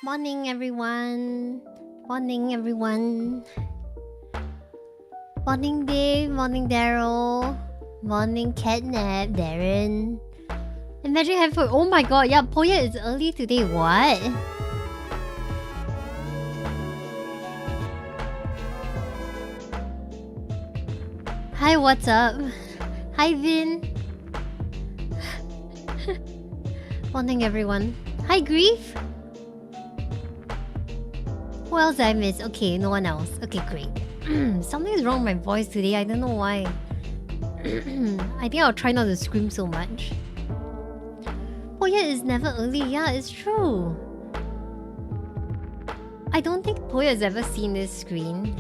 Morning, everyone. Morning, everyone. Morning, Dave. Morning, Daryl. Morning, Catnap, Darren. Imagine having food. Oh my god, yeah, Poya is early today. What? Hi, what's up? Hi, Vin. Morning, everyone. Hi, Grief. Who else did I miss? Okay, no one else. Okay, great. Something's wrong with my voice today. I don't know why. I think I'll try not to scream so much. Poya is never early. Yeah, it's true. I don't think Poya has ever seen this screen.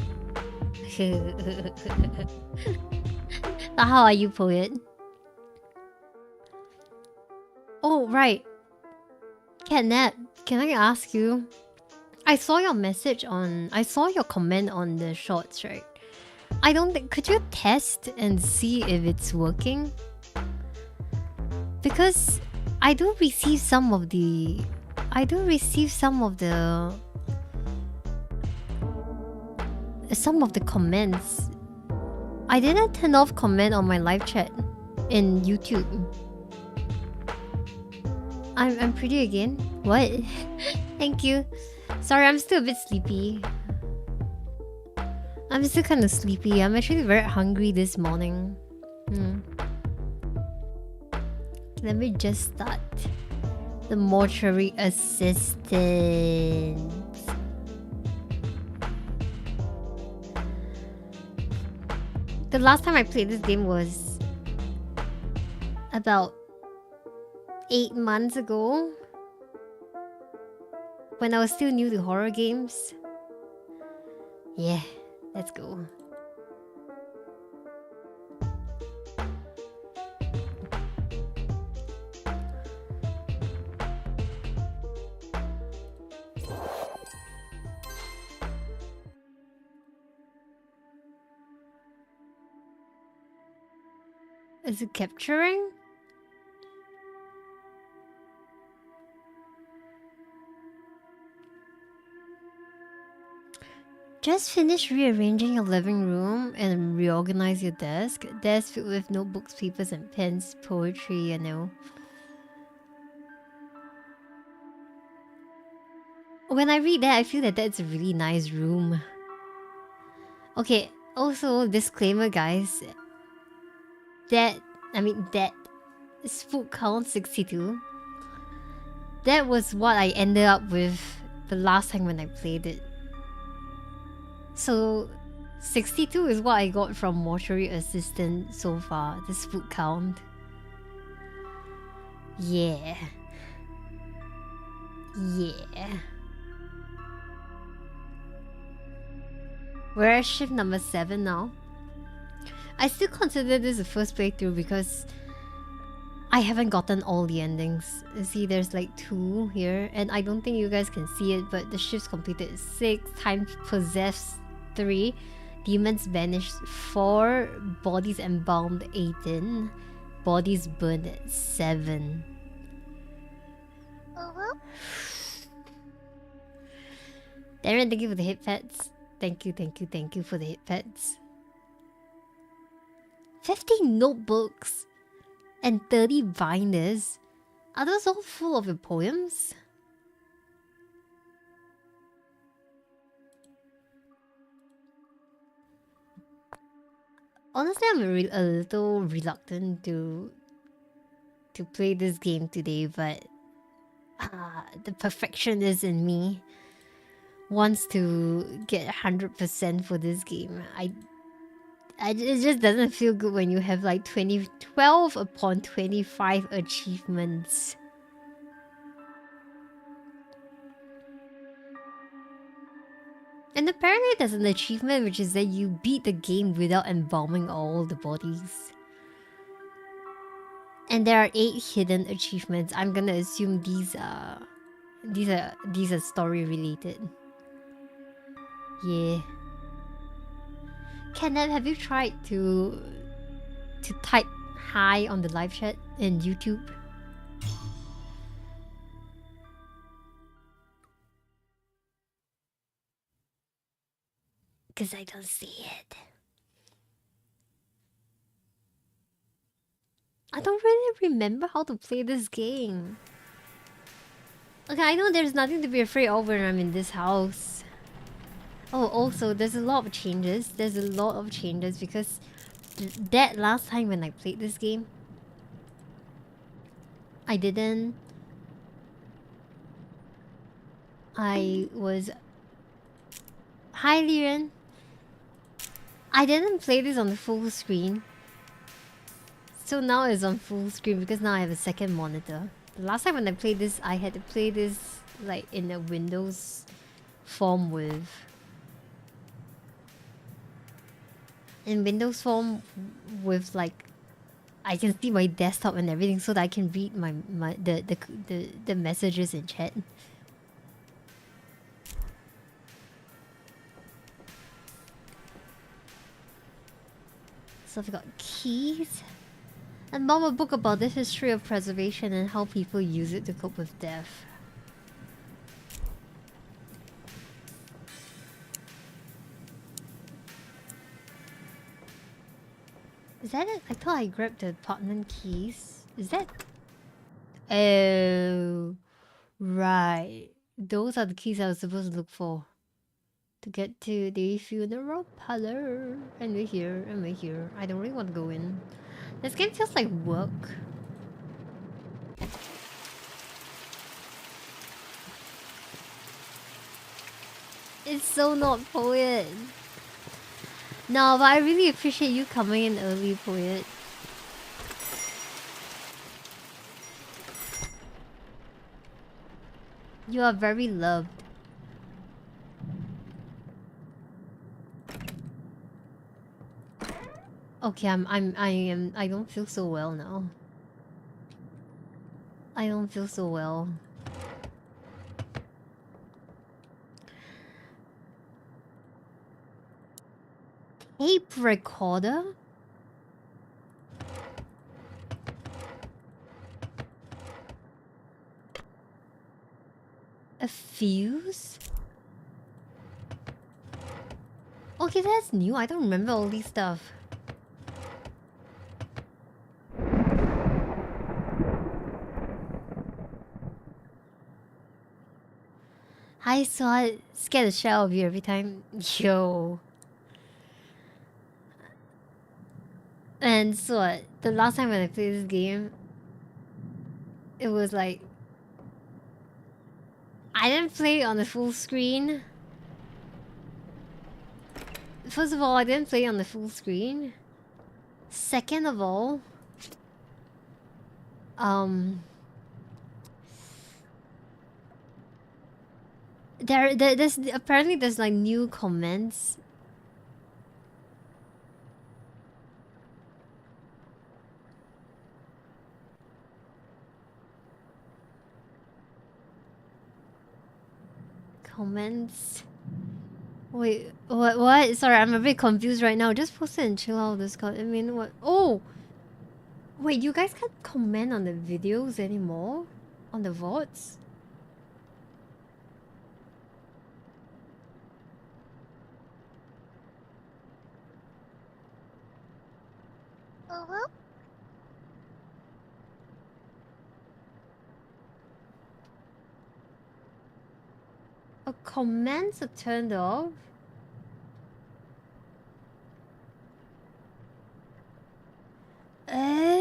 But how are you, Poet? Oh, right. Catnap, can I ask you? I saw your message on... I saw your comment on the shorts, right? I don't think... Could you test and see if it's working? Because I do receive some of the... Some of the comments. I didn't turn off comment on my live chat in YouTube. I'm pretty again. What? Thank you. Sorry, I'm still a bit sleepy. I'm still kind of sleepy. I'm actually very hungry this morning. Let me just start. The Mortuary Assistant. The last time I played this game was about 8 months ago, when I was still new to horror games. Yeah, let's go. Is it capturing? Just finish rearranging your living room and reorganize your desk. Desk filled with notebooks, papers, and pens. Poetry, you know. When I read that, I feel that that's a really nice room. Okay, also, disclaimer, guys. That spook count 62. That was what I ended up with the last time when I played it. So, 62 is what I got from Mortuary Assistant so far, the spook count. Yeah. Yeah. We're at shift number 7 now. I still consider this the first playthrough because I haven't gotten all the endings. You see, there's like 2 here, and I don't think you guys can see it, but the shifts completed is 6, time possessed 3, demons banished 4, bodies embalmed 18, bodies burned 7. Darren, thank you for the hit pets. Thank you for the hit pets. 50 notebooks and 30 binders. Are those all full of your poems? Honestly, I'm a little reluctant to play this game today, but the perfectionist in me wants to get 100% for this game. It just doesn't feel good when you have like 12 upon 25 achievements. And apparently there's an achievement which is that you beat the game without embalming all the bodies. And there are 8 hidden achievements. I'm gonna assume these are story related. Yeah. Kenneth, have you tried to type hi on the live chat in YouTube? Because I don't see it. I don't really remember how to play this game. Okay, I know there's nothing to be afraid of when I'm in this house. Oh, also, there's a lot of changes. There's a lot of changes because that last time when I played this game, I didn't... I was... Hi, Liren. I didn't play this on the full screen. So now it's on full screen because now I have a second monitor. The last time when I played this, I had to play this like in a Windows form with... In Windows form with like... I can see my desktop and everything so that I can read the messages in chat. So I've got keys. And mom a book about the history of preservation and how people use it to cope with death. Is that it? I thought I grabbed the apartment keys. Is that... Oh... Right. Those are the keys I was supposed to look for. To get to the funeral parlor. And we're here, and we're here. I don't really want to go in. This game feels like work. It's so not Poet. No, but I really appreciate you coming in early, Poet. You are very loved. Okay, I don't feel so well now. I don't feel so well. Tape recorder? A fuse? Okay, that's new. I don't remember all these stuff. I saw it. Scared the shit out of you every time. Yo. And so the last time when I played this game, it was like... I didn't play it on the full screen. First of all, I didn't play it on the full screen. Second of all... There's apparently there's like new comments. Comments. Wait, what? Sorry, I'm a bit confused right now. Just post it and chill out this card. I mean, what? Oh! Wait, you guys can't comment on the videos anymore? On the VODs? Uh-huh. Oh, comments are turned off? Oh,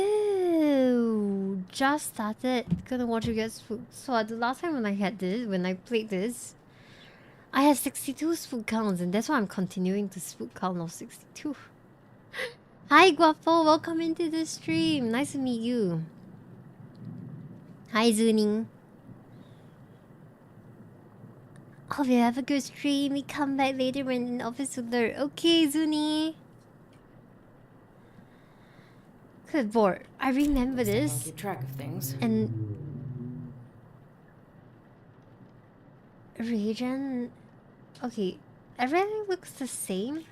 just started. Gonna watch you guys spook. So the last time when I had this, when I played this, I had 62 spook counts, and that's why I'm continuing to spook count of 62. Hi Guapo, welcome into the stream. Nice to meet you. Hi Zuning. Hope you have a good stream. We come back later when in office alert. Okay, Zuni. Good board. I remember this. Keep track of things. And region. Okay, everything looks the same.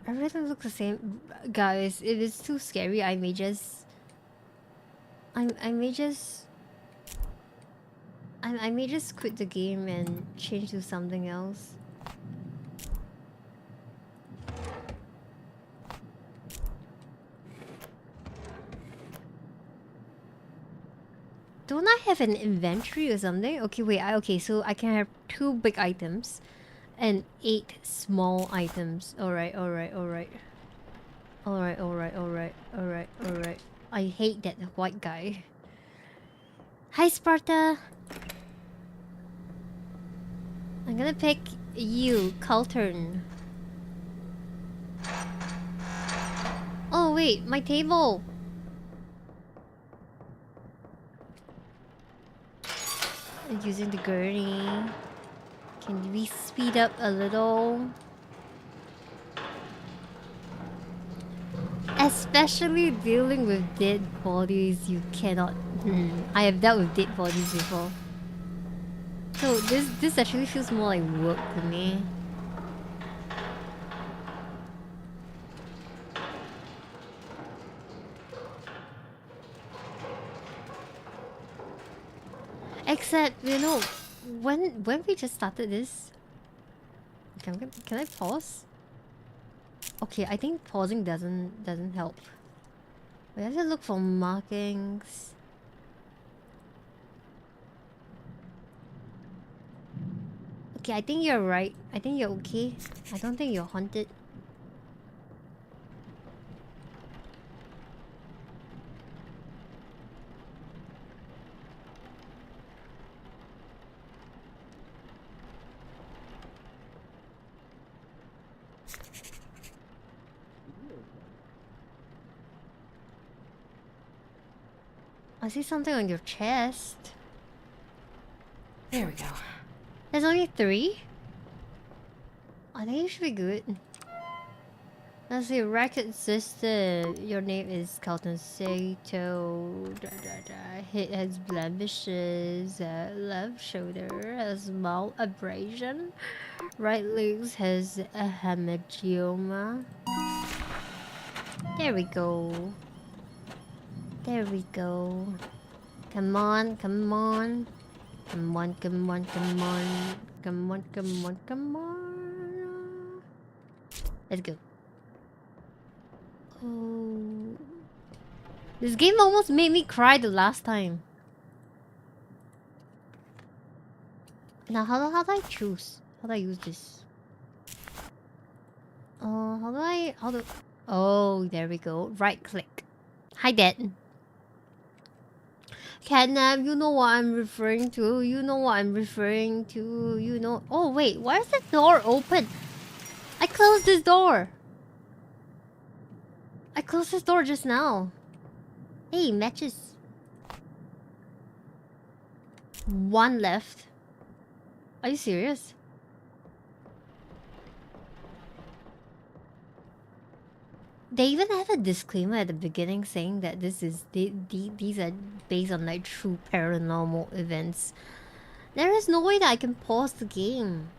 Everything looks the same, guys. If it's too scary, I may just. I may just quit the game and change to something else. have an inventory or something? Okay, wait. Okay, so I can have 2 big items and 8 small items. Alright, alright, alright. Alright, alright, alright, alright, alright. I hate that white guy. Hi, Sparta! I'm gonna pick you, Caltern. Oh wait, my table! Using the gurney. Can we speed up a little? Especially dealing with dead bodies, you cannot... I have dealt with dead bodies before. So this actually feels more like work to me. Except, you know, when we just started this... Can I pause? Okay, I think pausing doesn't help. We have to look for markings. Okay, I think you're right. I think you're okay. I don't think you're haunted. I see something on your chest. There we go. There's only 3? I think you should be good. Let's see, record assistant. Your name is Carlton Sato. Hit has blemishes. Left shoulder has mild abrasion. Right legs has a hemangioma. There we go. There we go. Come on, come on. Come on, come on, come on. Come on, come on, come on. Let's go. Oh. This game almost made me cry the last time. Now, how do I choose? How do I use this? How do... Oh, there we go. Right click. Hi, Dad. Catnap, you know what I'm referring to. You know what I'm referring to. You know... Oh, wait. Why is the door open? I closed this door. I closed this door just now. Hey, matches. 1 left. Are you serious? They even have a disclaimer at the beginning saying that this is these are based on like true paranormal events. There is no way that I can pause the game.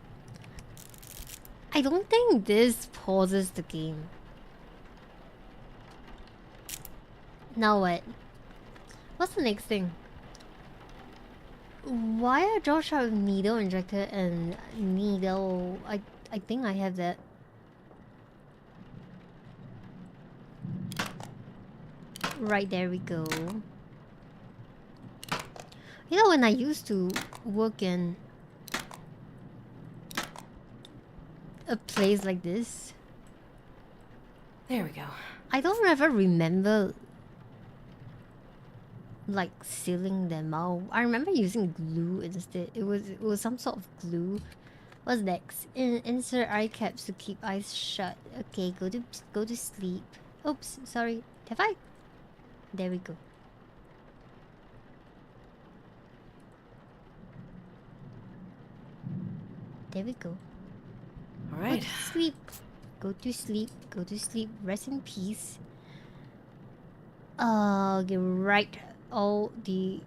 I don't think this pauses the game. Now what? What's the next thing? Why are Josh have needle injector and needle? I think I have that. Right, there we go. You know, when I used to work in a place like this, There we go. I don't ever remember like sealing them out. I remember using glue instead. It was some sort of glue. What's next? Insert eye caps to keep eyes shut. Okay, go to sleep. Oops, sorry. Have I? There we go. There we go. All right. Go to sleep. Go to sleep. Go to sleep. Rest in peace. Okay, right. All the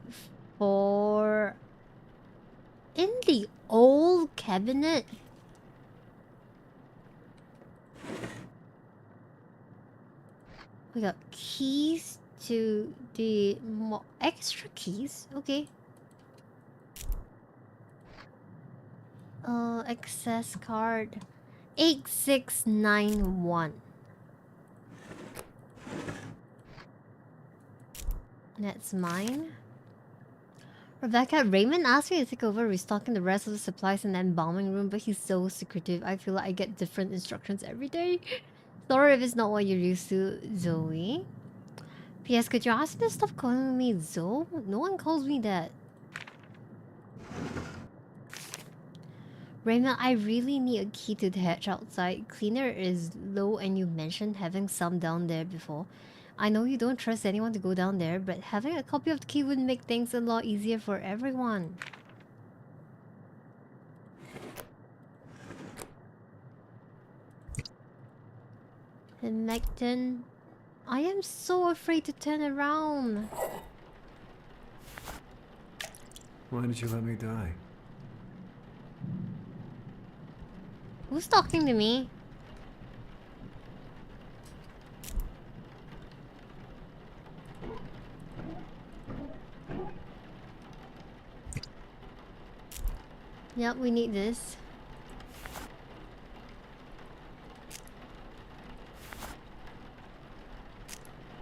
4 in the old cabinet. We got keys to the extra keys. Okay. Access card 8691. That's mine. Rebecca, Raymond asked me to take over restocking the rest of the supplies in the embalming room, but he's so secretive. I feel like I get different instructions every day. Sorry if it's not what you're used to, Zoe. P.S. Could you ask him to stop calling me Zoe? No one calls me that. Raymond, I really need a key to the hatch outside. Cleaner is low and you mentioned having some down there before. I know you don't trust anyone to go down there, but having a copy of the key would make things a lot easier for everyone. And Megton, I am so afraid to turn around. Why did you let me die? Who's talking to me? Yep, we need this.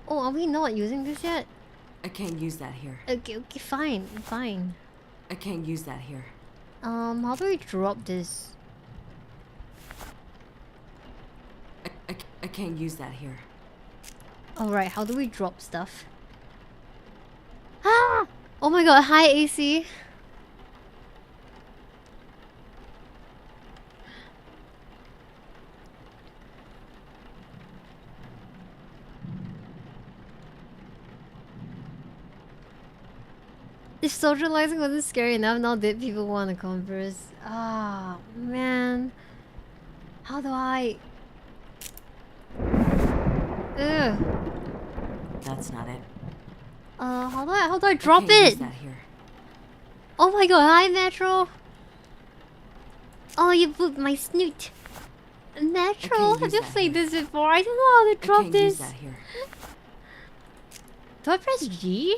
Oh, are we not using this yet? I can't use that here. Okay, okay, fine, fine. I can't use that here. How do we drop this? I can't use that here. Alright, how do we drop stuff? Ah! Oh my god, hi AC. If socializing wasn't scary enough, now did people want to converse? Ah, man. How do I... Ugh. That's not it. How do I drop I can't it? use that here. Oh my god, hi Metro. Oh, you booped my snoot. Metro, have you played this before? I don't know how to drop I can't this. use that here. Do I press G?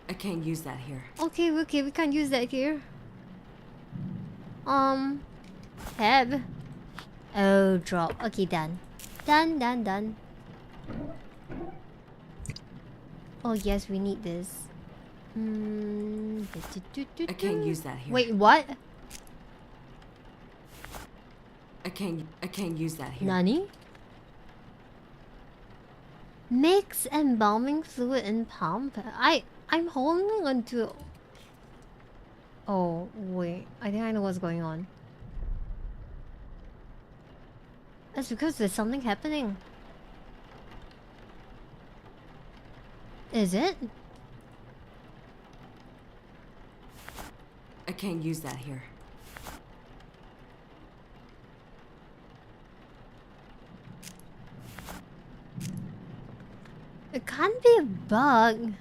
I can't use that here. Okay, okay, we can't use that here. Tab. Oh, drop. Okay, done. Done, done, done. Oh yes, we need this. I can't use that here. Wait, what? I can't use that here. Nani? Mix embalming fluid and pump. I'm holding on to. Oh wait, I think I know what's going on. That's because there's something happening. Is it? I can't use that here. It can't be a bug.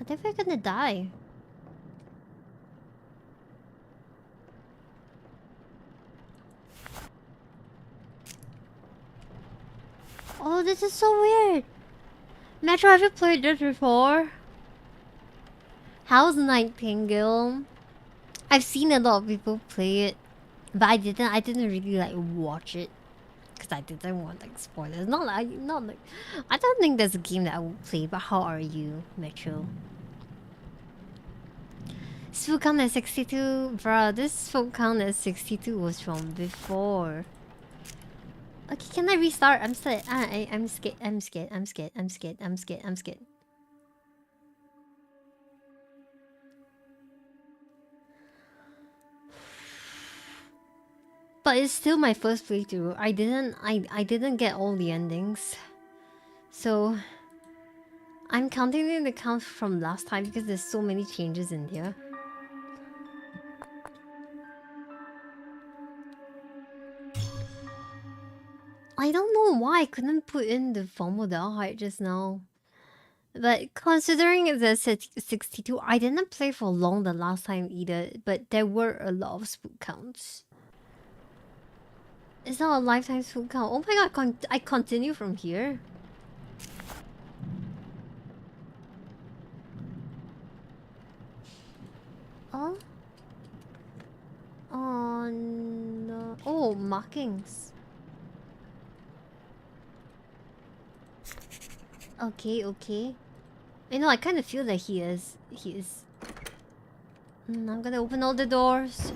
I think we're gonna die. Oh, this is so weird. Metro, have you played this before? How's Nightingale? I've seen a lot of people play it, but I didn't really like watch it because I didn't want like spoilers. Not like I don't think there's a game that I would play. But how are you, Metro? Spook count at 62, bruh. This spook count at 62 was from before. Okay, can I restart? I'm scared. I'm scared. I'm scared. I'm scared. I'm scared. I'm scared. I'm scared. But it's still my first playthrough. I didn't get all the endings. So I'm counting the count from last time because there's so many changes in here. I don't know why I couldn't put in the formaldehyde just now. But considering it's a 62, I didn't play for long the last time either. But there were a lot of spook counts. It's not a lifetime spook count. Oh my god, I continue from here. Oh? Oh no. Oh, markings. Okay, okay. I know, I kind of feel that he is. I'm gonna open all the doors.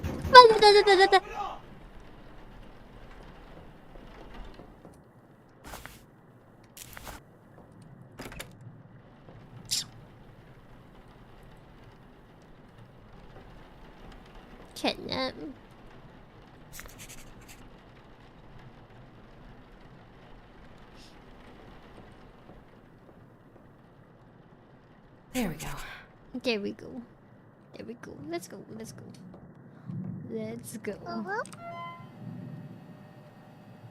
Kidnap. There we go. There we go. There we go. Let's go. Let's go. Let's go.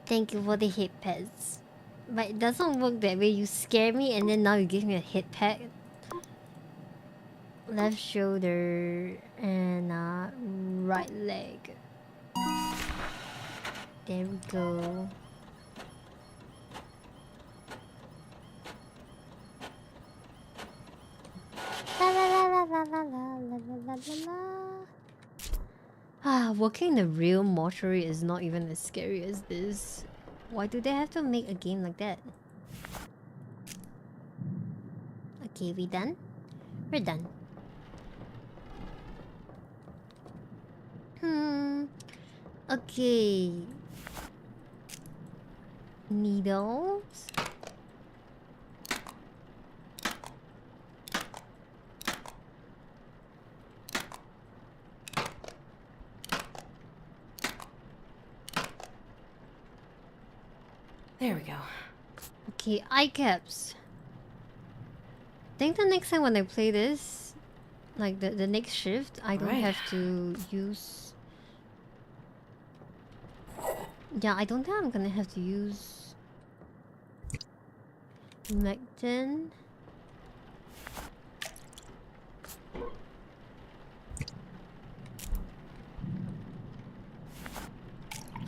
Thank you for the hit pads. But it doesn't work that way. You scare me and then now you give me a hit pad. Left shoulder and right leg. There we go. La la la la la la la la la la. Ah, working in the real mortuary is not even as scary as this. Why do they have to make a game like that? Okay, we done? We're done. Okay. Needles. There we go. Okay, eye caps. I think the next time when I play this, like the next shift, I don't have to use... Yeah, I don't think I'm gonna have to use... Mectin.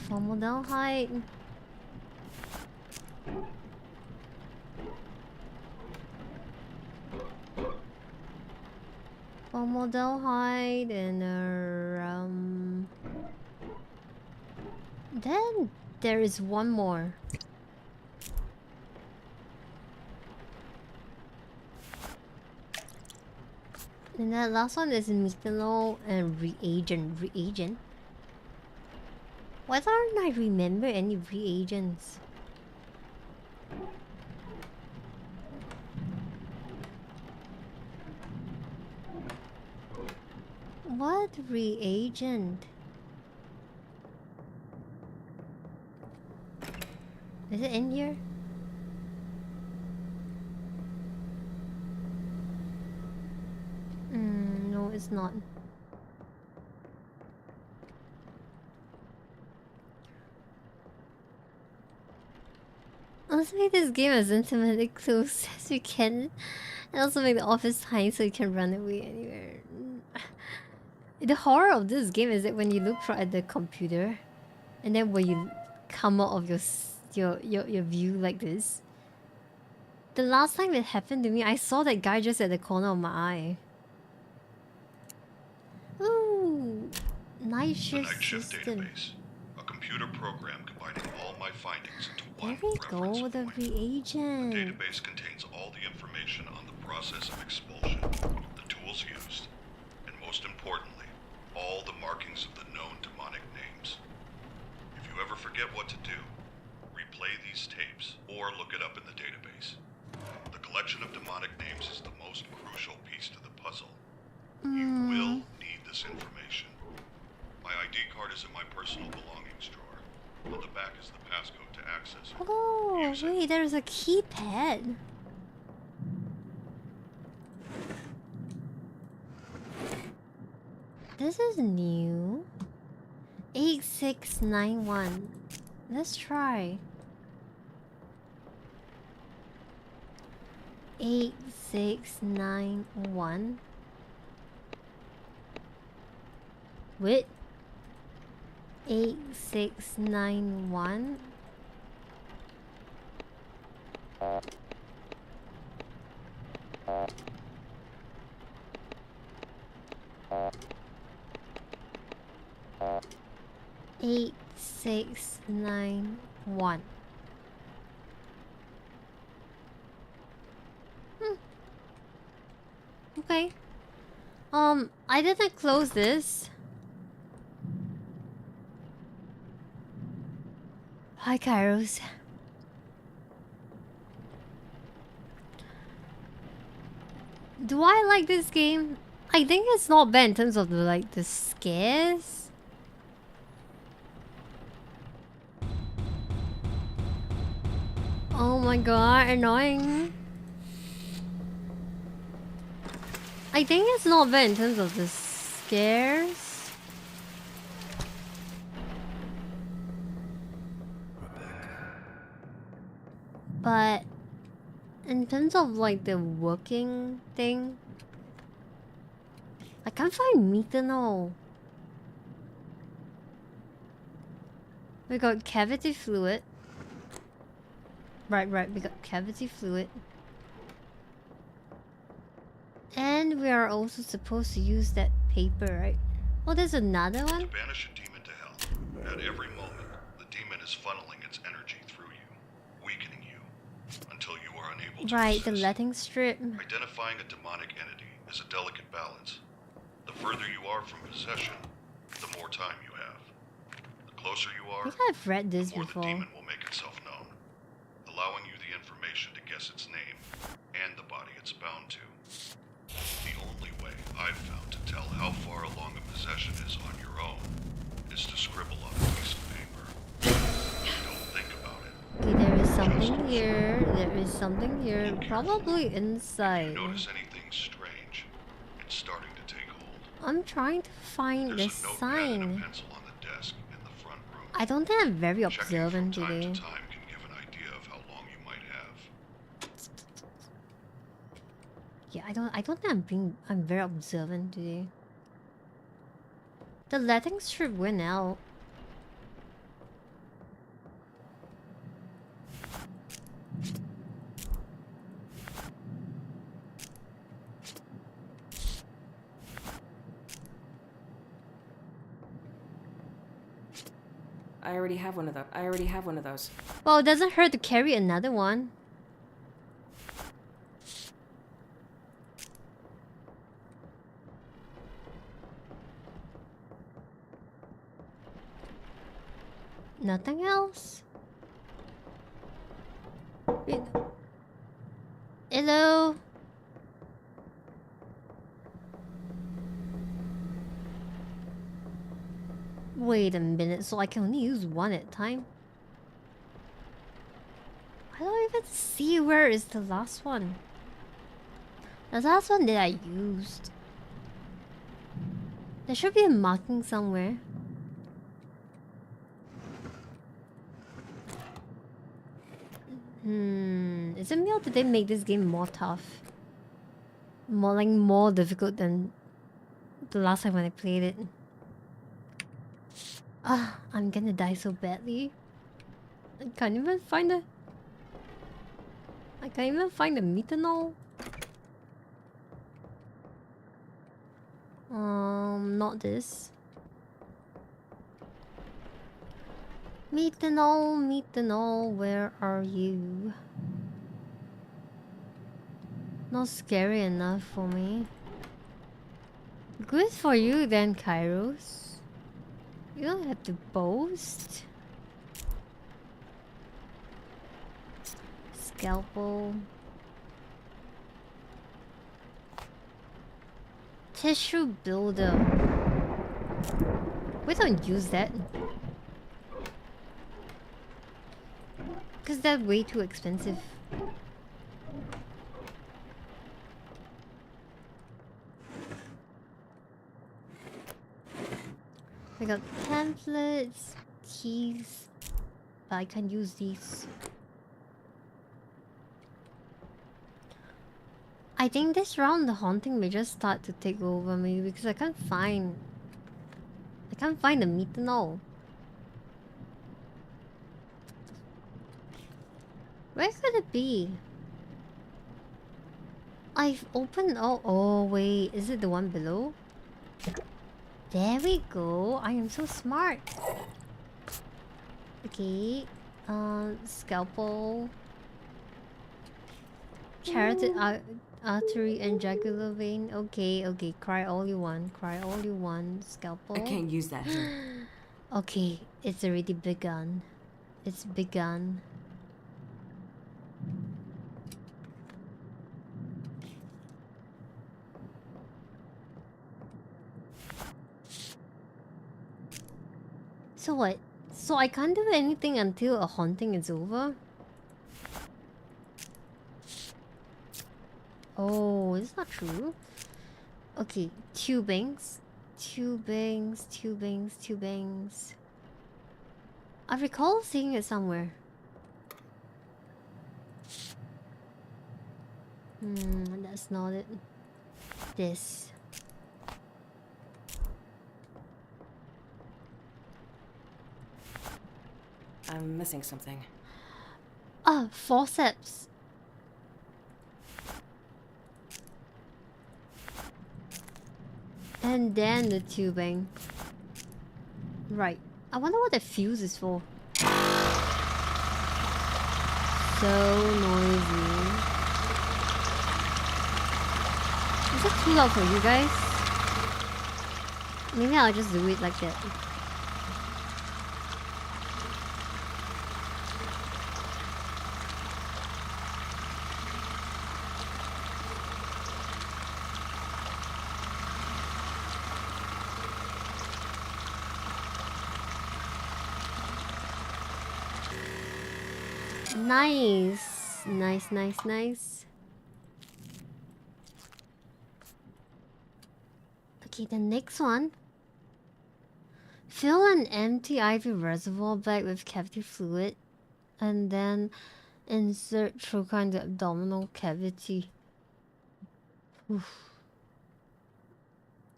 Formaldehyde. Formaldehyde and then there is one more. And that last one is methanol and reagent. Why don't I remember any reagents? What reagent? Is it in here? No, it's not. Let's make this game as intimately close as we can. And also make the office tiny so you can run away anywhere. The horror of this game is that when you look at the computer, and then when you come out of your view like this. The last time it happened to me, I saw that guy just at the corner of my eye. Ooh, night shift system. Database, a computer program combining all my findings into one There we reference go, the point. reagent. The database contains all the information on the process of expulsion, the tools used, and most importantly, all the markings of the known demonic names. If you ever forget what to do, replay these tapes or look it up in the database. The collection of demonic names is the most crucial piece to the puzzle. You will need this information. My ID card is in my personal belongings drawer. On the back is the passcode to access it. Oh, Use it. wait, there's a keypad. This is new. 8691. Let's try. 8691. Wait. 8691. Eight, 6, 9, 1. Okay. I didn't close this. Hi, Kairos. Do I like this game? I think it's not bad in terms of the scares. Oh my god, annoying. I think it's not bad in terms of the scares. But in terms of like the working thing, I can't find methanol. We got cavity fluid. Right, we got cavity fluid. And we are also supposed to use that paper, right? Oh, there's another one? To banish a demon to hell, at every moment, the demon is funneling its energy through you, weakening you, until you are unable to Right, the resist. letting strip. Identifying a demonic entity is a delicate balance. The further you are from possession, the more time you have. The closer you I are, think I've read this the more before. the demon will make itself known, allowing you the information to guess its name and the body it's bound to. The only way I've found to tell how far along a possession is on your own is to scribble on a piece of paper. Don't think about it. Okay, there is something here. There is something here. Look Probably If inside. you notice anything strange, it's starting to take hold. I'm trying to find the There's a notepad and a sign. pencil on the desk in the front room. I don't think I'm very Checking from observant time today. to time can give an idea of how long you might have. Yeah, I don't think I'm very observant today. The letting strip went out. I already have one of those. Well, it doesn't hurt to carry another one. Nothing else? Wait. Hello? Wait a minute, so I can only use one at a time? I don't even see where is the last one. The last one that I used. There should be a marking somewhere. Is it me or did they make this game more tough? More difficult than the last time when I played it. Ah, I'm gonna die so badly. I can't even find the methanol. Not this. Methanol, where are you? Not scary enough for me. Good for you then, Kairos. You don't have to boast. Scalpel. Tissue builder. We don't use that. Because they're way too expensive. I got pamphlets, keys, but I can't use these. I think this round the haunting may just start to take over me because I can't find the methanol. Where could it be? I've opened oh wait, is it the one below? There we go. I am so smart. Okay. Scalpel. Artery and jugular vein. Okay, okay. Cry all you want. Cry all you want. I Scalpel. can't use that here. Okay, it's already begun. It's begun. So what? So I can't do anything until a haunting is over? Oh, it's not true. Okay, tubings. Tubings, tubings, tubings. I recall seeing it somewhere. That's not it. This. I'm missing something. Ah, forceps. And then the tubing. Right. I wonder what the fuse is for. So noisy. Is it too loud for you guys? Maybe I'll just do it like that. Nice. Nice, nice, nice. Okay, the next one. Fill an empty IV reservoir bag with cavity fluid and then insert trocar in the abdominal cavity. Oof.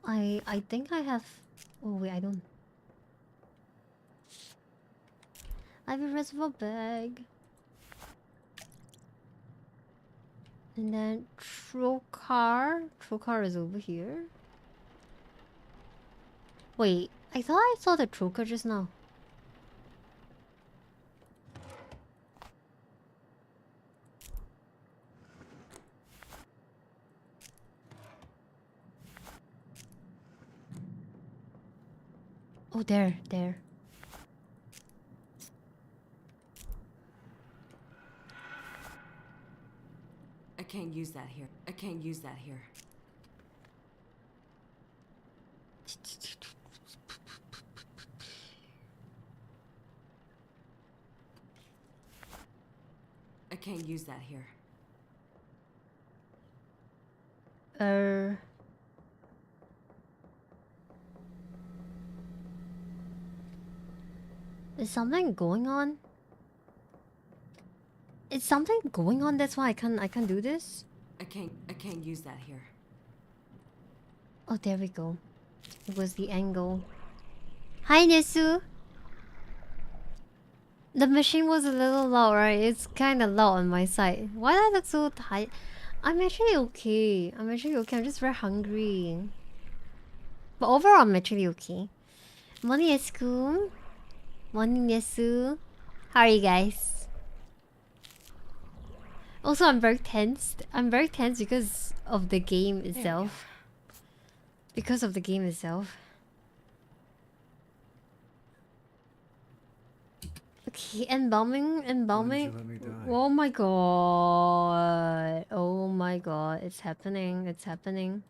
I think I have... Oh wait, I don't. IV reservoir bag. And then trocar. Trocar is over here. Wait, I thought I saw the trocar just now. Oh, there. I can't use that here. I can't use that here. I can't use that here. Is something going on? Is something going on? That's why I can't do this? I can't use that here. Oh, there we go. It was the angle. Hi, Nesu! The machine was a little loud, right? It's kind of loud on my side. Why do I look so tired? I'm actually okay. I'm just very hungry. But overall, I'm actually okay. Morning, Esku. Morning, Nesu. How are you guys? Also, I'm very tensed. I'm very tense because of the game itself. Because of the game itself. Okay, embalming. Why did you let me die? Oh my god. Oh my god. It's happening. It's happening.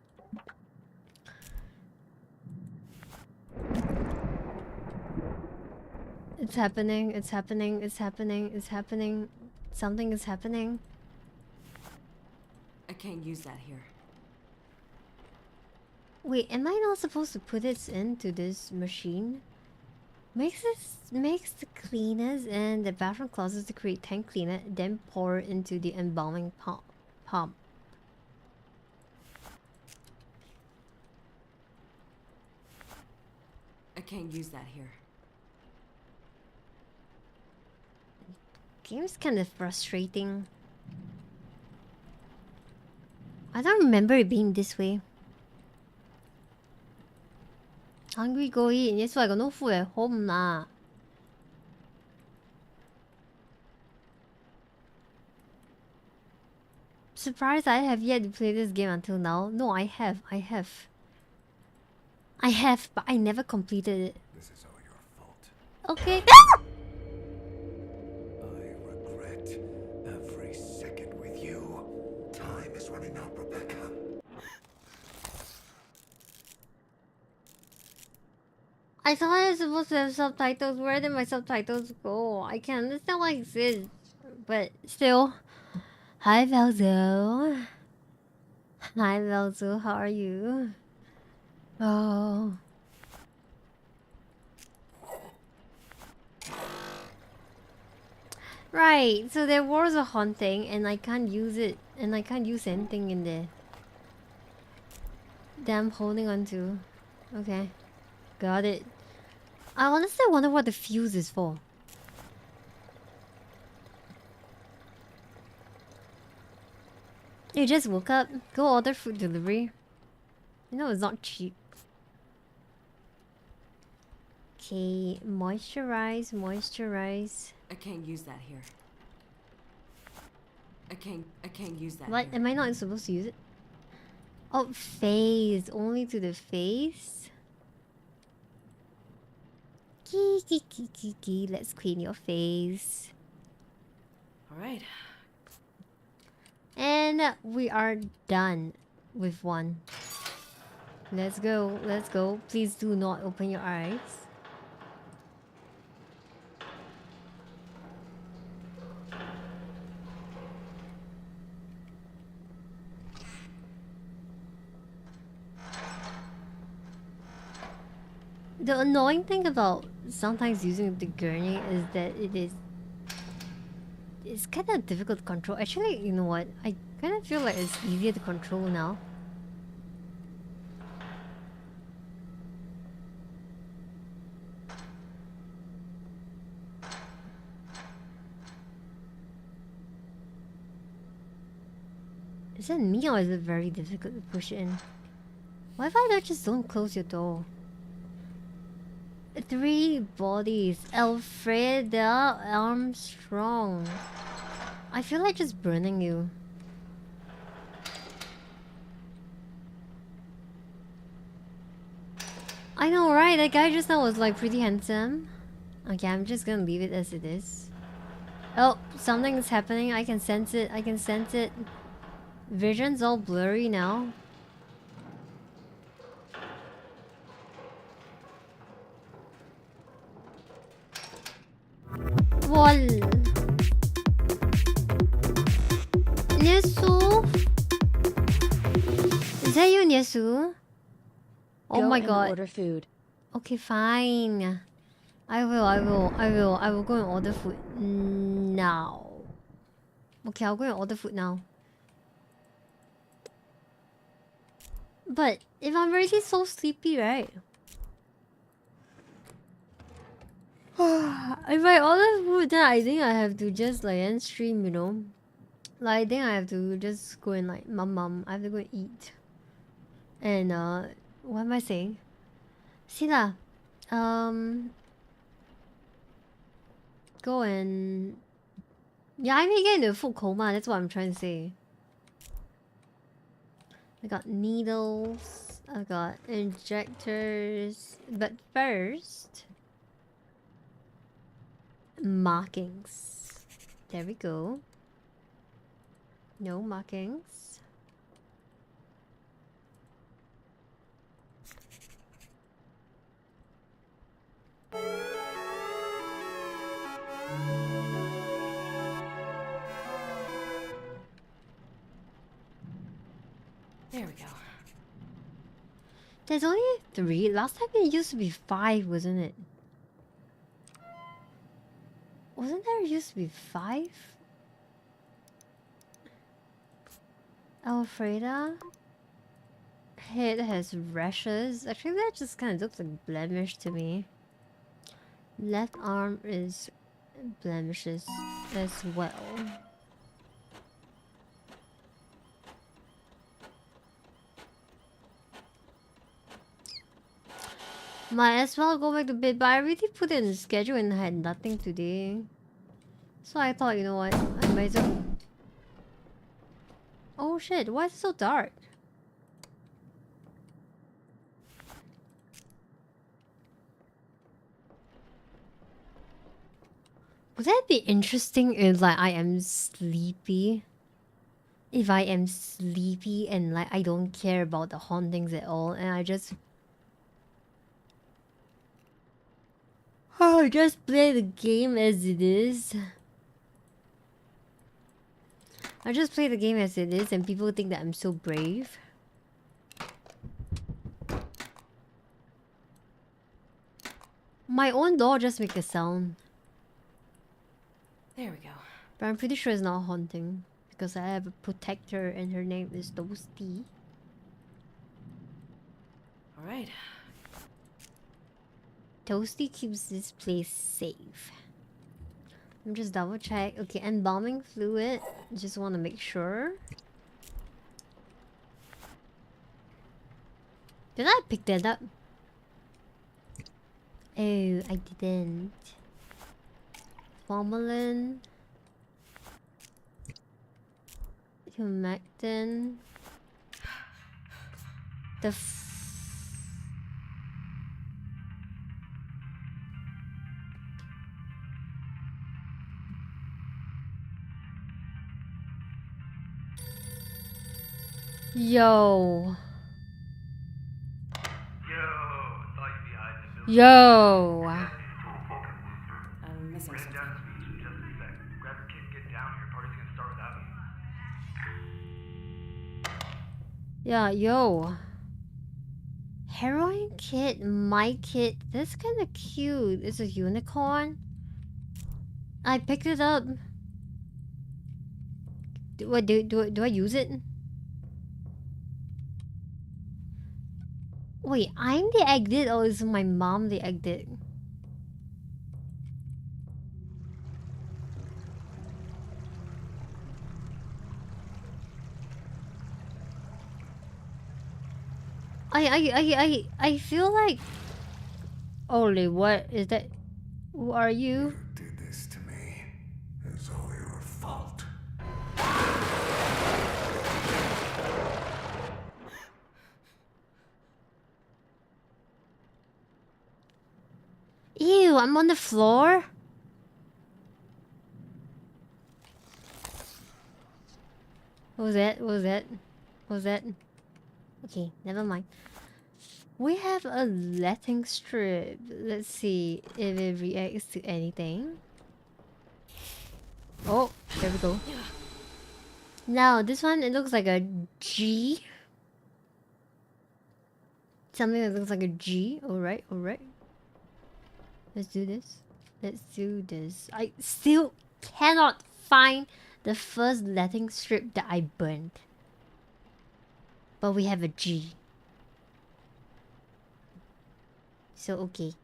It's happening. It's happening. It's happening. It's happening. Something is happening. I can't use that here. Wait, am I not supposed to put this into this machine? Makes the cleaners and the bathroom closets to create tank cleaner, then pour into the embalming pump. I can't use that here. Game's kind of frustrating. I don't remember it being this way. Hungry, go eat. Yes, I got no food at home nah. surprised I have yet to play this game until now. No, I have, but I never completed it. This is all your fault. Okay. I regret every second with you. Time is running out, Rebecca. I thought I was supposed to have subtitles. Where did my subtitles go? I can understand why it exists, but still. Hi, Velzo. Hi, Velzo. How are you? Oh. Right, so there was a haunting and I can't use it. And I can't use anything in there that I'm holding on to. Okay. Got it. I honestly wonder what the fuse is for. You just woke up? Go order food delivery. You know it's not cheap. Okay, moisturize, moisturize. I can't use that here. I can't use that What? here. Am I not supposed to use it? Oh, face. Only to the face? Let's clean your face. Alright. And we are done with one. Let's go, let's go. Please do not open your eyes. The annoying thing about sometimes using the gurney is that it's kind of difficult to control. Actually, you know what? I kind of feel like it's easier to control now. Is it me or is it very difficult to push in? Why if I just don't close your door? 3 bodies. Elfreda Armstrong. I feel like just burning you. I know, right? That guy just now was like pretty handsome. Okay, I'm just gonna leave it as it is. Oh, something is happening. I can sense it. I can sense it. Vision's all blurry now. Wall. Nyesu? Is that you, Nyesu? Oh Go my and god. order food. Okay, fine. I will go and order food now. Okay, I'll go and order food now. But if I'm already so sleepy, right? If I order food, then I think I have to just like end stream, you know? Like I think I have to just go and like mum, I have to go and eat. And what am I saying? See lah. Go and yeah, I may get into a food coma, that's what I'm trying to say. I got needles, I got injectors, but first markings. There we go. No markings. There we go. There's only 3. Last time it used to be 5, wasn't it? Wasn't there used to be 5? Alfreda? Head has rashes. Actually, that just kind of looks like blemish to me. Left arm is blemishes as well. Might as well go back to bed, but I already put it in the schedule and I had nothing today. So I thought, you know what, I might as well... shit, why is it so dark? Would that be interesting if like I am sleepy? If I am sleepy and like I don't care about the hauntings at all and I just just play the game as it is. I just play the game as it is and people think that I'm so brave. My own door just makes a sound. There we go. But I'm pretty sure it's not haunting. Because I have a protector and her name is Toasty. Alright. Toasty keeps this place safe. I'm just double check. Okay, embalming fluid. Just want to make sure. Did I pick that up? Oh, I didn't. Formalin. Humectant. The Yo. Yo. I'm missing something. Yeah, yo. Heroine kit, my kit. That's kind of cute. It's a unicorn. I picked it up. Do I use it? Wait, I'm the exit or is my mom the exit? I feel like. Holy, what is that? Who are you? You did this to me. It's all your fault. Ew, I'm on the floor. What was that? What was that? What was that? Okay, never mind. We have a letting strip. Let's see if it reacts to anything. Oh, there we go. Now, this one, it looks like a G. Something that looks like a G. Alright, alright. Let's do this. Let's do this. I still cannot find the first letting strip that I burned. But we have a G. So, okay.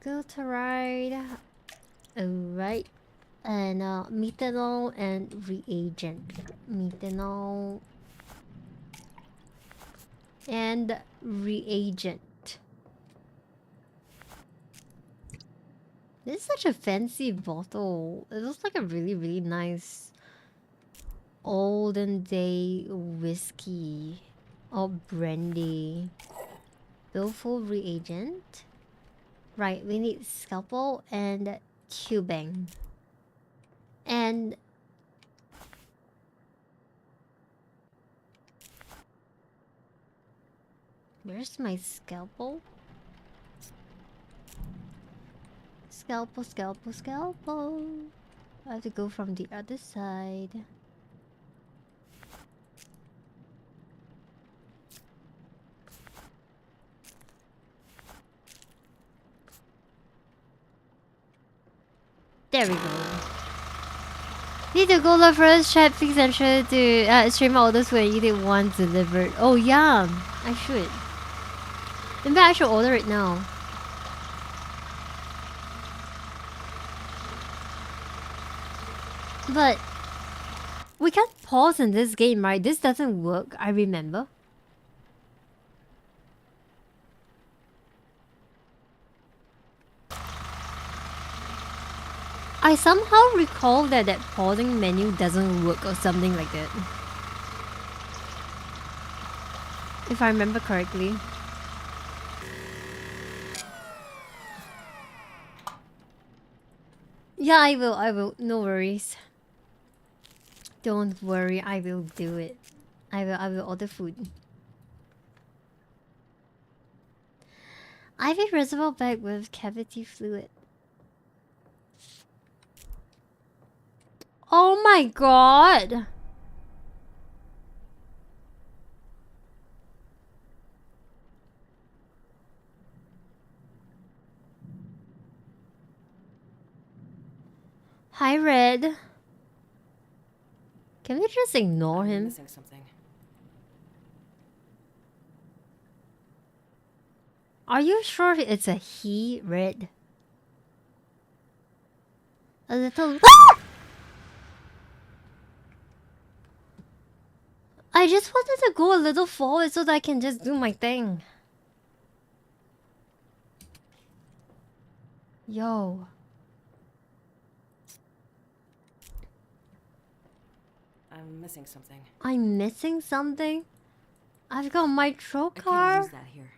Glutaride. Alright. And methanol and reagent. Methanol and reagent. This is such a fancy bottle. It looks like a really, really nice olden day whiskey or brandy. Willful reagent. Right, we need scalpel and tubing. And where's my scalpel? Scalpel, scalpel, scalpel. I have to go from the other side. There we go. Need to go look for us, chat, please ensure to stream all this when you eat it once delivered. Oh yeah, I should. Maybe I should order it now. But we can't pause in this game, right? This doesn't work, I remember. I somehow recall that pausing menu doesn't work or something like that. If I remember correctly. Yeah, I will. No worries. Don't worry, I will do it. I will order food. IV reservoir bag with cavity fluid. Oh my god! Hi, Red. Can we just ignore I'm him? missing something. Are you sure it's a he, Red? A little. I just wanted to go a little forward so that I can just do my thing. Yo. I'm missing something. I'm missing something? I've got my I can't trocar. use that here.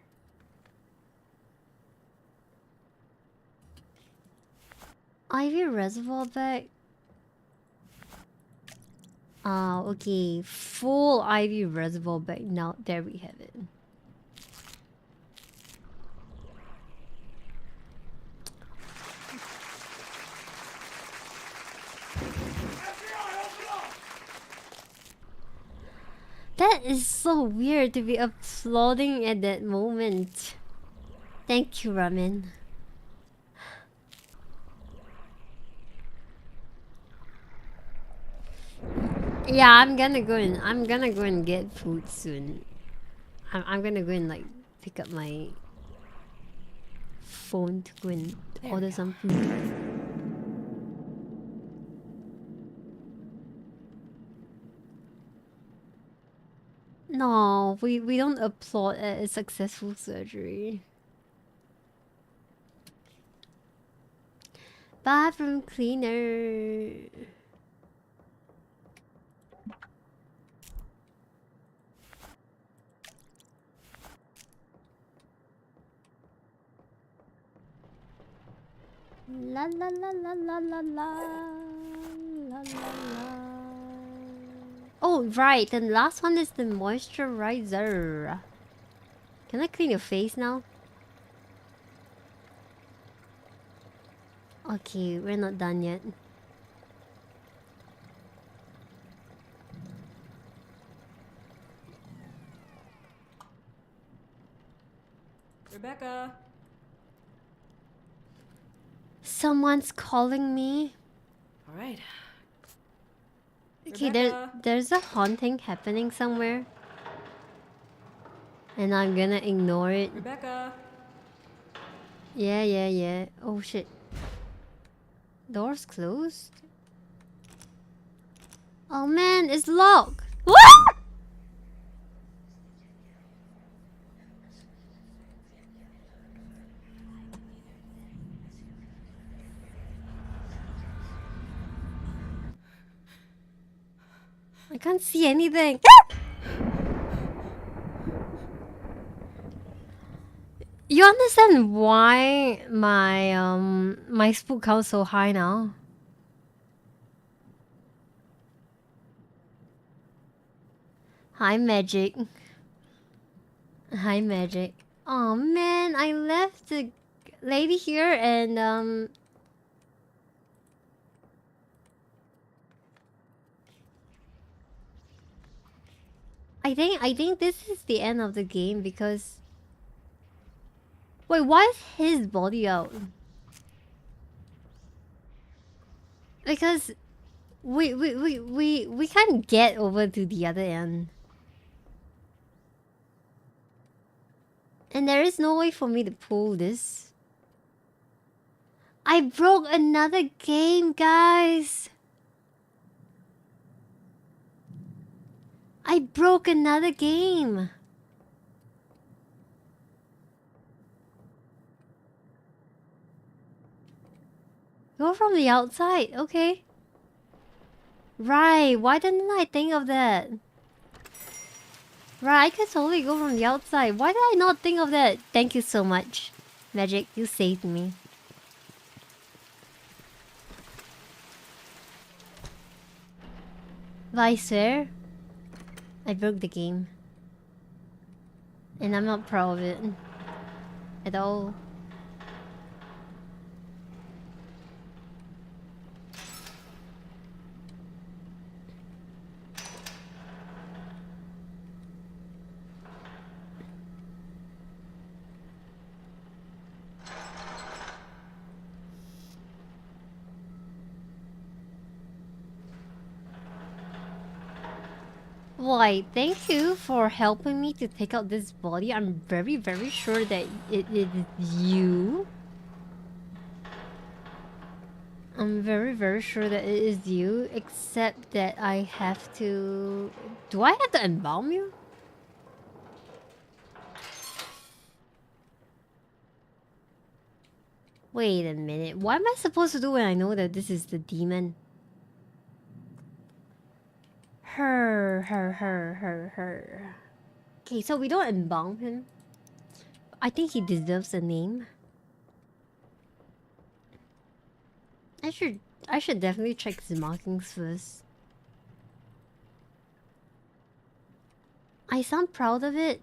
Ivy reservoir bag. Ah, okay. Full Ivy reservoir bag. Now, there we have it. That is so weird to be applauding at that moment. Thank you, Ramen. Yeah, I'm gonna go and get food soon. I'm gonna go and like pick up my phone to go and order some food. No, we don't applaud at a successful surgery. Bathroom cleaner. La la la la la la la la la. Oh right, and last one is the moisturizer. Can I clean your face now? Okay, we're not done yet. Rebecca! Someone's calling me. Alright. Okay, Rebecca. there's a haunting happening somewhere. And I'm gonna ignore it. Rebecca! Yeah. Oh shit. Door's closed? Oh man, it's locked! What? I can't see anything. You understand why my spook count so high now? Hi Magic. Hi Magic. Oh man, I left the lady here and I think this is the end of the game because wait, why is his body out? Because we can't get over to the other end. And there is no way for me to pull this. I broke another game, guys. I broke another game. Go from the outside, okay. Right, why didn't I think of that? Right, I could totally go from the outside. Why did I not think of that? Thank you so much. Magic, you saved me. But I swear, I broke the game. And I'm not proud of it. At all. Why, thank you for helping me to take out this body. I'm very, very sure that it is you. I'm very, very sure that it is you, except that I have to... Do I have to embalm you? Wait a minute. What am I supposed to do when I know that this is the demon? Her. Okay, so we don't embalm him. I think he deserves a name. I should definitely check his markings first. I sound proud of it.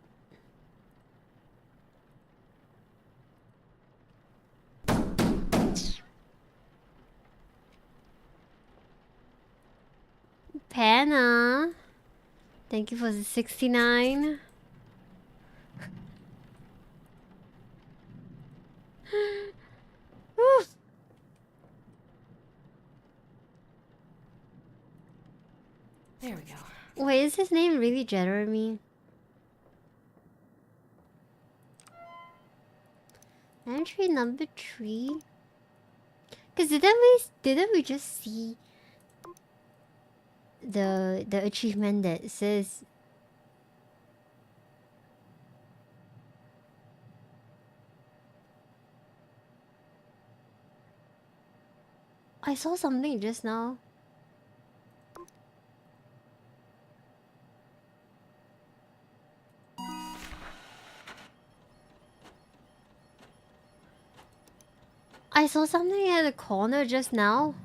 Panna. Thank you for the 69. There we go. Wait, is his name really Jeremy? Entry number 3. Cause didn't we just see the achievement that says I saw something just now. I saw something at the corner just now.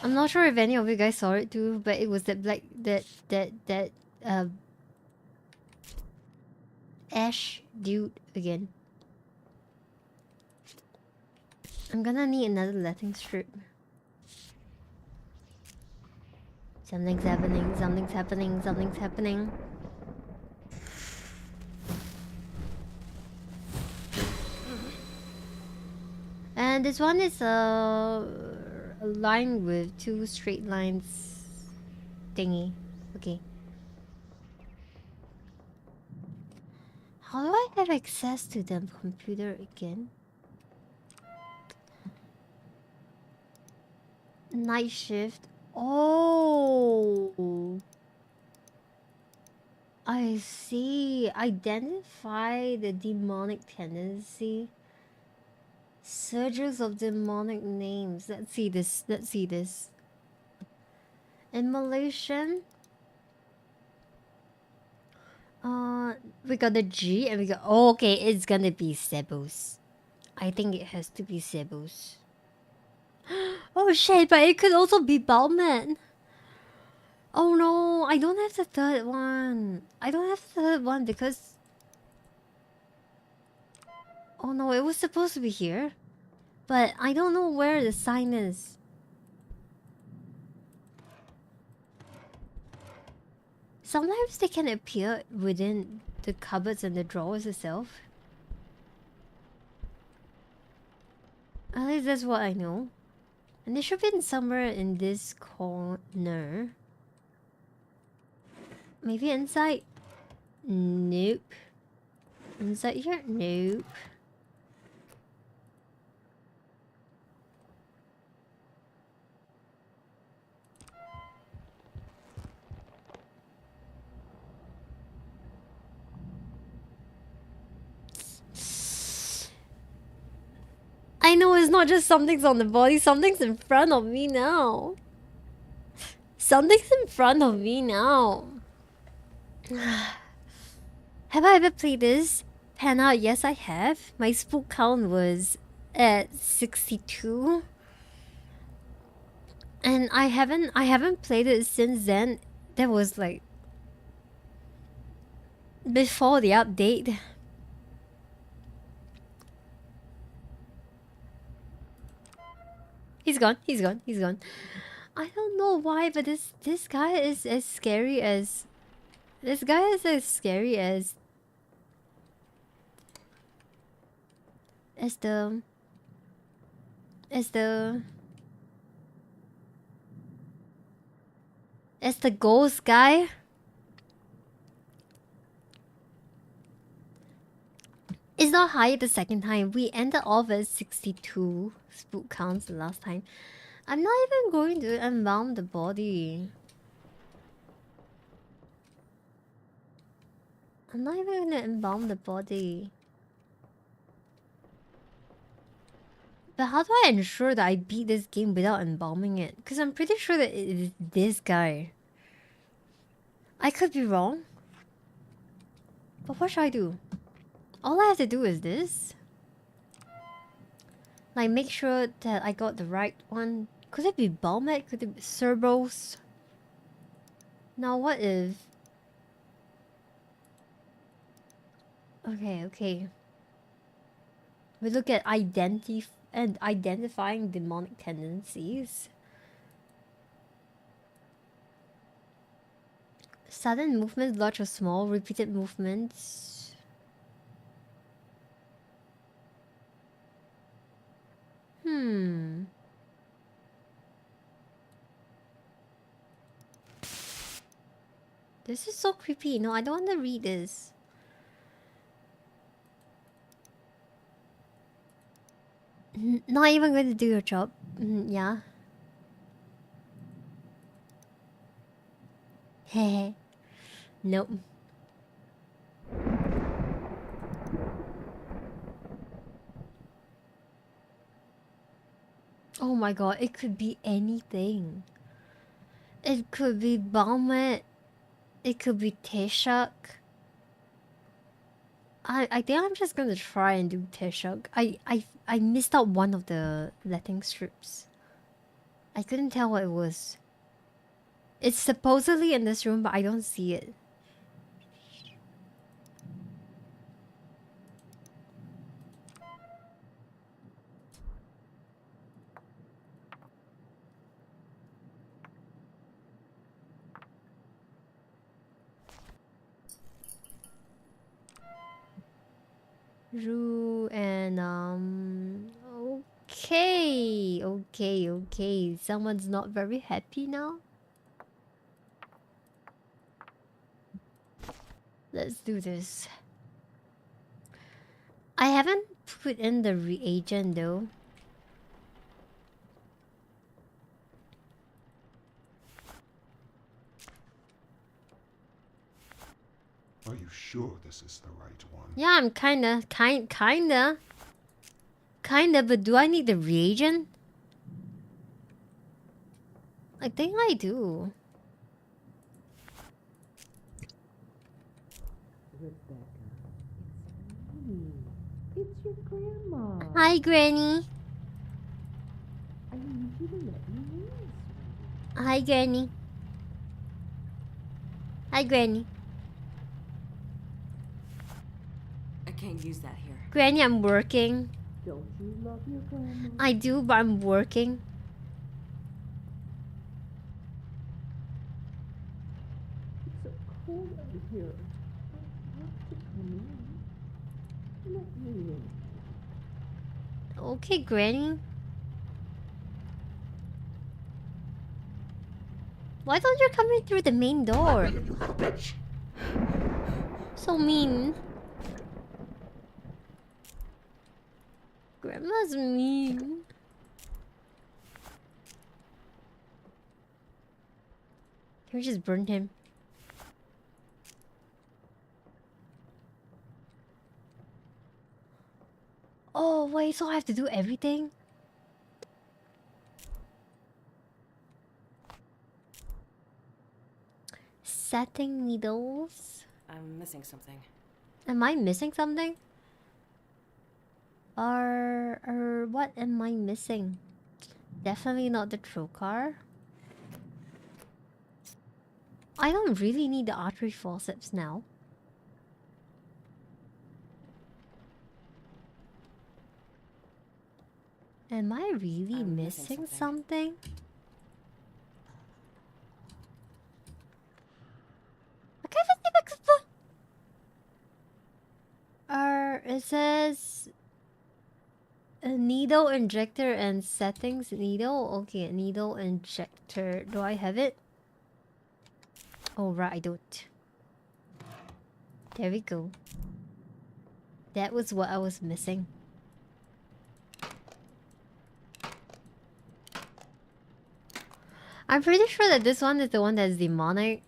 I'm not sure if any of you guys saw it too, but it was that black that ash dude again. I'm gonna need another letting strip. Something's happening, something's happening, something's happening. And this one is a line with 2 straight lines thingy. Okay. How do I have access to the computer again? Night shift. Oh, I see. Identify the demonic tendency. Surges of demonic names. Let's see this. Let's see this. Immolation. We got the G and we got... Oh, okay, it's gonna be Sebos. I think it has to be Sebos. Oh shit, but it could also be Balman. Oh no, I don't have the third one. I don't have the third one because... Oh no, it was supposed to be here. But I don't know where the sign is. Sometimes they can appear within the cupboards and the drawers itself. At least that's what I know. And they should be somewhere in this corner. Maybe inside? Nope. Inside here? Nope. it's not just something's on the body, something's in front of me now. Something's in front of me now. Have I ever played this? Panna, yes I have. My spook count was at 62. And I haven't played it since then. That was like before the update. He's gone, he's gone, he's gone. I don't know why, but this guy is as scary as this guy is as scary as the as the ghost guy. It's not high the second time. We ended off at 62 spook counts the last time. I'm not even going to embalm the body. I'm not even gonna embalm the body. But how do I ensure that I beat this game without embalming it? Because I'm pretty sure that it is this guy. I could be wrong. But what should I do? All I have to do is this. Like, make sure that I got the right one. Could it be Balmet? Could it be Cerberus? Now what if... Okay. We look at identifying demonic tendencies. Sudden movements, large or small, repeated movements. This is so creepy. No, I don't want to read this. Not even going to do your job. Yeah. Hehe. Nope. Oh my god, it could be anything. It could be Balmet. It could be Teshuk. I think I'm just gonna try and do Teshuk. I missed out one of the letting strips. I couldn't tell what it was. It's supposedly in this room, but I don't see it. Rue and okay. Someone's not very happy now. Let's do this. I haven't put in the reagent though. Are you sure this is the right one? Yeah, I'm kinda, but do I need the reagent? I think I do. It's your grandma. Hi, Granny. I need you to let me in. Hi, Granny. Hi, Granny. I can't use that here. Granny, I'm working. Don't you love your grandma? I do, but I'm working. It's so cold out here. I have to come in. Let me in. Okay, Granny. Why don't you come in through the main door? So mean. Grandma's mean. Can we just burn him? Oh wait, so I have to do everything? setting needles. I'm missing something. Am I missing something? Or what am I missing? Definitely not the trocar. I don't really need the artery forceps now. Am I really I'm missing something? It says a needle injector and settings needle. Okay, needle injector. Do I have it? Oh right, I don't. There we go. That was what I was missing. I'm pretty sure that this one is the one that's demonic,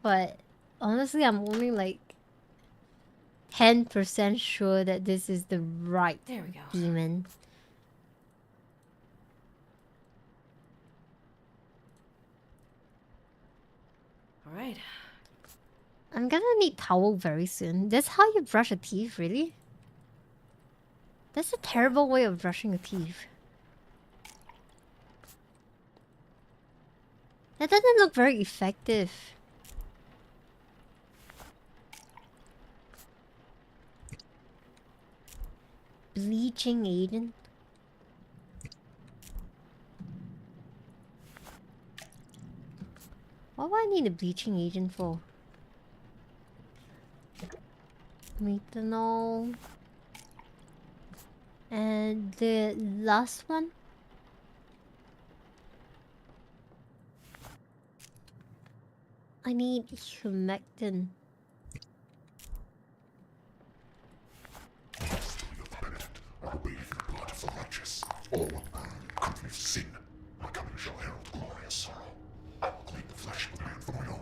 but honestly, I'm only like 10% sure that this is the right demon. All right. I'm gonna need towel very soon. That's how you brush your teeth, really? That's a terrible way of brushing your teeth. That doesn't look very effective. Bleaching agent. What do I need a bleaching agent for? Methanol. And the last one? I need humectant. I will bathe in the blood of the righteous. All company of sin. My coming shall herald glorious sorrow. I will clean the flesh of man for my own.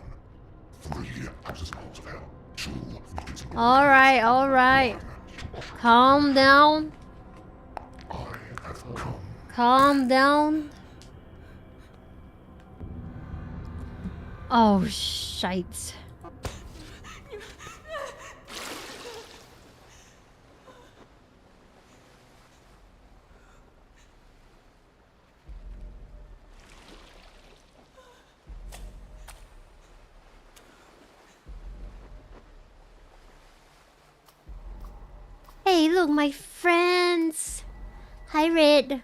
3 houses and halls of hell. 2 beacons of Alright, alright. Calm down. I have come. Calm down. Oh, shite. Hey, look, my friends. Hi, Red.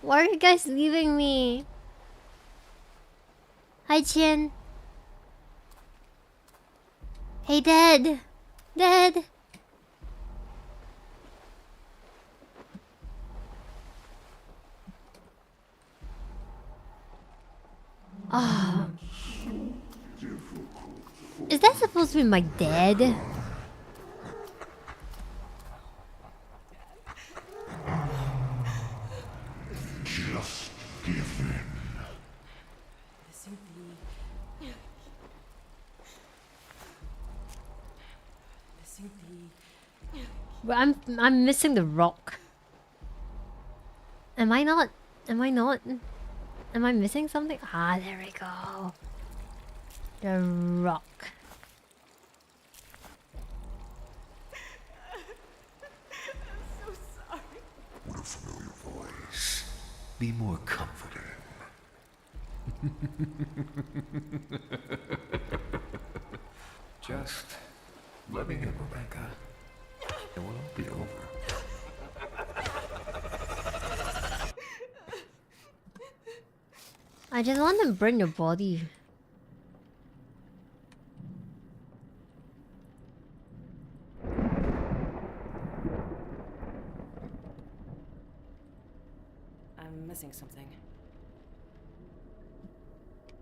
Why are you guys leaving me? Hi, Chin. Hey, Dad. Dad. Ah. Is that supposed to be my dad? Just give in. But I'm missing the rock. Am I not? Am I not? Am I missing something? Ah, there we go. The rock. I'm so sorry. What a familiar voice. Be more comforting. Just let me in, Rebecca. It will all be over. I just want to burn your body. I'm missing something.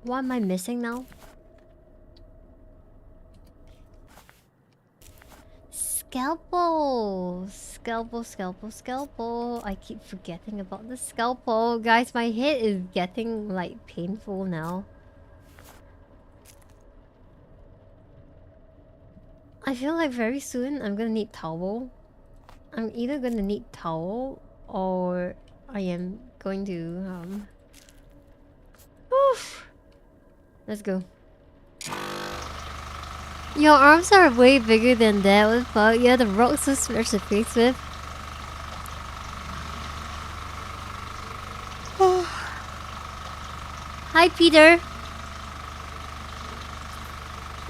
What am I missing now? Scalpel! Scalpel, scalpel, scalpel. I keep forgetting about the scalpel. Guys, my head is getting like painful now. I feel like very soon I'm gonna need towel. I'm either gonna need towel or I am going to oof. Let's go. Your arms are way bigger than that. What the fuck? Yeah, the rocks to smash the face with. Hi, Peter.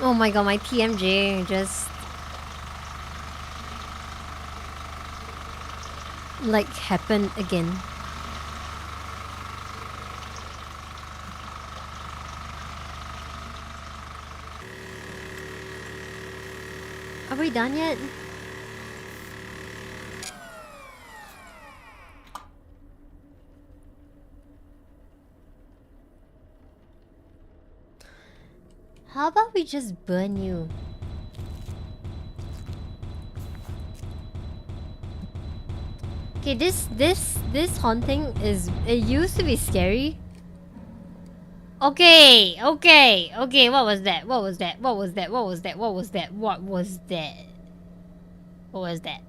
Oh my god, my TMJ just like happened again. Are we done yet? How about we just burn you? Okay, this haunting is, it used to be scary. Okay, what was that? What was that? What was that? What was that? What was that? What was that? What was that?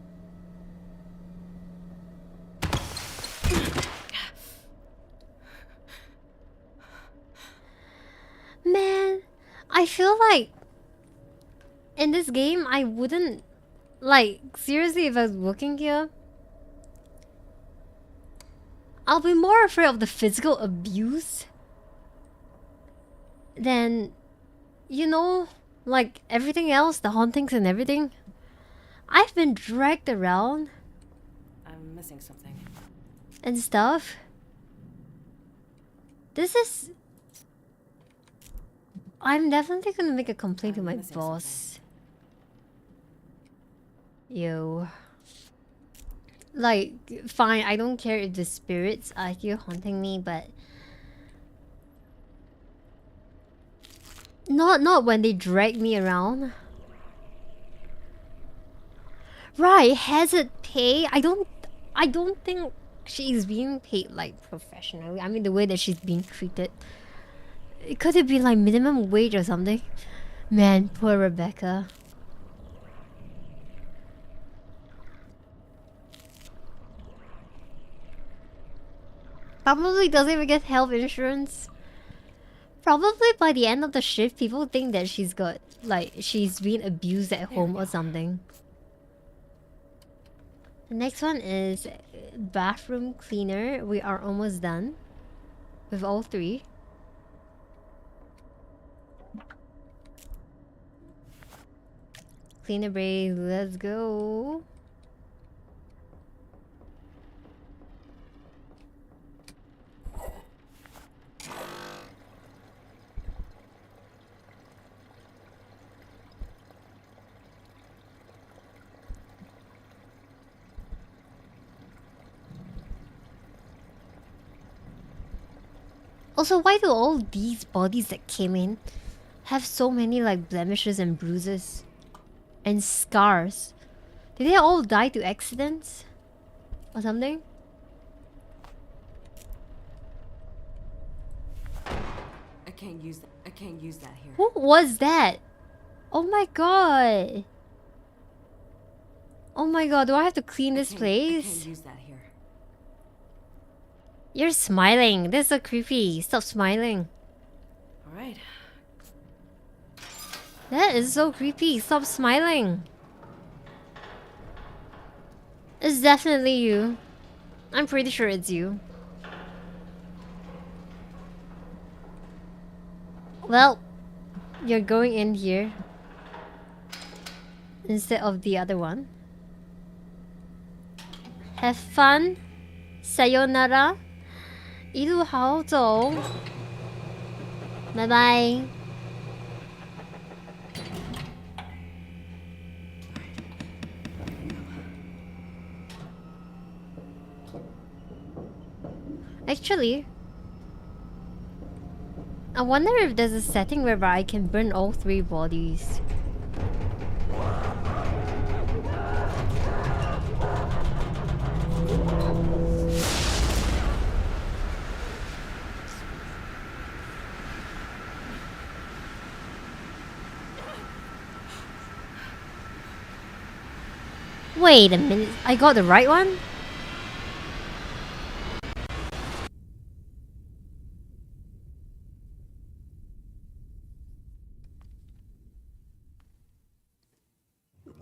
Man, I feel like in this game I wouldn't, like, seriously, if I was working here, I'll be more afraid of the physical abuse than, you know, like everything else, the hauntings and everything. I've been dragged around I'm missing something. and stuff. This is... I'm definitely gonna make a complaint to my boss. Yo. Like, fine, I don't care if the spirits are here haunting me, but... Not when they drag me around. Right, hazard pay? I don't think she's being paid like professionally. I mean, the way that she's being treated. Could it be like minimum wage or something? Man, poor Rebecca. Probably doesn't even get health insurance. Probably by the end of the shift, people think that she's got, like, she's been abused at home or something. The next one is bathroom cleaner. We are almost done with all three. Cleaner break, let's go. Also, why do all these bodies that came in have so many like blemishes and bruises and scars? Did they all die to accidents or something? I can't use that. I can't use that here. Who was that? Oh my god. Oh my god, do I have to clean this I place? can't use that here. You're smiling. This is so creepy. Stop smiling. All right. That is so creepy. Stop smiling. It's definitely you. I'm pretty sure it's you. Well, you're going in here instead of the other one. Have fun. Sayonara. 一路好走。拜拜。Actually, I wonder if there's a setting whereby I can burn all three bodies. Wait a minute, I got the right one?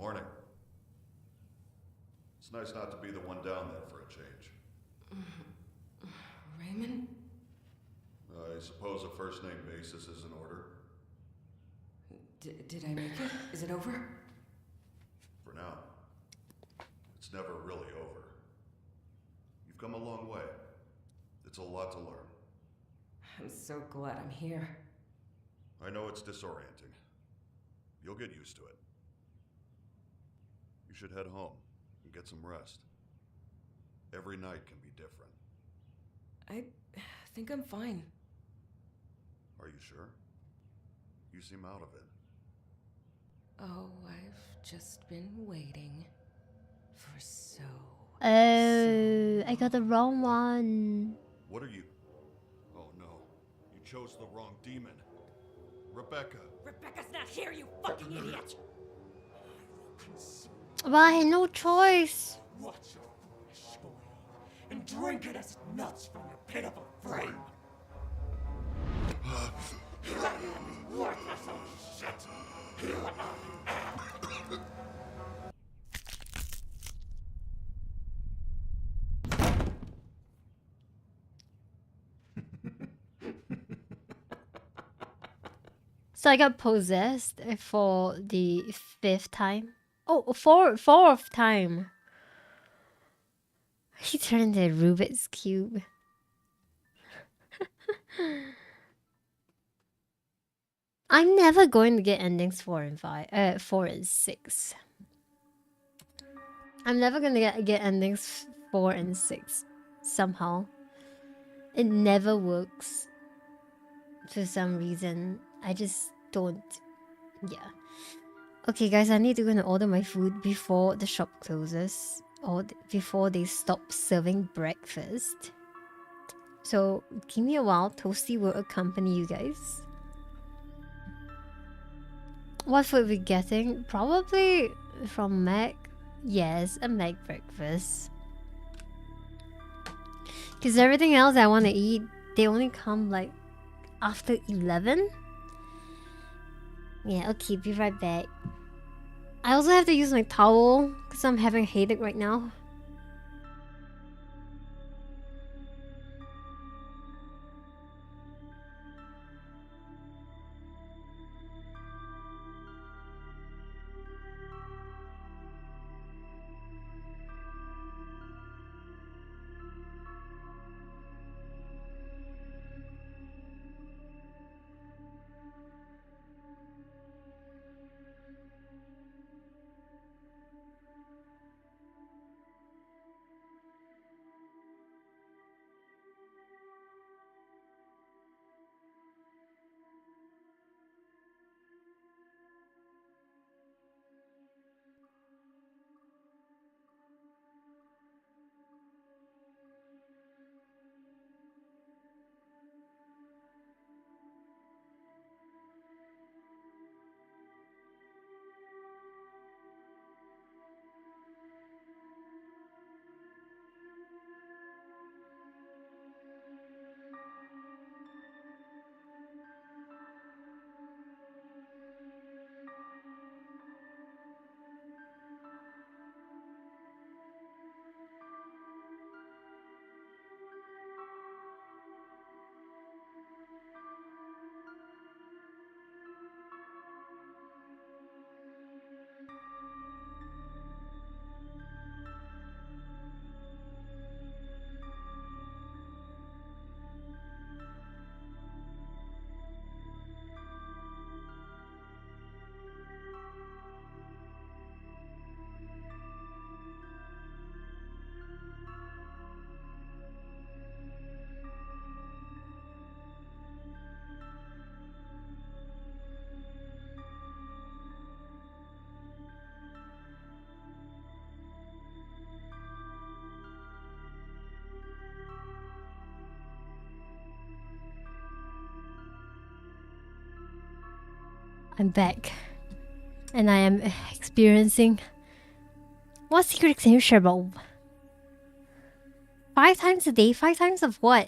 Morning. It's nice not to be the one down there for a change. Raymond? I suppose a first name basis is in order. Did I make it? Is it over? For now. It's never really over. You've come a long way. It's a lot to learn. I'm so glad I'm here. I know it's disorienting. You'll get used to it. You should head home and get some rest. Every night can be different. I think I'm fine. Are you sure? You seem out of it. Oh, I've just been waiting for so... Oh, I got the wrong one. What are you... Oh no. You chose the wrong demon. Rebecca. Rebecca's not here, you fucking idiot! But I had no choice. Watch your flesh boil and drink it as it melts from your pitiful frame. Worthless old shit. You and I. So I got possessed for the 5th time. Oh, fourth time. He turned into a Rubik's Cube. I'm never going to get endings 4 and 6. I'm never gonna get endings 4 and 6 somehow. It never works for some reason. I just don't. Yeah. Okay, guys, I need to go and order my food before the shop closes or before they stop serving breakfast. So give me a while. Toasty will accompany you guys. What food we getting? Probably from Mac. Yes, a Mac breakfast. Because everything else I want to eat, they only come like after 11. Yeah, okay, be right back. I also have to use my towel because I'm having a headache right now. I'm back. And I am experiencing... What secret can you share about? 5 times a day? 5 times of what?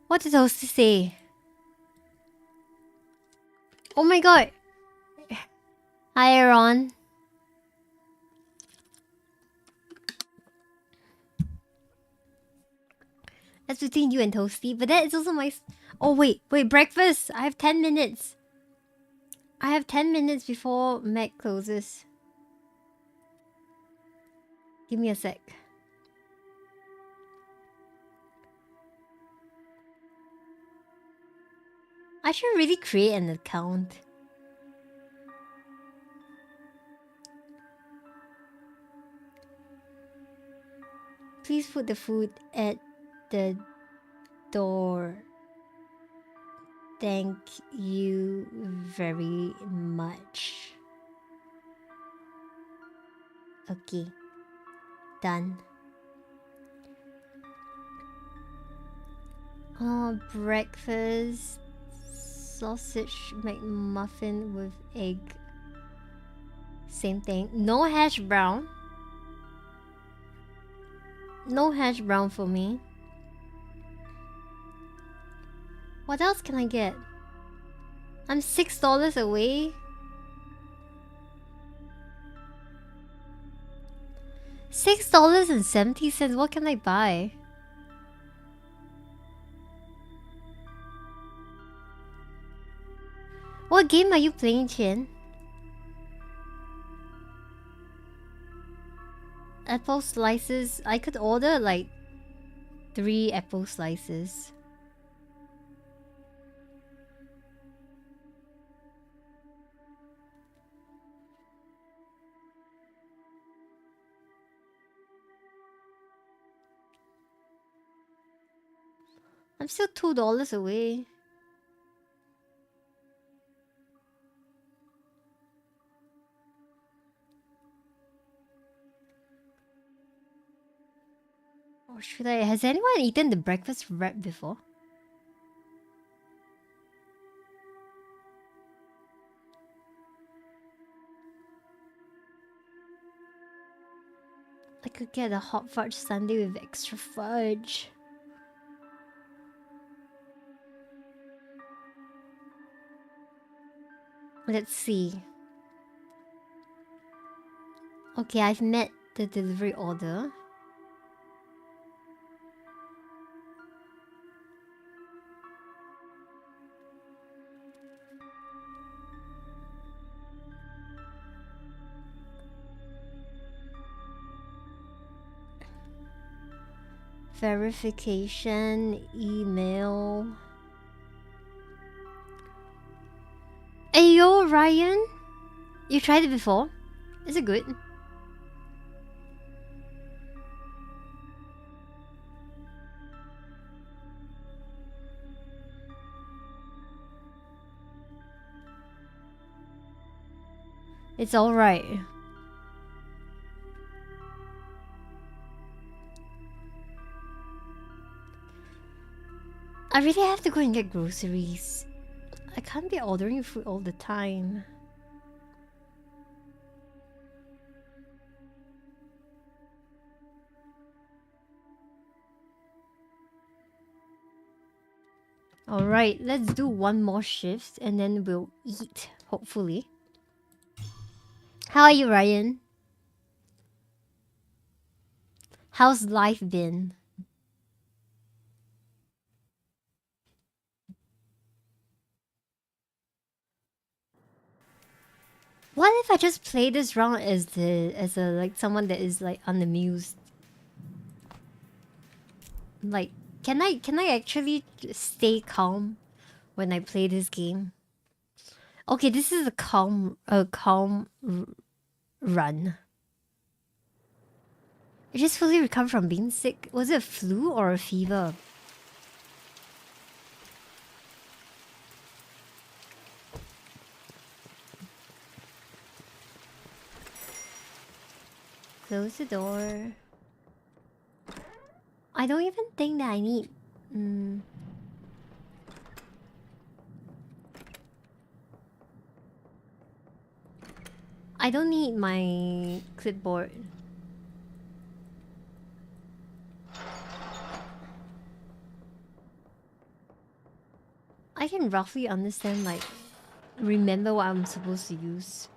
What did Toasty say? Oh my god! Hi, Aaron. That's between you and Toasty. But that is also my... Oh, wait. Breakfast. I have 10 minutes. I have 10 minutes before Mac closes. Give me a sec. I should really create an account. Please put the food at the door. Thank you very much. Okay. Done. Oh, breakfast. Sausage McMuffin with egg. Same thing. No hash brown. No hash brown for me. What else can I get? I'm $6 away. $6.70. What can I buy? What game are you playing, Chin? Apple slices. I could order like 3 apple slices. I'm still $2 away. Or should I? Has anyone eaten the breakfast wrap before? I could get a hot fudge sundae with extra fudge. Let's see. Okay, I've met the delivery order. Verification, email. Ayo, Ryan? You tried it before? Is it good? It's alright. I really have to go and get groceries. I can't be ordering food all the time. Alright, let's do one more shift and then we'll eat, hopefully. How are you, Ryan? How's life been? What if I just play this round as like someone that is like unamused? Like, can I actually stay calm when I play this game? Okay, this is a calm run. I just fully recovered from being sick. Was it a flu or a fever? Close the door. I don't even think that I need... I don't need my clipboard. I can roughly understand, like, remember what I'm supposed to use.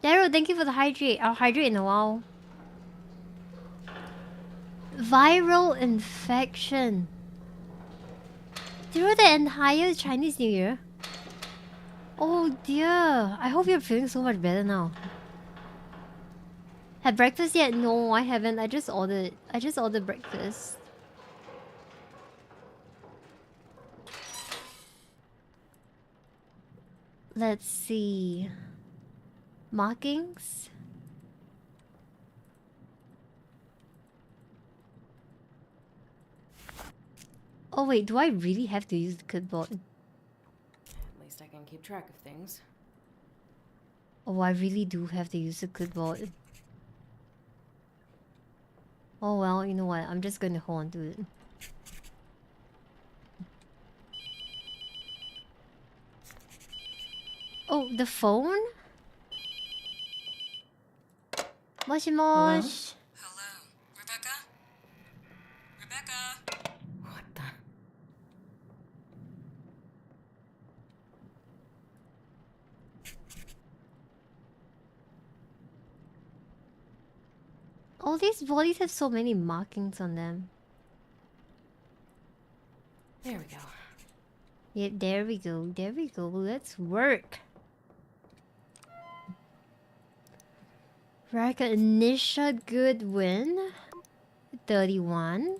Daryl, thank you for the hydrate. I'll hydrate in a while. Viral infection. Through the entire Chinese New Year? Oh dear. I hope you're feeling so much better now. Had breakfast yet? No, I haven't. I just ordered breakfast. Let's see. Markings? Oh wait, do I really have to use the clipboard? At least I can keep track of things. Oh, I really do have to use the clipboard. Oh well, you know what? I'm just gonna hold on to it. Oh, the phone? Moshi mosh. Hello, Rebecca? Rebecca? What the? All these bodies have so many markings on them. There we go. Yep, there we go. There we go. Let's work. Recognition Goodwin. 31.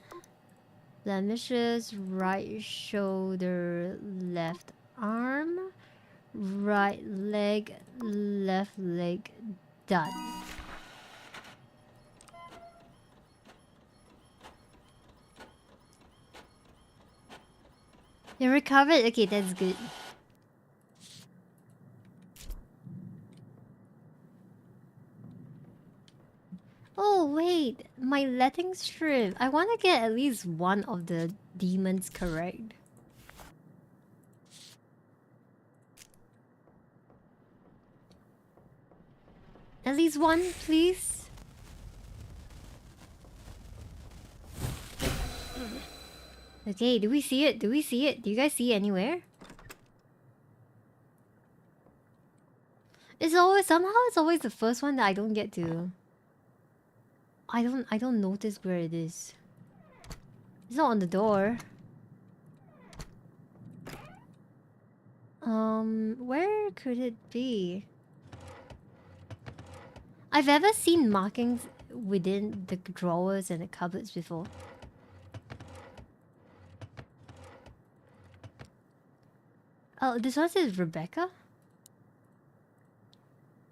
Blemishes, right shoulder, left arm, right leg, left leg, done. You recovered? Okay, that's good. Oh wait, my letting strip. I want to get at least one of the demons correct. At least one, please. Okay, do we see it? Do we see it? Do you guys see it anywhere? It's always it's always the first one that I don't get to. I don't notice where it is. It's not on the door. Where could it be? I've ever seen markings within the drawers and the cupboards before. Oh, this one says Rebecca?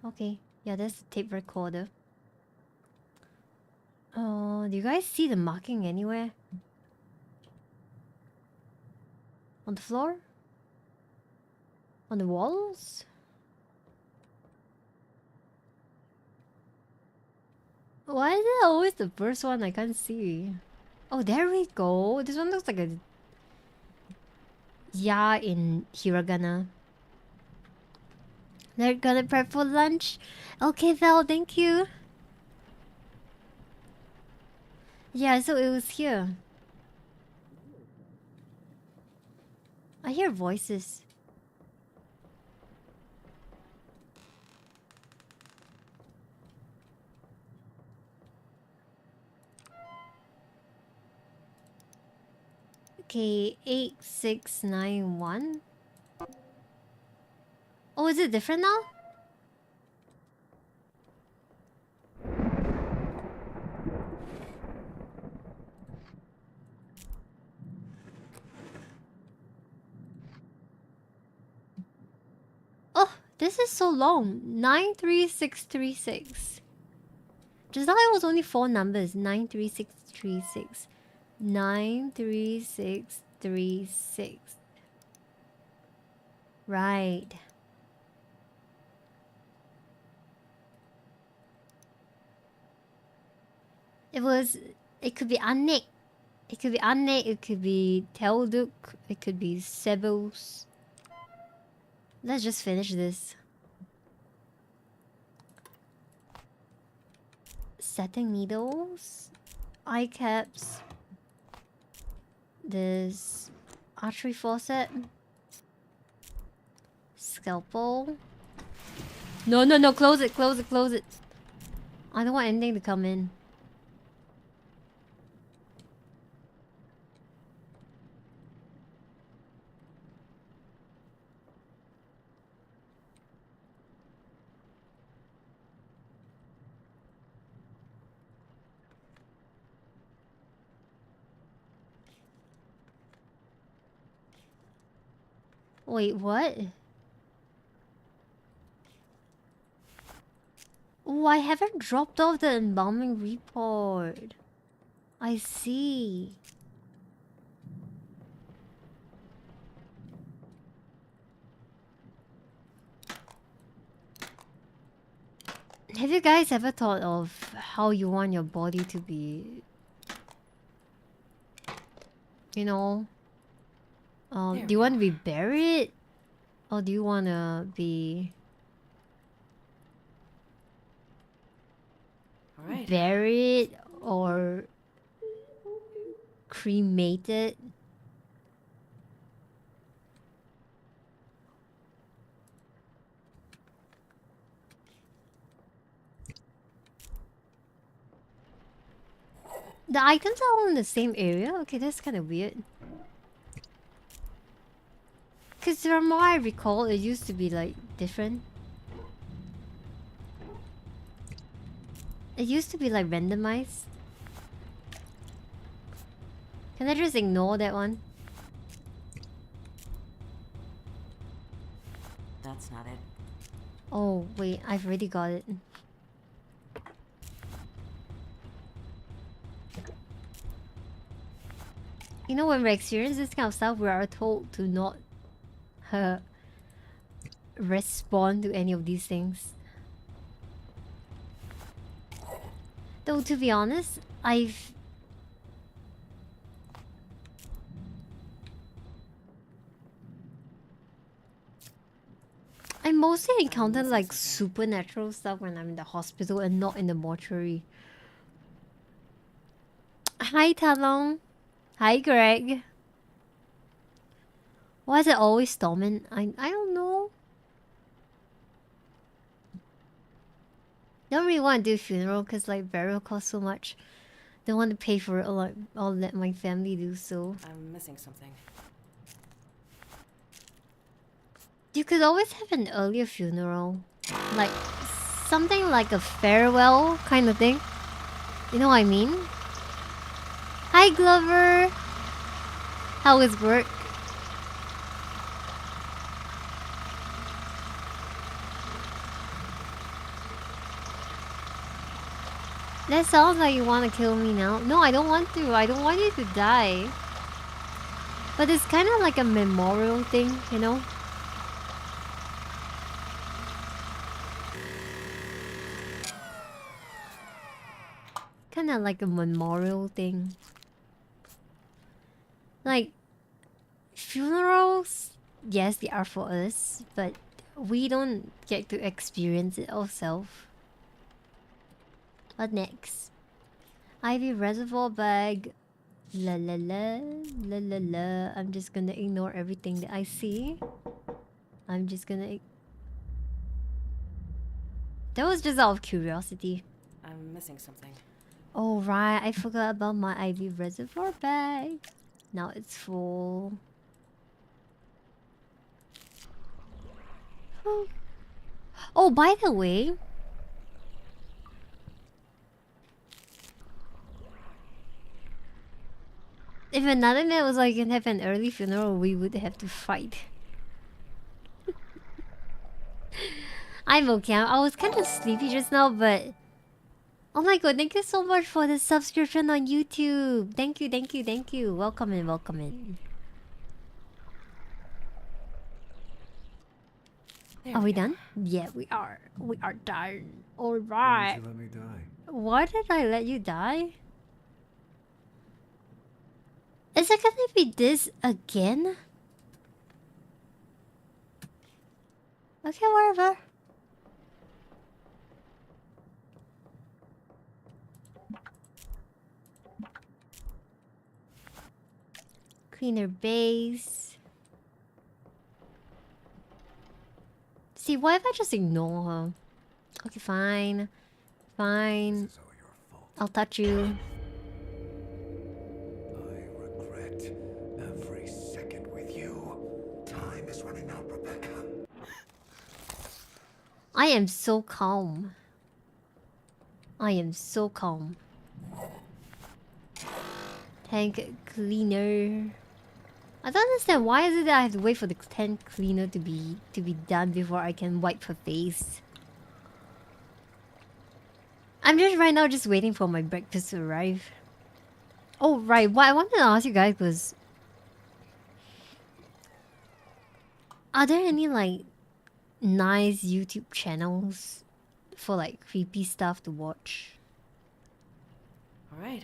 Okay. Yeah, that's the tape recorder. Oh, do you guys see the marking anywhere? On the floor? On the walls? Why is it always the first one I can't see? Oh, there we go. This one looks like a ya in hiragana. They're gonna prep for lunch. Okay, Val, thank you. Yeah, so it was here. I hear voices. Okay, 8691. Oh, is it different now? Oh, this is so long. 93636. Just now it was only 4 numbers. 93636. 93636. Right. It could be Annek. It could be Annek, it could be Telduk, it could be Sebos. Let's just finish this. Setting needles, eye caps, this archery faucet, scalpel. No, no, no, close it, close it, close it. I don't want anything to come in. Wait, what? Oh, I haven't dropped off the embalming report. I see. Have you guys ever thought of how you want your body to be? You know, There do we you want to are. be buried? Or do you want to be All right. buried or cremated? The items are all in the same area? Okay, that's kind of weird. Because from what I recall, it used to be like different. It used to be like randomized. Can I just ignore that one? That's not it. Oh, wait, I've already got it. You know, when we experience this kind of stuff, we are told to not respond to any of these things. Though, to be honest, I mostly encounter like supernatural stuff when I'm in the hospital and not in the mortuary. Hi, Talon. Hi, Greg. Why is it always storming? I don't know. Don't really want to do funeral because like burial costs so much. Don't want to pay for it. I'll let my family do so. I'm missing something. You could always have an earlier funeral, like something like a farewell kind of thing. You know what I mean? Hi, Glover. How is work? That sounds like you want to kill me now. No, I don't want to. I don't want you to die. But it's kind of like a memorial thing, you know? Kind of like a memorial thing. Like, funerals, yes, they are for us, but we don't get to experience it ourselves. What next? Ivy reservoir bag. La la la, la la la. I'm just gonna ignore everything that I see. I'm just gonna... That was just out of curiosity. I'm missing something. Oh right, I forgot about my Ivy reservoir bag. Now it's full. Oh, by the way, if another man was like, you can have an early funeral, we would have to fight. I'm okay. I was kind of sleepy just now, but... Oh my god, thank you so much for the subscription on YouTube. Thank you, thank you, thank you. Welcome in, welcome in. There Are we go. done? Yeah, we are. We are done. Why Alright. didn't you let me die? Why did I let you die? Is it gonna be this again? Okay, whatever. Cleaner base. See, why if I just ignore her? Okay, fine. Fine. This is all your fault. I'll touch you. I regret every second with you. Time is running out, Rebecca. I am so calm. I am so calm. Tank cleaner. I don't understand why is it that I have to wait for the tent cleaner to be done before I can wipe her face. I'm just right now just waiting for my breakfast to arrive. Oh right, what I wanted to ask you guys was, are there any like nice YouTube channels for like creepy stuff to watch? All right.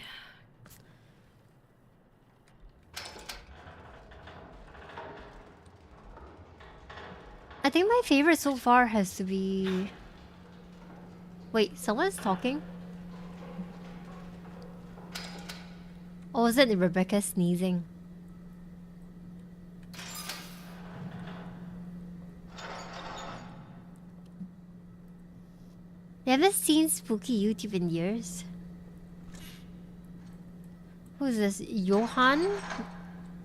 I think my favorite so far has to be... Wait, someone's talking? Or was it Rebecca sneezing? You haven't seen spooky YouTube in years? Who's this? Johan?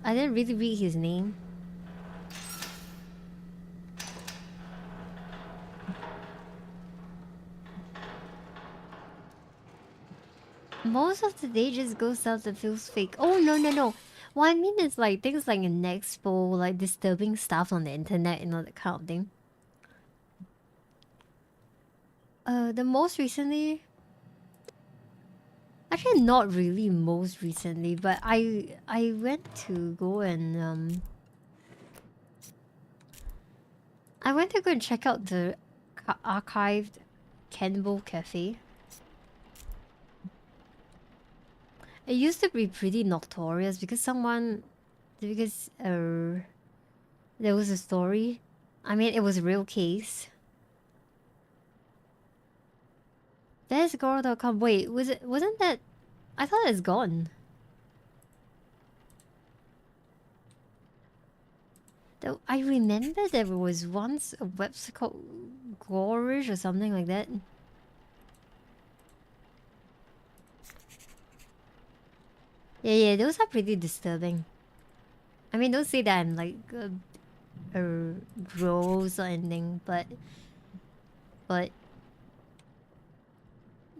I didn't really read his name. Most of the day just goes south and feels fake. Oh, no, no, no. What I mean is like things like an expo, like disturbing stuff on the internet, you know, that kind of thing. The most recently... Actually, not really most recently, but I went to go and I went to go and check out the archived Cannibal Cafe. It used to be pretty notorious because there was a story. I mean, it was a real case. There's girl.com. Wait, wasn't that... I thought it's gone. Though I remember there was once a website called Gorish or something like that. Yeah, those are pretty disturbing. I mean, don't say that I'm like gross or anything, but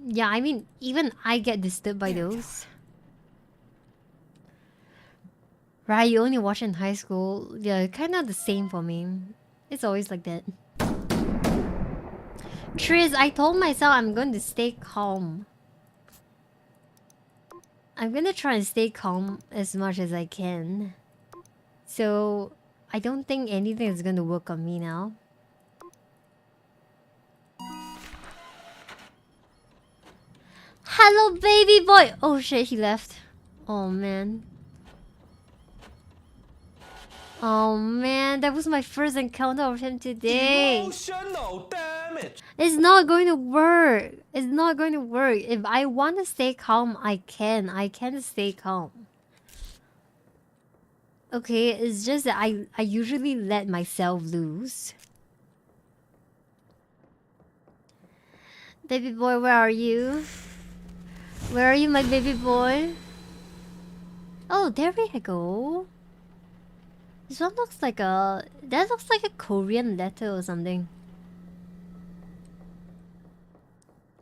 yeah, I mean, even I get disturbed by those. Right, you only watch in high school. Yeah, kind of the same for me. It's always like that. Triz, I told myself I'm going to stay calm. I'm gonna try and stay calm as much as I can. So, I don't think anything is gonna work on me now. Hello, baby boy! Oh shit, he left. Oh man. Oh man, that was my first encounter with him today. Emotional damage. It's not going to work. It's not going to work. If I want to stay calm, I can. I can stay calm. Okay, it's just that I usually let myself loose. Baby boy, where are you? Where are you, my baby boy? Oh, there we go. This one looks like a... That looks like a Korean letter or something.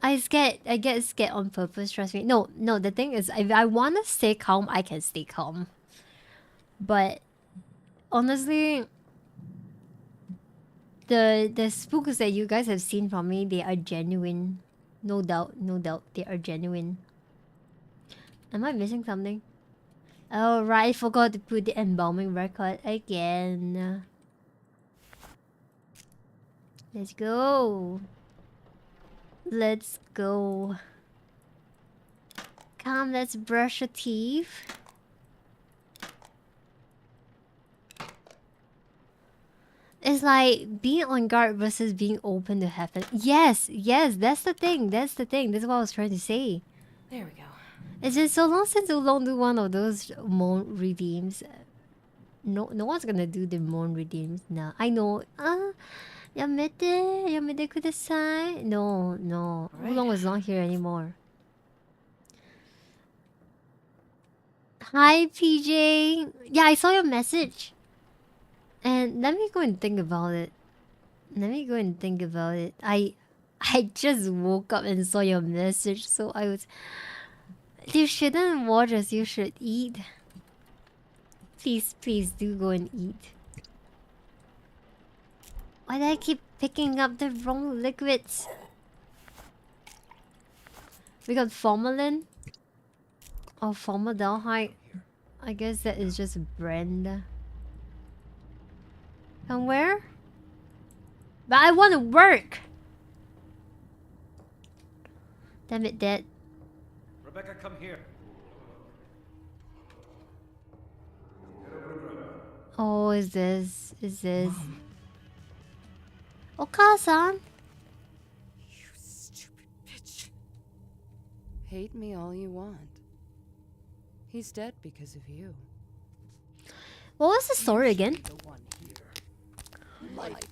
I get scared on purpose, trust me. No, the thing is, if I want to stay calm, I can stay calm. But honestly, the spooks that you guys have seen from me, they are genuine. No doubt, they are genuine. Am I missing something? Oh right, I forgot to put the embalming record again. Let's go. Let's go. Come, let's brush your teeth. It's like being on guard versus being open to heaven. Yes, that's the thing. That's what I was trying to say. There we go. It's been so long since Oolong do one of those moon redeems. No one's gonna do the moon redeems now. I know. Yamete kudasai. No. Right. Oolong is not here anymore. Hi, PJ. Yeah, I saw your message. And let me go and think about it. I just woke up and saw your message, so I was... You shouldn't watch as you should eat. Please, please do go and eat. Why do I keep picking up the wrong liquids? We got formalin. Oh, formaldehyde. I guess that is just a brand. And where? But I want to work! Damn it, Dad. Rebecca, come here. Oh, is this? Okasan! You stupid bitch. Hate me all you want. He's dead because of you. What was the story again? The one here. Lifeless.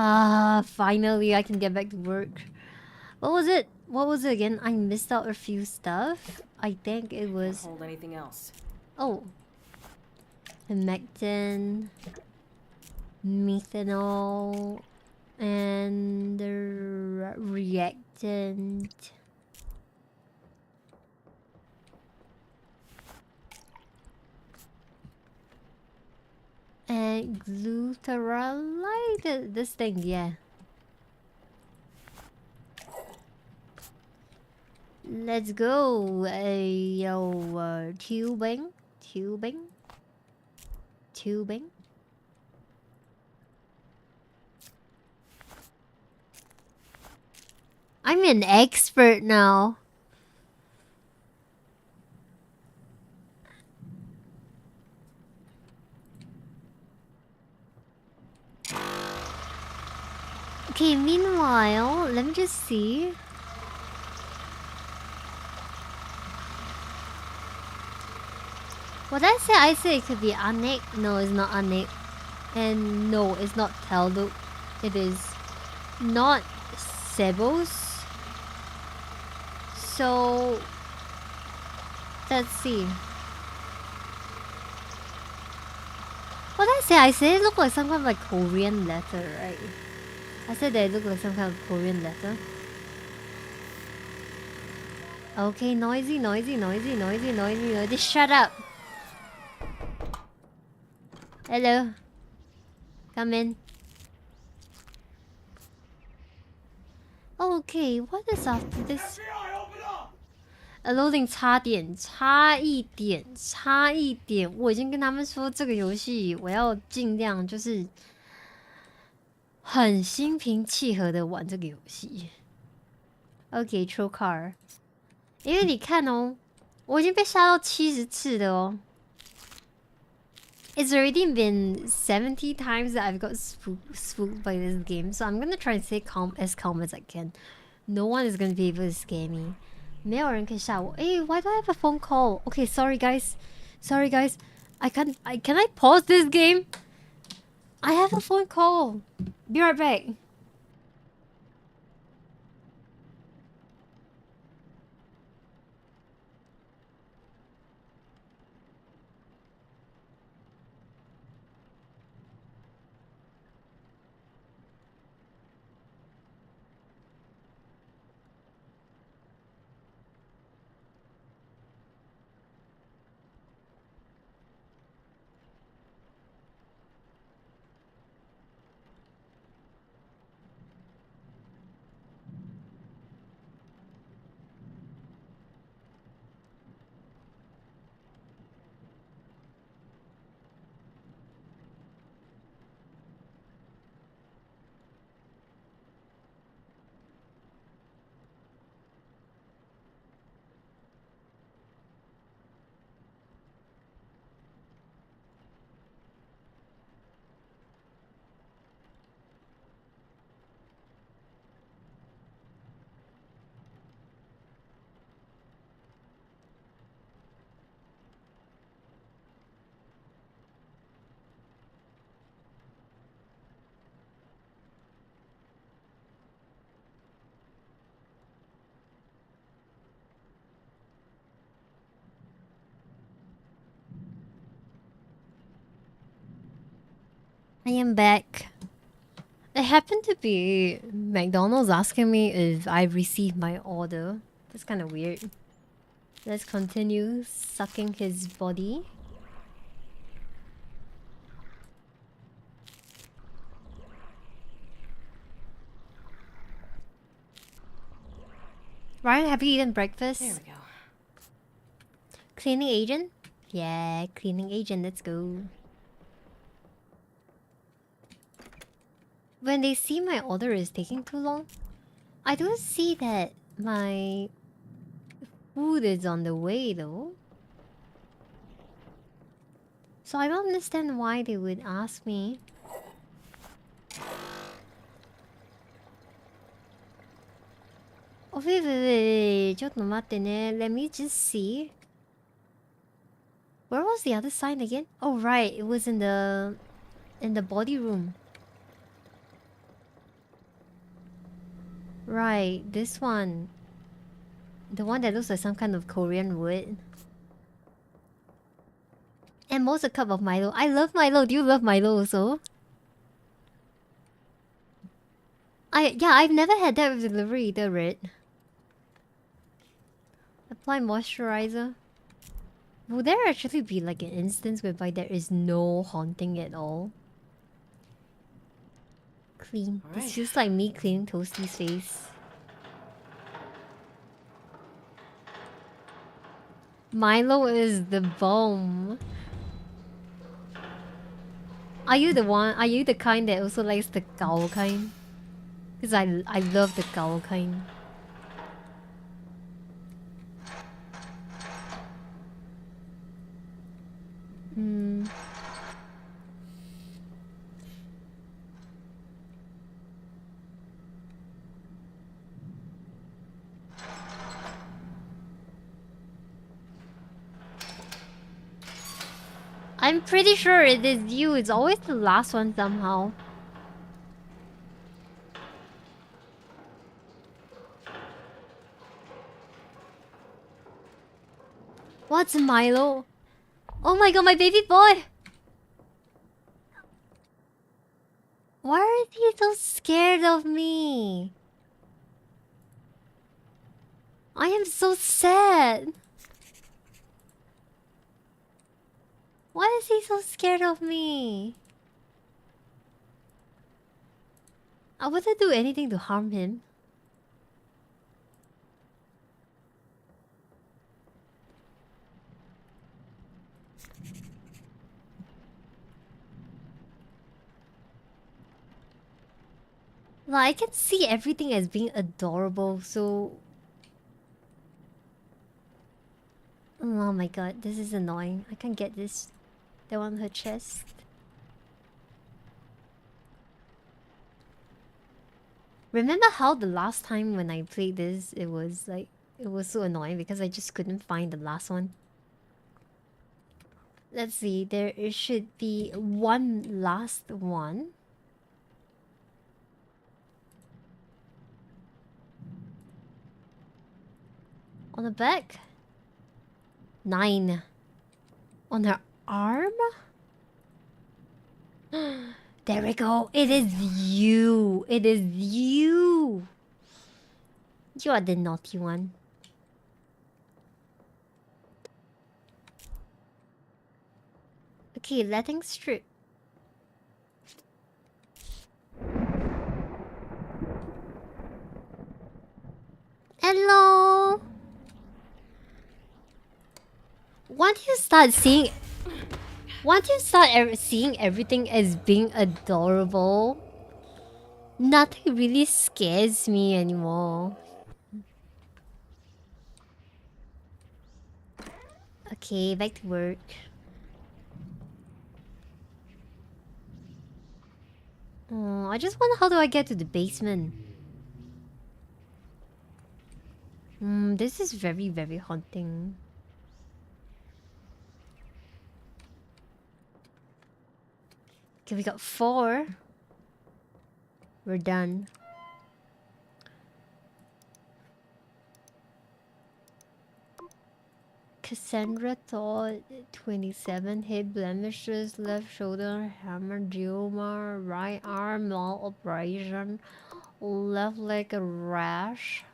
Ah, finally I can get back to work. What was it? What was it again? I missed out a few stuff. I think it was... Hold anything else. Oh. Humectant. Methanol. And the reactant. And glutaralide? This thing, yeah. Let's go. Tubing. I'm an expert now. Okay, meanwhile, let me just see. What I said it could be Anik. No, it's not Anik. And no, it's not Telduk. It is not Sebos. So, let's see. What I said it looked like some kind of like Korean letter, right? I said that it looked like some kind of Korean letter. Okay, noisy. Shut up. Hello. Come in. Okay, what is after this? Loading 差一点。我已经跟他们说这个游戏我要尽量就是很心平气和的玩这个游戏。Okay, throw car。因为你看哦，我已经被杀到70次了哦。It's already been 70 times that I've got spooked by this game, so I'm gonna try and stay as calm as I can. No one is gonna be able to scare me. 没有人可以吓我。Hey, why do I have a phone call? Okay, sorry guys. Can I pause this game? I have a phone call. Be right back. I am back. It happened to be McDonald's asking me if I received my order. That's kind of weird. Let's continue sucking his body. Ryan, have you eaten breakfast? There we go. Cleaning agent? Yeah, cleaning agent, let's go. When they see my order is taking too long, I do see that my food is on the way though. So I don't understand why they would ask me. Oh, wait. ちょっと待ってね. Let me just see. Where was the other sign again? Oh, right. It was in the body room. Right, this one. The one that looks like some kind of Korean wood. And most a cup of Milo. I love Milo. Do you love Milo also? I've never had that with delivery either, right? Apply moisturizer. Will there actually be like an instance whereby there is no haunting at all? Clean. All This right. feels like me cleaning Toasty's face. Milo is the bomb. Are you the kind that also likes the gao kind? Because I love the gao kind. Hmm. I'm pretty sure it is you. It's always the last one somehow. What's Milo? Oh my god, my baby boy! Why is he so scared of me? I am so sad. Why is he so scared of me? I wouldn't do anything to harm him. Like, I can see everything as being adorable, so... Oh my god, this is annoying. I can't get this down on her chest. Remember how the last time when I played this, it was so annoying because I just couldn't find the last one. Let's see, there should be one last one. On the back? 9. On her arm? There we go. It is you. It is you. You are the naughty one. Okay, letting strip. Hello. Once you start seeing seeing everything as being adorable, nothing really scares me anymore. Okay, back to work. Oh, I just wonder how do I get to the basement? This is very, very haunting. Okay, we got 4. We're done. Cassandra thought 27 hip blemishes, left shoulder hemangioma, right arm operation, left leg a rash.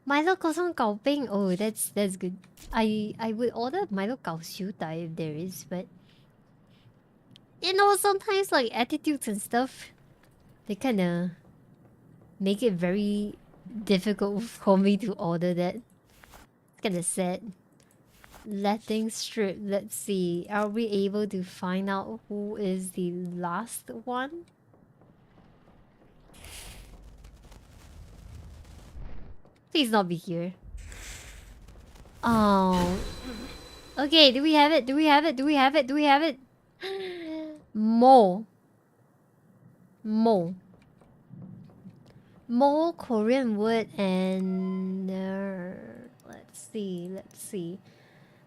Milo kosong gao bing. Oh, that's good. I would order Milo gao xiu dai if there is, but you know sometimes like attitudes and stuff, they kind of make it very difficult for me to order that. It's kind of sad. Letting strip. Let's see. Are we able to find out who is the last one? Please not be here. Oh. Okay, do we have it? Do we have it? Do we have it? Do we have it? Mo. Mo. Mo, Korean wood, and... let's see, let's see.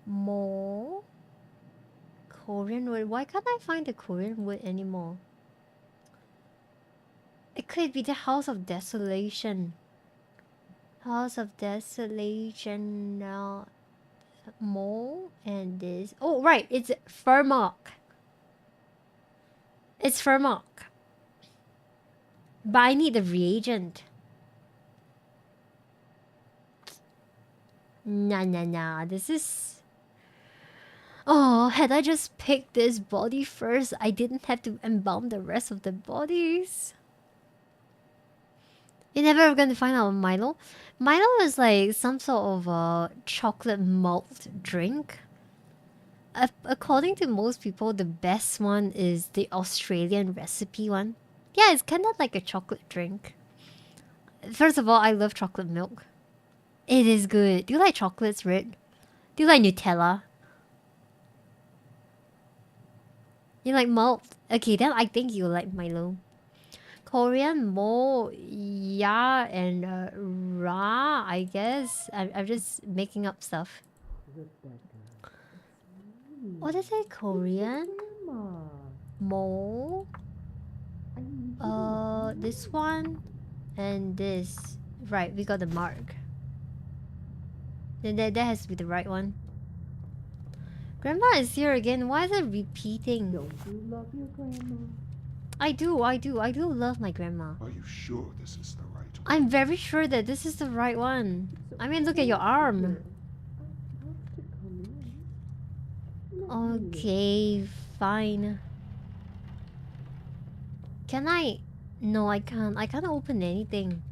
Mo... Korean wood. Why can't I find the Korean wood anymore? It could be the House of Desolation. House of Desolation. Mo and this. Oh, right. It's Fermock. It's Fermock. But I need the reagent. Nah. This is... Oh, had I just picked this body first, I didn't have to embalm the rest of the bodies. You're never gonna find out Milo? Milo is like some sort of a chocolate malt drink. According to most people, the best one is the Australian recipe one. Yeah, it's kind of like a chocolate drink. First of all, I love chocolate milk. It is good. Do you like chocolates, Rit? Do you like Nutella? You like malt? Okay, then I think you like Milo. Korean Mo, Ya, and Ra, I guess. I'm just making up stuff. What is it? Korean? Mo? This one? And this. Right, we got the mark. Then that has to be the right one. Grandma is here again. Why is it repeating? Don't you love your grandma? I do love my grandma. Are you sure this is the right one? I'm very sure that this is the right one. I mean, look at your arm. Okay, fine. Can I? No, I can't. I can't open anything.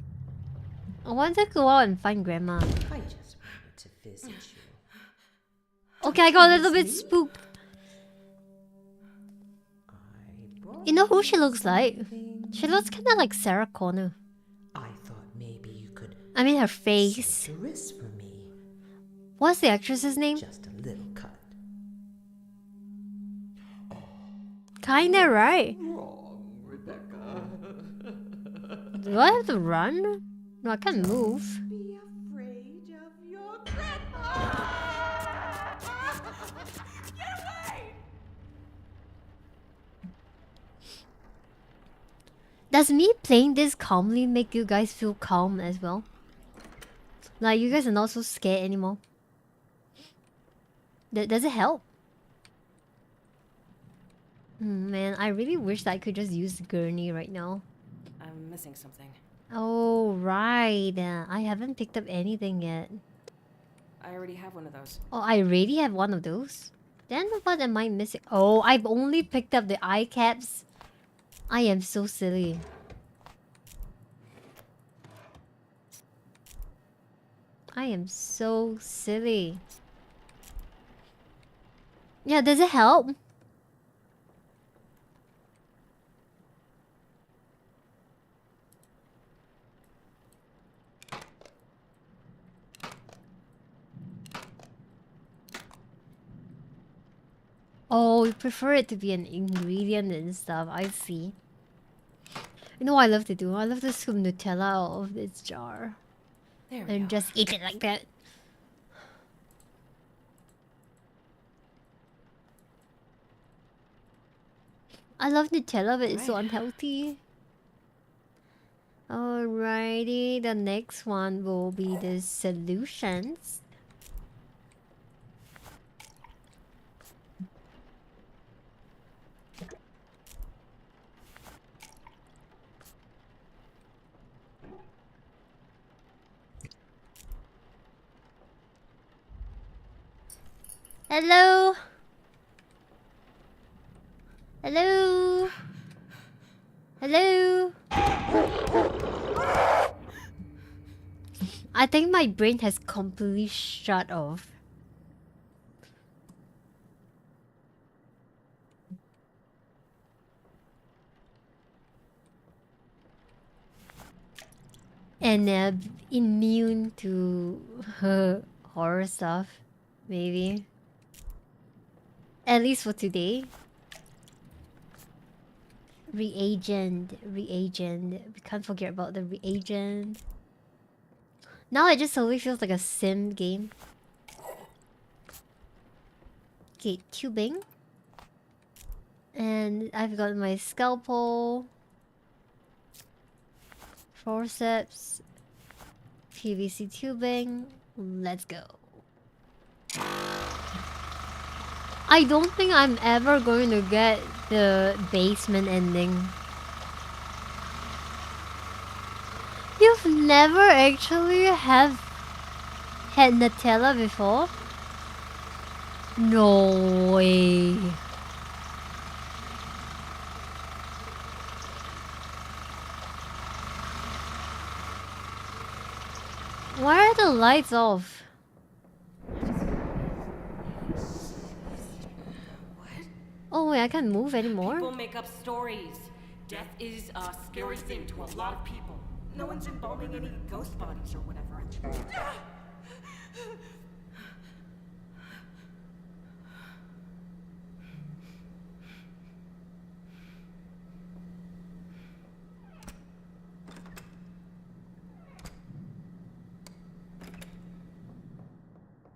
I want to go out and find grandma. I just wanted to visit you. Okay, I got a little bit spooked. You know who she looks like? She looks kind of like Sarah Connor. I thought maybe you could I mean, her face. slit your wrist for me. What's the actress's name? Just a little cut. Kinda right. Wrong, Rebecca. Do I have to run? No, I can't move. Be afraid of your grandma. Get away! Does me playing this calmly make you guys feel calm as well? Like, you guys are not so scared anymore? Does it help? Man, I really wish that I could just use Gurney right now. I'm missing something. Oh, right. I haven't picked up anything yet. I already have one of those. Oh, I already have one of those? Then what am I missing? Oh, I've only picked up the eye caps. I am so silly. I am so silly. Yeah, does it help? Oh, you prefer it to be an ingredient and stuff. I see. You know what I love to do? I love to scoop Nutella out of this jar. There we And go. just eat it like that. I love Nutella, but it's so unhealthy. Alrighty, the next one will be the solutions. Hello? Hello? Hello? I think my brain has completely shut off. And immune to horror stuff, maybe. At least for today. Reagent. We can't forget about the reagent. Now it just totally feels like a sim game. Okay, tubing. And I've got my scalpel. Forceps. PVC tubing. Let's go. I don't think I'm ever going to get the basement ending. You've never actually had Nutella before? No way. Why are the lights off? Oh wait, I can't move anymore? People make up stories. Death is a scary thing to a lot of people. No one's embalming any ghost bodies or whatever.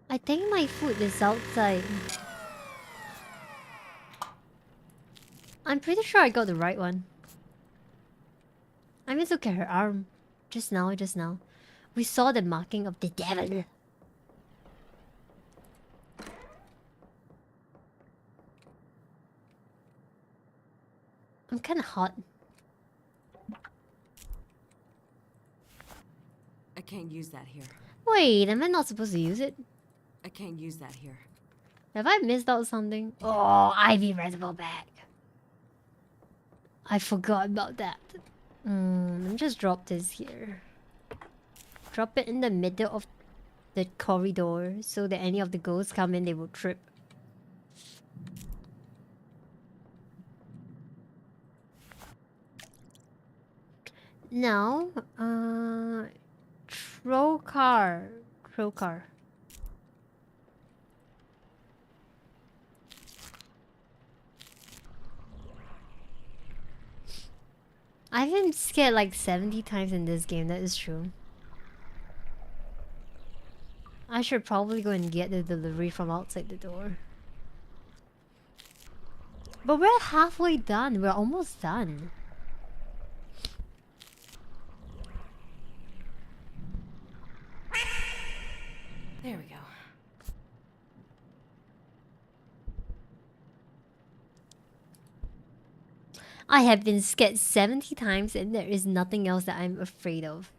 I think my food is outside. I'm pretty sure I got the right one. I mean, look at her arm. Just now. We saw the marking of the devil. I'm kinda hot. I can't use that here. Wait, am I not supposed to use it? I can't use that here. Have I missed out something? Oh, Ivy Reservoir bag. I forgot about that. Let me just drop this here. Drop it in the middle of the corridor so that any of the ghosts come in, they will trip. Now, Trocar. I've been scared like 70 times in this game, that is true. I should probably go and get the delivery from outside the door. But we're halfway done, we're almost done. There we go. I have been scared 70 times and there is nothing else that I'm afraid of.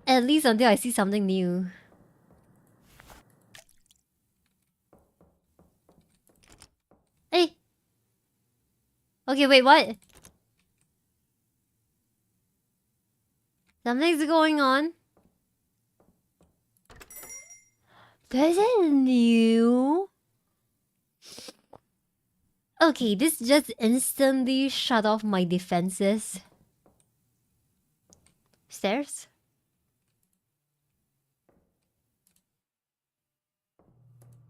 At least until I see something new. Hey! Okay, wait, what? Something's going on. This is new. Okay, this just instantly shut off my defenses. Stairs?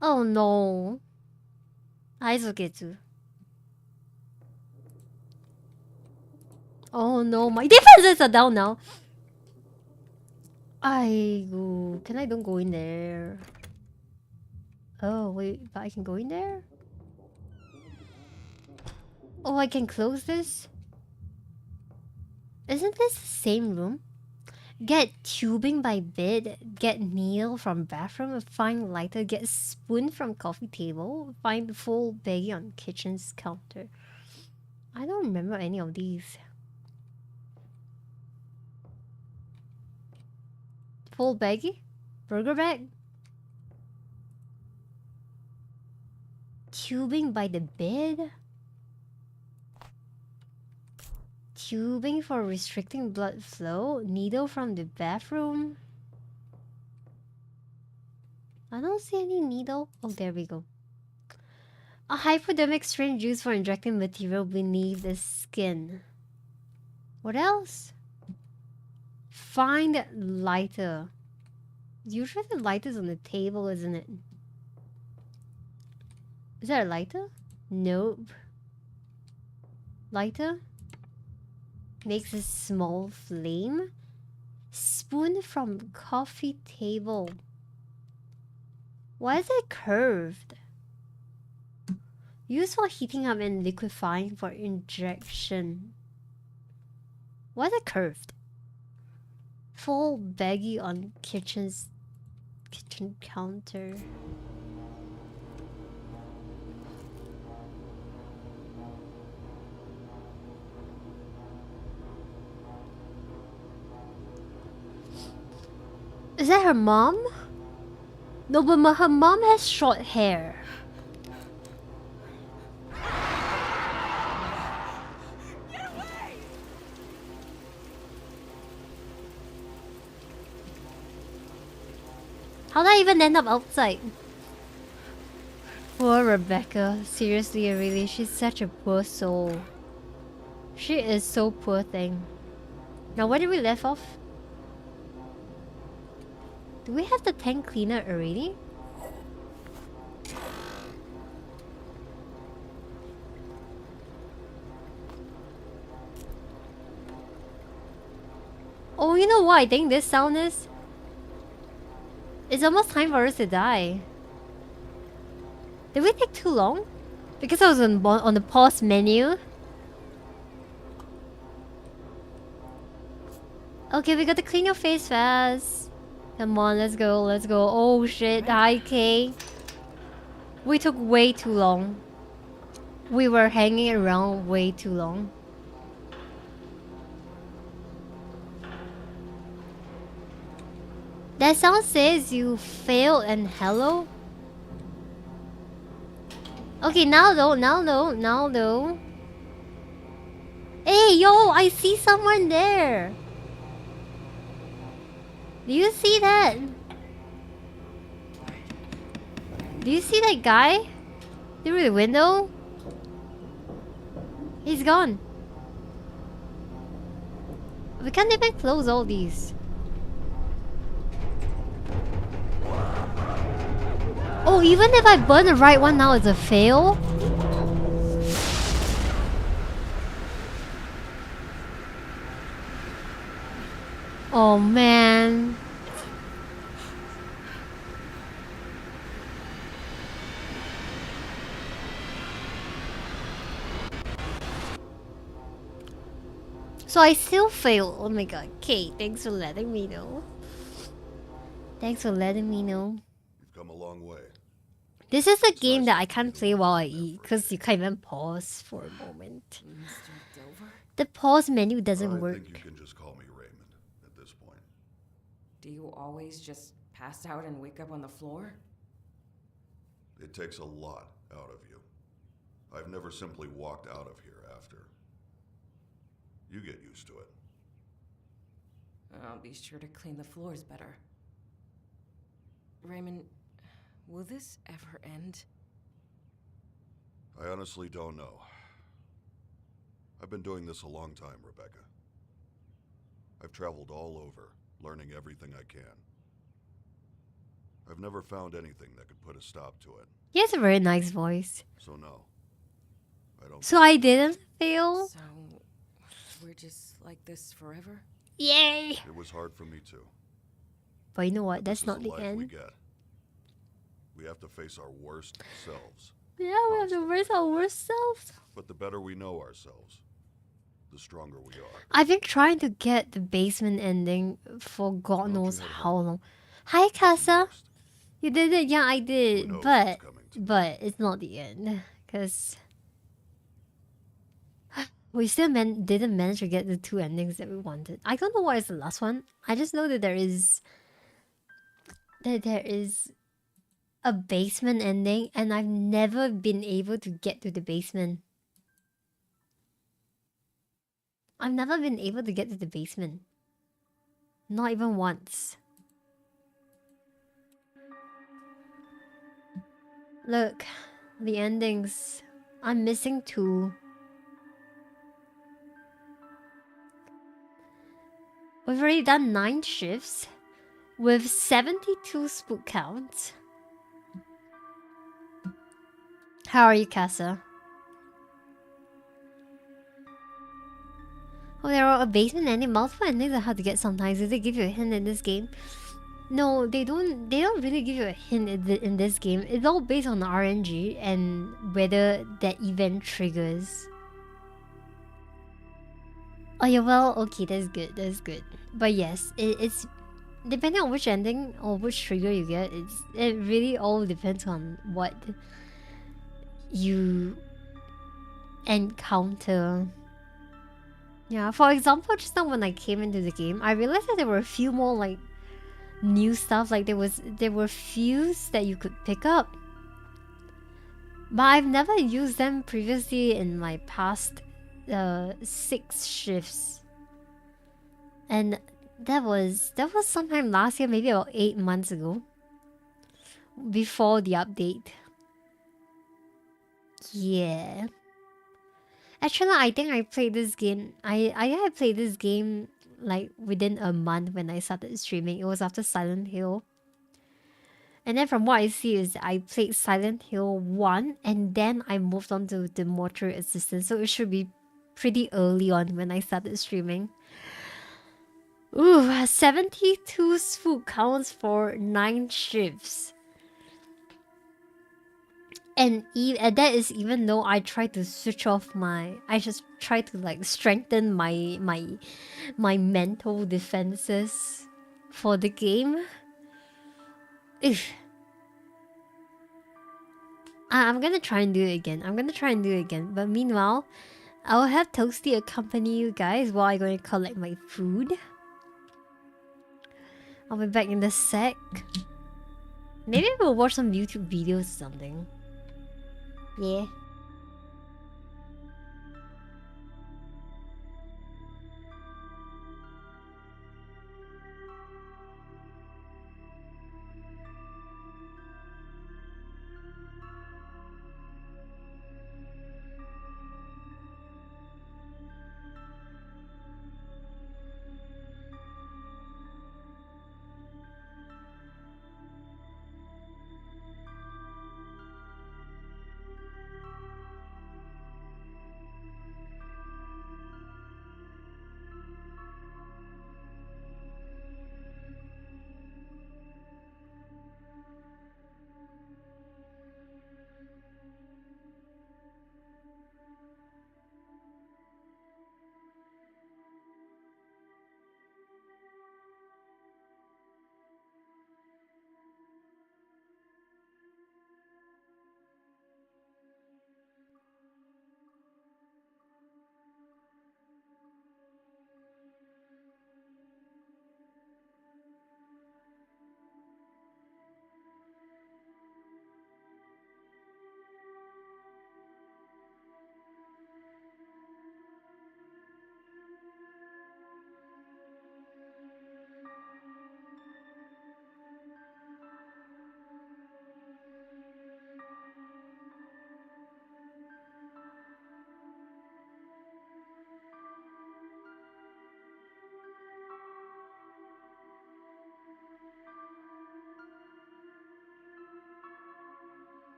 Oh no. Aizogetsu. Oh no, my defenses are down now. Can I don't go in there? Oh, wait, but I can go in there? Oh, I can close this? Isn't this the same room? Get tubing by bed, get needle from bathroom, find lighter, get spoon from coffee table, find full baggie on kitchen's counter. I don't remember any of these. Full baggie? Burger bag? Tubing by the bed? Tubing for restricting blood flow? Needle from the bathroom? I don't see any needle. Oh, there we go. A hypodermic syringe used for injecting material beneath the skin. What else? Find lighter. Usually the lighter's on the table, isn't it? Is that a lighter? Nope. Lighter? Makes a small flame. Spoon from coffee table. Why is it curved? Used for heating up and liquefying for injection. Why is it curved? Full baggie on kitchen counter. Is that her mom? No, but her mom has short hair. How did I even end up outside? Poor Rebecca. Seriously, really, she's such a poor soul. She is so poor thing. Now, where did we left off? Do we have the tank cleaner already? Oh, you know what I think this sound is? It's almost time for us to die. Did we take too long? Because I was on the pause menu. Okay, we got to clean your face fast. Come on, let's go, let's go. Oh shit, hi Kay. We took way too long. We were hanging around way too long. That sound says you failed and hello? Okay, now though. Hey, yo, I see someone there. Do you see that? Do you see that guy? Through the window? He's gone. We can't even close all these. Oh, even if I burn the right one now, it's a fail? Oh man. So I still fail. Oh my god. Kate, thanks for letting me know. Thanks for letting me know. You've come a long way. This is a game that I can't play while I eat because you can't even pause for a moment. Mr. Dover? The pause menu doesn't I work. think you can just call me Raymond at this point. Do you always just pass out and wake up on the floor? It takes a lot out of you. I've never simply walked out of here after. You get used to it. I'll be sure to clean the floors better. Raymond, will this ever end? I honestly don't know. I've been doing this a long time, Rebecca. I've traveled all over, learning everything I can. I've never found anything that could put a stop to it. He has a very nice voice. So no, I don't. So I didn't fail? So, we're just like this forever? Yay! It was hard for me too. But you know what? This That's is not the life we end. get. We have to face our worst selves. Yeah, we have to raise our worst selves. But the better we know ourselves, the stronger we are. I've been trying to get the basement ending for God Why don't you knows head how home? long. Hi, Casa. Rest. You did it. Yeah, I Who did. knows But what's coming tonight? it's not the end because we still didn't manage to get the two endings that we wanted. I don't know what is the last one. I just know that there is a basement ending, and I've never been able to get to the basement. I've never been able to get to the basement. Not even once. Look, the endings. I'm missing two. We've already done 9 shifts with 72 spook counts. How are you, Casa? Oh, there are a basement ending. Multiple endings are hard to get sometimes. Do they give you a hint in this game? No, they don't. They don't really give you a hint in this game. It's all based on RNG and whether that event triggers. Oh yeah, well, okay, that's good. That's good. But yes, it's depending on which ending or which trigger you get. It really all depends on what you encounter. Yeah, for example, just now when I came into the game, I realized that there were a few more like new stuff. Like there were fuse that you could pick up, but I've never used them previously in my past 6 shifts, and that was sometime last year, maybe about 8 months ago, before the update. Yeah. Actually, I think I played this game. I played this game like within a month when I started streaming. It was after Silent Hill. And then from what I see is I played Silent Hill 1 and then I moved on to the Mortuary Assistant. So it should be pretty early on when I started streaming. Ooh, 72 spook counts for 9 shifts. And that is even though I try to switch off I just try to like strengthen my mental defenses for the game. Ugh. I'm gonna try and do it again. But meanwhile, I'll have Toasty accompany you guys while I go and collect my food. I'll be back in a sec. Maybe we'll watch some YouTube videos or something. Yeah.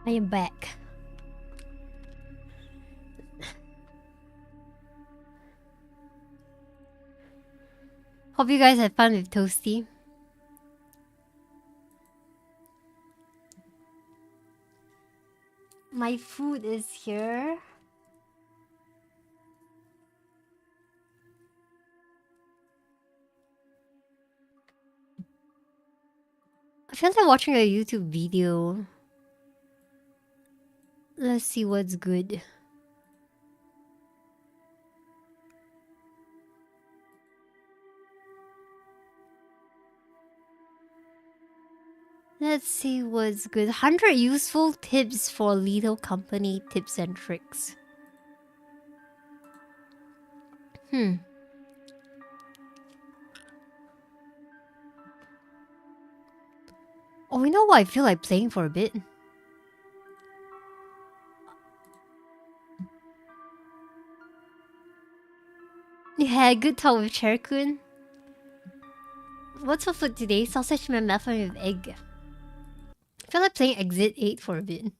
I am back. Hope you guys had fun with Toasty. My food is here. I feel like watching a YouTube video. Let's see what's good. Let's see what's good. 100 useful tips for little company tips and tricks. Oh, you know what I feel like playing for a bit? You had a good talk with Cherkun. What's for food today? Sausage muffin with egg. I feel like playing Exit 8 for a bit.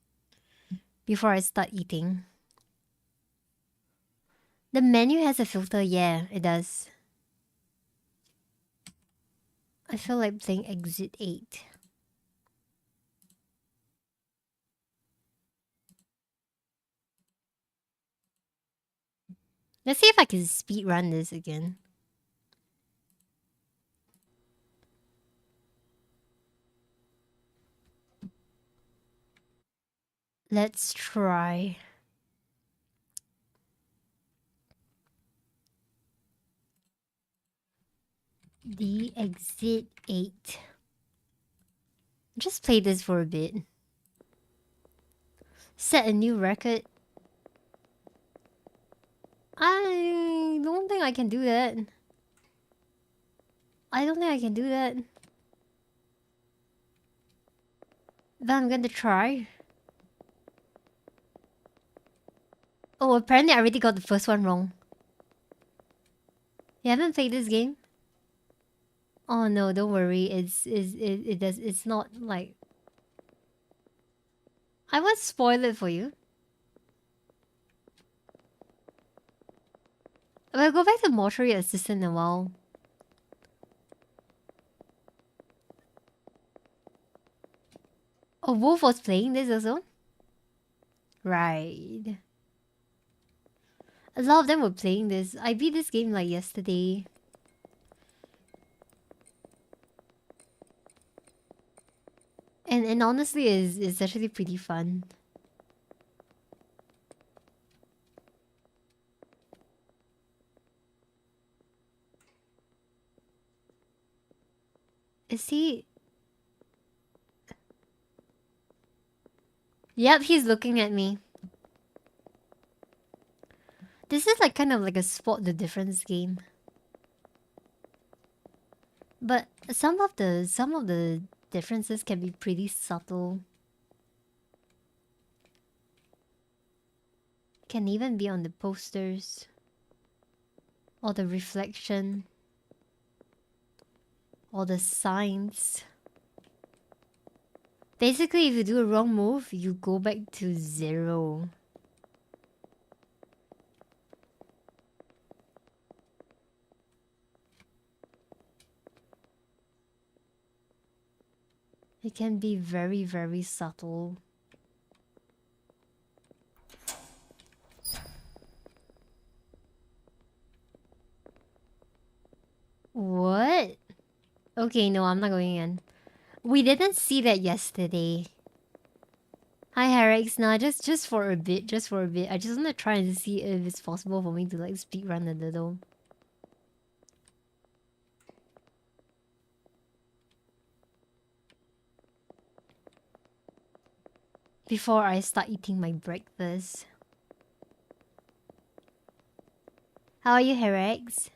Before I start eating. The menu has a filter, yeah, it does. I feel like playing Exit 8. Let's see if I can speedrun this again. Let's try. The Exit 8. Just play this for a bit. Set a new record. I don't think I can do that. I don't think I can do that. But I'm gonna try. Oh, apparently I already got the first one wrong. You haven't played this game? Oh no, don't worry. It's not like I won't spoil it for you. We'll go back to Mortuary Assistant in a while. Oh, Wolf was playing this also? Right. A lot of them were playing this. I beat this game like yesterday. And honestly, it's actually pretty fun. Is he... Yep, he's looking at me. This is like kind of like a spot the difference game. But some of the differences can be pretty subtle. Can even be on the posters. Or the reflection. Or the signs. Basically, if you do a wrong move, you go back to 0. It can be very, very subtle. What? Okay, no, I'm not going in. We didn't see that yesterday. Hi, Harix. Nah, just for a bit, just for a bit. I just want to try and see if it's possible for me to like speedrun a little. Before I start eating my breakfast. How are you, Harix?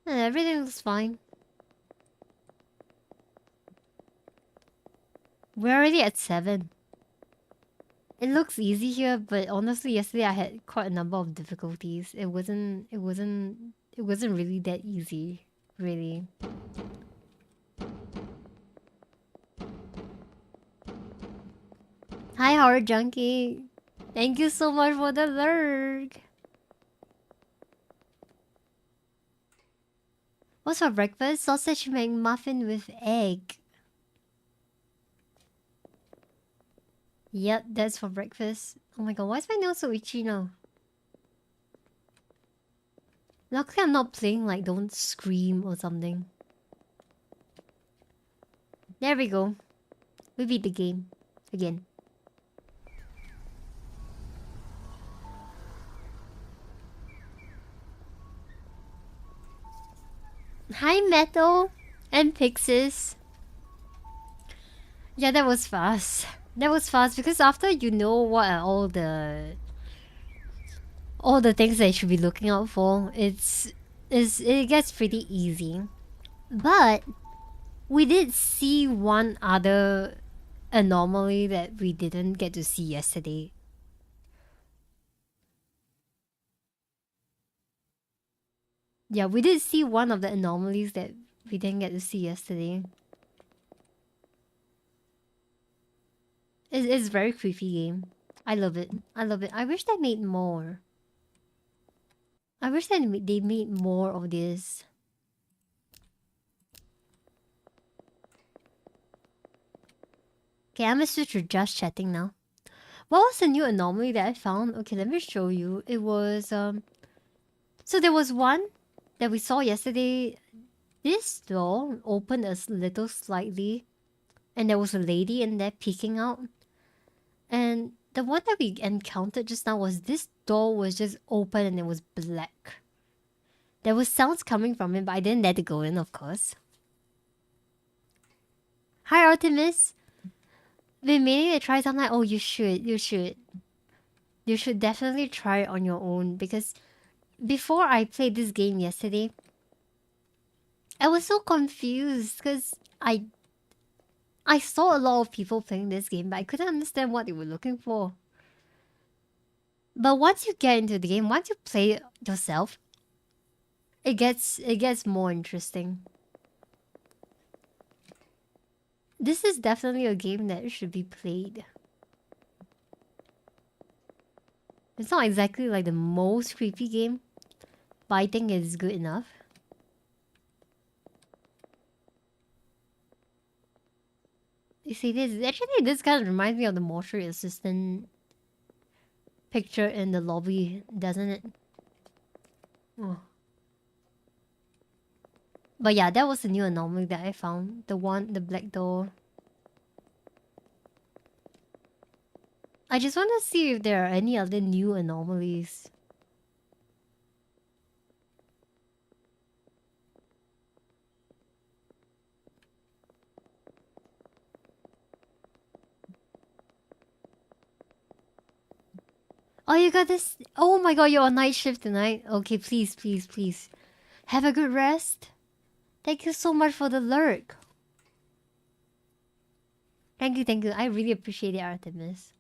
Everything looks fine. We're already at 7. It looks easy here, but honestly, yesterday I had quite a number of difficulties. It wasn't really that easy, really. Hi, Horror Junkie. Thank you so much for the lurk. What's for breakfast? Sausage McMuffin with egg. Yep, that's for breakfast. Oh my god, why is my nail so itchy now? Luckily I'm not playing like Don't Scream or something. There we go. We beat the game. Again. Hi Metal and Pixis. Yeah, that was fast. That was fast because after you know what are all the things that you should be looking out for, it gets pretty easy. But we did see one other anomaly that we didn't get to see yesterday. Yeah, we did see one of the anomalies that we didn't get to see yesterday. It's a very creepy game. I love it. I love it. I wish they made more. I wish they made more of this. Okay, I'm gonna switch to just chatting now. What was the new anomaly that I found? Okay, let me show you. It was so there was one that we saw yesterday. This door opened a little slightly, and there was a lady in there peeking out. And the one that we encountered just now was this door was just open and it was black. There was sounds coming from it, but I didn't let it go in, of course. Hi, Artemis. Been meaning to try something. Oh, you should. You should definitely try it on your own because before I played this game yesterday, I was so confused because I saw a lot of people playing this game, but I couldn't understand what they were looking for. But once you get into the game, once you play it yourself, it gets more interesting. This is definitely a game that should be played. It's not exactly like the most creepy game, but I think it's good enough. You see, this kind of reminds me of the Mortuary Assistant picture in the lobby, doesn't it? Oh. But yeah, that was the new anomaly that I found. The black door. I just want to see if there are any other new anomalies. Oh, you got this. Oh my god, you're on night shift tonight. Okay, please, please, please. Have a good rest. Thank you so much for the lurk. Thank you, thank you. I really appreciate it, Artemis.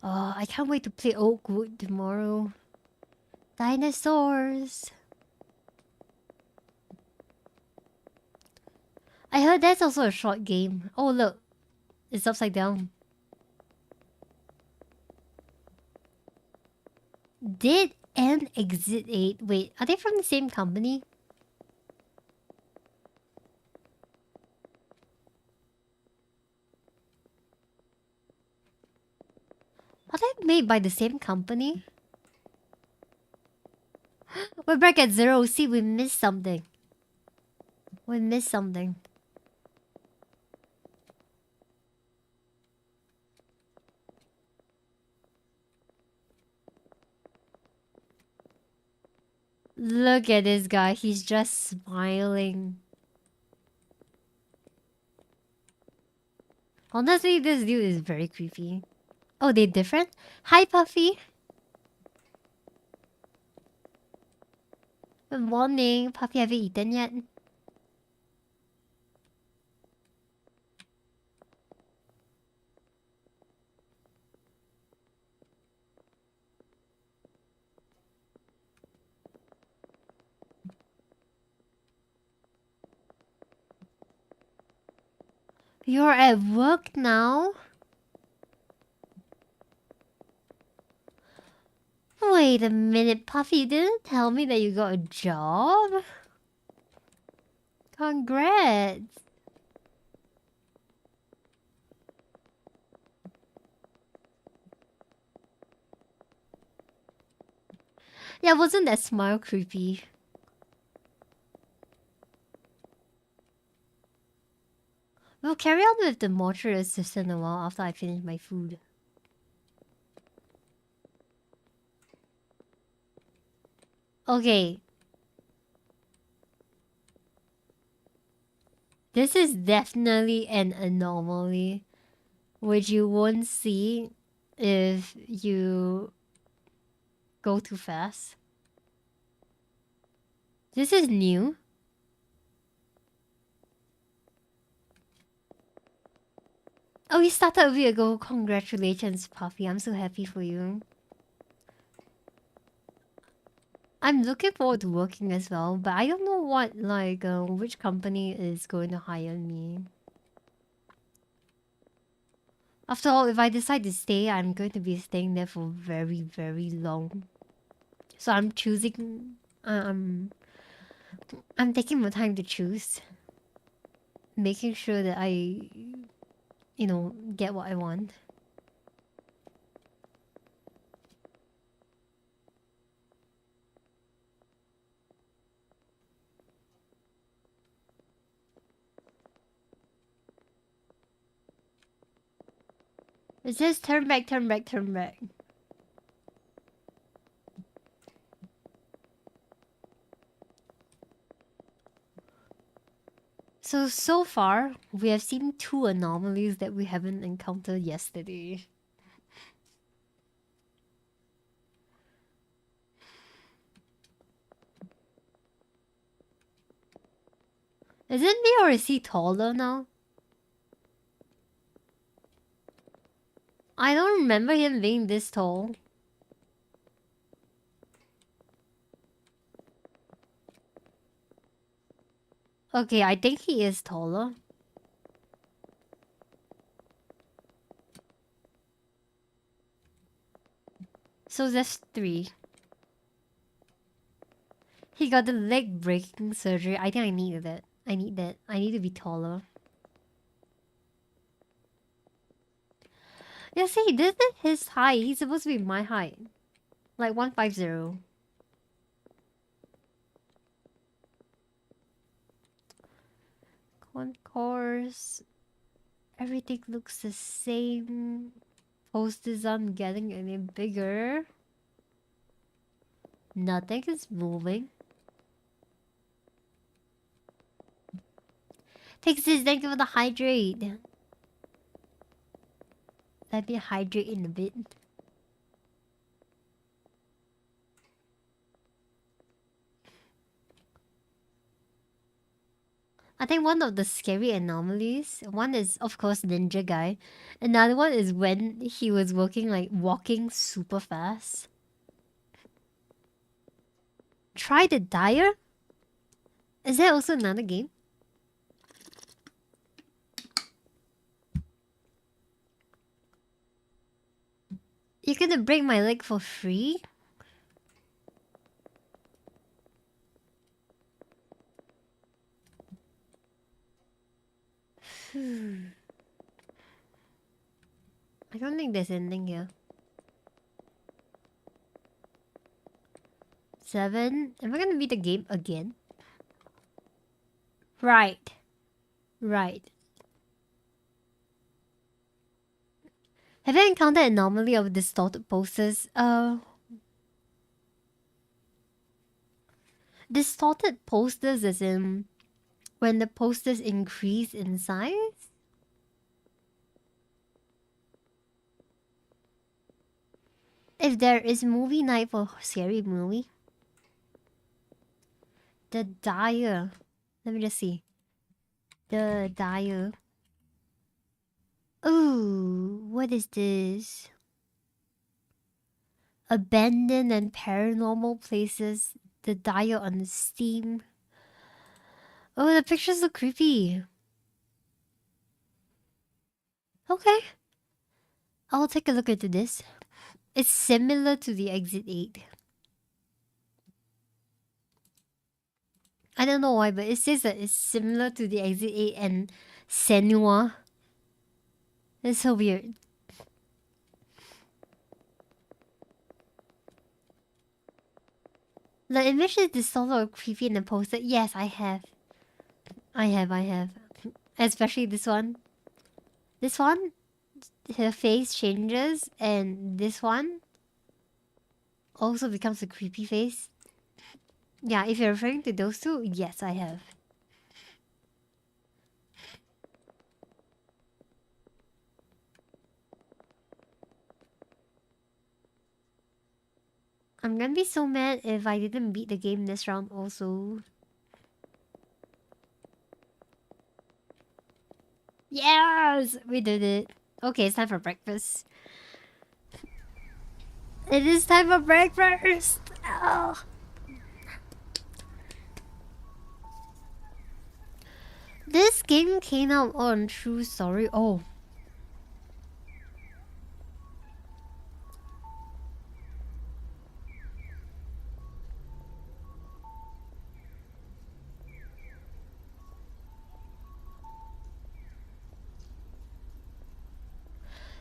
Oh, I can't wait to play Oakwood tomorrow. Dinosaurs. I heard that's also a short game. Oh, look. It's upside down. Did and Exit 8. Wait, are they from the same company? Are they made by the same company? We're back at 0. See, we missed something. We missed something. Look at this guy. He's just smiling. Honestly, this dude is very creepy. Oh, they're different? Hi, Puffy. Good morning. Puppy, have you eaten yet? You're at work now? Wait a minute, Puffy, you didn't tell me that you got a job? Congrats! Yeah, wasn't that smile creepy? We'll carry on with the mortuary assistant a while after I finish my food. Okay. This is definitely an anomaly, which you won't see if you go too fast. This is new. Oh, you started a week ago. Congratulations, Puffy. I'm so happy for you. I'm looking forward to working as well, but I don't know what, like, which company is going to hire me. After all, if I decide to stay, I'm going to be staying there for very, very long. So I'm choosing... I'm taking my time to choose. Making sure that I, you know, get what I want. It says turn back, turn back, turn back. So far, we have seen 2 anomalies that we haven't encountered yesterday. Is it me or is he taller now? I don't remember him being this tall. Okay, I think he is taller. So that's 3. He got the leg breaking surgery. I think I need that. I need that. I need to be taller. Yeah, see, this is his height. He's supposed to be my height. Like 150. Concourse. Everything looks the same. Posters aren't getting any bigger. Nothing is moving. Texas, thank you for the hydrate. Let me hydrate in a bit. I think one of the scary anomalies, one is of course Ninja Guy. Another one is when he was walking super fast. Try the Dyer? Is that also another game? You're gonna break my leg for free? I don't think there's anything here. 7? Am I gonna beat the game again? Right. Right. Have you encountered an anomaly of distorted posters? Distorted posters as in when the posters increase in size? If there is movie night for scary movie. The Dyer. Let me just see. The Dyer. Ooh, what is this? Abandoned and paranormal places. The Dyer on Steam. Oh, the pictures look creepy. Okay. I'll take a look into this. It's similar to the Exit 8. I don't know why, but it says that it's similar to the Exit 8 and Senua. It's so weird. The image is distorted or creepy in the poster. Yes, I have. I have. Especially this one. This one, her face changes, and this one also becomes a creepy face. Yeah, if you're referring to those two, yes, I have. I'm gonna be so mad if I didn't beat the game this round also. Yes! We did it. Okay, it's time for breakfast. It is time for breakfast! Oh. This game came out on True Story. Oh.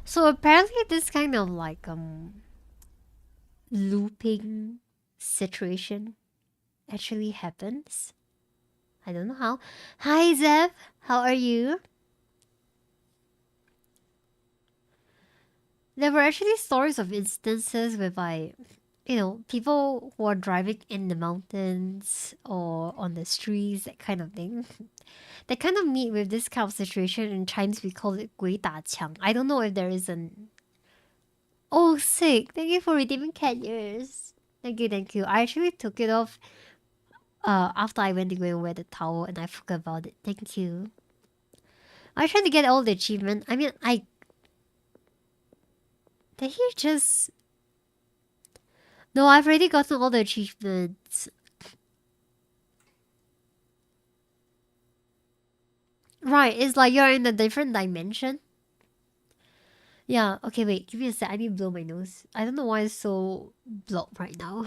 So apparently this kind of like looping situation actually happens. I don't know how. Hi Zev, how are you? There were actually stories of instances whereby, you know, people who are driving in the mountains or on the streets, that kind of thing. They kind of meet with this kind of situation. In Chinese we call it 鬼打墙. I don't know if there is an... Oh, sick. Thank you for redeeming cat ears. Thank you, thank you. I actually took it off after I went to go and wear the towel and I forgot about it. Thank you. I tried to get all the achievement. I mean, Did he just... No, I've already gotten all the achievements. Right, it's like you're in a different dimension. Yeah, okay, wait, give me a sec. I need to blow my nose. I don't know why it's so blocked right now.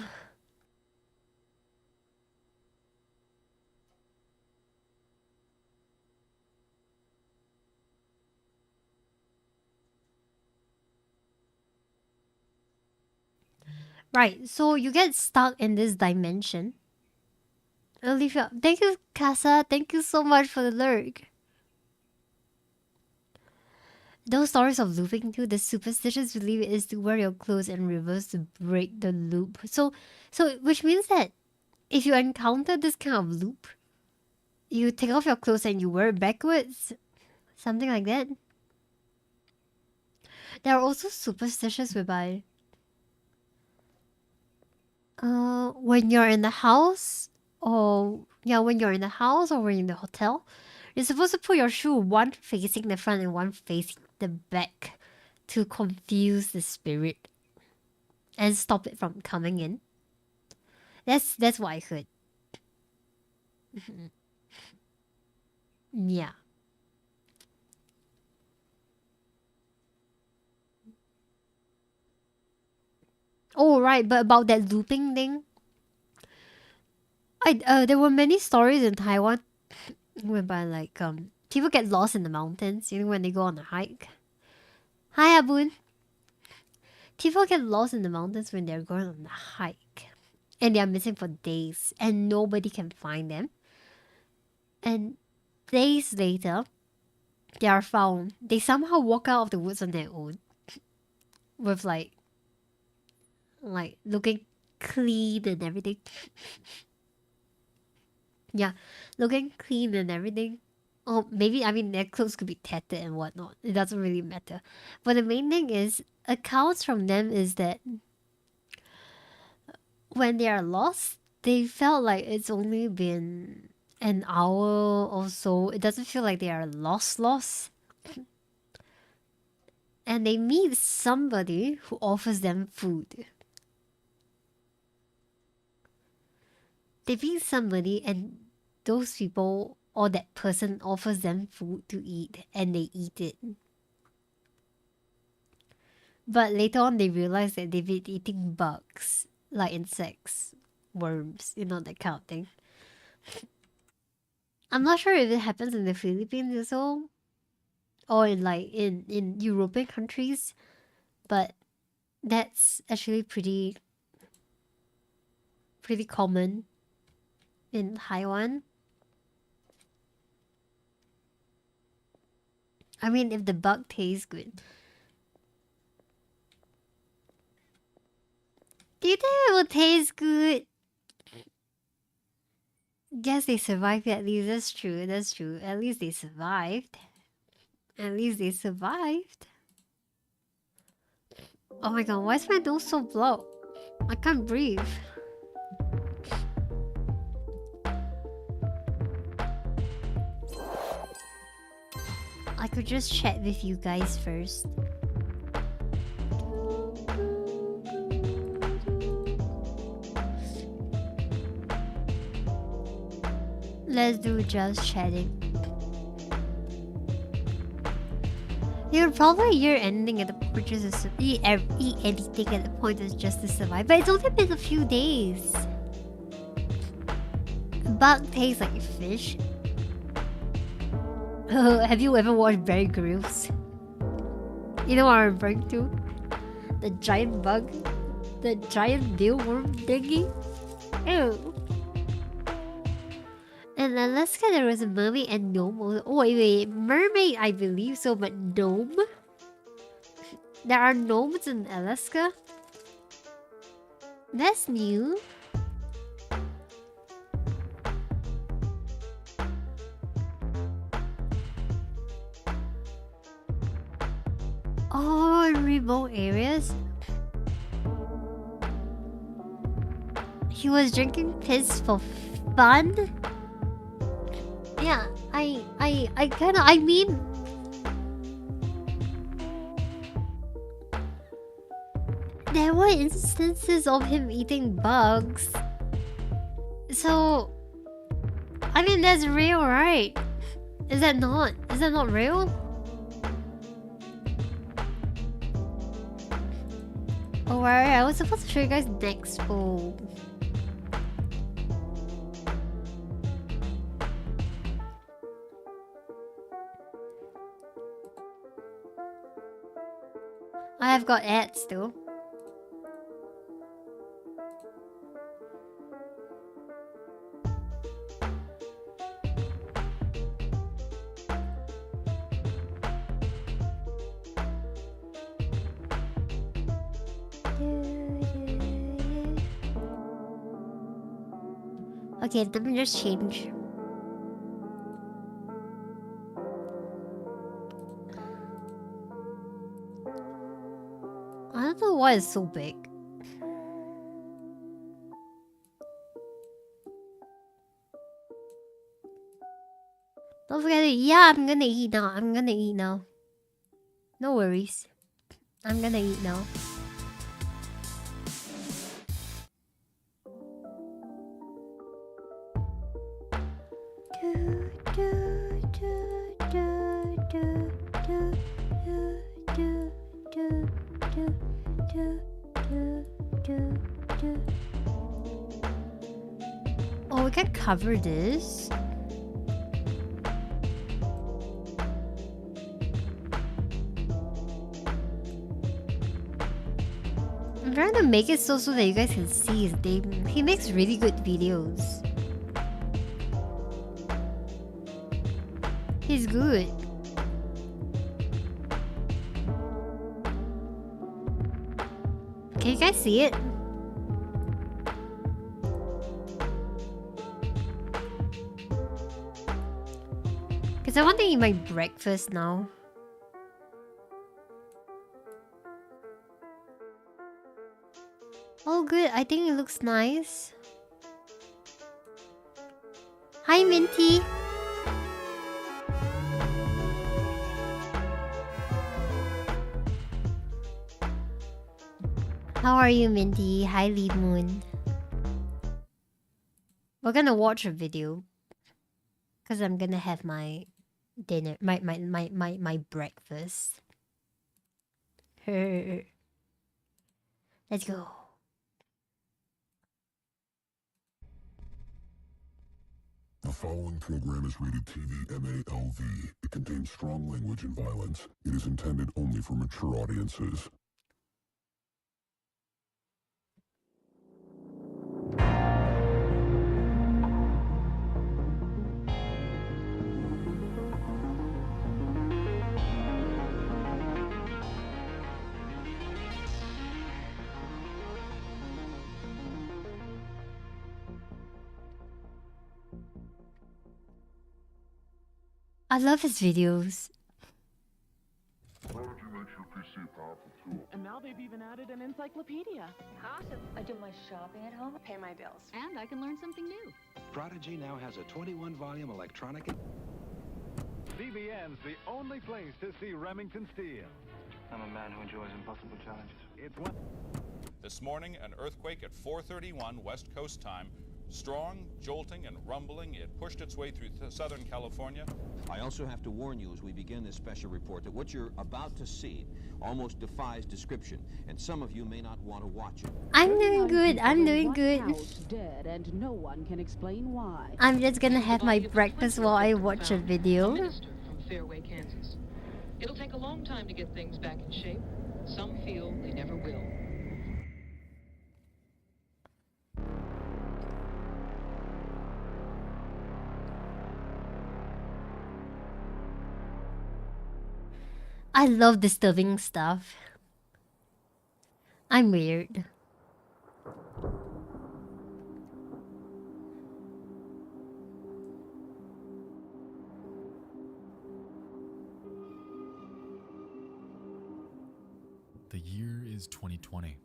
Right, so you get stuck in this dimension. Olivia, thank you, Casa. Thank you so much for the lurk. Those stories of looping too, the superstitious belief is to wear your clothes in reverse to break the loop. So which means that if you encounter this kind of loop, you take off your clothes and you wear it backwards. Something like that. There are also superstitious whereby when you're in the house or when you're in the house or when you're in the hotel, you're supposed to put your shoe one facing the front and one facing the back to confuse the spirit and stop it from coming in. That's what I heard. Yeah. Oh right, but about that looping thing, there were many stories in Taiwan whereby like people get lost in the mountains, you know, when they go on a hike. Hi Abun. People get lost in the mountains when they're going on a hike. And they are missing for days and nobody can find them. And days later, they are found. They somehow walk out of the woods on their own. With like looking clean and everything. Yeah, looking clean and everything. Oh, maybe, I mean, their clothes could be tattered and whatnot. It doesn't really matter. But the main thing is, accounts from them is that when they are lost, they felt like it's only been an hour or so. It doesn't feel like they are lost. And they meet somebody who offers them food. They meet somebody and those people or that person offers them food to eat and they eat it. But later on they realize that they've been eating bugs, like insects, worms, that kind of thing. I'm not sure if it happens in the Philippines as well, or in European countries, but that's actually pretty common in Taiwan. I mean, if the bug tastes good. Do you think it will taste good? Guess they survived at least. That's true. At least they survived. Oh my god, why is my nose so blocked? I can't breathe. I could just chat with you guys first. Let's do just chatting. You would probably hear anything at the point just to eat anything at the point is just to survive. But it's only been a few days. Bug tastes like fish. Have you ever watched Bear Grylls? You know what I'm referring to? The giant bug? The giant mealworm thingy? Ew. In Alaska, there was a mermaid and gnome. Oh, wait. Mermaid, I believe so, but gnome? There are gnomes in Alaska? That's new. Oh, in remote areas? He was drinking piss for fun? Yeah, I mean... There were instances of him eating bugs. So... I mean, that's real, right? Is that not? Is that not real? Oh, right, I was supposed to show you guys next. Oh. I have got ads though. Okay, let me just change. I don't know why it's so big. Don't forget to eat. Yeah, I'm gonna eat now. No worries. I'm gonna eat now. Oh, we can cover this. I'm trying to make it so that you guys can see his name. He makes really good videos. He's good. Can you guys see it? Because I want to eat my breakfast now. Oh good, I think it looks nice. Hi, Minty. How are you, Minty? Hi, Lead Moon. We're gonna watch a video. Because I'm gonna have my dinner, my breakfast. Let's go. The following program is rated TV MALV. It contains strong language and violence. It is intended only for mature audiences. I love his videos. And now they've even added an encyclopedia. Awesome. I do my shopping at home, pay my bills. And I can learn something new. Prodigy now has a 21-volume electronic... CBN's the only place to see Remington Steele. I'm a man who enjoys impossible challenges. It's one... This morning, an earthquake at 4:31 West Coast time. Strong, jolting, and rumbling, it pushed its way through Southern California. I also have to warn you as we begin this special report that what you're about to see almost defies description, and some of you may not want to watch it. I'm doing good. I'm doing good. Dead, and no one can explain why. I'm just gonna have my breakfast while I watch a video. Minister from Fairway, Kansas. It'll take a long time to get things back in shape. Some feel they never will. I love disturbing stuff. I'm weird. The year is 2020.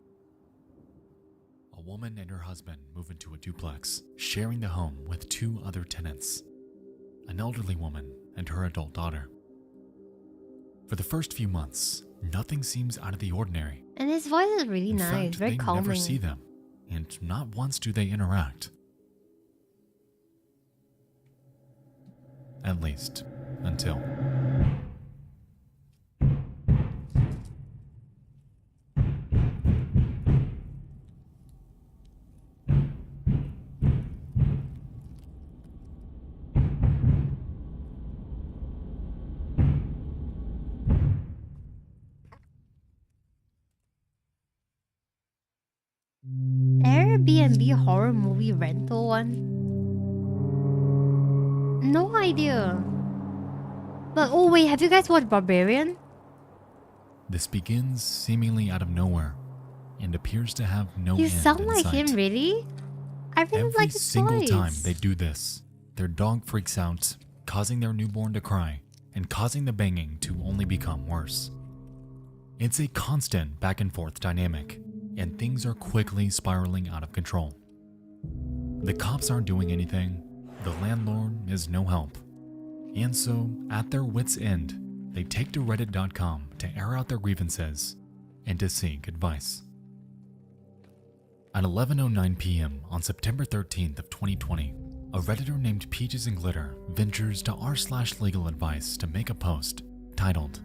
A woman and her husband move into a duplex, sharing the home with two other tenants, an elderly woman and her adult daughter. For the first few months, nothing seems out of the ordinary. And his voice is really In nice, fact, very they calming. never see them, and not once do they interact. At least, until... Airbnb horror movie rental one? No idea. But oh wait, have you guys watched Barbarian? This begins seemingly out of nowhere, and appears to have no You end sound in like sight. him, really? I really Every like his single voice. time they do this, their dog freaks out, causing their newborn to cry, and causing the banging to only become worse. It's a constant back and forth dynamic, and things are quickly spiraling out of control. The cops aren't doing anything, the landlord is no help, and so, at their wits' end, they take to reddit.com to air out their grievances and to seek advice. At 11:09 p.m. on September 13th of 2020, a Redditor named Peaches and Glitter ventures to r/legal advice to make a post titled,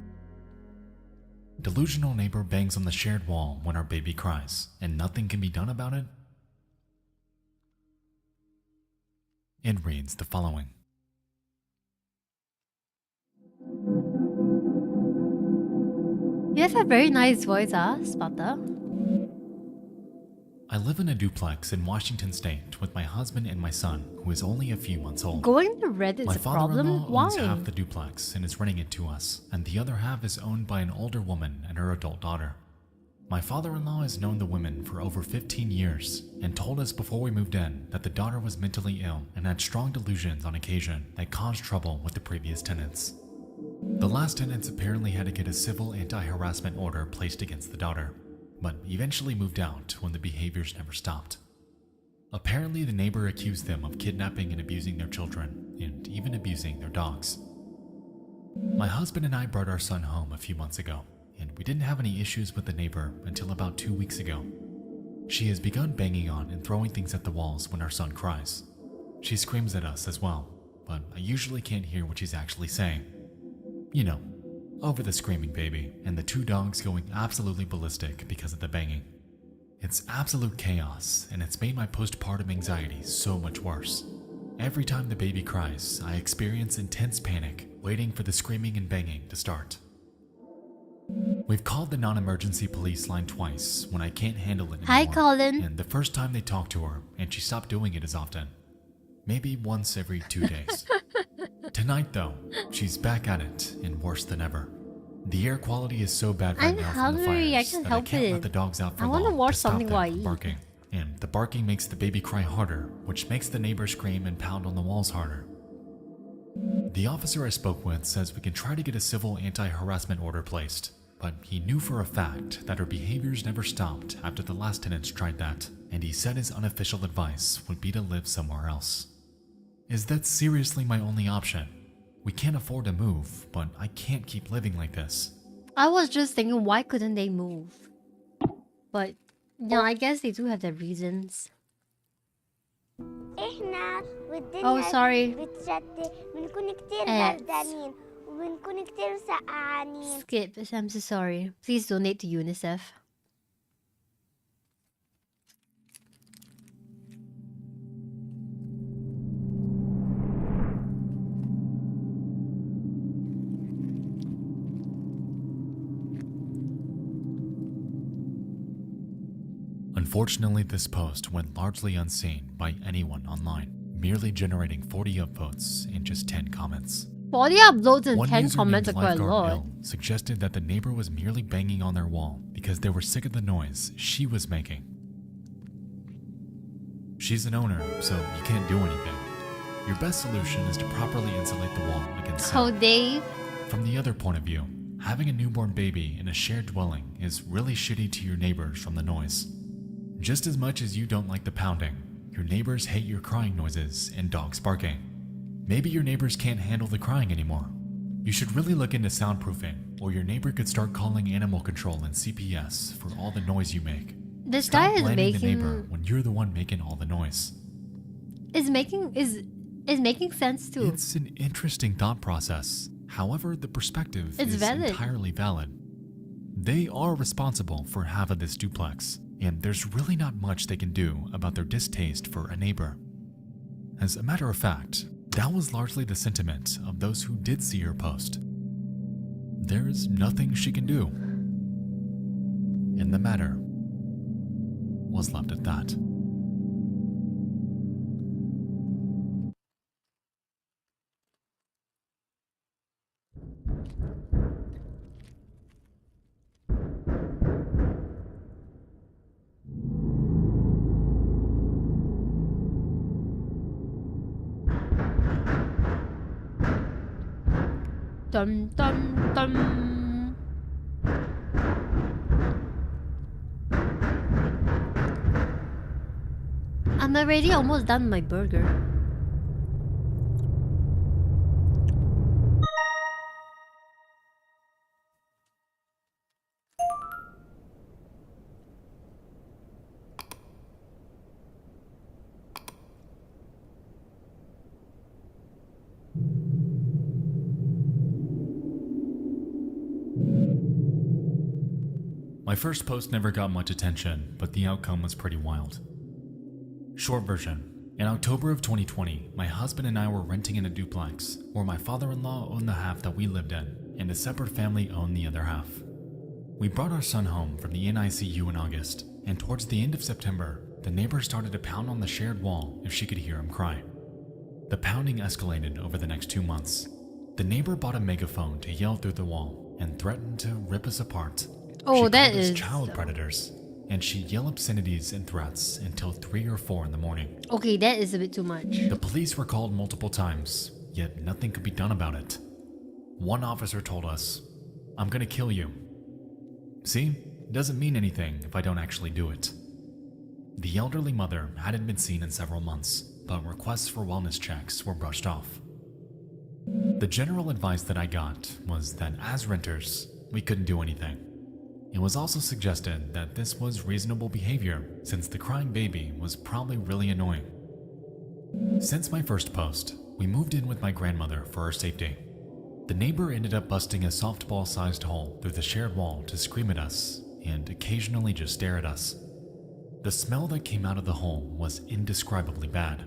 "Delusional neighbor bangs on the shared wall when our baby cries, and nothing can be done about it?" It reads the following. You have a very nice voice, Sparta. I live in a duplex in Washington State with my husband and my son, who is only a few months old. Going to Reddit is My a problem? father-in-law owns Why? half the duplex and is renting it to us, and the other half is owned by an older woman and her adult daughter. My father-in-law has known the women for over 15 years and told us before we moved in that the daughter was mentally ill and had strong delusions on occasion that caused trouble with the previous tenants. The last tenants apparently had to get a civil anti-harassment order placed against the daughter, but eventually moved out when the behaviors never stopped. Apparently, the neighbor accused them of kidnapping and abusing their children, and even abusing their dogs. My husband and I brought our son home a few months ago, and we didn't have any issues with the neighbor until about 2 weeks ago. She has begun banging on and throwing things at the walls when our son cries. She screams at us as well, but I usually can't hear what she's actually saying. You know, over the screaming baby and the 2 dogs going absolutely ballistic because of the banging. It's absolute chaos, and it's made my postpartum anxiety so much worse. Every time the baby cries, I experience intense panic, waiting for the screaming and banging to start. We've called the non-emergency police line twice when I can't handle it anymore. Hi, Colin. And the first time they talked to her, and she stopped doing it as often. Maybe once every 2 days. Tonight, though, she's back at it, and worse than ever. The air quality is so bad right I'm now from the hungry. I fires can't that help I can't it. let the dogs out for I long wanna watch to stop something them while I from eat. barking. And the barking makes the baby cry harder, which makes the neighbor scream and pound on the walls harder. The officer I spoke with says we can try to get a civil anti-harassment order placed, but he knew for a fact that her behaviors never stopped after the last tenants tried that, and he said his unofficial advice would be to live somewhere else. Is that seriously my only option? We can't afford to move, but I can't keep living like this. I was just thinking, why couldn't they move? But, no, I guess they do have their reasons. Oh, sorry. Ads. Skip, I'm so sorry. Please donate to UNICEF. Unfortunately, this post went largely unseen by anyone online, merely generating 40 upvotes and just 10 comments. 40 uploads and One 10 user comments are named quite a Lifeguard lot. Ill suggested that the neighbor was merely banging on their wall because they were sick of the noise she was making. She's an owner, so you can't do anything. Your best solution is to properly insulate the wall against Oh, sound. Dave. From the other point of view, having a newborn baby in a shared dwelling is really shitty to your neighbors from the noise. Just as much as you don't like the pounding, your neighbors hate your crying noises and dogs barking. Maybe your neighbors can't handle the crying anymore. You should really look into soundproofing, or your neighbor could start calling animal control and CPS for all the noise you make. This Stop guy is blaming the making neighbor when you're the one making all the noise. is making sense too. It's an interesting thought process. However, the perspective It's is valid. entirely valid. They are responsible for half of this duplex, and there's really not much they can do about their distaste for a neighbor. As a matter of fact, that was largely the sentiment of those who did see her post. There's nothing she can do. And the matter was left at that. Dun dun dun. I'm already almost done my burger. My first post never got much attention, but the outcome was pretty wild. Short version. In October of 2020, my husband and I were renting in a duplex, where my father-in-law owned the half that we lived in, and a separate family owned the other half. We brought our son home from the NICU in August, and towards the end of September, the neighbor started to pound on the shared wall if she could hear him cry. The pounding escalated over the next 2 months. The neighbor bought a megaphone to yell through the wall and threatened to rip us apart. Oh, She that called us is child predators, and she'd yell obscenities and threats until 3 or 4 in the morning. Okay, that is a bit too much. The police were called multiple times, yet nothing could be done about it. One officer told us, "I'm gonna kill you." See, it doesn't mean anything if I don't actually do it. The elderly mother hadn't been seen in several months, but requests for wellness checks were brushed off. The general advice that I got was that as renters, we couldn't do anything. It was also suggested that this was reasonable behavior since the crying baby was probably really annoying. Since my first post, we moved in with my grandmother for her safety. The neighbor ended up busting a softball-sized hole through the shared wall to scream at us and occasionally just stare at us. The smell that came out of the hole was indescribably bad.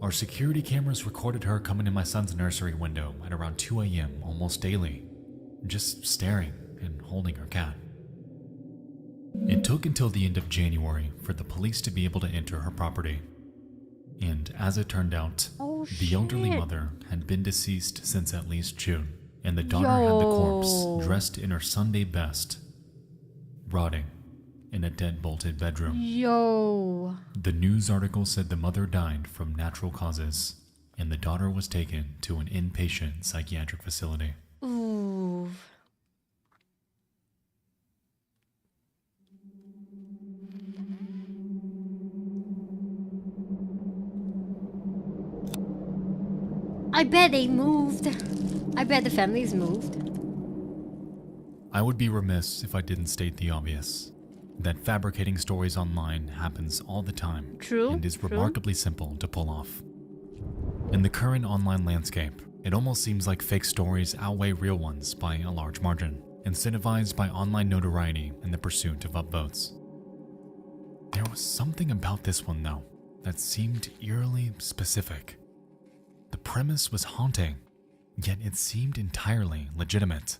Our security cameras recorded her coming in my son's nursery window at around 2 a.m. almost daily, just staring and holding her cat. It took until the end of January for the police to be able to enter her property. And as it turned out, the elderly mother had been deceased since at least June, and the daughter had the corpse dressed in her Sunday best, rotting in a dead-bolted bedroom. Yo. The news article said the mother died from natural causes, and the daughter was taken to an inpatient psychiatric facility. Ooh. I bet they moved. I bet the family's moved. I would be remiss if I didn't state the obvious, that fabricating stories online happens all the time. True. And is remarkably simple to pull off. In the current online landscape, it almost seems like fake stories outweigh real ones by a large margin, incentivized by online notoriety and the pursuit of upvotes. There was something about this one, though, that seemed eerily specific. The premise was haunting, yet it seemed entirely legitimate.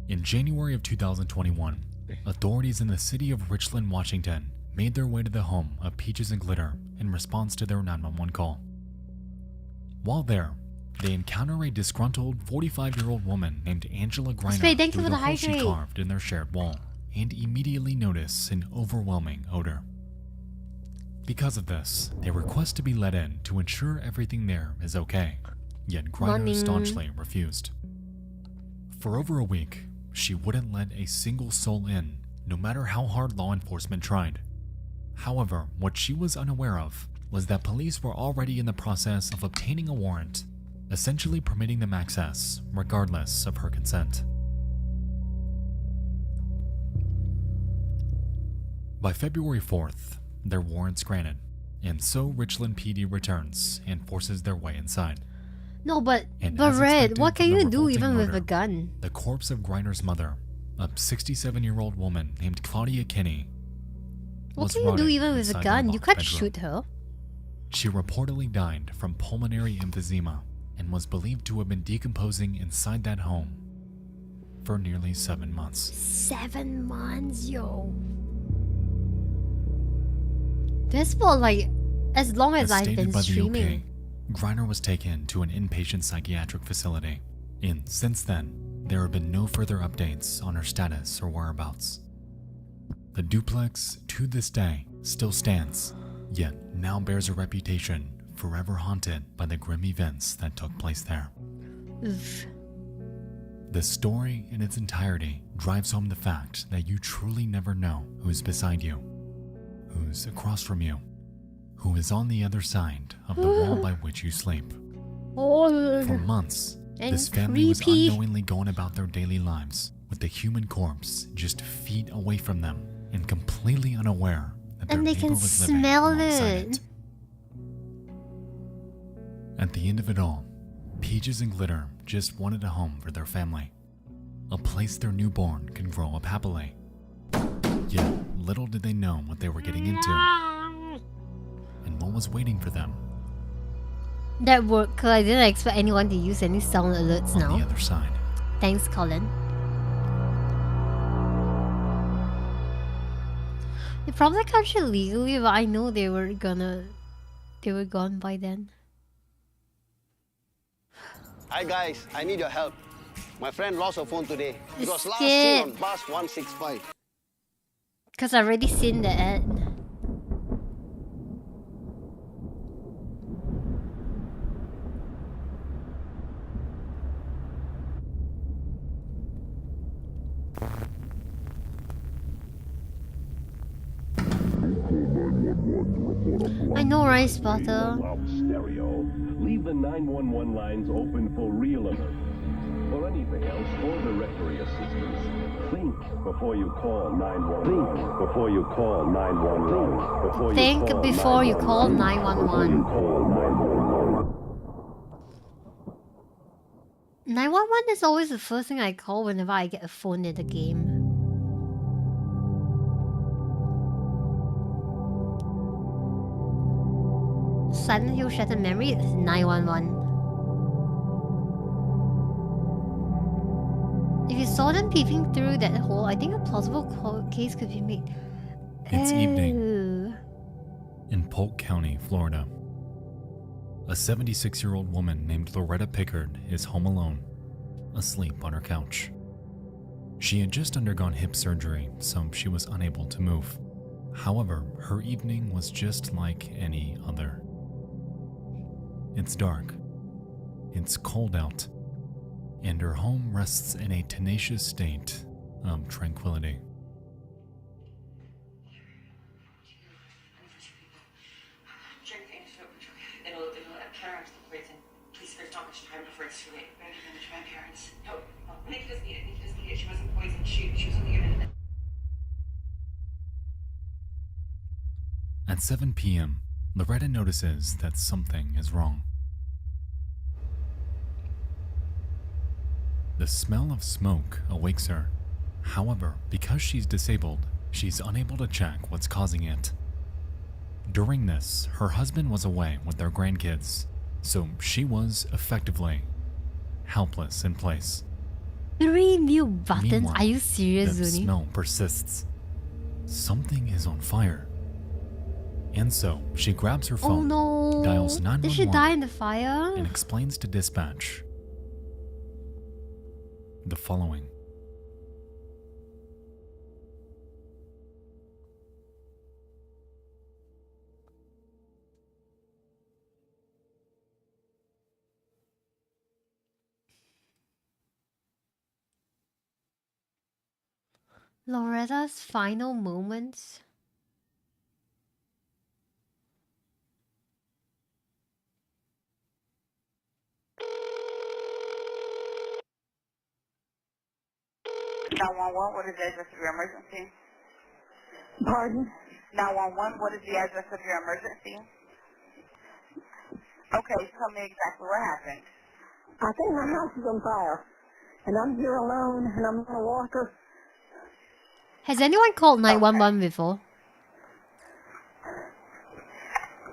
In January of 2021, authorities in the city of Richland, Washington made their way to the home of Peaches and Glitter in response to their 911 call. While there, they encounter a disgruntled 45-year-old woman named Angela Greiner through the hole she carved in their shared wall, and immediately notice an overwhelming odor. Because of this, they request to be let in to ensure everything there is okay, yet Greiner staunchly refused. For over a week, she wouldn't let a single soul in, no matter how hard law enforcement tried. However, what she was unaware of was that police were already in the process of obtaining a warrant, essentially permitting them access, regardless of her consent. By February 4th, their warrant's granted, and so Richland PD returns and forces their way inside. No, but as Red, what can from the you do revolting even with odor, a gun? The corpse of Greiner's mother, a 67-year-old woman named Claudia Kinney, What was can you do rotting even with a inside gun? their You locked can't bedroom. shoot her. She reportedly died from pulmonary emphysema and was believed to have been decomposing inside that home for nearly 7 months. 7 months, yo. This for like as long as I've been by streaming. the OK, Greiner was taken to an inpatient psychiatric facility, and since then, there have been no further updates on her status or whereabouts. The duplex, to this day, still stands, yet now bears a reputation forever haunted by the grim events that took place there. Oof. The story in its entirety drives home the fact that you truly never know who's beside you, who's across from you, who is on the other side of the wall by which you sleep. For months, this family was unknowingly going about their daily lives with the human corpse just feet away from them and completely unaware that their And they neighbor can was living smell alongside it. At the end of it all, Peaches and Glitter just wanted a home for their family, a place their newborn could grow up happily. Yet, little did they know what they were getting into, and what was waiting for them That worked, cause I didn't expect anyone to use any sound alerts on now. the other side. Thanks, Colin. They probably can't shoot legally, but I know they were gone by then. Hi guys, I need your help. My friend lost her phone today. It was last Skip. seen on bus 165. Cause I already seen the ad. I know, right, Spotter? Stereo. Leave the 911 lines open for real alert. For anything else, for directory assistance. Think before you call 911. Think before you call 911. Think before you call 911. 911 is always the first thing I call whenever I get a phone in the game. Silent Hill Shattered Memory is 911. If you saw them peeping through that hole, I think a plausible case could be made. It's evening in Polk County, Florida. A 76-year-old woman named Loretta Pickard is home alone, asleep on her couch. She had just undergone hip surgery, so she was unable to move. However, her evening was just like any other. It's dark, it's cold out, and her home rests in a tenacious state of tranquility. It'll counteract the poison. Please first not much time before it's too late. Better manage my parents. No, Nick doesn't need it. Nick doesn't need it. She wasn't poisoned. She was only given. At 7 p.m., Loretta notices that something is wrong. The smell of smoke awakes her. However, because she's disabled, she's unable to check what's causing it. During this, her husband was away with their grandkids, so she was effectively helpless in place. 3 new buttons? Meanwhile, Are you serious, the Zuni? smell persists. Something is on fire. And so, she grabs her phone, Oh no! dials 911, Did she die in the fire? and explains to dispatch the following. Loretta's final moments. What is the address of your emergency? Pardon? 911, what is the address of your emergency? Okay, tell me exactly what happened. I think my house is on fire, and I'm here alone, and I'm on a walker. Has anyone called 911 before?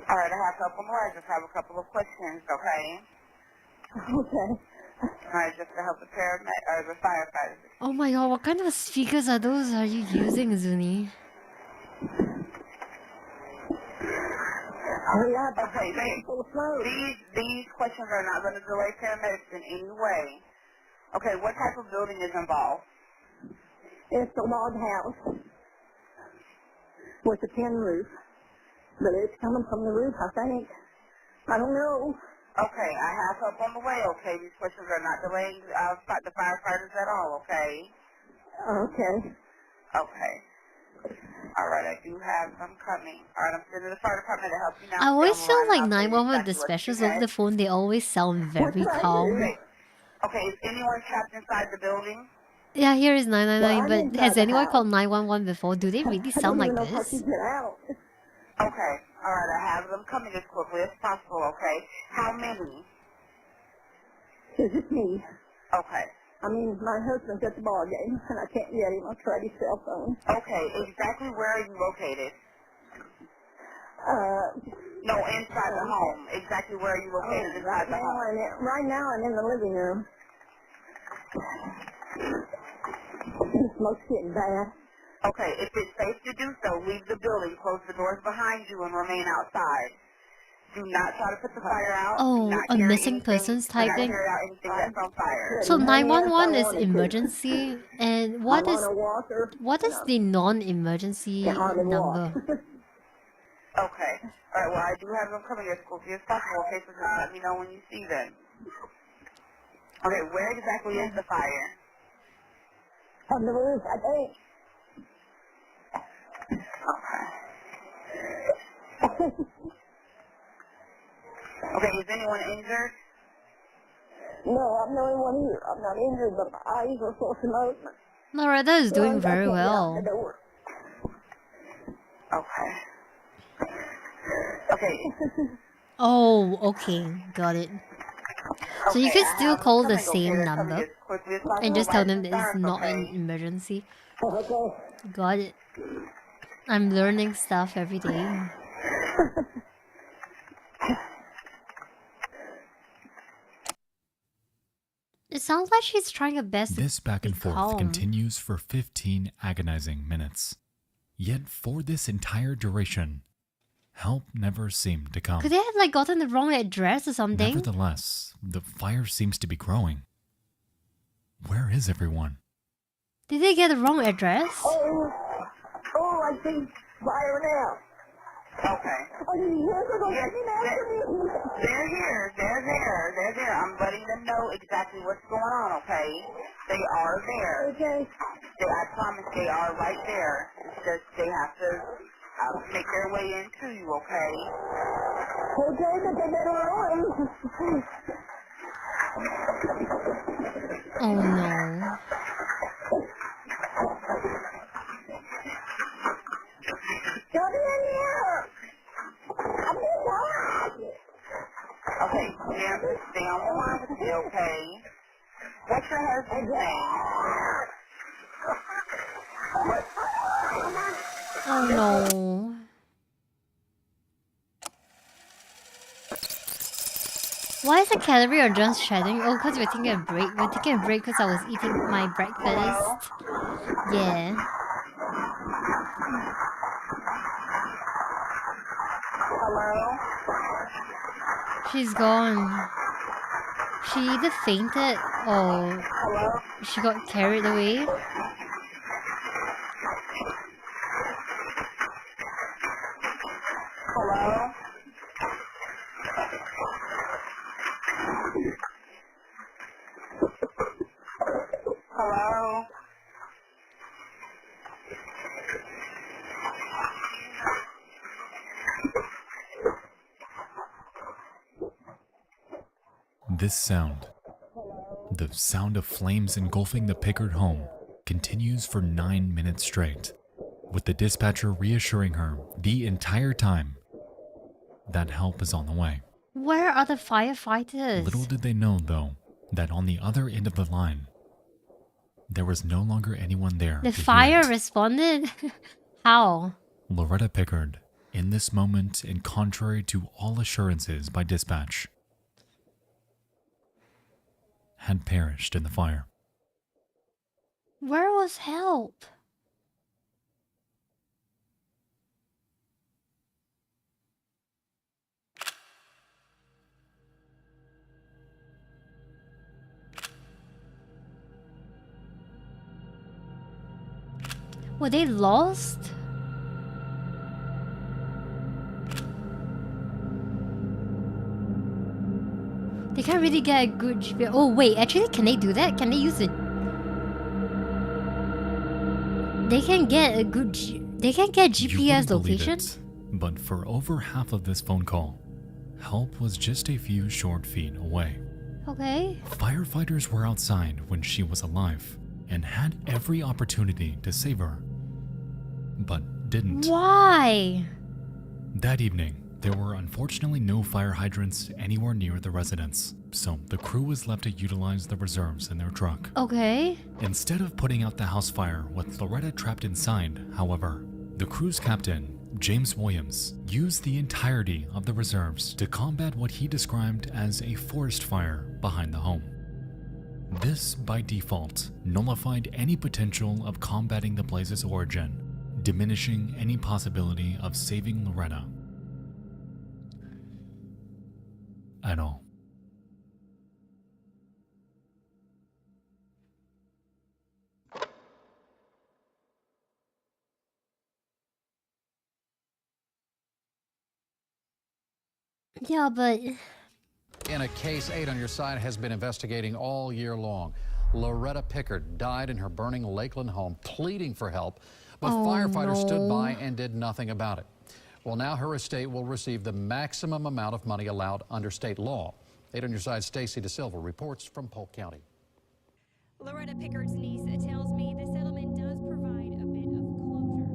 All right, I have a couple more. I just have a couple of questions, okay? Okay. All right, just to help the paramedic or the firefighters. Oh my god, what kind of speakers are those are you using, Zuni? Hurry up. Okay, these questions are not going to delay paramedics in any way. Okay, what type of building is involved? It's a log house with a tin roof, but it's coming from the roof, I think. I don't know. Okay, I have help on the way, okay? These questions are not delaying the firefighters at all, okay? Okay. Okay. All right, I do have them coming. All right, I'm sending the fire department to help you now. I always feel like 911 dispatchers over the phone, they always sound very calm. Okay, is anyone trapped inside the building? Yeah, here is 999, but has anyone called 911 before? Do they really sound like this? Okay, all right, I have them coming as quickly as possible, okay? How many? It's just me. Okay. I mean, my husband's at the ball game, and I can't get him. I'll try his cell phone. Okay, exactly where are you located? No, inside the home. Exactly where are you located inside the home? Right now, I'm in the living room. The smoke's getting bad. Okay, if it's safe to do so, leave the building, close the doors behind you, and remain outside. Do not try to put the fire out. Oh, a missing persons type thing? That's on fire. So 911 is emergency, and what is the non-emergency number? Okay. All right, well, I do have them coming as quickly as possible, okay, so just let me know when you see them. Okay, where exactly is the fire? On the roof, I think. Okay. Okay, is anyone injured? No, I'm the only one here. I'm not injured, but my eyes are so smoke. Loretta is doing very well. Okay. Okay. Oh, okay. Got it. So you can still call the same number and just tell them that it's not an emergency. Got it. I'm learning stuff every day. It sounds like she's trying her best This back and forth calm. continues for 15 agonizing minutes. Yet for this entire duration, help never seemed to come. Could they have like gotten the wrong address or something? Nevertheless, the fire seems to be growing. Where is everyone? Did they get the wrong address? Oh, I see fire now. Okay. Are you here? Yes, they're here. They're there. I'm letting them know exactly what's going on, okay? They are there. Okay. I promise they are right there. It's just they have to make their way into you, okay? Okay, but they better run. Oh no. Come in here. I'm inside. Okay, Jim, stay on the line with me, okay? What's your husband's name? Oh no. Why is the calorie or just shedding? Oh, because we're taking a break. We're taking a break because I was eating my breakfast. Yeah. Hello? She's gone. She either fainted or she got carried away. Hello? Hello? This sound, the sound of flames engulfing the Pickard home, continues for 9 minutes straight, with the dispatcher reassuring her the entire time that help is on the way. Where are the firefighters? Little did they know, though, that on the other end of the line, there was no longer anyone there. The to hear fire it. responded? How? Loretta Pickard, in this moment, and contrary to all assurances by dispatch, had perished in the fire. Where was help? Were they lost? They can't really get a good GPS. Oh wait, actually can they do that? Can they use it? They can get a good they can get You GPS wouldn't believe location? it, but for over half of this phone call, help was just a few short feet away. Okay. Firefighters were outside when she was alive and had every opportunity to save her, but didn't. Why? That evening, there were unfortunately no fire hydrants anywhere near the residence, so the crew was left to utilize the reserves in their truck. Okay. Instead of putting out the house fire with Loretta trapped inside, however, the crew's captain, James Williams, used the entirety of the reserves to combat what he described as a forest fire behind the home. This, by default, nullified any potential of combating the blaze's origin, diminishing any possibility of saving Loretta at all. Yeah, but In a case 8 on your side has been investigating all year long. Loretta Pickard died in her burning Lakeland home, pleading for help, but Oh, firefighters stood no. by and did nothing about it. Well, now her estate will receive the maximum amount of money allowed under state law. 8 on your side, Stacy DeSilva reports from Polk County. Loretta Pickard's niece tells me the settlement does provide a bit of closure.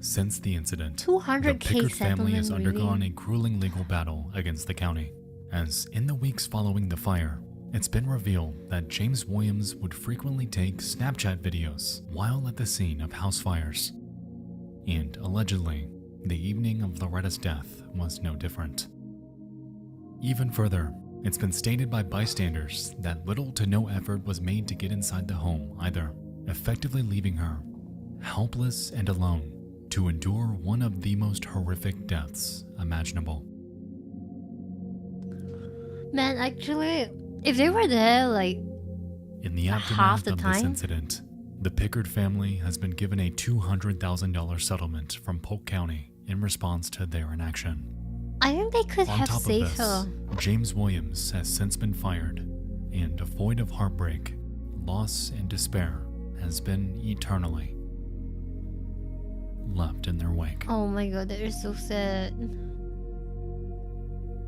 Since the incident, the 200K Pickard family has settlement, undergone really? a grueling legal battle against the county, as in the weeks following the fire, it's been revealed that James Williams would frequently take Snapchat videos while at the scene of house fires. And allegedly, the evening of Loretta's death was no different. Even further, it's been stated by bystanders that little to no effort was made to get inside the home either, effectively leaving her helpless and alone to endure one of the most horrific deaths imaginable. Man, actually, if they were there, like, in the half aftermath the of time, this incident, the Pickard family has been given a $200,000 settlement from Polk County in response to their inaction. I think they could On have top of saved this, her. James Williams has since been fired, and a void of heartbreak, loss, and despair has been eternally left in their wake. Oh my god, that is so sad.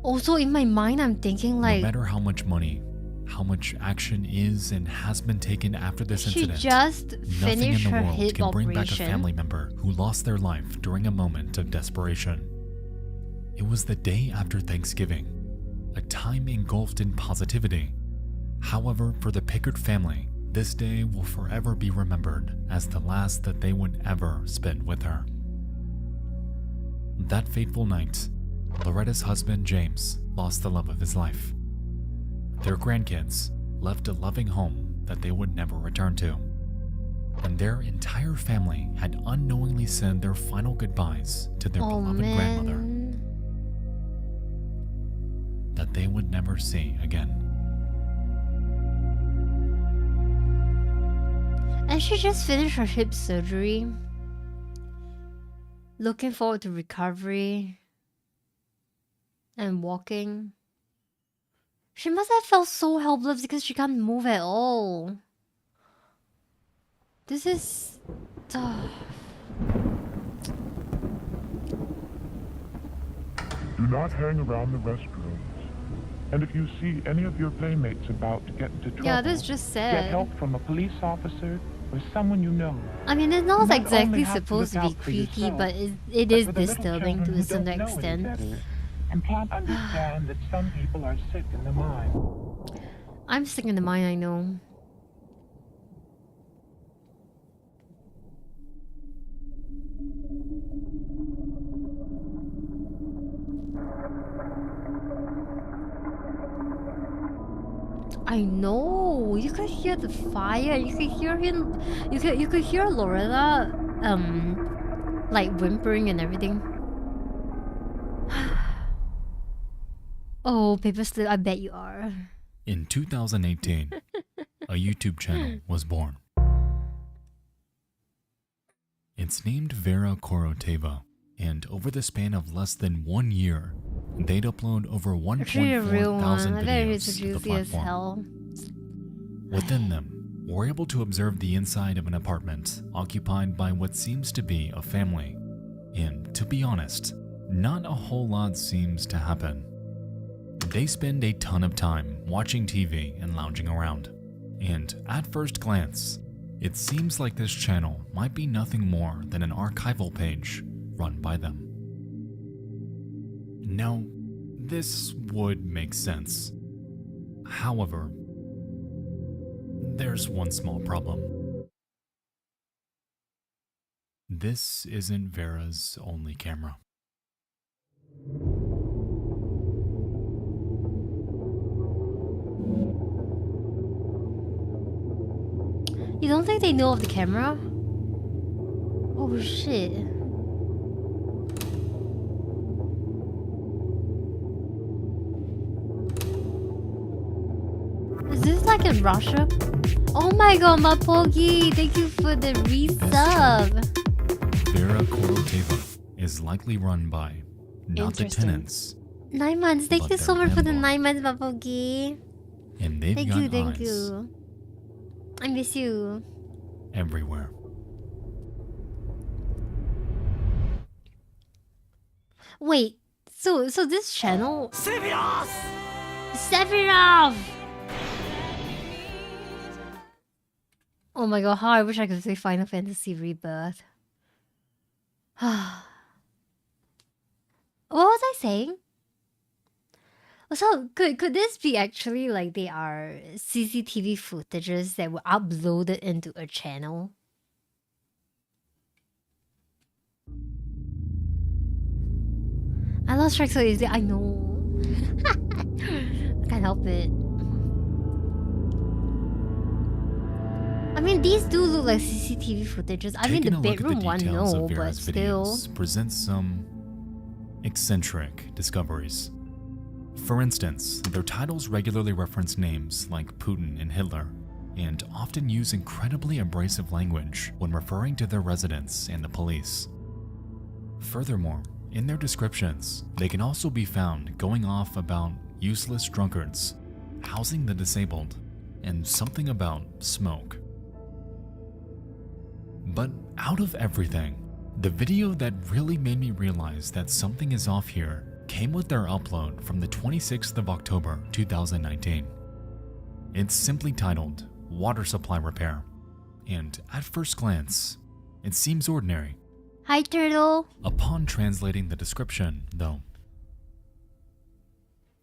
Also, in my mind, I'm thinking No like, matter how much money, how much action is and has been taken after this she incident, just nothing finished in the her world hip can bring back a operation. family member who lost their life during a moment of desperation. It was the day after Thanksgiving, a time engulfed in positivity. However, for the Pickard family, this day will forever be remembered as the last that they would ever spend with her. That fateful night, Loretta's husband James lost the love of his life. Their grandkids left a loving home that they would never return to. And their entire family had unknowingly said their final goodbyes to their beloved grandmother that they would never see again. And she just finished her hip surgery. Looking forward to recovery and walking. She must have felt so helpless because she can't move at all. This is tough. Do not hang around the restrooms. And if you see any of your playmates about to get into trouble, Yeah, that's just sad. get help from a police officer or someone you know. I mean, it's not You not exactly only have to supposed to look be out for creepy, yourself, but it but is for the little disturbing to children a who certain don't know any extent. better and can't understand that some people are sick in the mind. I'm sick in the mind, I know. I know. You could hear the fire. You could hear him. You could hear Loretta, like whimpering and everything. Oh, paper slip. I bet you are. In 2018, a YouTube channel was born. It's named Vera Koroteva, and over the span of less than 1 year, they'd upload over Actually, a real 1.4 one. thousand I bet it's videos to the juicy as platform. hell. Within them, we're able to observe the inside of an apartment occupied by what seems to be a family. And to be honest, not a whole lot seems to happen. They spend a ton of time watching TV and lounging around. And at first glance, it seems like this channel might be nothing more than an archival page run by them. Now, this would make sense. However, there's one small problem. This isn't Vera's only camera. You don't think they know of the camera? Oh shit. Is this like in Russia? Oh my god, Mapogi! Thank you for the resub! Vera Koroteva is likely run by not the Interesting. tenants, 9 months. Thank but you so their much for the landlord. 9 months, Mapogi. and they've Thank got you, thank eyes you. I miss you. everywhere. Wait, so this channel... Sephiroth! Oh my god, how I wish I could say Final Fantasy Rebirth. What was I saying? So, could this be actually like they are CCTV footages that were uploaded into a channel? I lost track so easily, I know. I can't help it. I mean, these do look like CCTV footages. I mean, the bedroom one, no, but still. Presents some eccentric discoveries. For instance, their titles regularly reference names like Putin and Hitler, and often use incredibly abrasive language when referring to their residents and the police. Furthermore, in their descriptions, they can also be found going off about useless drunkards, housing the disabled, and something about smoke. But out of everything, the video that really made me realize that something is off here came with their upload from the 26th of October 2019. It's simply titled Water Supply Repair, and at first glance, it seems ordinary. Hi, Turtle. Upon translating the description, though,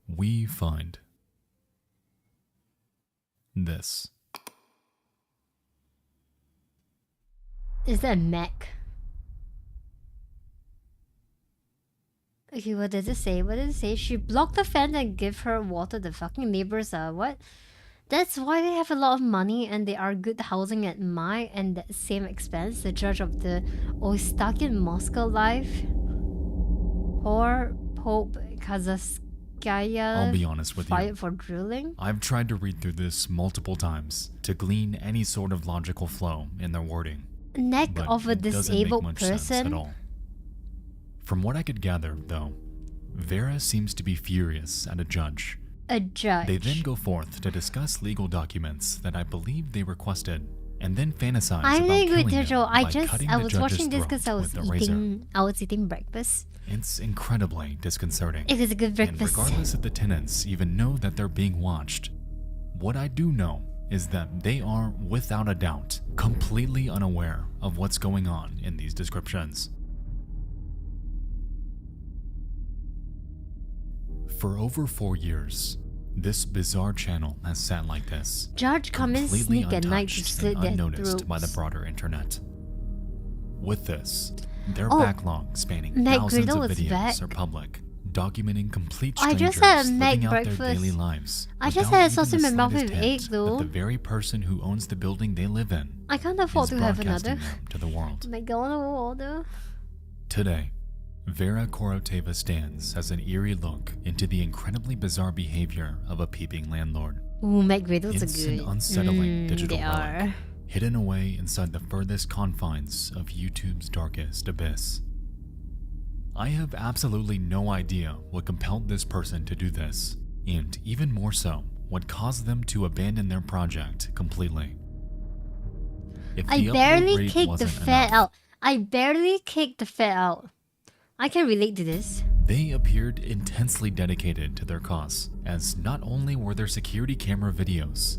we find this. Is that a mech? Okay, what does it say? What does it say? She blocked the fence and give her water. The fucking neighbors are what? That's why they have a lot of money and they are good housing at my and that same expense. The judge of the Oistakin Moscow life. Or Pope Kazakskaya. I'll be honest with fired you. For drilling. I've tried to read through this multiple times to glean any sort of logical flow in their wording. Neck but of a it doesn't make disabled much sense at person. all. From what I could gather, though, Vera seems to be furious at a judge. A judge. They then go forth to discuss legal documents that I believe they requested, and then fantasize I'm about really killing good, them Joe. by I cutting the was judge's watching this throat because I was eating breakfast. It's incredibly disconcerting. It was a good breakfast. And regardless if the tenants even know that they're being watched, what I do know is that they are, without a doubt, completely unaware of what's going on in these descriptions. For over 4 years, this bizarre channel has sat like this, Judge come and completely sneak at night to untouched slit and their unnoticed by the throats. broader internet. With this, their Oh, backlog spanning Mac thousands Griddle of is videos back. are public, documenting complete I strangers just had a Mac living out their breakfast. daily lives. I just without had a even sausage the in my mouth slightest with egg hint though. that the very person who owns the building they live in I can't afford is to have broadcasting another them to the world. McDonald's order. Today, Vera Koroteva stands as an eerie look into the incredibly bizarre behavior of a peeping landlord. Ooh, Mac Griddles It's are good. an unsettling digital they relic, are. hidden away inside the furthest confines of YouTube's darkest abyss. I have absolutely no idea what compelled this person to do this, and even more so, what caused them to abandon their project completely. If I the upload barely rate kicked the wasn't fat enough, out. I barely kicked the fat out. I can relate to this. they appeared intensely dedicated to their cause, as not only were there security camera videos,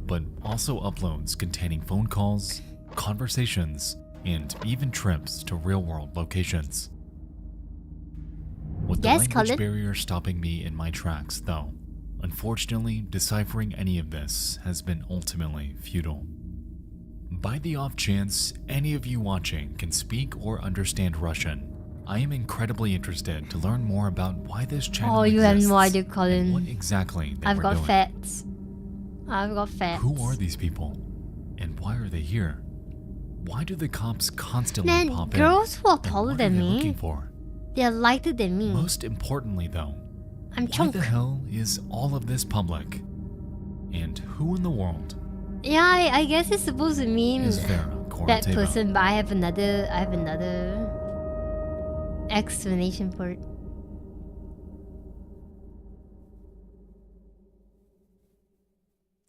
but also uploads containing phone calls, conversations, and even trips to real-world locations. With the Yes, language Colin? barrier stopping me in my tracks, though, unfortunately, deciphering any of this has been ultimately futile. By the off chance any of you watching can speak or understand Russian, I am incredibly interested to learn more about why this channel Oh, you have exists no idea, and Colin. what exactly they I've were got doing. fats. I've got fats. Who are these people, and why are they here? Why do the cops constantly Man, pop girls in? who are And taller what are than they me, looking for? they're lighter than me. Most importantly, though, I'm why chunk. the hell is all of this public? And who in the world Yeah, I guess it's supposed to mean is Vera that Koroteva? person, but I have another explanation for it.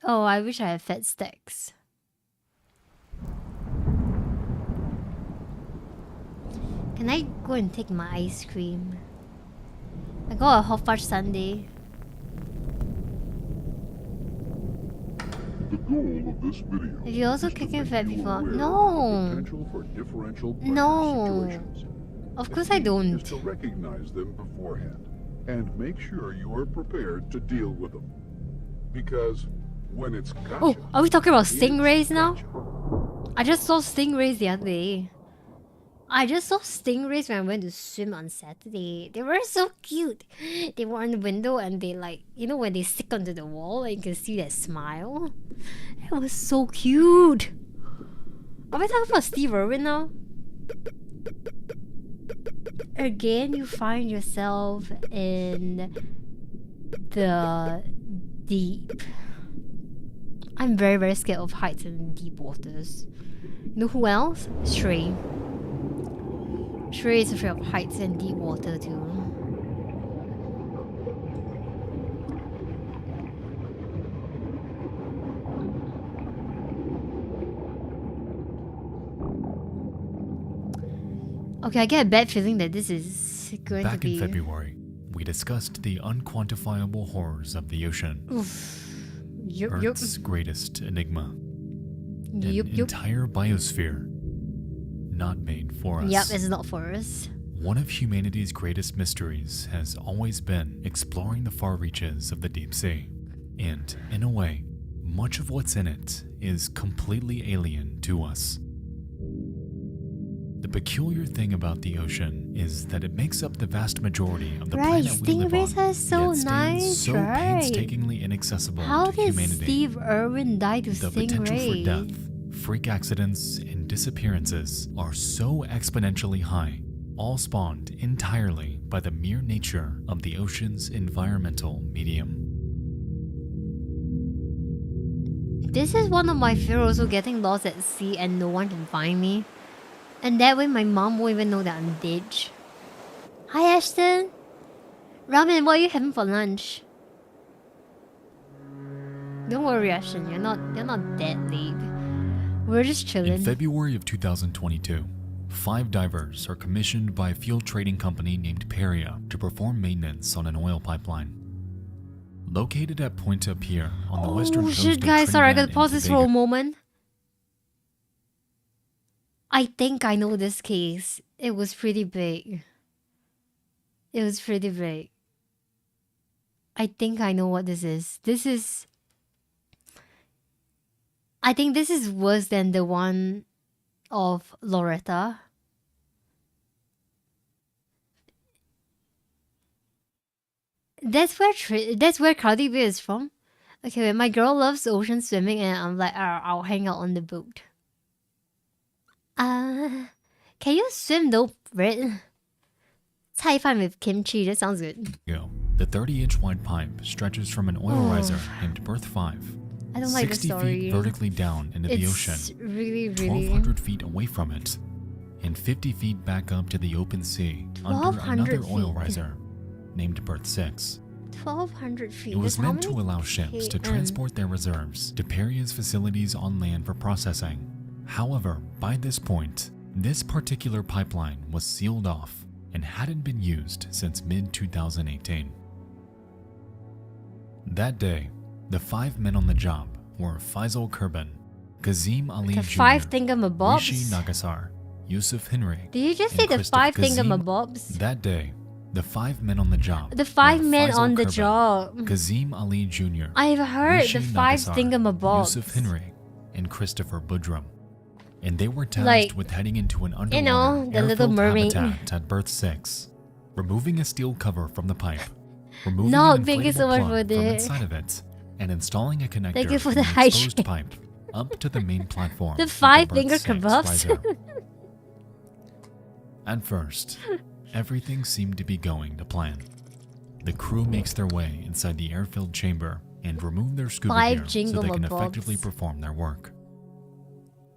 Oh, I wish I had fat stacks. Can I go and take my ice cream? I got a hot fudge sundae. The goal of this video Have you also is to kicking make fat you before? aware No. of the potential for differential pressure No. situations. Of course The I key don't. is to recognize them beforehand and make sure you are prepared to deal with them. Because when it's gotcha, Oh, are we talking about it's stingrays now? gotcha. I just saw stingrays the other day. I just saw stingrays when I went to swim on Saturday. They were so cute. They were on the window and they like, you know when they stick onto the wall and you can see their smile? It was so cute. Are we talking about Steve Irwin now? Again, you find yourself in the deep. I'm very, very scared of heights and deep waters. You know who else? Shrey. Shrey is afraid of heights and deep water too. Okay, I get a bad feeling that this is going to Back be... in February, we discussed the unquantifiable horrors of the ocean. Oof. Yup, Earth's greatest enigma. Yup, An yup. entire biosphere not made for us. Yep, it's not for us. One of humanity's greatest mysteries has always been exploring the far reaches of the deep sea. And, in a way, much of what's in it is completely alien to us. The peculiar thing about the ocean is that it makes up the vast majority of the Right, planet we live stingrays on, are so yet stands nice, so right? painstakingly inaccessible How to did humanity. Steve Irwin die to The potential for stingrays? death, freak accidents, and disappearances are so exponentially high, all spawned entirely by the mere nature of the ocean's environmental medium. This is one of my fears, also getting lost at sea and no one can find me. And that way my mom won't even know that I'm dead. Hi Ashton! Ramen, what are you having for lunch? Don't worry Ashton, you're not that late. We're just In chilling. February of 2022, 5 divers are commissioned by a fuel trading company named Peria to perform maintenance on an oil pipeline. Located at Pointe Pierre on the western coast Shit of guys, sorry I Trinidad gotta pause and this for a Tobago. moment. I think I know this case. It was pretty big. It was pretty big. I think I know what this is. I think this is worse than the one of Loretta. That's where Cardi B is from. Okay, wait, my girl loves ocean swimming and I'm like, I'll hang out on the boat. Can you swim though, Brit? Cai fan with kimchi, that sounds good. The 30-inch wide pipe stretches from an oil riser named Berth 5, I don't like the 60 story. feet vertically down into the It's ocean, really, 1,200 feet away from it, and 50 feet back up to the open sea under 1,200 another oil feet. riser named Berth 6. 1,200 feet. It was That's how meant to many allow ships to km? transport their reserves to Peria's facilities on land for processing. However, by this point, this particular pipeline was sealed off and hadn't been used since mid-2018. That day, the 5 men on the job were Faisal Kurban, Kazim Ali The Jr., 5 thingamabobs? Rishi Nagasar, Yusuf Henry, Did you just and say the Christopher 5 Kazim. thingamabobs? That day, the 5 men on the job The 5 were men Faisal on the Kurban, job. Kazim Ali Jr., I've heard Rishi the 5 Nagasar, thingamabobs. Yusuf Henry, and Christopher Budrum. And they were tasked Like, with heading into an underwater you know, the Little airfield Mermaid. habitat at Berth 6, removing a steel cover from the pipe, removing No, an thank you inflatable so much plug for from the- inside of it, and installing a connector Thank you for from the the exposed hydrate. pipe up to the main platform. The of 5 Berth finger 6 kebabs. riser. At first, everything seemed to be going to plan. The crew makes their way inside the air-filled chamber and remove their scuba 5 gear so they can jingle-mabobs. effectively perform their work.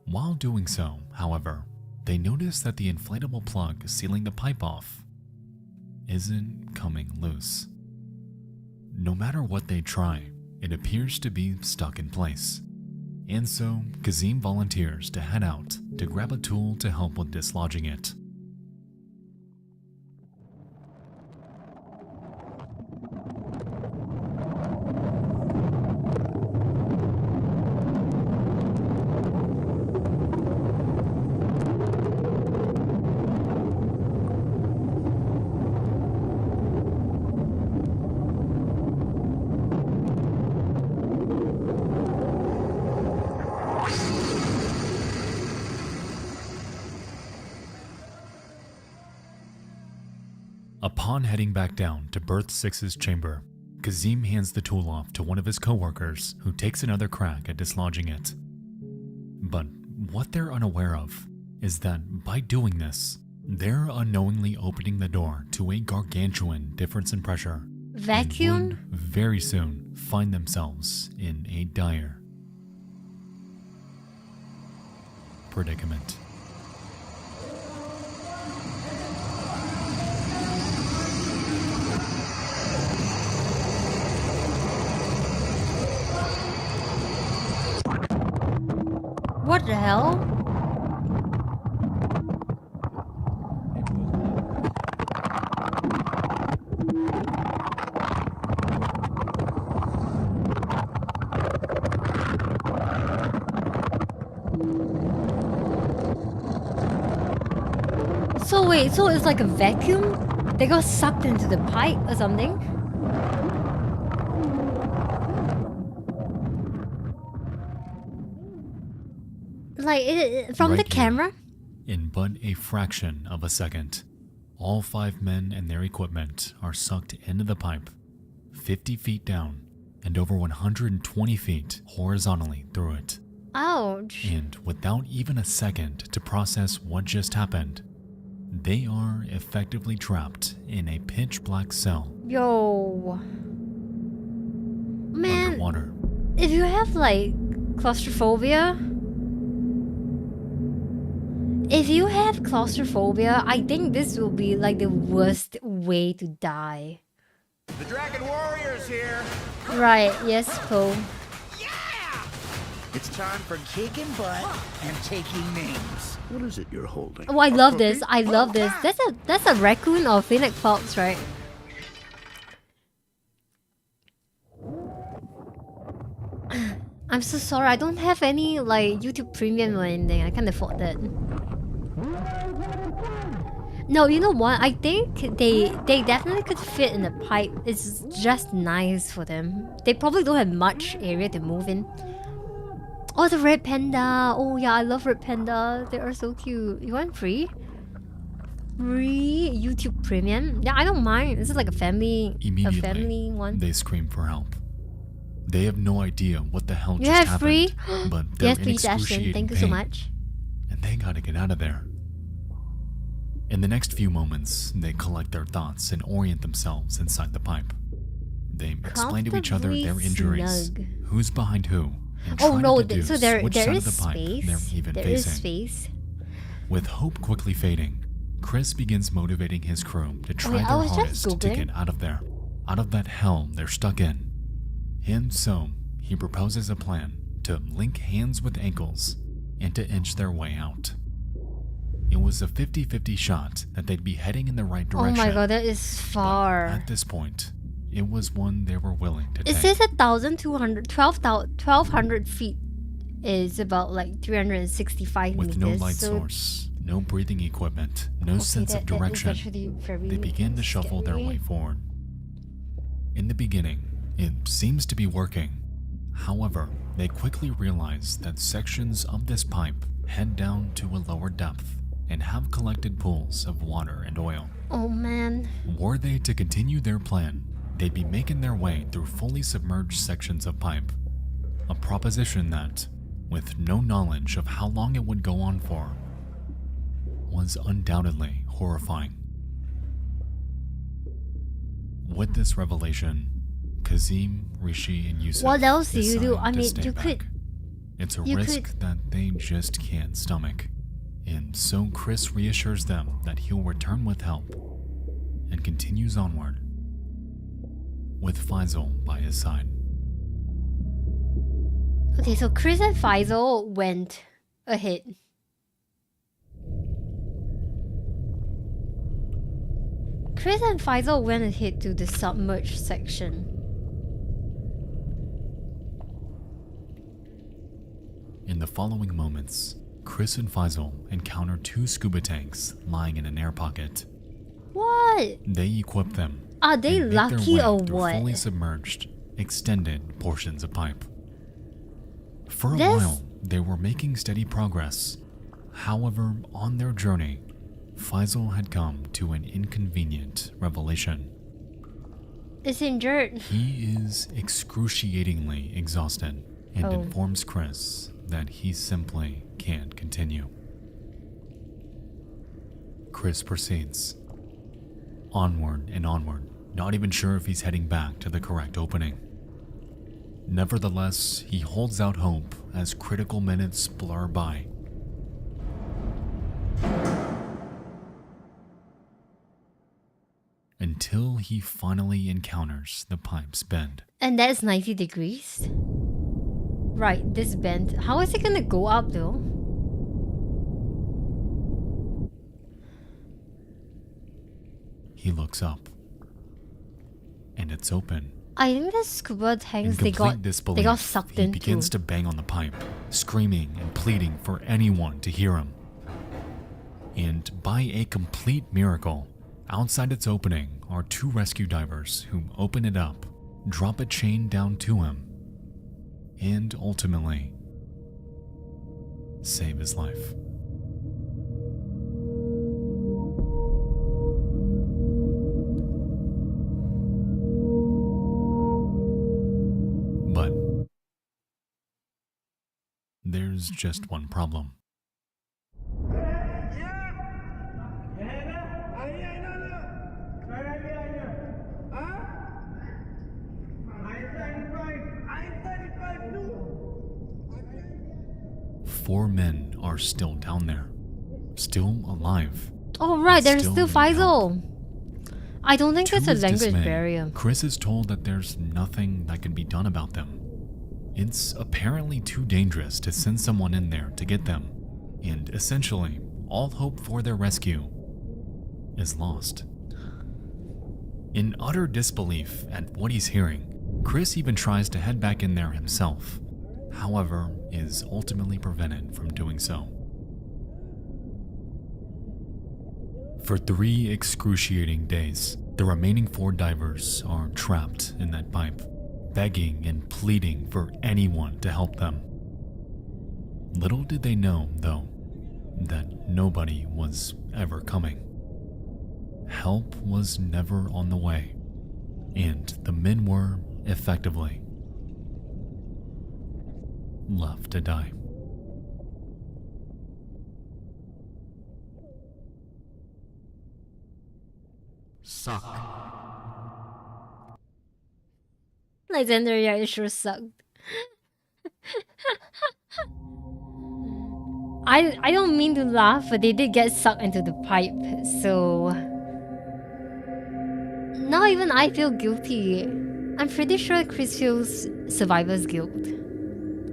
While doing so, however, they notice that the inflatable plug sealing the pipe off isn't coming loose. No matter what they try, it appears to be stuck in place. And so, Kazim volunteers to head out to grab a tool to help with dislodging it. Upon heading back down to Berth 6's chamber, Kazim hands the tool off to one of his coworkers who takes another crack at dislodging it. But what they're unaware of is that by doing this, they're unknowingly opening the door to a gargantuan difference in pressure. Vacuum? And would very soon find themselves in a dire predicament. What the hell? So wait, so it's like a vacuum? They got sucked into the pipe or something? Like, from the camera? In but a fraction of a second, all 5 men and their equipment are sucked into the pipe, 50 feet down and over 120 feet horizontally through it. Ouch. And without even a second to process what just happened, they are effectively trapped in a pitch black cell. Yo. Man, underwater. If you have like claustrophobia, I think this will be like the worst way to die. The Dragon Warrior's here. Right, yes, Poe. It's time for kicking butt and taking names. What is it you're holding? Oh, I love this. I love this. That's a raccoon or phoenix fox, right? I'm so sorry. I don't have any like YouTube Premium or anything. I can't afford that. No, you know what? I think they definitely could fit in the pipe. It's just nice for them. They probably don't have much area to move in. Oh, the red panda. Oh yeah, I love red panda. They are so cute. You want free? Free YouTube Premium? Yeah, I don't mind. This is like a family one. They scream for help. They have no idea what the hell You just have happened. free? But they're Yes, in please, Ashton. excruciating Thank you so pain, much. and they gotta get out of there. In the next few moments, they collect their thoughts and orient themselves inside the pipe. They explain to each other their injuries, snug. who's behind who, and Oh try no, to deduce so there which side is of the pipe space. they're even There facing. is space. With hope quickly fading, Chris begins motivating his crew to try I their was just hardest to Googling. get out of there, out of that hell they're stuck in. And so, he proposes a plan to link hands with ankles and to inch their way out. It was a 50-50 shot that they'd be heading in the right Oh direction. my god, that is far. At this point, it was one they were willing to It take. says 1,200 feet is about like 365 With meters. no light so source, no breathing equipment, no Okay, sense of that is direction, actually very they begin to shuffle their scary. way forward. In the beginning, it seems to be working. However, they quickly realize that sections of this pipe head down to a lower depth and have collected pools of water and oil. Oh man. Were they to continue their plan, they'd be making their way through fully submerged sections of pipe. A proposition that, with no knowledge of how long it would go on for, was undoubtedly horrifying. With this revelation, Kazim, Rishi, and Yusuf What else do you do? decide I to mean, stay you back. could. It's a you risk could- that they just can't stomach. And so Chris reassures them that he'll return with help and continues onward with Faisal by his side. Okay, so Chris and Faisal went ahead. Chris and Faisal went ahead to the submerged section. In the following moments, Chris and Faisal encounter 2 scuba tanks lying in an air pocket. What? They equip them. Are they and make their lucky way or through what? fully submerged, extended portions of pipe. For a This- while, they were making steady progress. However, on their journey, Faisal had come to an inconvenient revelation. Is injured. He is excruciatingly exhausted and informs Chris that he simply can't continue. Chris proceeds. Onward and onward, not even sure if he's heading back to the correct opening. Nevertheless, he holds out hope as critical minutes blur by. Until he finally encounters the pipe's bend. And that's 90 degrees? Right, this bend. How is it gonna go up though? He looks up. And it's open. I think the scuba tanks In they complete got disbelief, sucked he into. begins to bang on the pipe, screaming and pleading for anyone to hear him. And by a complete miracle, outside its opening are two rescue divers who open it up, drop a chain down to him, and ultimately save his life. But there's just one problem. Four men are still down there, still alive. Oh right, there's still still need help. Faisal. I don't think it's To a his language dismay, barrier. Chris is told that there's nothing that can be done about them. It's apparently too dangerous to send someone in there to get them, and essentially, all hope for their rescue is lost. In utter disbelief at what he's hearing, Chris even tries to head back in there himself, however, is ultimately prevented from doing so. For 3 excruciating days, the remaining 4 divers are trapped in that pipe, begging and pleading for anyone to help them. Little did they know, though, that nobody was ever coming. Help was never on the way, and the men were, effectively, left to die. Suck. Legendary, yeah, it sure sucked. I don't mean to laugh, but they did get sucked into the pipe, so now even I feel guilty. I'm pretty sure Chris feels survivor's guilt.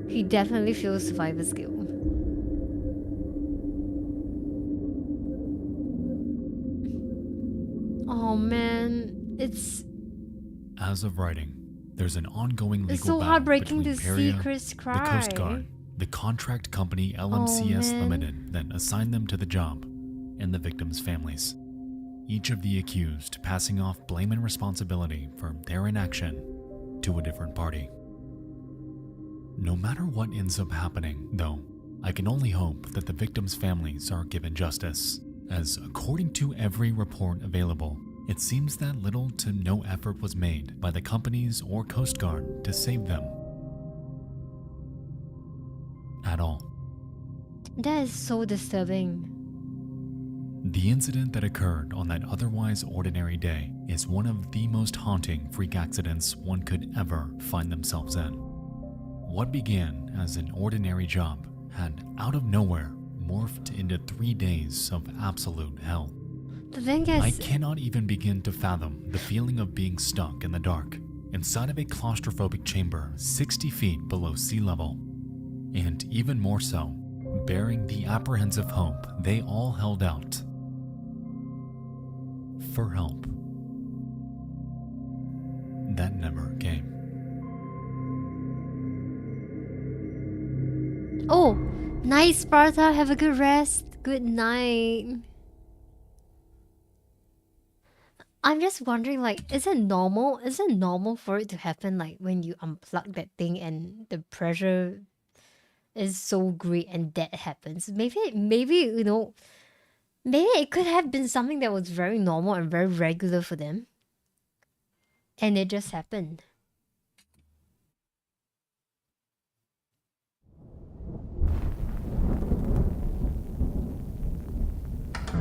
He definitely feels survivor's guilt. Oh man, it's As of writing, there's an ongoing legal it's so battle heartbreaking between to Peria, see Chris cry. the Coast Guard, the contract company LMCS man. Limited that assigned them to the job, and the victims' families. Each of the accused passing off blame and responsibility for their inaction to a different party. No matter what ends up happening, though, I can only hope that the victims' families are given justice, as according to every report available, it seems that little to no effort was made by the companies or Coast Guard to save them. At all. That is so disturbing. The incident that occurred on that otherwise ordinary day is one of the most haunting freak accidents one could ever find themselves in. What began as an ordinary job had, out of nowhere, morphed into 3 days of absolute hell. The thing is, I cannot even begin to fathom the feeling of being stuck in the dark, inside of a claustrophobic chamber 60 feet below sea level, and even more so, bearing the apprehensive hope they all held out for help that never came. oh, night Sparta, have a good rest. Good night. I'm just wondering, like, is it normal? Is it normal for it to happen, like, when you unplug that thing and the pressure is so great and that happens? Maybe, Maybe it could have been something that was very normal and very regular for them. And it just happened.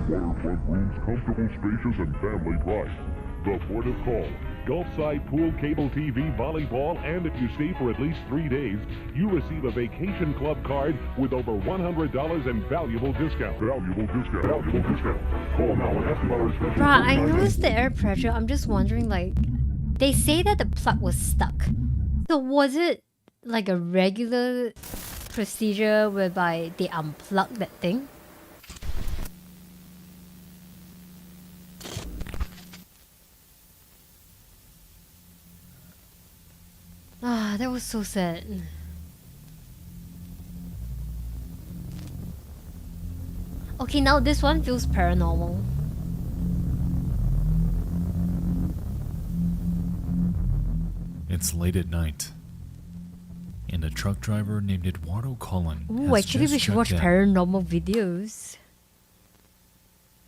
Waterfront rooms, comfortable, spacious, and family-priced. The port of call. Gulfside pool, cable TV, volleyball, and if you stay for at least 3 days, you receive a vacation club card with over $100 in valuable discount. Valuable discount. Call now and ask about our special. Bruh, I noticed the air pressure. I'm just wondering, like, they say that the plug was stuck. So was it like a regular procedure whereby they unplug that thing? Ah, that was so sad. Okay, now this one feels paranormal. It's late at night, and a truck driver named Eduardo Cullen Ooh, has actually just we should watch checked in paranormal videos.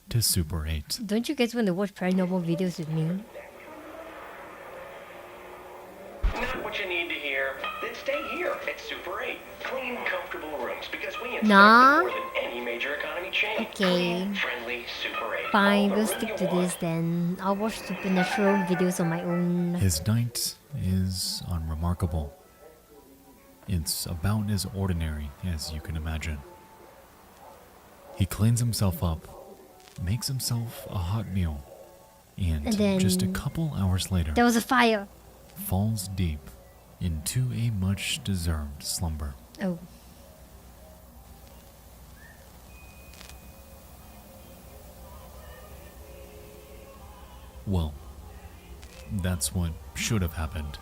to Super 8. Don't you guys want to watch paranormal videos with me? Not what you need to hear. Then stay here at Super 8. Clean, comfortable rooms because we inspect Nah. more than any major economy chain. Okay. Clean, friendly Super 8. Fine, All the we'll room stick you to want. this then. I'll watch supernatural videos on my own. His night is unremarkable. It's about as ordinary as you can imagine. He cleans himself up, makes himself a hot meal, and then just a couple hours later, There was a fire. falls deep into a much-deserved slumber. Oh. Well, that's what should have happened.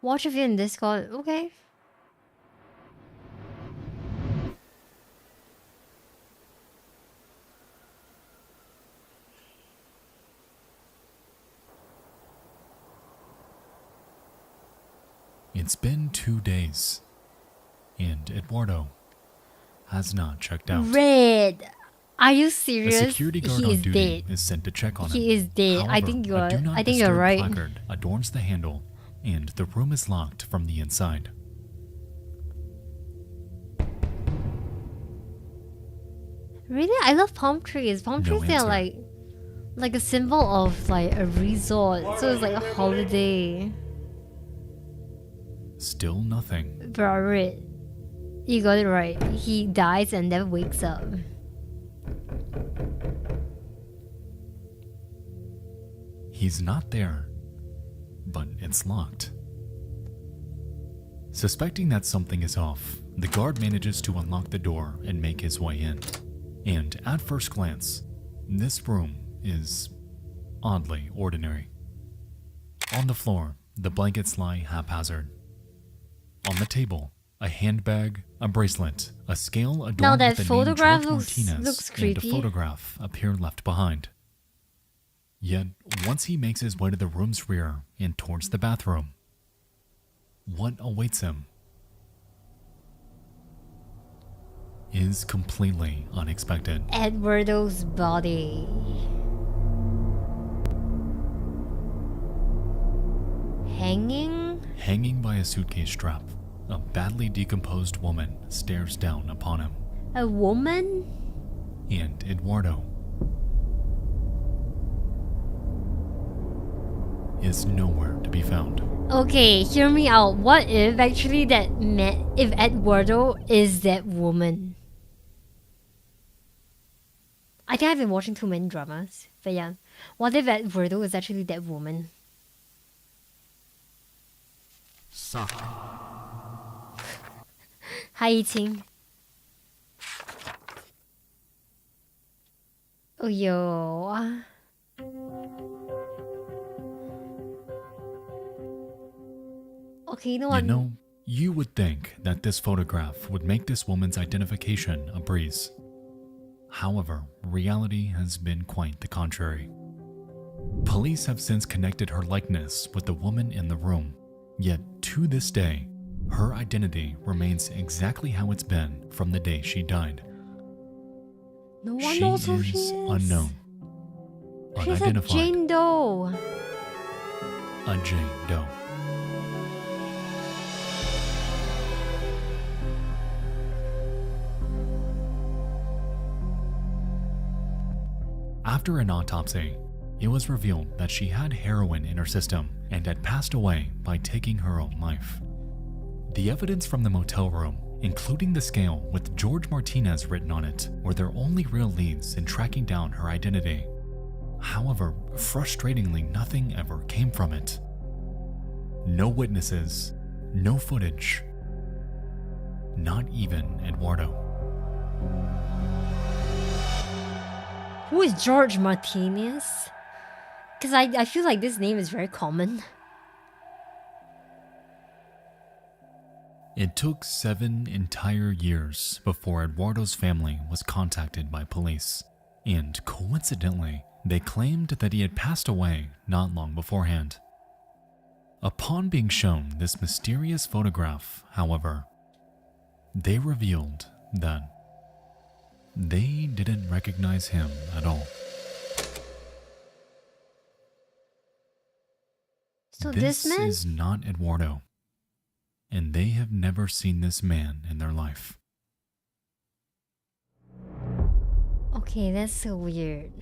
Watch a video in Discord. Okay. It's been 2 days, and Eduardo has not checked out. Red. Are you A serious? security guard He on is duty dead. is sent to check on him. He is dead. I However, think you a are. do not I think you're disturb right. placard adorns the handle, and the room is locked from the inside. Really, I love palm trees. Palm No trees, they're answer. like a symbol of like a resort. So it's like a holiday. Still nothing. Bro, Red. You got it right. He dies and never wakes up. He's not there, but it's locked. Suspecting that something is off, the guard manages to unlock the door and make his way in. And at first glance, this room is oddly ordinary. On the floor, the blankets lie haphazard. On the table, a handbag, a bracelet, a scale adorned Now that with the name photograph George looks Martinez, creepy. and a photograph appear left behind. Yet, once he makes his way to the room's rear and towards the bathroom, what awaits him is completely unexpected. Eduardo's body. Hanging? Hanging by a suitcase strap, a badly decomposed woman stares down upon him, A woman? and Eduardo is nowhere to be found. Okay, hear me out. What if actually if Eduardo is that woman? I think I've been watching too many dramas. But yeah, what if Eduardo is actually that woman? Suck. Hi, Yiqing. Oh, yo. Okay, you know what? You know, you would think that this photograph would make this woman's identification a breeze. However, reality has been quite the contrary. Police have since connected her likeness with the woman in the room, yet to this day, her identity remains exactly how it's been from the day she died. No one She knows who is she is. unknown, She's a unidentified, Jane Doe. a Jane Doe. After an autopsy, it was revealed that she had heroin in her system and had passed away by taking her own life. The evidence from the motel room, including the scale with George Martinez written on it, were their only real leads in tracking down her identity. However, frustratingly, nothing ever came from it. No witnesses, no footage, not even Eduardo. Who is George Martinez? Because I feel like this name is very common. It took 7 entire years before Eduardo's family was contacted by police, and coincidentally, they claimed that he had passed away not long beforehand. Upon being shown this mysterious photograph, however, they revealed that they didn't recognize him at all. So this man? is not Eduardo, and they have never seen this man in their life. Okay, that's so weird.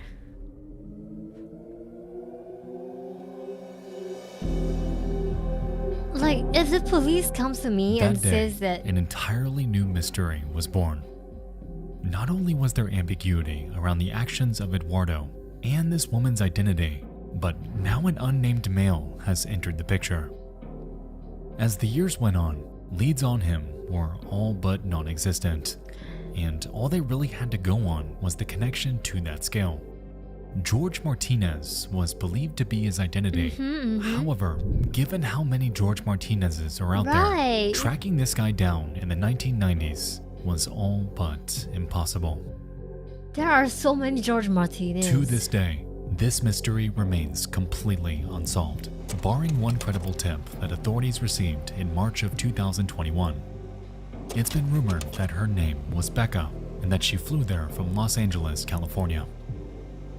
Like, if the police comes to me That and day, says that an entirely new mystery was born. Not only was there ambiguity around the actions of Eduardo and this woman's identity, but now an unnamed male has entered the picture. As the years went on, leads on him were all but non-existent, and all they really had to go on was the connection to that scale. George Martinez was believed to be his identity. However, given how many George Martinezes are out there, tracking this guy down in the 1990s was all but impossible. there are so many George Martinez. To this day, this mystery remains completely unsolved, barring one credible tip that authorities received in March of 2021. It's been rumored that her name was Becca and that she flew there from Los Angeles, California.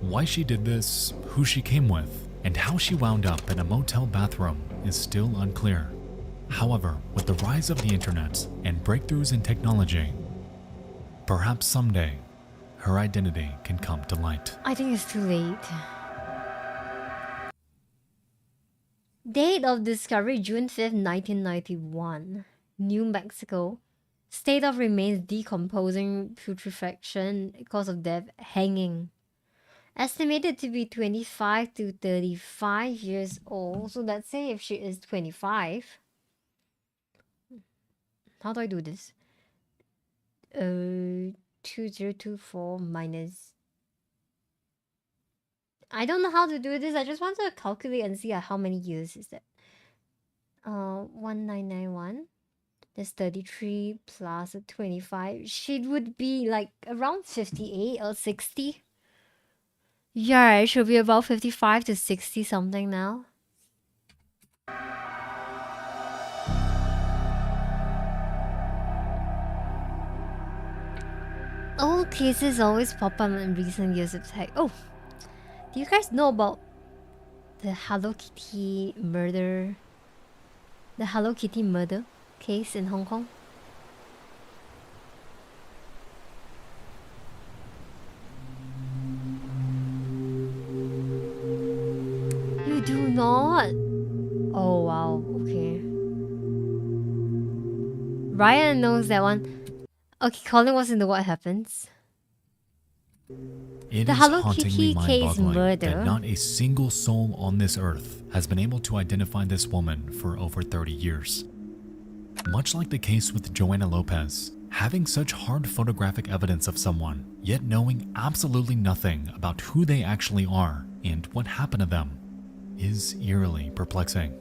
Why she did this, who she came with, and how she wound up in a motel bathroom is still unclear. However, with the rise of the internet and breakthroughs in technology, perhaps someday her identity can come to light. I think it's too late. Date of discovery June 5th, 1991. New Mexico. State of remains decomposing, putrefaction, cause of death hanging. Estimated to be 25 to 35 years old. So let's say if she is 25. How do I do this? 2024 minus. I don't know how to do this. I just want to calculate and see how many years is that. 1991. That's 33 plus 25. She would be like around 58 or 60. Yeah, it should be about 55 to 60 something now. Old cases always pop up in recent years of tech. Oh, do you guys know about the Hello Kitty murder? The Hello Kitty murder case in Hong Kong? You do not? Oh wow, okay. Ryan knows that one. Okay, Colin was in the What Happens. It The is Hello hauntingly Kitty case mind-boggling murder. that not a single soul on this earth has been able to identify this woman for over 30 years. Much like the case with Joanna Lopez, having such hard photographic evidence of someone, yet knowing absolutely nothing about who they actually are and what happened to them, is eerily perplexing.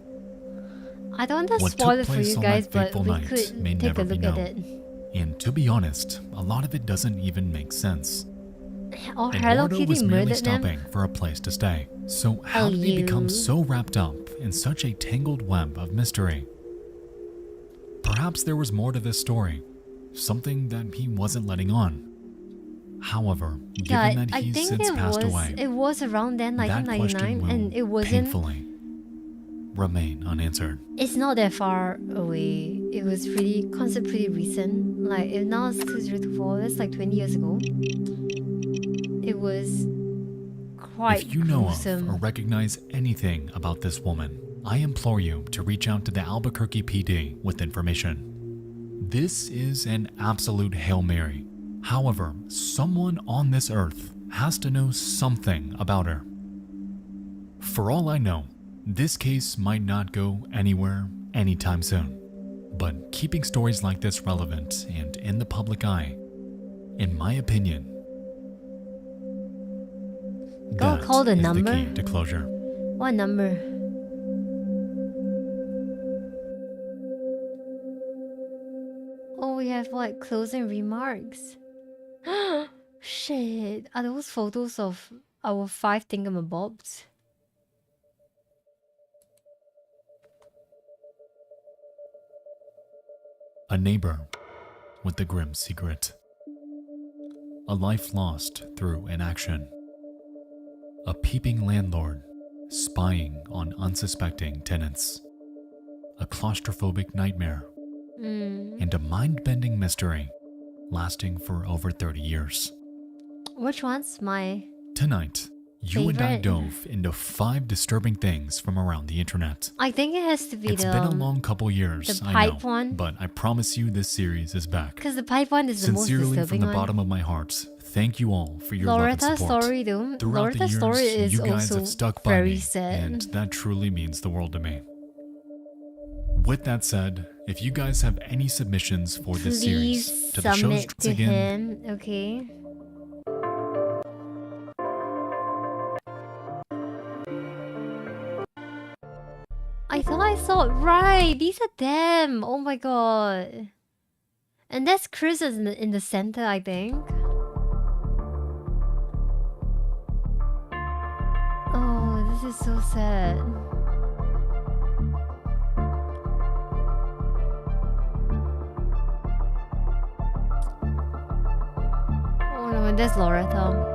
I don't want to What spoil took it for place you on guys, that but fateful we night could may take a never be look at known. it. And to be honest, a lot of it doesn't even make sense. Oh, Hello Eduardo Kitty was merely murdered them? stopping for a place to stay. So how did he become so wrapped up in such a tangled web of mystery? Perhaps Perhaps there was more to this story, something that he wasn't letting on. However, given that I he's think since passed away, it was around then, that question 1999, will and it wasn't. painfully remain unanswered. It's not that far away. It was considered pretty recent. Like if now it's 2024, that's like 20 years ago. It was quite If you know gruesome. of or recognize anything about this woman, I implore you to reach out to the Albuquerque PD with information. This is an absolute Hail Mary. However, someone on this earth has to know something about her. For all I know, this case might not go anywhere anytime soon. But keeping stories like this relevant and in the public eye, in my opinion, Gotta call the is number. the key to closure. What number? Oh, we have what? Closing remarks. Shit. Are those photos of our 5 thingamabobs? A neighbor with a grim secret. A life lost through inaction. A peeping landlord spying on unsuspecting tenants. A claustrophobic nightmare. And a mind-bending mystery lasting for over 30 years. Which one's my Tonight, you and I favorite? dove into 5 disturbing things from around the internet. I think it has to be It's been a long couple years, the I know, pipe one. but I promise you this series is back. Because the pipe one is the most Sincerely, disturbing from the one. bottom of my heart, thank you all for your love and Loretta's support. story though. Throughout Loretta's the years, story is you guys also have stuck by very me, sad. and that truly means the world to me. With that said, if you guys have any submissions for this series Please to the show submit streets to again, him, okay? I thought I saw it right. These are them. Oh my god. And that's Chris in the center, I think. Oh, this is so sad. Oh no, and there's Loretta.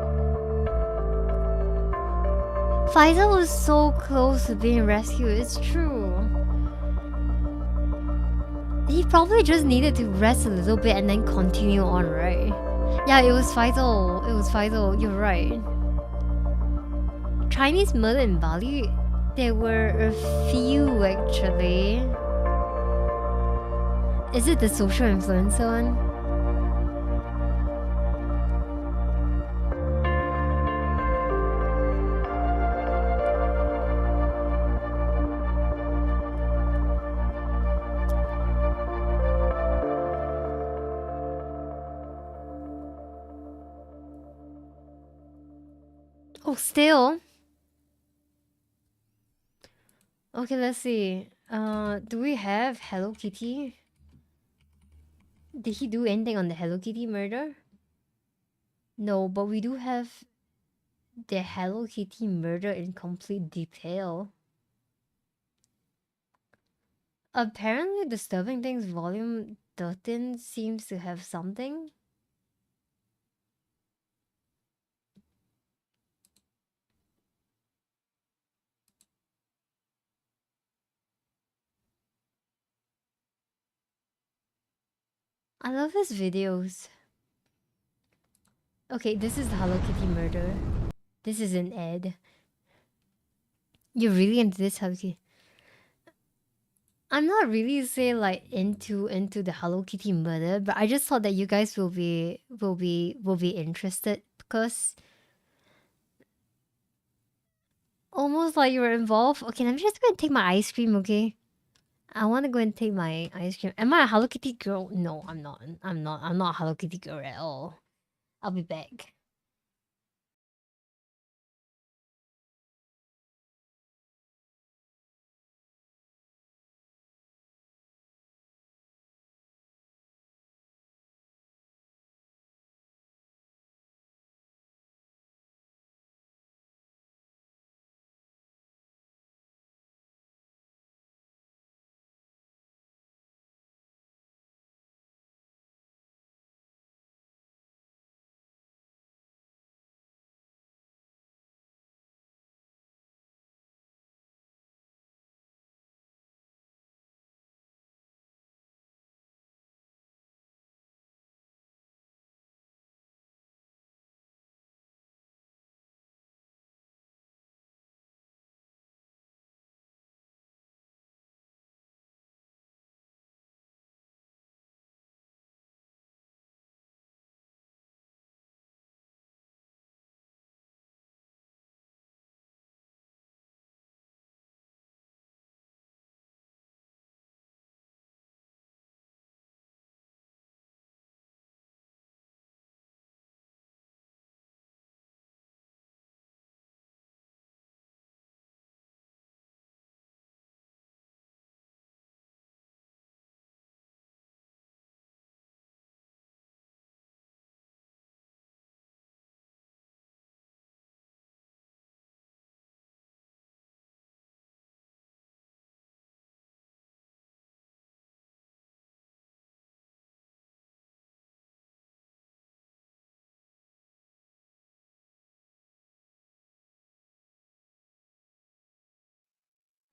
Faisal was so close to being rescued, it's true. He probably just needed to rest a little bit and then continue on, right? Yeah, it was Faisal. It was Faisal, you're right. Chinese murder in Bali, there were a few actually. Is it the social influencer one? Oh, still? Okay, let's see. Do we have Hello Kitty? Did he do anything on the Hello Kitty murder? No, but we do have the Hello Kitty murder in complete detail. Apparently, Disturbing Things Volume 13 seems to have something. I love his videos. Okay, this is the Hello Kitty murder. This is an ad. You're really into this Hello Kitty? I'm not really say like into the Hello Kitty murder, but I just thought that you guys will be interested because almost like you were involved. Okay, I'm just gonna take my ice cream, okay? I want to go and take my ice cream. Am I a Hello Kitty girl? No, I'm not. I'm not a Hello Kitty girl at all. I'll be back.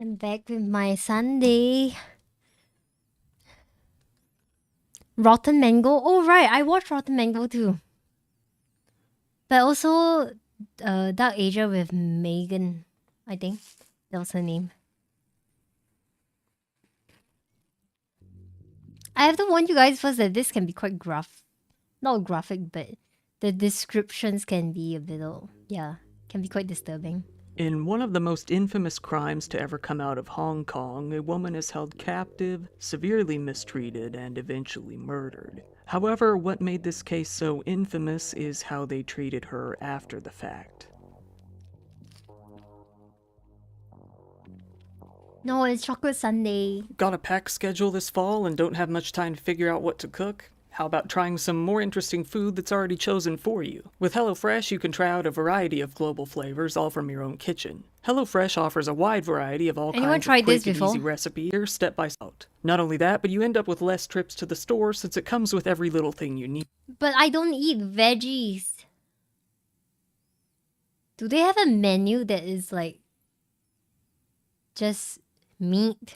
I'm back with my Sunday. Rotten Mango. Oh right, I watched Rotten Mango too. But also Dark Asia with Megan, I think. That was her name. I have to warn you guys first that this can be quite not graphic, but the descriptions can be a little, can be quite disturbing. In one of the most infamous crimes to ever come out of Hong Kong, a woman is held captive, severely mistreated, and eventually murdered. However, what made this case so infamous is how they treated her after the fact. No, it's chocolate sundae. Got a packed schedule this fall and don't have much time to figure out what to cook? How about trying some more interesting food that's already chosen for you? With HelloFresh, you can try out a variety of global flavors, all from your own kitchen. HelloFresh offers a wide variety of all kinds of quick and easy recipes, step by step. Not only that, but you end up with less trips to the store since it comes with every little thing you need. But I don't eat veggies. Do they have a menu that is like just meat?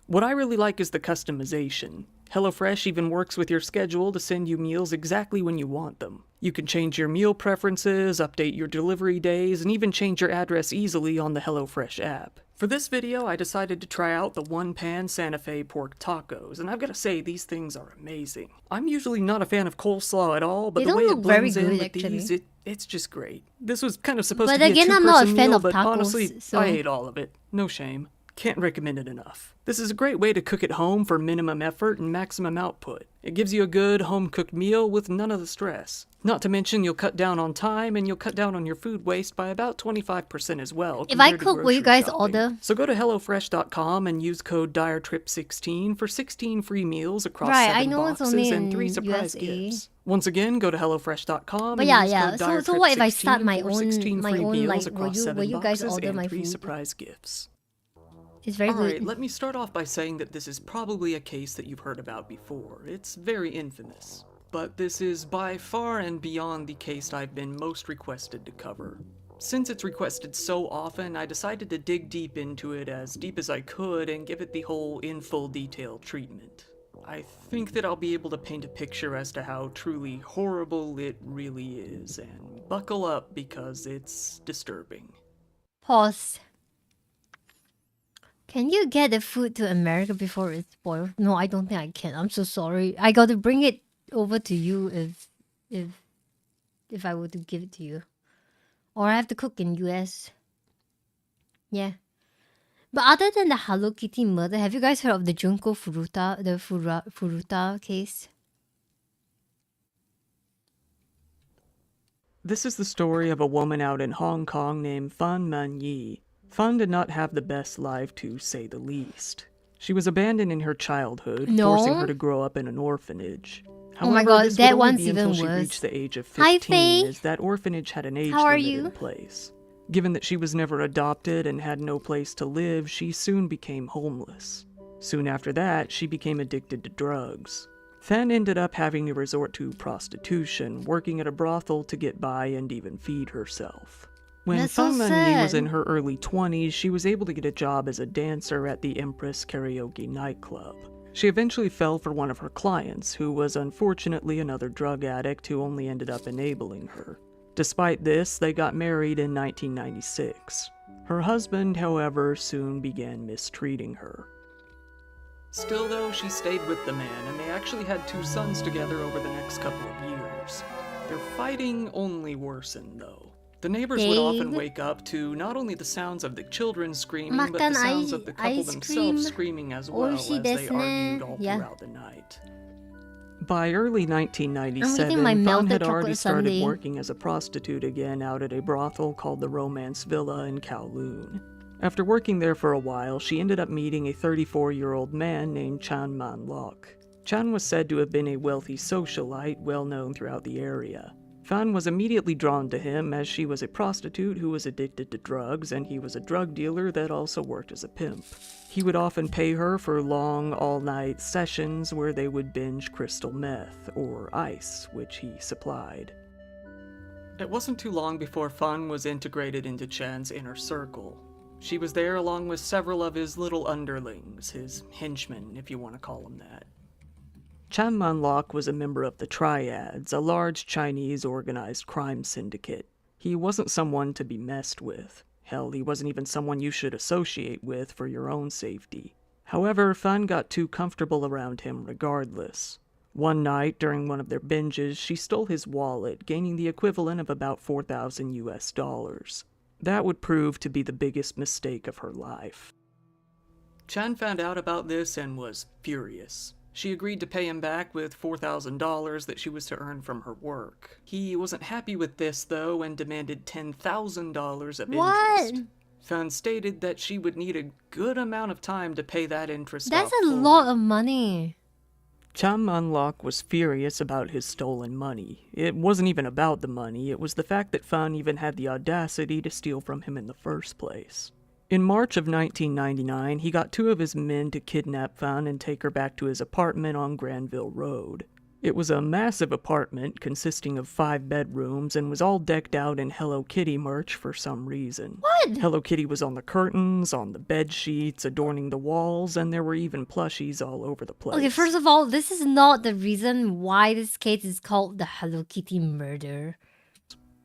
What I really like is the customization. HelloFresh even works with your schedule to send you meals exactly when you want them. You can change your meal preferences, update your delivery days, and even change your address easily on the HelloFresh app. For this video, I decided to try out the one-pan Santa Fe pork tacos, and I've got to say, these things are amazing. I'm usually not a fan of coleslaw at all, but the way it blends in with these, it's just great. This was kind of supposed to be a two-person meal, I'm not a fan of but tacos, honestly, so I ate all of it. No shame. Can't recommend it enough. This is a great way to cook at home for minimum effort and maximum output. It gives you a good home-cooked meal with none of the stress. Not to mention you'll cut down on time and you'll cut down on your food waste by about 25% as well. If I cook, will you guys order? So go to HelloFresh.com and use code DIRETRIP16 for 16 free meals across 7 boxes and 3 surprise gifts. Once again, go to HelloFresh.com and use code DIRETRIP16 so what if I start my for own 16 free meals like across 7 will you guys boxes order and my 3 food? surprise gifts. It's very good. Alright, let me start off by saying that this is probably a case that you've heard about before. It's very infamous. But this is by far and beyond the case I've been most requested to cover. Since it's requested so often, I decided to dig deep into it as deep as I could and give it the whole in full detail treatment. I think that I'll be able to paint a picture as to how truly horrible it really is, and buckle up because it's disturbing. Pause. Can you get the food to America before it's spoiled? No, I don't think I can. I'm so sorry. I got to bring it over to you if I were to give it to you. Or I have to cook in US. Yeah. But other than the Hello Kitty murder, have you guys heard of the Junko Furuta case? This is the story of a woman out in Hong Kong named Fan Man Yi. Fan did not have the best life, to say the least. She was abandoned in her childhood, forcing her to grow up in an orphanage. However, oh my god, this that would only one's be until even she worse. reached the age of 15, Hi, Faye. as that orphanage had an age How are limit you? in place. Given that she was never adopted and had no place to live, she soon became homeless. Soon after that, she became addicted to drugs. Fan ended up having to resort to prostitution, working at a brothel to get by and even feed herself. When Fan Man Yi was in her early 20s, she was able to get a job as a dancer at the Empress Karaoke nightclub. She eventually fell for one of her clients, who was unfortunately another drug addict who only ended up enabling her. Despite this, they got married in 1996. Her husband, however, soon began mistreating her. Still though, she stayed with the man, and they actually had 2 sons together over the next couple of years. Their fighting only worsened though. The neighbors would often wake up to not only the sounds of the children screaming, but the sounds of the couple themselves screaming as well as they argued all throughout the night. By early 1997, Fan had already started working as a prostitute again out at a brothel called the Romance Villa in Kowloon. After working there for a while, she ended up meeting a 34-year-old man named Chan Man Lok. Chan was said to have been a wealthy socialite well known throughout the area. Fan was immediately drawn to him as she was a prostitute who was addicted to drugs, and he was a drug dealer that also worked as a pimp. He would often pay her for long, all-night sessions where they would binge crystal meth, or ice, which he supplied. It wasn't too long before Fan was integrated into Chan's inner circle. She was there along with several of his little underlings, his henchmen, if you want to call them that. Chan Man-lok was a member of the Triads, a large Chinese organized crime syndicate. He wasn't someone to be messed with. Hell, he wasn't even someone you should associate with for your own safety. However, Fan got too comfortable around him regardless. One night, during one of their binges, she stole his wallet, gaining the equivalent of about $4,000. That would prove to be the biggest mistake of her life. Chan found out about this and was furious. She agreed to pay him back with $4,000 that she was to earn from her work. He wasn't happy with this, though, and demanded $10,000 of interest. Fan stated that she would need a good amount of time to pay that interest off. That's a lot of money. Chan Man-lok was furious about his stolen money. It wasn't even about the money, it was the fact that Fan even had the audacity to steal from him in the first place. In March of 1999, he got 2 of his men to kidnap Fan and take her back to his apartment on Granville Road. It was a massive apartment consisting of 5 bedrooms and was all decked out in Hello Kitty merch for some reason. What? Hello Kitty was on the curtains, on the bed sheets, adorning the walls, and there were even plushies all over the place. Okay, first of all, this is not the reason why this case is called the Hello Kitty murder.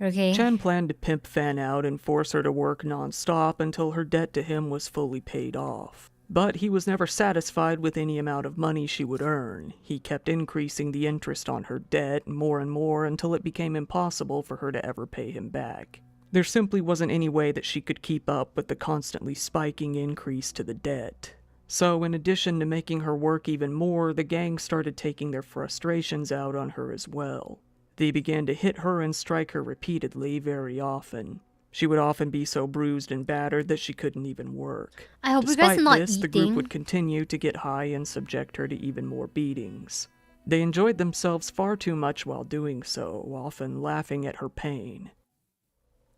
Okay. Chan planned to pimp Fan out and force her to work non-stop until her debt to him was fully paid off. But he was never satisfied with any amount of money she would earn. He kept increasing the interest on her debt more and more until it became impossible for her to ever pay him back. There simply wasn't any way that she could keep up with the constantly spiking increase to the debt. So in addition to making her work even more, the gang started taking their frustrations out on her as well. They began to hit her and strike her repeatedly very often. She would often be so bruised and battered that she couldn't even work. I hope you guys are not Despite this, the group would continue to get high and subject her to even more beatings. They enjoyed themselves far too much while doing so, often laughing at her pain.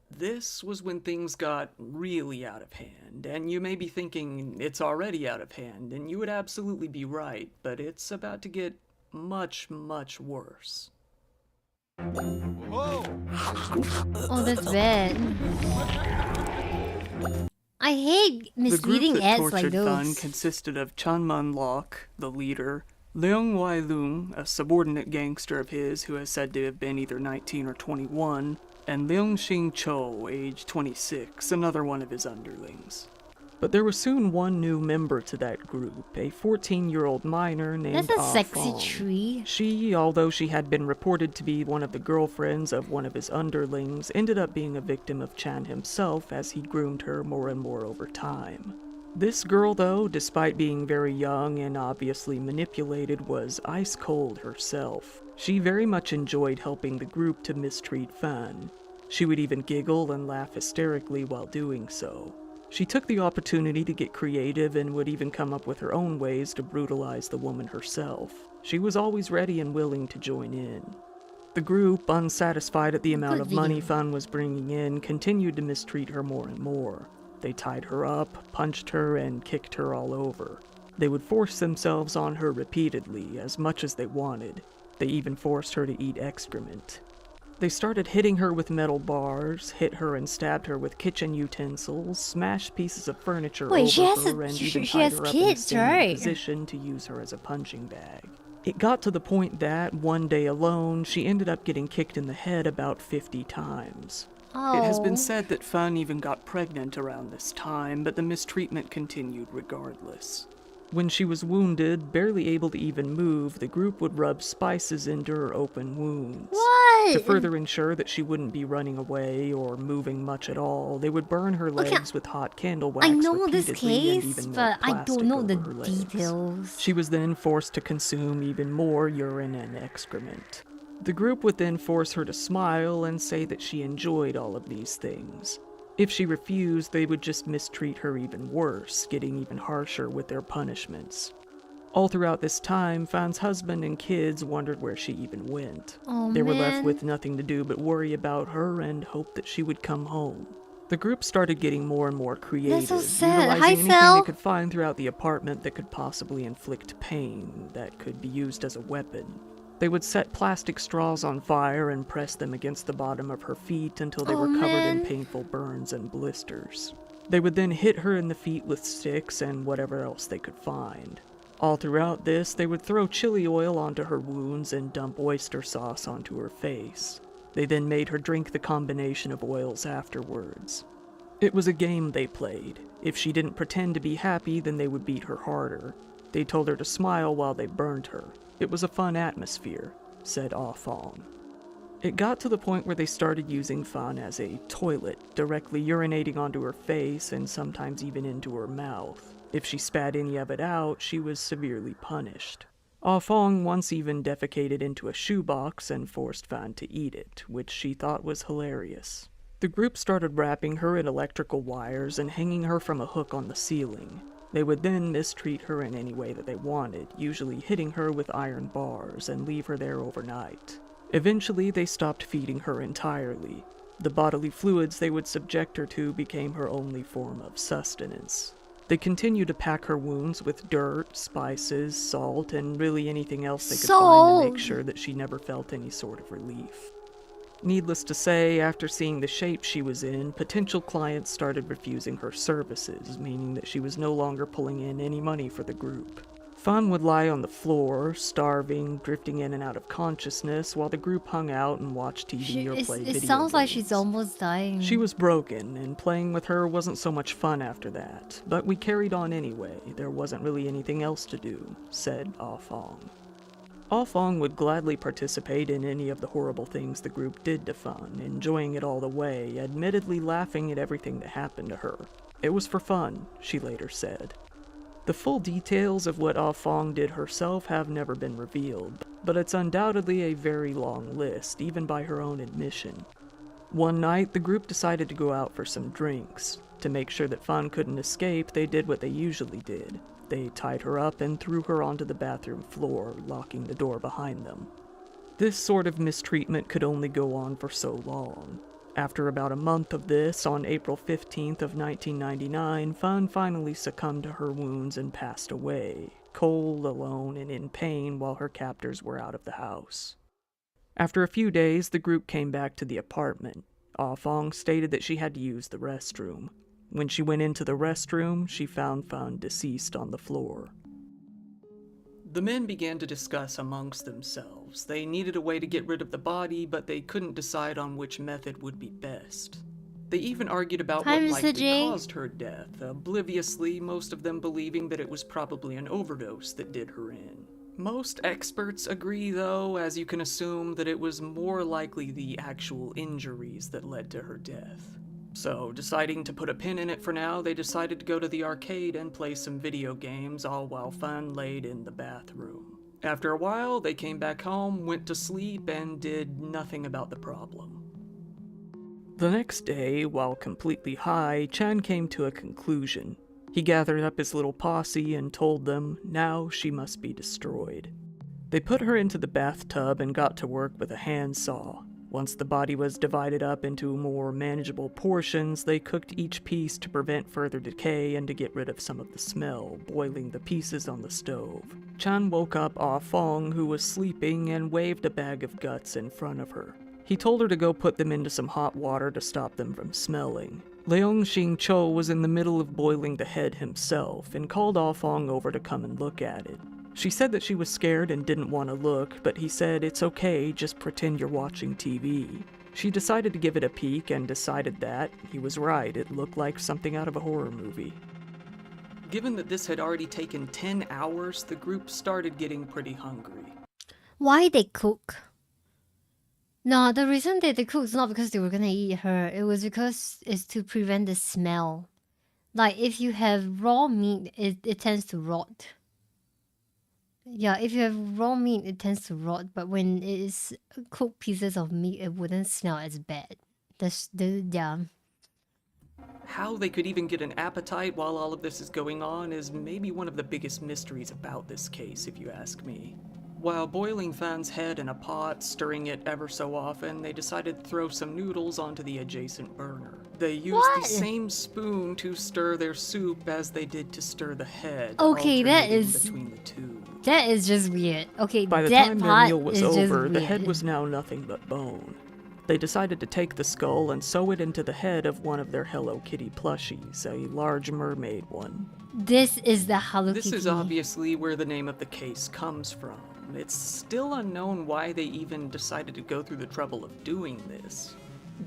This was when things got really out of hand, and you may be thinking it's already out of hand, and you would absolutely be right, but it's about to get much, much worse. Oh, that's bad. I hate misleading ads like The group that tortured Fan those. consisted of Chan Man-lok, the leader, Leung Wai-lung, a subordinate gangster of his who is said to have been either 19 or 21, and Leung Shing-cho, age 26, another one of his underlings. But there was soon one new member to that group, a 14-year-old minor named That's a Ah sexy Fong. tree. She, although she had been reported to be one of the girlfriends of one of his underlings, ended up being a victim of Chan himself as he groomed her more and more over time. This girl, though, despite being very young and obviously manipulated, was ice cold herself. She very much enjoyed helping the group to mistreat Fan. She would even giggle and laugh hysterically while doing so. She took the opportunity to get creative and would even come up with her own ways to brutalize the woman herself. She was always ready and willing to join in. The group, unsatisfied at the amount of money Fan was bringing in, continued to mistreat her more and more. They tied her up, punched her, and kicked her all over. They would force themselves on her repeatedly, as much as they wanted. They even forced her to eat excrement. They started hitting her with metal bars, hit her and stabbed her with kitchen utensils, smashed pieces of furniture over her, and even tied her up in a standing position to use her as a punching bag. It got to the point that, one day alone, she ended up getting kicked in the head about 50 times. It has been said that Fan even got pregnant around this time, but the mistreatment continued regardless. When she was wounded, barely able to even move, the group would rub spices into her open wounds. What? To further ensure that she wouldn't be running away or moving much at all, they would burn her legs with hot candle wax I know this repeatedly and case, even but melt I don't plastic know the over her legs. details. She was then forced to consume even more urine and excrement. The group would then force her to smile and say that she enjoyed all of these things. If she refused, they would just mistreat her even worse, getting even harsher with their punishments. All throughout this time, Fan's husband and kids wondered where she even went. Oh, they were left man. with nothing to do but worry about her and hope that she would come home. The group started getting more and more creative, That's so sad. utilizing Hi, anything Phil. they could find throughout the apartment that could possibly inflict pain, that could be used as a weapon. They would set plastic straws on fire and press them against the bottom of her feet until they were covered in painful burns and blisters. They would then hit her in the feet with sticks and whatever else they could find. All throughout this, they would throw chili oil onto her wounds and dump oyster sauce onto her face. They then made her drink the combination of oils afterwards. It was a game they played. If she didn't pretend to be happy, then they would beat her harder. They told her to smile while they burned her. It was a fun atmosphere, said Ah Fong. It got to the point where they started using Fan as a toilet, directly urinating onto her face and sometimes even into her mouth. If she spat any of it out, she was severely punished. Ah Fong once even defecated into a shoebox and forced Fan to eat it, which she thought was hilarious. The group started wrapping her in electrical wires and hanging her from a hook on the ceiling. They would then mistreat her in any way that they wanted, usually hitting her with iron bars, and leave her there overnight. Eventually, they stopped feeding her entirely. The bodily fluids they would subject her to became her only form of sustenance. They continued to pack her wounds with dirt, spices, salt, and really anything else they could find to make sure that she never felt any sort of relief. Needless to say, after seeing the shape she was in, potential clients started refusing her services, meaning that she was no longer pulling in any money for the group. Fan would lie on the floor, starving, drifting in and out of consciousness, while the group hung out and watched TV or played video games. It sounds like she's almost dying. She was broken, and playing with her wasn't so much fun after that. But we carried on anyway. There wasn't really anything else to do, said Ah Fong. Ah Fong would gladly participate in any of the horrible things the group did to Fan, enjoying it all the way, admittedly laughing at everything that happened to her. It was for fun, she later said. The full details of what Ah Fong did herself have never been revealed, but it's undoubtedly a very long list, even by her own admission. One night, the group decided to go out for some drinks. To make sure that Fan couldn't escape, they did what they usually did. They tied her up and threw her onto the bathroom floor, locking the door behind them. This sort of mistreatment could only go on for so long. After about a month of this, on April 15th of 1999, Fan finally succumbed to her wounds and passed away, cold, alone, and in pain while her captors were out of the house. After a few days, the group came back to the apartment. Ah Fong stated that she had to use the restroom. When she went into the restroom, she found Fan deceased on the floor. The men began to discuss amongst themselves. They needed a way to get rid of the body, but they couldn't decide on which method would be best. They even argued about what likely caused her death, obliviously most of them believing that it was probably an overdose that did her in. Most experts agree, though, as you can assume, that it was more likely the actual injuries that led to her death. So, deciding to put a pin in it for now, they decided to go to the arcade and play some video games, all while Fan laid in the bathroom. After a while, they came back home, went to sleep, and did nothing about the problem. The next day, while completely high, Chan came to a conclusion. He gathered up his little posse and told them, now she must be destroyed. They put her into the bathtub and got to work with a handsaw. Once the body was divided up into more manageable portions, they cooked each piece to prevent further decay and to get rid of some of the smell, boiling the pieces on the stove. Chan woke up Ah Fong, who was sleeping, and waved a bag of guts in front of her. He told her to go put them into some hot water to stop them from smelling. Leong Xing Cho was in the middle of boiling the head himself, and called Ah Fong over to come and look at it. She said that she was scared and didn't want to look, but he said, it's okay, just pretend you're watching TV. She decided to give it a peek and decided that, he was right, it looked like something out of a horror movie. Given that this had already taken 10 hours, the group started getting pretty hungry. Why they cook? No, the reason they cook is not because they were gonna eat her, it was because it's to prevent the smell. Like, if you have raw meat, it tends to rot. Yeah, if you have raw meat, it tends to rot, but when it is cooked pieces of meat, it wouldn't smell as bad. Yeah. How they could even get an appetite while all of this is going on is maybe one of the biggest mysteries about this case, if you ask me. While boiling Fan's head in a pot, stirring it ever so often, they decided to throw some noodles onto the adjacent burner. They used the same spoon to stir their soup as they did to stir the head, okay, that is between the two. That is just weird. Okay, by the that time their part meal was is just over, the weird. head was now nothing but bone. They decided to take the skull and sew it into the head of one of their Hello Kitty plushies, a large mermaid one. This is the Hello Kitty. This is obviously where the name of the case comes from. It's still unknown why they even decided to go through the trouble of doing this.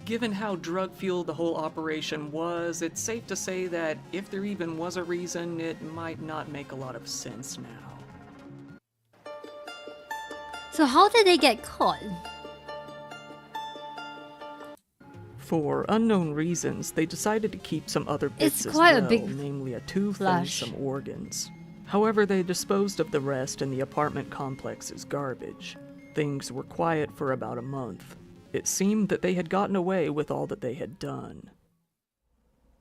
Given how drug-fueled the whole operation was, it's safe to say that if there even was a reason, it might not make a lot of sense now. So how did they get caught? For unknown reasons, they decided to keep some other bits It's quite as well, a big namely a tooth flash. and some organs. However, they disposed of the rest in the apartment complex's garbage. Things were quiet for about a month. It seemed that they had gotten away with all that they had done.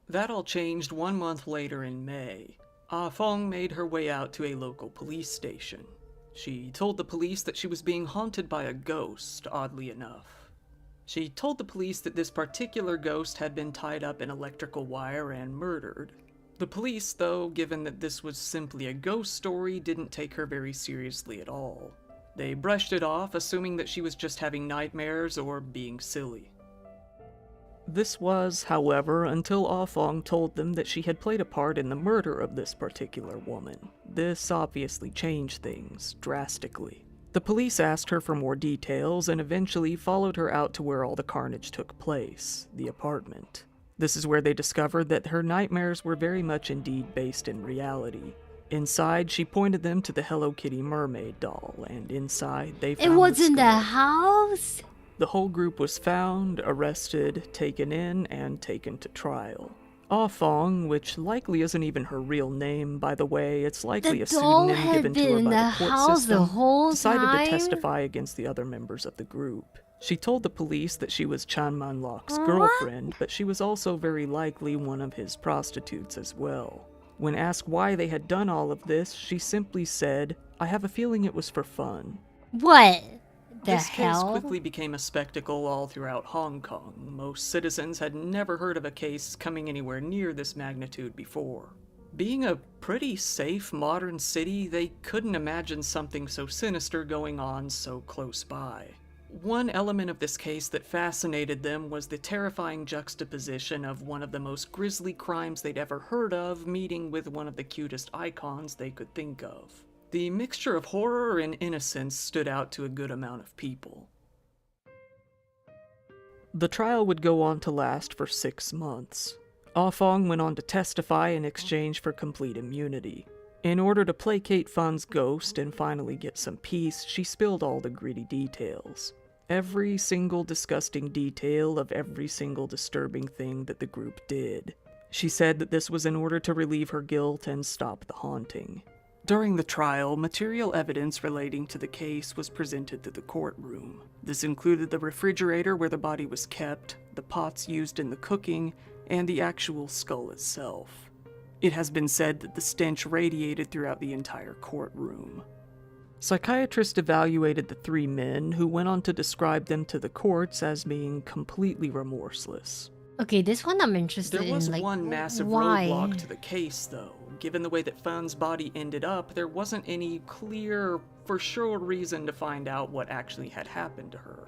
That all changed 1 month later in May. Ah Fong made her way out to a local police station. She told the police that she was being haunted by a ghost, oddly enough. She told the police that this particular ghost had been tied up in electrical wire and murdered. The police, though, given that this was simply a ghost story, didn't take her very seriously at all. They brushed it off, assuming that she was just having nightmares or being silly. This was, however, until Ah Fong told them that she had played a part in the murder of this particular woman. This obviously changed things drastically. The police asked her for more details and eventually followed her out to where all the carnage took place, the apartment. This is where they discovered that her nightmares were very much indeed based in reality. Inside, she pointed them to the Hello Kitty mermaid doll, and inside they found It was the in the skull. house? The whole group was found, arrested, taken in, and taken to trial. Ah Fong, which likely isn't even her real name, by the way, it's likely a doll pseudonym had given to been her in by the the court house system, the whole decided time? to testify against the other members of the group. She told the police that she was Chan Man Lok's girlfriend, but she was also very likely one of his prostitutes as well. When asked why they had done all of this, she simply said, "I have a feeling it was for fun." What the This case hell? quickly became a spectacle all throughout Hong Kong. Most citizens had never heard of a case coming anywhere near this magnitude before. Being a pretty safe modern city, they couldn't imagine something so sinister going on so close by. One element of this case that fascinated them was the terrifying juxtaposition of one of the most grisly crimes they'd ever heard of meeting with one of the cutest icons they could think of. The mixture of horror and innocence stood out to a good amount of people. The trial would go on to last for 6 months. Ah Fong went on to testify in exchange for complete immunity. In order to placate Fan's ghost and finally get some peace, she spilled all the gritty details. Every single disgusting detail of every single disturbing thing that the group did. She said that this was in order to relieve her guilt and stop the haunting. During the trial, material evidence relating to the case was presented to the courtroom. This included the refrigerator where the body was kept, the pots used in the cooking, and the actual skull itself. It has been said that the stench radiated throughout the entire courtroom. Psychiatrists evaluated the 3 men, who went on to describe them to the courts as being completely remorseless. Okay, this one I'm interested in. There was like, one massive why? roadblock to the case, though. Given the way that Fan's body ended up, there wasn't any clear, for sure reason to find out what actually had happened to her.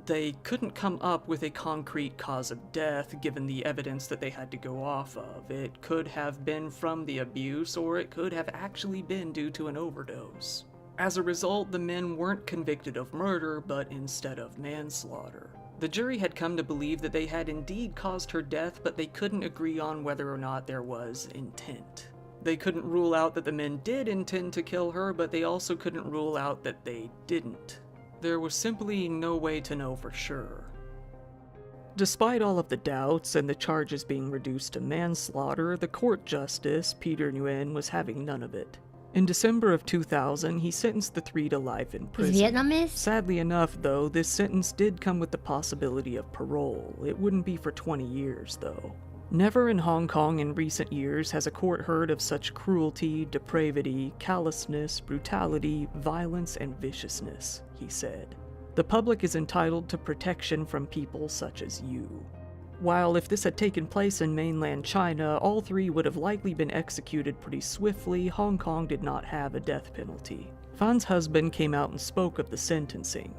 They couldn't come up with a concrete cause of death given the evidence that they had to go off of. It could have been from the abuse, or it could have actually been due to an overdose. As a result, the men weren't convicted of murder, but instead of manslaughter. The jury had come to believe that they had indeed caused her death, but they couldn't agree on whether or not there was intent. They couldn't rule out that the men did intend to kill her, but they also couldn't rule out that they didn't. There was simply no way to know for sure. Despite all of the doubts and the charges being reduced to manslaughter, the court justice, Peter Nguyen, was having none of it. In December of 2000, he sentenced the 3 to life in prison. Is Vietnamese? Sadly enough, though, this sentence did come with the possibility of parole. It wouldn't be for 20 years, though. Never in Hong Kong in recent years has a court heard of such cruelty, depravity, callousness, brutality, violence, and viciousness, he said. The public is entitled to protection from people such as you. While if this had taken place in mainland China, all 3 would have likely been executed pretty swiftly, Hong Kong did not have a death penalty. Fan's husband came out and spoke of the sentencing.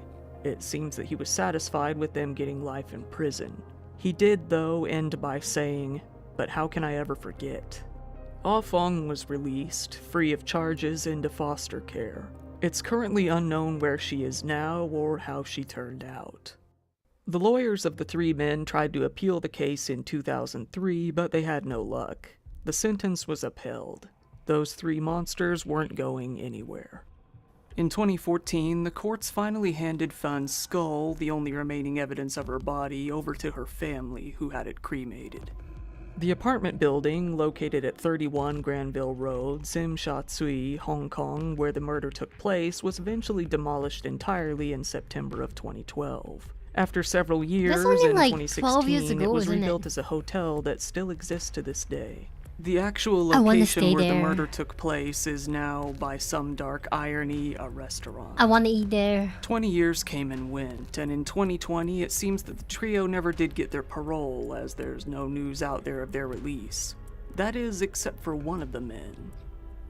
It seems that he was satisfied with them getting life in prison. He did, though, end by saying, "But how can I ever forget?" Ah Fong was released, free of charges, into foster care. It's currently unknown where she is now or how she turned out. The lawyers of the three men tried to appeal the case in 2003, but they had no luck. The sentence was upheld. Those three monsters weren't going anywhere. In 2014, the courts finally handed Fun's skull, the only remaining evidence of her body, over to her family, who had it cremated. The apartment building, located at 31 Granville Road, Tsim Sha Tsui, Hong Kong, where the murder took place, was eventually demolished entirely in September of 2012. After several years, only in like 2016, 12 years ago, it was isn't it? rebuilt as a hotel that still exists to this day. The actual I wanna location stay where the there. murder took place is now, by some dark irony, a restaurant. I want to eat there. 20 years came and went, and in 2020 it seems that the trio never did get their parole, as there's no news out there of their release. That is, except for one of the men.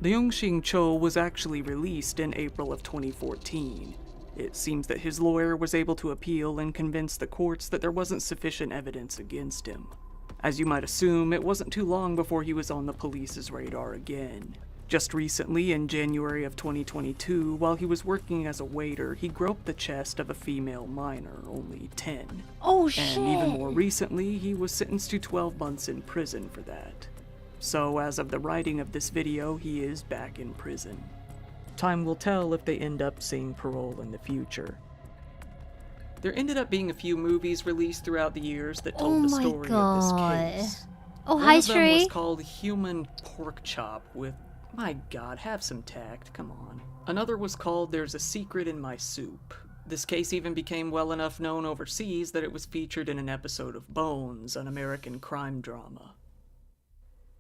The Yongxing Cho was actually released in April of 2014. It seems that his lawyer was able to appeal and convince the courts that there wasn't sufficient evidence against him. As you might assume, it wasn't too long before he was on the police's radar again. Just recently, in January of 2022, while he was working as a waiter, he groped the chest of a female minor, only 10. Oh shit! And even more recently, he was sentenced to 12 months in prison for that. So as of the writing of this video, he is back in prison. Time will tell if they end up seeing parole in the future. There ended up being a few movies released throughout the years that told the story of this case. Oh, One hi, of them was Shrey. called Human Pork Chop with, my god, have some tact, come on. Another was called There's a Secret in My Soup. This case even became well enough known overseas that it was featured in an episode of Bones, an American crime drama.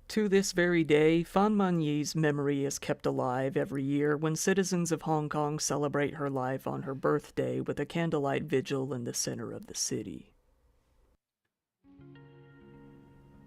To this very day, Fan Manyi's memory is kept alive every year when citizens of Hong Kong celebrate her life on her birthday with a candlelight vigil in the center of the city.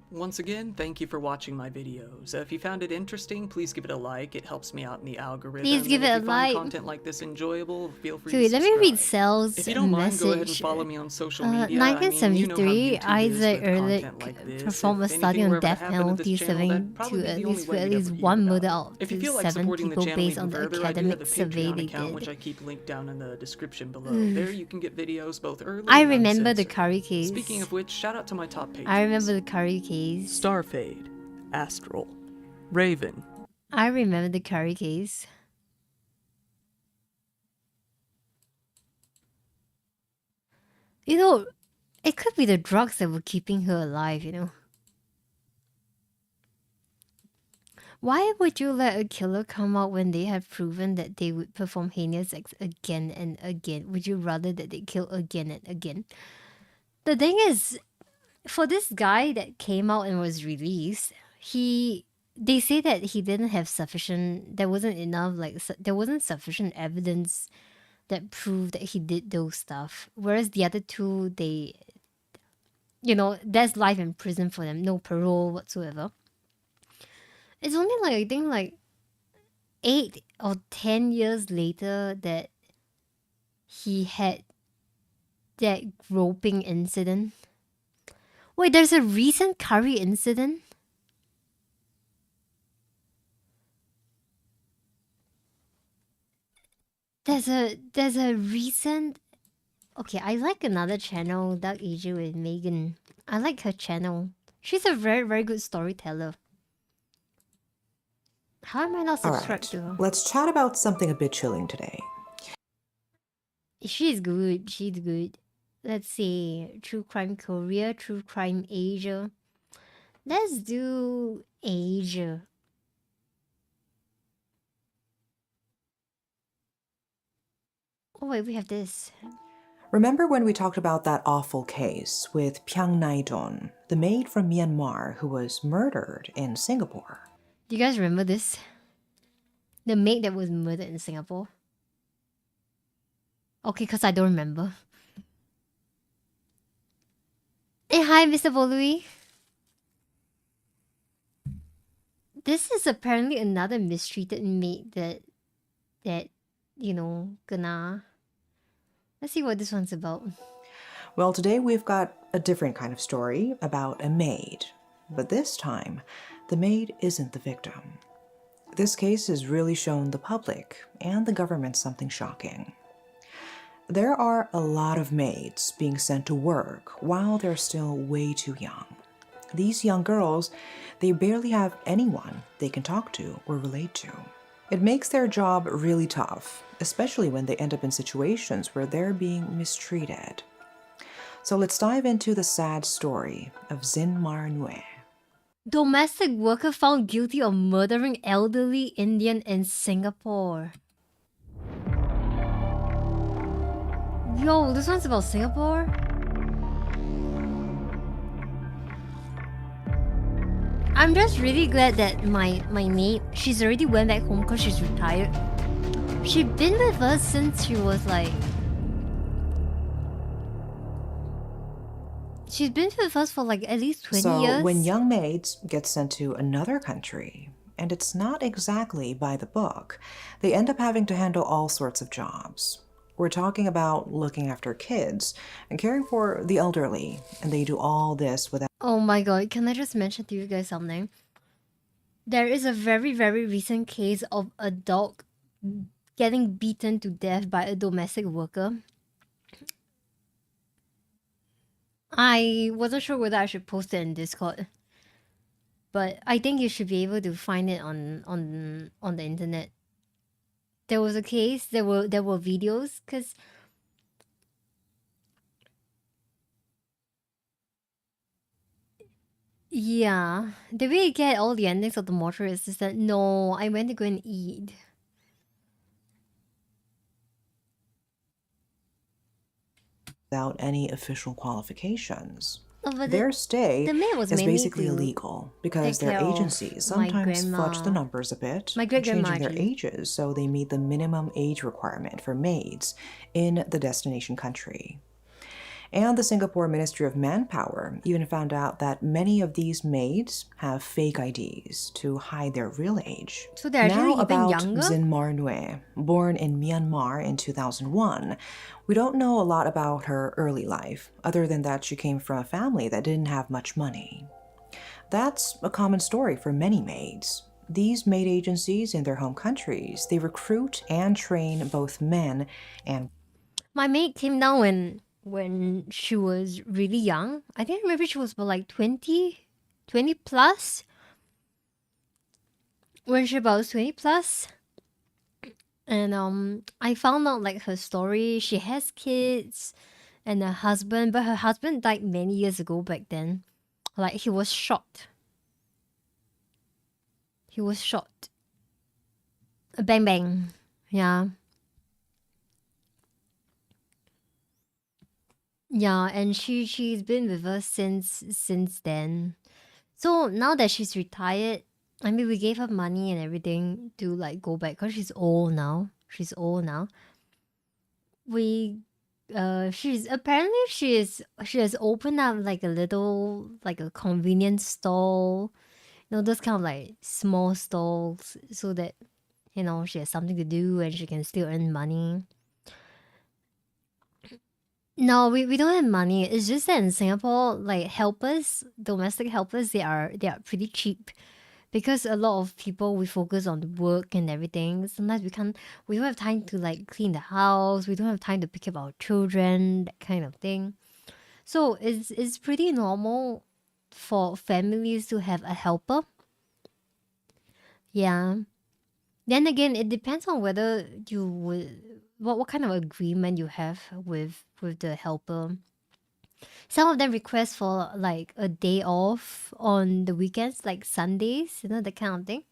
Once again, thank you for watching my videos. If you found it interesting, please give it a like. It helps me out in the algorithm. Please give And it if a you find like. content like this enjoyable, feel free Dude, to let me subscribe. read Sal's If you don't mind, go ahead and message. follow me on social media. 1973, Isaac Ehrlich like performed a If study anything on were ever to death happen to penalty, this channel, serving that'd probably to be at the only least way for at we'd least ever hear one about murder it. out If you to feel like 7 supporting the people channel based even on the further, I do have academic a survey Patreon they account, which did. I keep linked down in the description below. Mm. There you can get videos both early I and remember the uncensored. curry case. Speaking of which, shout out to my top patrons. I remember the curry case. Starfade, Astral, Raven, I remember the curry case. You know, it could be the drugs that were keeping her alive, you know. Why would you let a killer come out when they have proven that they would perform heinous acts again and again? Would you rather that they kill again and again? The thing is, for this guy that came out and was released, they say that he didn't have sufficient, there wasn't enough, like, there wasn't sufficient evidence that proved that he did those stuff. Whereas the other two, they, you know, there's life in prison for them, no parole whatsoever. It's only like, I think like 8 or 10 years later that he had that groping incident. Wait, there's a recent curry incident? There's a recent... Okay, I like another channel, Dark Asia with Megan. I like her channel. She's a very, very good storyteller. How am I not subscribed to her? Let's chat about something a bit chilling today. She's good. She's good. Let's see. True Crime Korea, True Crime Asia. Let's do Asia. Oh wait, we have this. Remember when we talked about that awful case with Pyang Naidon, the maid from Myanmar who was murdered in Singapore? Do you guys remember this? The maid that was murdered in Singapore? Okay, because I don't remember. Hey, hi, Mr. Volui. This is apparently another mistreated maid that you know, kena Let's see what this one's about. Well, today we've got a different kind of story about a maid. But this time, the maid isn't the victim. This case has really shown the public and the government something shocking. There are a lot of maids being sent to work while they're still way too young. These young girls, they barely have anyone they can talk to or relate to. It makes their job really tough, especially when they end up in situations where they're being mistreated. So let's dive into the sad story of Zin Mar Nue. Domestic worker found guilty of murdering elderly Indian in Singapore. Yo, this one's about Singapore? I'm just really glad that my maid, she's already went back home because she's retired. She's been with us since she was like... She's been with us for like at least 20 years. So when young maids get sent to another country, and it's not exactly by the book, they end up having to handle all sorts of jobs. We're talking about looking after kids and caring for the elderly, and they do all this without... Oh my god, can I just mention to you guys something? There is a very, very recent case of a dog getting beaten to death by a domestic worker. I wasn't sure whether I should post it in Discord, but I think you should be able to find it on the internet. There was a case, there were videos, because yeah. Did we get all the endings of the Mortuary Assistant? No, I went to go and eat. without any official qualifications. Oh, but Their stay the maid was is mainly basically to illegal because take their care of agencies my sometimes fudge the grandma. numbers a bit, My great-grandma, changing their actually. ages so they meet the minimum age requirement for maids in the destination country. And the Singapore Ministry of Manpower even found out that many of these maids have fake IDs to hide their real age. So they're actually now even about younger? Zin Mar Nue, born in Myanmar in 2001. We don't know a lot about her early life, other than that she came from a family that didn't have much money. That's a common story for many maids. These maid agencies in their home countries, they recruit and train both men and... My maid came down when she was really young. I think maybe she was about like 20 plus. When she was 20 plus. And I found out like her story. She has kids and a husband, but her husband died many years ago back then. Like he was shot. He was shot. Bang bang. Yeah. Yeah, and she's been with us since then. So now that she's retired, I mean we gave her money and everything to like go back because she's old now. She's old now. We she has opened up like a little like a convenience stall. You know, those kind of like small stalls so that, you know, she has something to do and she can still earn money. No, we don't have money. It's just that in Singapore, like helpers, domestic helpers, they are pretty cheap, because a lot of people we focus on the work and everything. Sometimes we don't have time to like clean the house. We don't have time to pick up our children, that kind of thing. So it's pretty normal for families to have a helper. Yeah. Then again, it depends on whether you would what kind of agreement you have with the helper. Some of them request for like a day off on the weekends, like Sundays, you know, that kind of thing.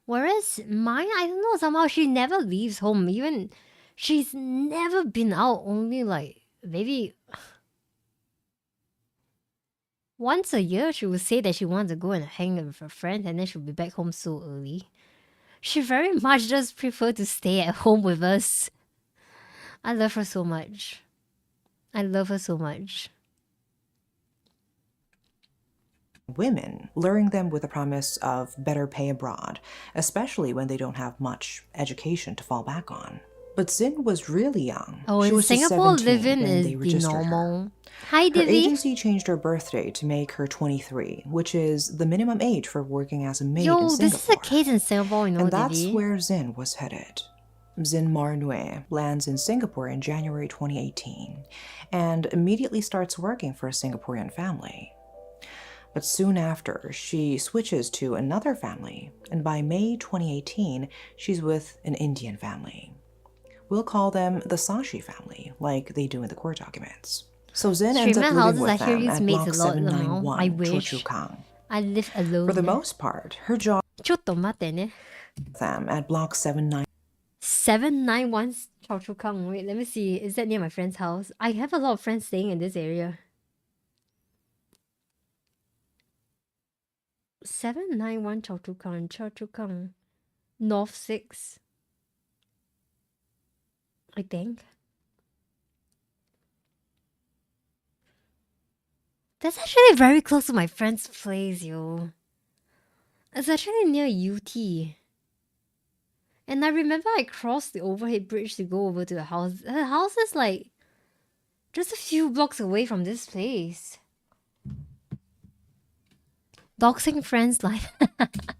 Whereas mine, I don't know, somehow she never leaves home. Even she's never been out, only like maybe once a year she would say that she wants to go and hang with her friends, and then she'll be back home so early. She very much just prefer to stay at home with us. I love her so much. I love her so much. women, luring them with the promise of better pay abroad, especially when they don't have much education to fall back on. But Zin was really young. Oh, She in was just Singapore, 17 living when is they the registered her. normal. Hi, Her Divi. agency changed her birthday to make her 23, which is the minimum age for working as a maid in Yo, Singapore. this is a case in Singapore, you know, And that's Divi. where Zin was headed. Zin Marnue lands in Singapore in January 2018 and immediately starts working for a Singaporean family. But soon after, she switches to another family, and by May 2018, she's with an Indian family. We'll call them the Sashi family, like they do in the court documents. So Zin ends up Streamer living houses, with I hear them these at mates Block a lot, Lamau. 791, I Choa wish. Chu Kang. I live alone. For the most part, her job ちょっと待ってね。 with them at Block 791. 791 Choa Chu Kang. Wait, let me see. Is that near my friend's house? I have a lot of friends staying in this area. 791 Choa Chu Kang. North 6. I think. That's actually very close to my friend's place, yo. It's actually near UT. And I remember I crossed the overhead bridge to go over to the house. Her house is like just a few blocks away from this place. Doxing friends life.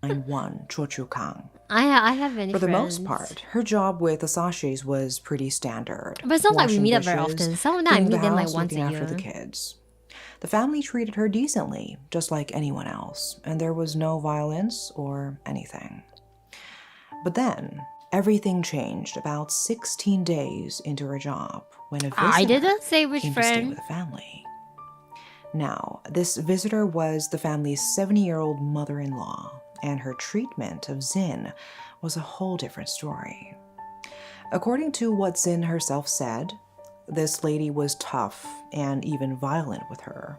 91 Choa Chu Kang. I have many For the friends. most part, her job with the Sashis was pretty standard. But it's not like we Washing meet up very dishes, often. Some of them I cleaning meet the them like house, once a looking year. after the kids. The family treated her decently, just like anyone else, and there was no violence or anything. But then, everything changed about 16 days into her job when a visitor I didn't say which came to stay friend. with the family. Now, this visitor was the family's 70-year-old mother-in-law, and her treatment of Zin was a whole different story. According to what Zin herself said, this lady was tough and even violent with her.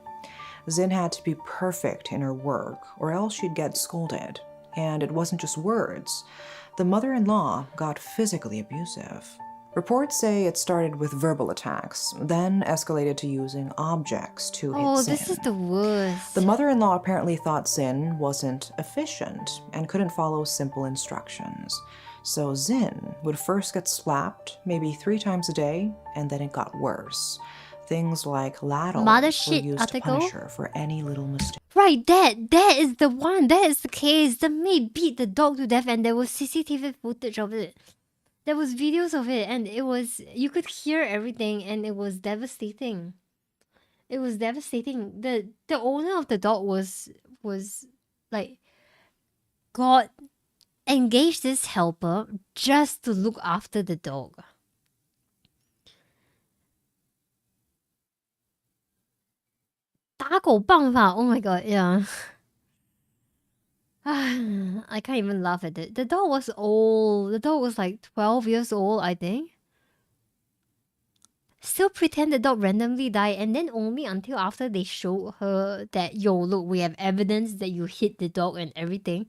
Zin had to be perfect in her work, or else she'd get scolded. And it wasn't just words. The mother-in-law got physically abusive. Reports say it started with verbal attacks, then escalated to using objects to hit Oh, Zin. this is the worst. The mother-in-law apparently thought Zin wasn't efficient and couldn't follow simple instructions. So Zin would first get slapped maybe 3 times a day, and then it got worse. Things like ladles Mother were shit used to article? punish her for any little mistake. Right, that is the one. That is the case. The maid beat the dog to death, and there was CCTV footage of it. There was videos of it, and it was, you could hear everything, and it was devastating. It was devastating. The owner of the dog was like, God engaged this helper just to look after the dog. "打狗棒法, oh my god, yeah. I can't even laugh at it. The dog was old. The dog was like 12 years old, I think. Still pretend the dog randomly died, and then only until after they showed her that, yo, look, we have evidence that you hit the dog and everything.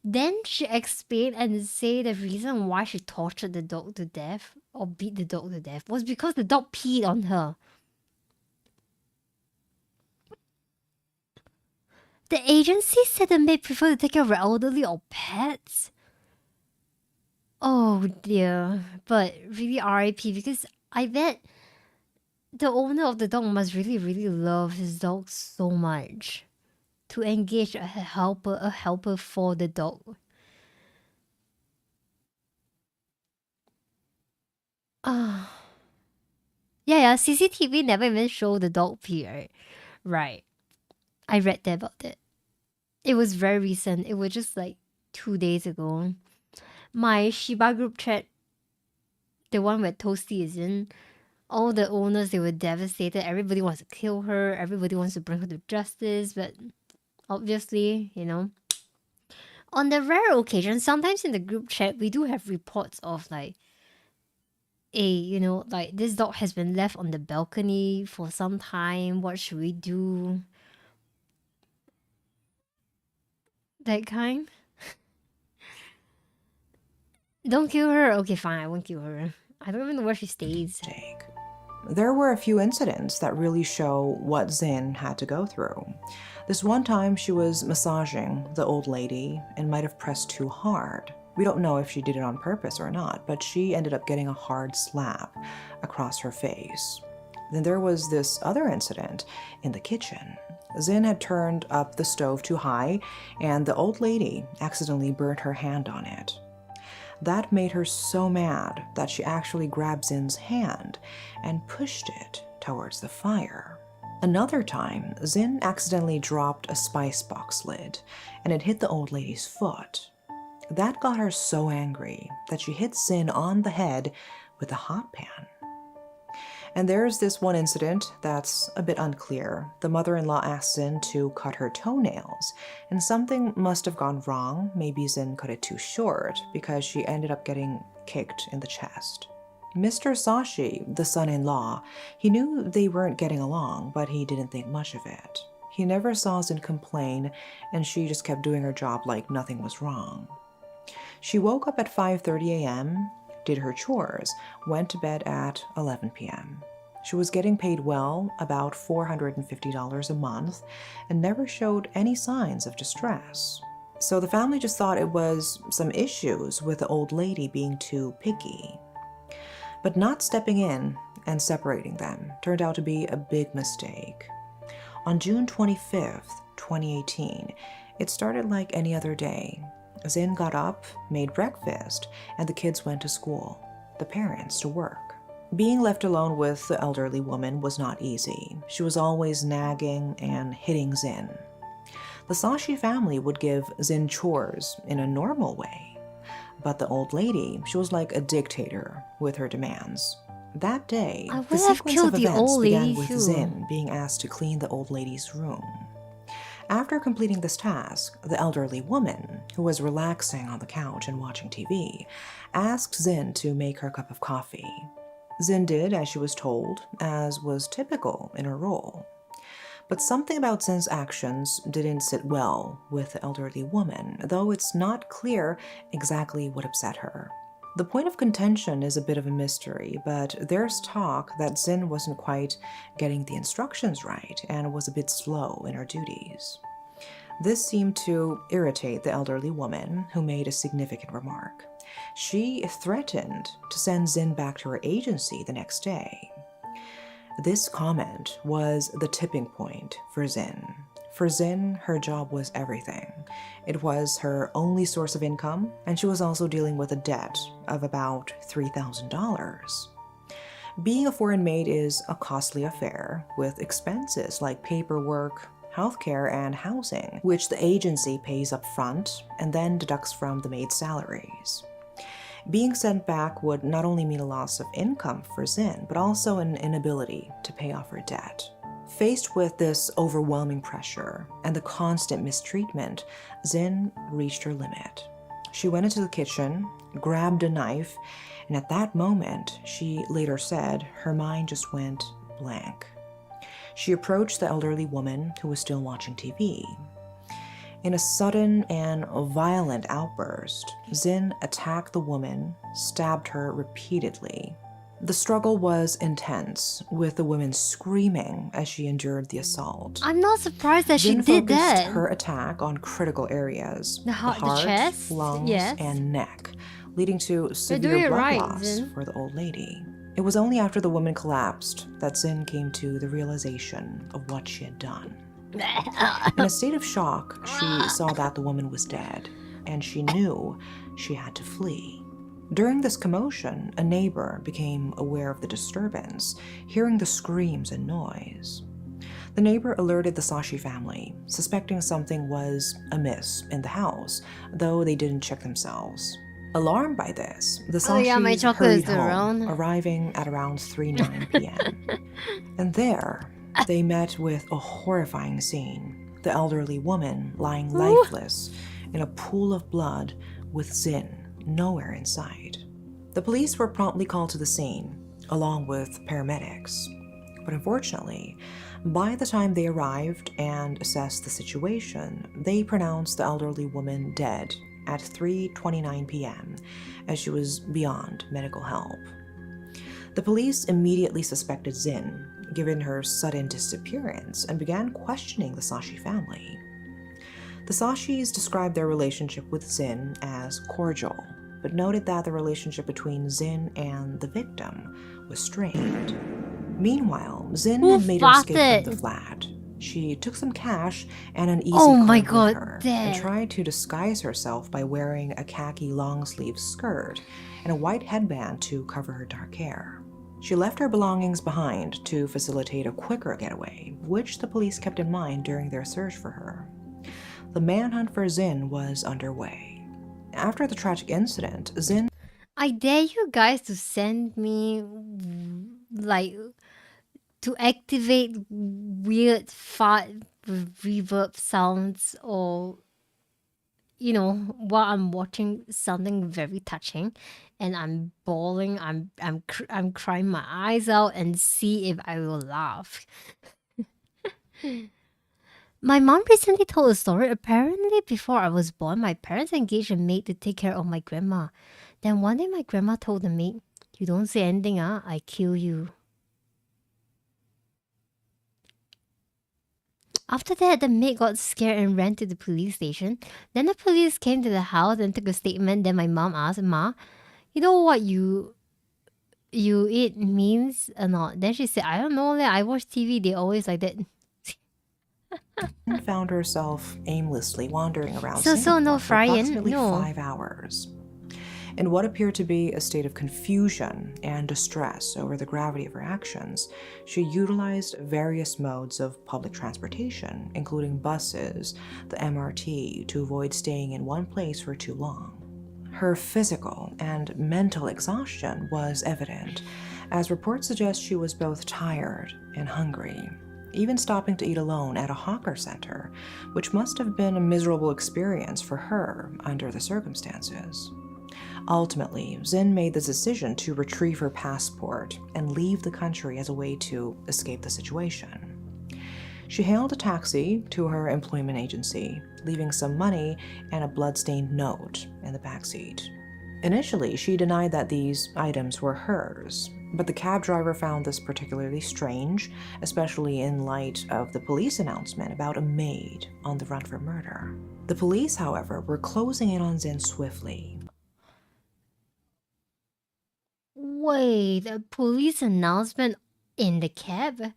Then she explained and say the reason why she tortured the dog to death or beat the dog to death was because the dog peed on her. The agency said the maid preferred to take care of elderly or pets. Oh dear. But really RIP, because I bet the owner of the dog must really, really love his dog so much to engage a helper for the dog. Yeah, CCTV never even showed the dog pee, right? Right. I read that about it. It was very recent. It was just like 2 days ago. My Shiba group chat, the one where Toasty is in, all the owners, they were devastated. Everybody wants to kill her. Everybody wants to bring her to justice. But obviously, you know, on the rare occasion, sometimes in the group chat, we do have reports of like, you know, like this dog has been left on the balcony for some time. What should we do? That kind. Don't kill her. Okay, fine. I won't kill her. I don't even know where she stays. There were a few incidents that really show what Zin had to go through. This one time she was massaging the old lady and might have pressed too hard. We don't know if she did it on purpose or not, but she ended up getting a hard slap across her face. Then there was this other incident in the kitchen. Zin had turned up the stove too high, and the old lady accidentally burnt her hand on it. That made her so mad that she actually grabbed Zin's hand and pushed it towards the fire. Another time, Zin accidentally dropped a spice box lid, and it hit the old lady's foot. That got her so angry that she hit Zin on the head with a hot pan. And there's this one incident that's a bit unclear. The mother-in-law asked Zin to cut her toenails, and something must have gone wrong. Maybe Zin cut it too short because she ended up getting kicked in the chest. Mr. Sashi, the son-in-law, he knew they weren't getting along, but he didn't think much of it. He never saw Zin complain, and she just kept doing her job like nothing was wrong. She woke up at 5:30 a.m., did her chores, went to bed at 11 p.m. She was getting paid well, about $450 a month, and never showed any signs of distress. So the family just thought it was some issues with the old lady being too picky. But not stepping in and separating them turned out to be a big mistake. On June 25th, 2018, it started like any other day. Zin got up, made breakfast, and the kids went to school, the parents to work. Being left alone with the elderly woman was not easy. She was always nagging and hitting Zin. The Sashi family would give Zin chores in a normal way, but the old lady, she was like a dictator with her demands. That day, the sequence of events began with Zin being asked to clean the old lady's room. After completing this task, the elderly woman, who was relaxing on the couch and watching TV, asked Zin to make her a cup of coffee. Zin did as she was told, as was typical in her role. But something about Zin's actions didn't sit well with the elderly woman, though it's not clear exactly what upset her. The point of contention is a bit of a mystery, but there's talk that Zin wasn't quite getting the instructions right and was a bit slow in her duties. This seemed to irritate the elderly woman, who made a significant remark. She threatened to send Zin back to her agency the next day. This comment was the tipping point for Zin. For Zin, her job was everything. It was her only source of income, and she was also dealing with a debt of about $3,000. Being a foreign maid is a costly affair, with expenses like paperwork, healthcare, and housing, which the agency pays up front and then deducts from the maid's salaries. Being sent back would not only mean a loss of income for Zin, but also an inability to pay off her debt. Faced with this overwhelming pressure and the constant mistreatment, Zin reached her limit. She went into the kitchen, grabbed a knife, and at that moment, she later said, her mind just went blank. She approached the elderly woman who was still watching TV. In a sudden and violent outburst, Zin attacked the woman, stabbed her repeatedly. The struggle was intense, with the woman screaming as she endured the assault. I'm not surprised that Zin she did focused that. her attack on critical areas, The heart, chest, lungs, yes. and neck, leading to doing severe it blood right, loss Zin. for the old lady. It was only after the woman collapsed that Zin came to the realization of what she had done. In a state of shock, she saw that the woman was dead, and she knew she had to flee. During this commotion, a neighbor became aware of the disturbance, hearing the screams and noise. The neighbor alerted the Sashi family, suspecting something was amiss in the house, though they didn't check themselves. Alarmed by this, the Sashis hurried home, arriving at around 3:09 p.m. And there, they met with a horrifying scene. The elderly woman lying lifeless in a pool of blood with Zin nowhere in sight. The police were promptly called to the scene, along with paramedics. But unfortunately, by the time they arrived and assessed the situation, they pronounced the elderly woman dead at 3:29 p.m., as she was beyond medical help. The police immediately suspected Zin, given her sudden disappearance, and began questioning the Sashi family. The Sashis described their relationship with Zin as cordial, but noted that the relationship between Zin and the victim was strained. Meanwhile, Zin had made her escape from the flat. She took some cash and an easy card with her and tried to disguise herself by wearing a khaki long-sleeve skirt and a white headband to cover her dark hair. She left her belongings behind to facilitate a quicker getaway, which the police kept in mind during their search for her. The manhunt for Zin was underway. After the tragic incident, Zin... I dare you guys to send me, like, to activate weird fart reverb sounds, or, you know, while I'm watching something very touching and I'm bawling, I'm crying my eyes out, and see if I will laugh. My mom recently told a story. Apparently, before I was born, my parents engaged a maid to take care of my grandma. Then one day my grandma told the maid, "You don't say anything, I kill you." After that, the maid got scared and ran to the police station. Then the police came to the house and took a statement. Then my mom asked, "Ma, you know what you eat means or not?" Then she said, "I don't know, I watch TV, they always like that." found herself aimlessly wandering around So Singapore no for Brian, approximately no. 5 hours. In what appeared to be a state of confusion and distress over the gravity of her actions, she utilized various modes of public transportation, including buses, the MRT, to avoid staying in one place for too long. Her physical and mental exhaustion was evident, as reports suggest she was both tired and hungry, even stopping to eat alone at a hawker center, which must have been a miserable experience for her under the circumstances. Ultimately, Zin made the decision to retrieve her passport and leave the country as a way to escape the situation. She hailed a taxi to her employment agency, leaving some money and a blood-stained note in the backseat. Initially, she denied that these items were hers, but the cab driver found this particularly strange, especially in light of the police announcement about a maid on the run for murder. The police, however, were closing in on Zin swiftly. Wait, a police announcement in the cab?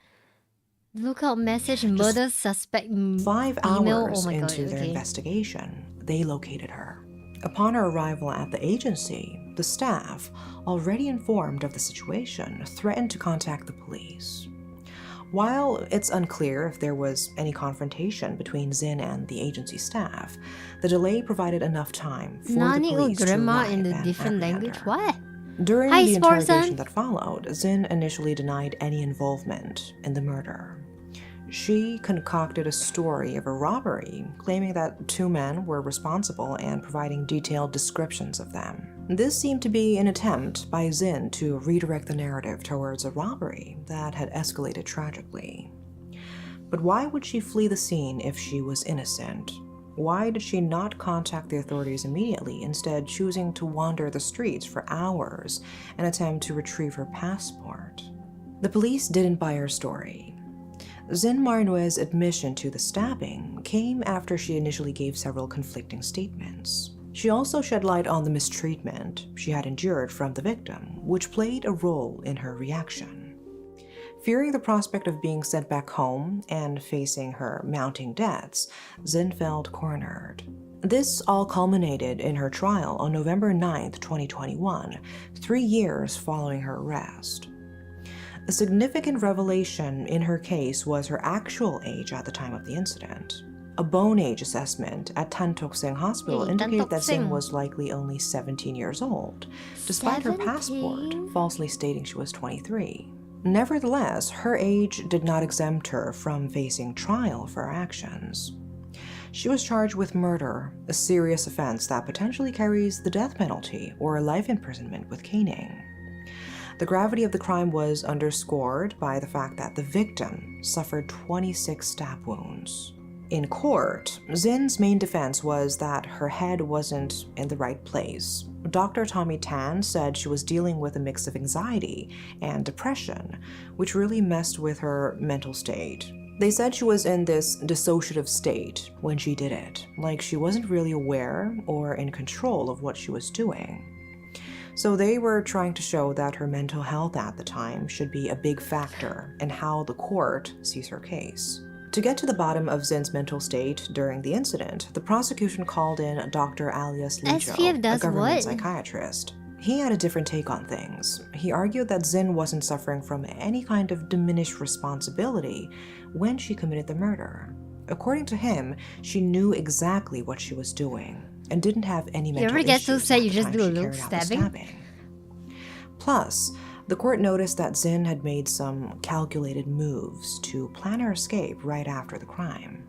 Lookout message, murder suspect 5 female. hours Oh my god, into their okay. investigation, they located her. Upon her arrival at the agency, the staff, already informed of the situation, threatened to contact the police. While it's unclear if there was any confrontation between Zin and the agency staff, the delay provided enough time for Nani the police to grandma arrive in the and different apprehend language? her. What? During Hi, the interrogation Sportson. that followed, Zin initially denied any involvement in the murder. She concocted a story of a robbery, claiming that 2 men were responsible and providing detailed descriptions of them. This seemed to be an attempt by Zin to redirect the narrative towards a robbery that had escalated tragically. But why would she flee the scene if she was innocent? Why did she not contact the authorities immediately, instead choosing to wander the streets for hours and attempt to retrieve her passport? The police didn't buy her story. Zin Marnois's admission to the stabbing came after she initially gave several conflicting statements. She also shed light on the mistreatment she had endured from the victim, which played a role in her reaction. Fearing the prospect of being sent back home and facing her mounting debts, Zin felt cornered. This all culminated in her trial on November 9, 2021, 3 years following her arrest. A significant revelation in her case was her actual age at the time of the incident. A bone age assessment at Tan Tock Seng Hospital Hey, indicated Tan Tock that Zin Seng. was likely only 17 years old, despite her passport 17? falsely stating she was 23. Nevertheless, her age did not exempt her from facing trial for her actions. She was charged with murder, a serious offense that potentially carries the death penalty or life imprisonment with caning. The gravity of the crime was underscored by the fact that the victim suffered 26 stab wounds. In court, Zin's main defense was that her head wasn't in the right place. Dr. Tommy Tan said she was dealing with a mix of anxiety and depression, which really messed with her mental state. They said she was in this dissociative state when she did it, like she wasn't really aware or in control of what she was doing. So they were trying to show that her mental health at the time should be a big factor in how the court sees her case. To get to the bottom of Zin's mental state during the incident, the prosecution called in Dr. Alias SPF Lijo, a does government what? psychiatrist. He had a different take on things. He argued that Zin wasn't suffering from any kind of diminished responsibility when she committed the murder. According to him, she knew exactly what she was doing and didn't have any mental You ever get so issues sad at you the just time do a she little carried out the stabbing? stabbing. Plus, the court noticed that Zin had made some calculated moves to plan her escape right after the crime.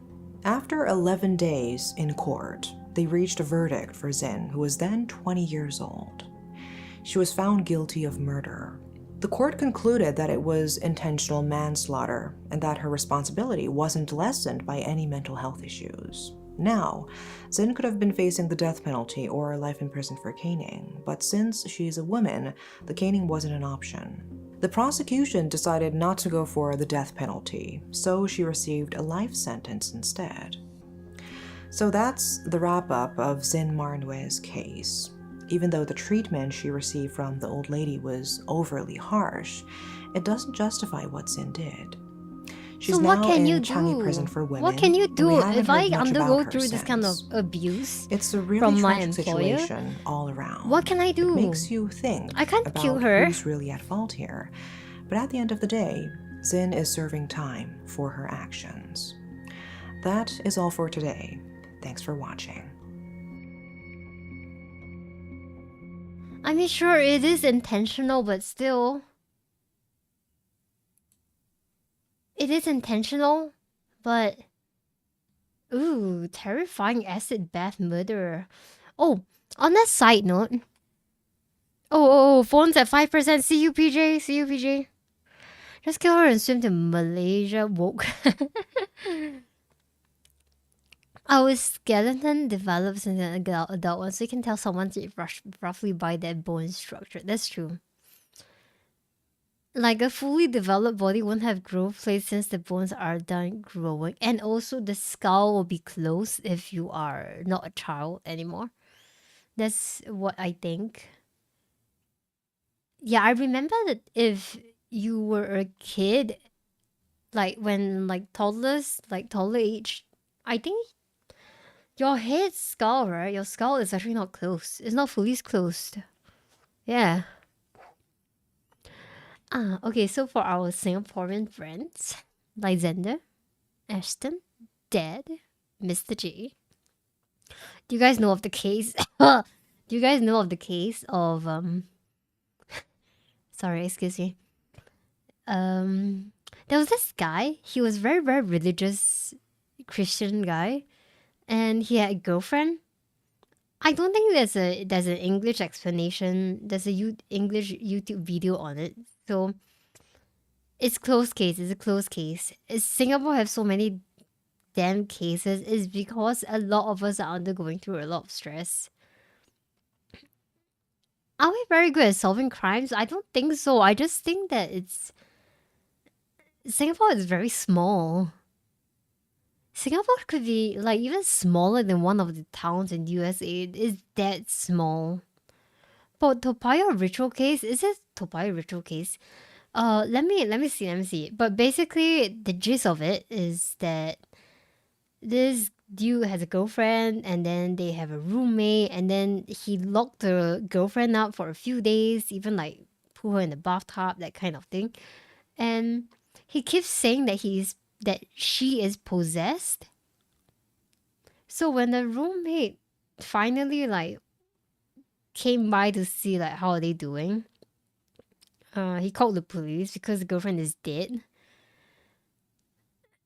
After 11 days in court, they reached a verdict for Zin, who was then 20 years old. She was found guilty of murder. The court concluded that it was intentional manslaughter and that her responsibility wasn't lessened by any mental health issues. Now, Zin could have been facing the death penalty or life in prison for caning, but since she's a woman, the caning wasn't an option. The prosecution decided not to go for the death penalty, so she received a life sentence instead. So that's the wrap-up of Zin Marnoue's case. Even though the treatment she received from the old lady was overly harsh, it doesn't justify what Zin did. She's So what now can in you Changi do? Prison for women. What can you and we do haven't if heard I much undergo about her through this kind of since. abuse It's a really from my tragic employer? situation all around. What can I do? It makes you think I can't about kill her. who's really at fault here. But at the end of the day, Zin is serving time for her actions. That is all for today. Thanks for watching. I mean, sure, it is intentional, but still. It is intentional, but... Ooh, terrifying acid bath murderer. Oh, on that side note... Oh, phone's at 5%. See you, PJ. See you, PJ. Just kill her and swim to Malaysia. Woke. Our skeleton develops into an adult one, so you can tell someone's roughly by their bone structure. That's true. Like a fully developed body won't have growth plates since the bones are done growing. And also the skull will be closed if you are not a child anymore. That's what I think. Yeah, I remember that if you were a kid, like when toddler age, I think your head skull, right? Your skull is actually not closed. It's not fully closed. Yeah. Okay, so for our Singaporean friends, like Zender, Ashton, Dad, Mr. J, do you guys know of the case? Do you guys know of the case of, sorry, excuse me. There was this guy, he was very, very religious Christian guy, and he had a girlfriend. I don't think there's an English explanation. There's a English YouTube video on it. So it's closed case. It's a closed case. Singapore have so many damn cases is because a lot of us are undergoing through a lot of stress. Are we very good at solving crimes? I don't think so. I just think that Singapore is very small. Singapore could be like even smaller than one of the towns in USA. It is that small. But Toa Payoh ritual case, is it Toa Payoh ritual case? Let me see. But basically the gist of it is that this dude has a girlfriend and then they have a roommate and then he locked the girlfriend up for a few days, even like put her in the bathtub, that kind of thing. And he keeps saying that she is possessed. So when the roommate finally like came by to see like how are they doing, he called the police because the girlfriend is dead.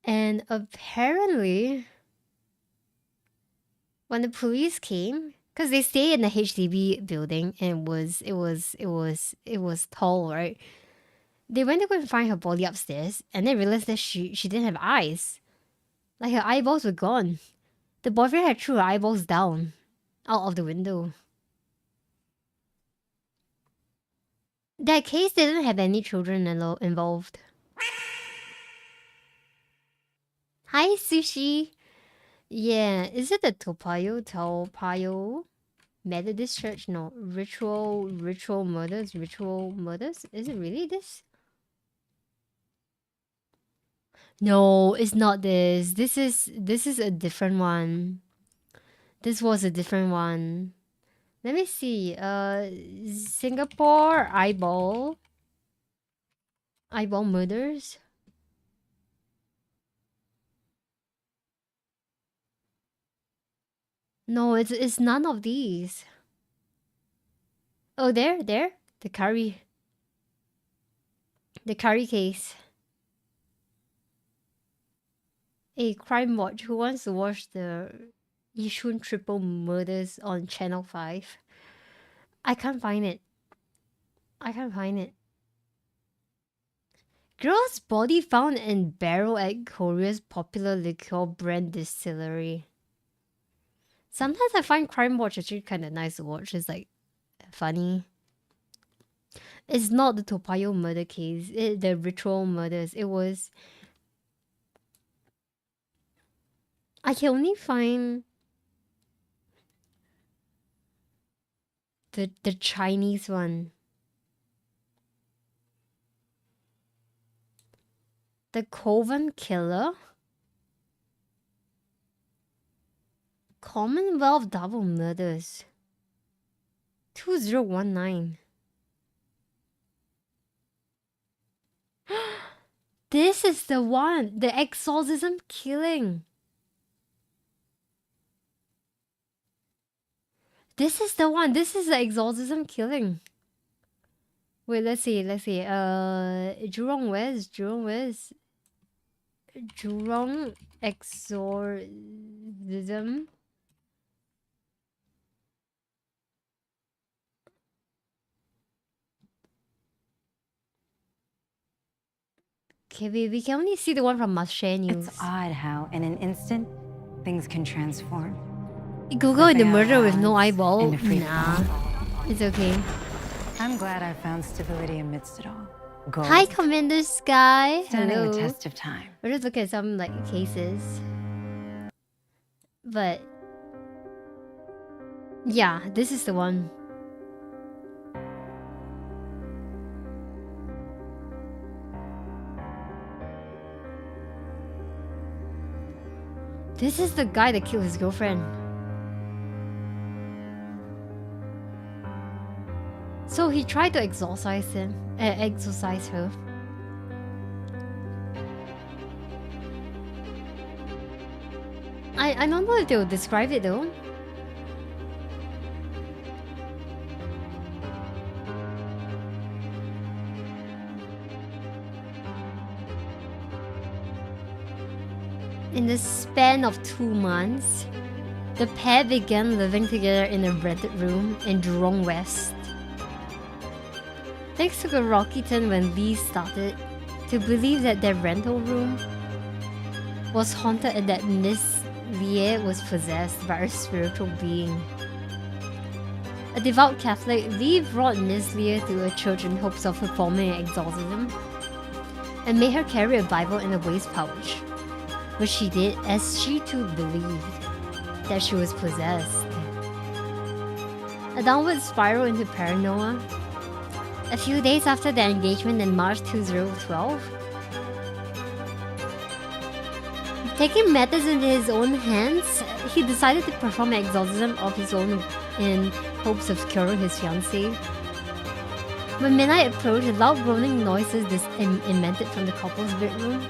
And apparently when the police came, because they stay in the HDB building and it was tall, right? They went to go and find her body upstairs and they realized that she didn't have eyes. Like her eyeballs were gone. The boyfriend had threw her eyeballs down out of the window. That case didn't have any children involved. Hi, Sushi. Yeah, is it the Topayo Methodist Church? No, ritual murders. Is it really this? No, it's not this. This is a different one. This was a different one. Let me see. Singapore eyeball murders. No, it's none of these. Oh, there, the curry case. Hey, Crime Watch, who wants to watch the Yishun triple murders on Channel 5? I can't find it. Girl's body found in barrel at Korea's popular liquor brand distillery. Sometimes I find Crime Watch actually kind of nice to watch. It's like funny. It's not the Topayo murder case, the ritual murders. It was. I can only find the Chinese one. The Coven Killer? Commonwealth double murders. 2019. This is the one! The exorcism killing! This is the one! This is the exorcism killing! Wait, let's see. Jurong West. Jurong exorcism. Okay, we can only see the one from Marche News. It's odd how, in an instant, things can transform. Google Like the they are murder with odds no eyeball. in a free Nah, it's okay. I'm glad I found stability amidst it all. Gold, Hi, Commander Sky. standing Hello. the test of time. We're just looking at some like cases, but yeah, this is the one. This is the guy that killed his girlfriend. So he tried to exorcise her. I don't know if they will describe it though. In the span of 2 months, the pair began living together in a rented room in Jurong West. Things took a rocky turn when Lee started to believe that their rental room was haunted and that Miss Lee was possessed by a spiritual being. A devout Catholic, Lee brought Miss Lee to a church in hopes of performing an exorcism and made her carry a Bible in a waist pouch, which she did as she too believed that she was possessed. A downward spiral into paranoia. A few days after their engagement in March 2012, taking matters into his own hands, he decided to perform an exorcism of his own in hopes of curing his fiancée. When midnight approached, loud groaning noises emitted from the couple's bedroom.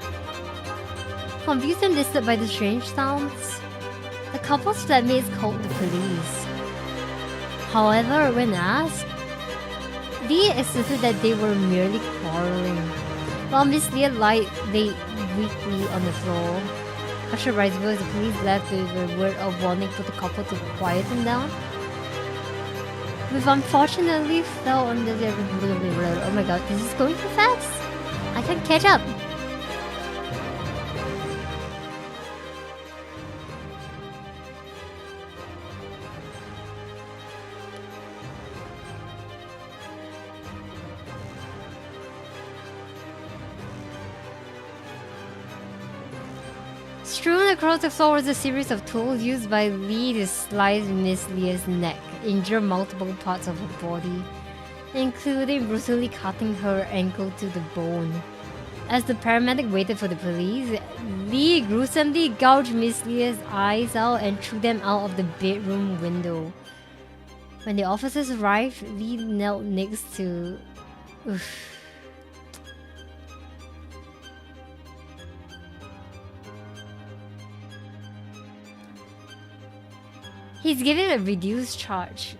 Confused and disturbed by the strange sounds, the couple's flatmates called the police. However, when asked, Lee insisted that they were merely quarreling, while Miss Lee lay weakly on the floor. Usher Riceburg, the police left with a word of warning for the couple to quiet them down. We've unfortunately fell under the... Oh my god, this is going too fast! I can't catch up! Strewn across the floor was a series of tools used by Lee to slice Miss Leah's neck, injure multiple parts of her body, including brutally cutting her ankle to the bone. As the paramedic waited for the police, Lee gruesomely gouged Miss Leah's eyes out and threw them out of the bedroom window. When the officers arrived, Lee knelt next to... Oof. He's given a reduced charge.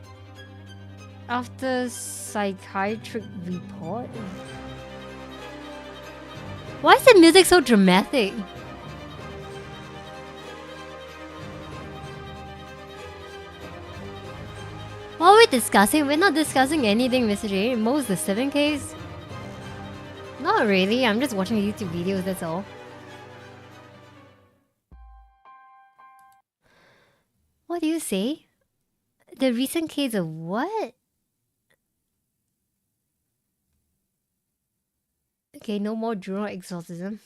After psychiatric report... Why is the music so dramatic? What are we discussing? We're not discussing anything, Mr. J. Most the 7Ks? Not really, I'm just watching YouTube videos, that's all. What do you say? The recent case of what? Okay, no more drone exorcism.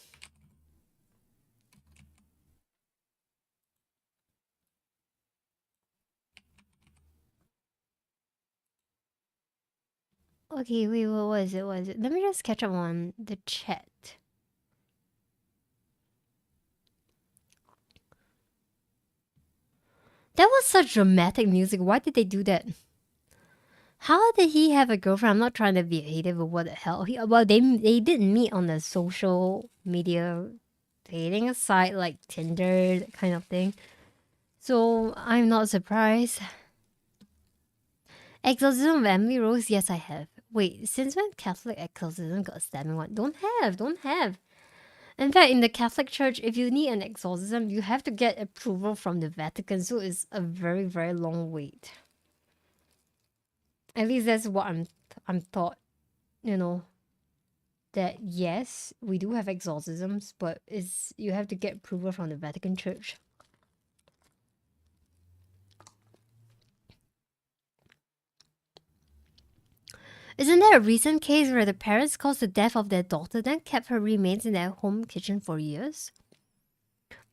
Okay, wait, what is it? What is it? Let me just catch up on the chat. That was such dramatic music. Why did they do that? How did he have a girlfriend? I'm not trying to be hated, but what the hell? Well, they did meet on the social media dating site like Tinder, that kind of thing. So I'm not surprised. Exorcism of Emily Rose? Yes, I have. Wait, since when Catholic exorcism got a stabbing one? Don't have. In fact, in the Catholic Church, if you need an exorcism, you have to get approval from the Vatican, so it's a very, very long wait. At least that's what I'm taught, you know. That yes, we do have exorcisms, but you have to get approval from the Vatican Church. Isn't there a recent case where the parents caused the death of their daughter, then kept her remains in their home kitchen for years?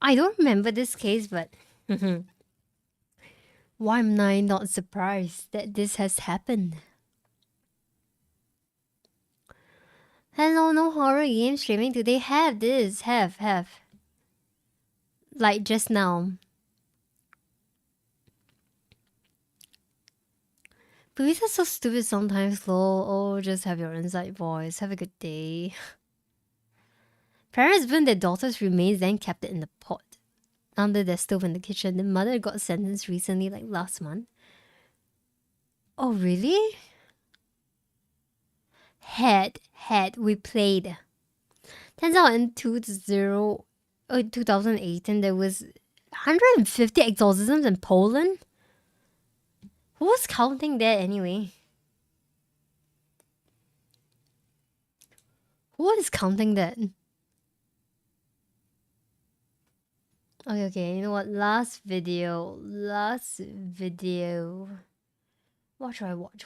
I don't remember this case, but why am I not surprised that this has happened? Hello, no horror game streaming today. Have this, have. Like just now. Police are so stupid sometimes, lol. Oh, just have your inside voice. Have a good day. Parents burned their daughter's remains, then kept it in the pot under their stove in the kitchen. The mother got sentenced recently, like last month. Oh, really? We played. Turns out in 2018, there was 150 exorcisms in Poland. Who was counting that anyway? Who is counting that? Okay, you know what? Last video. What should I watch?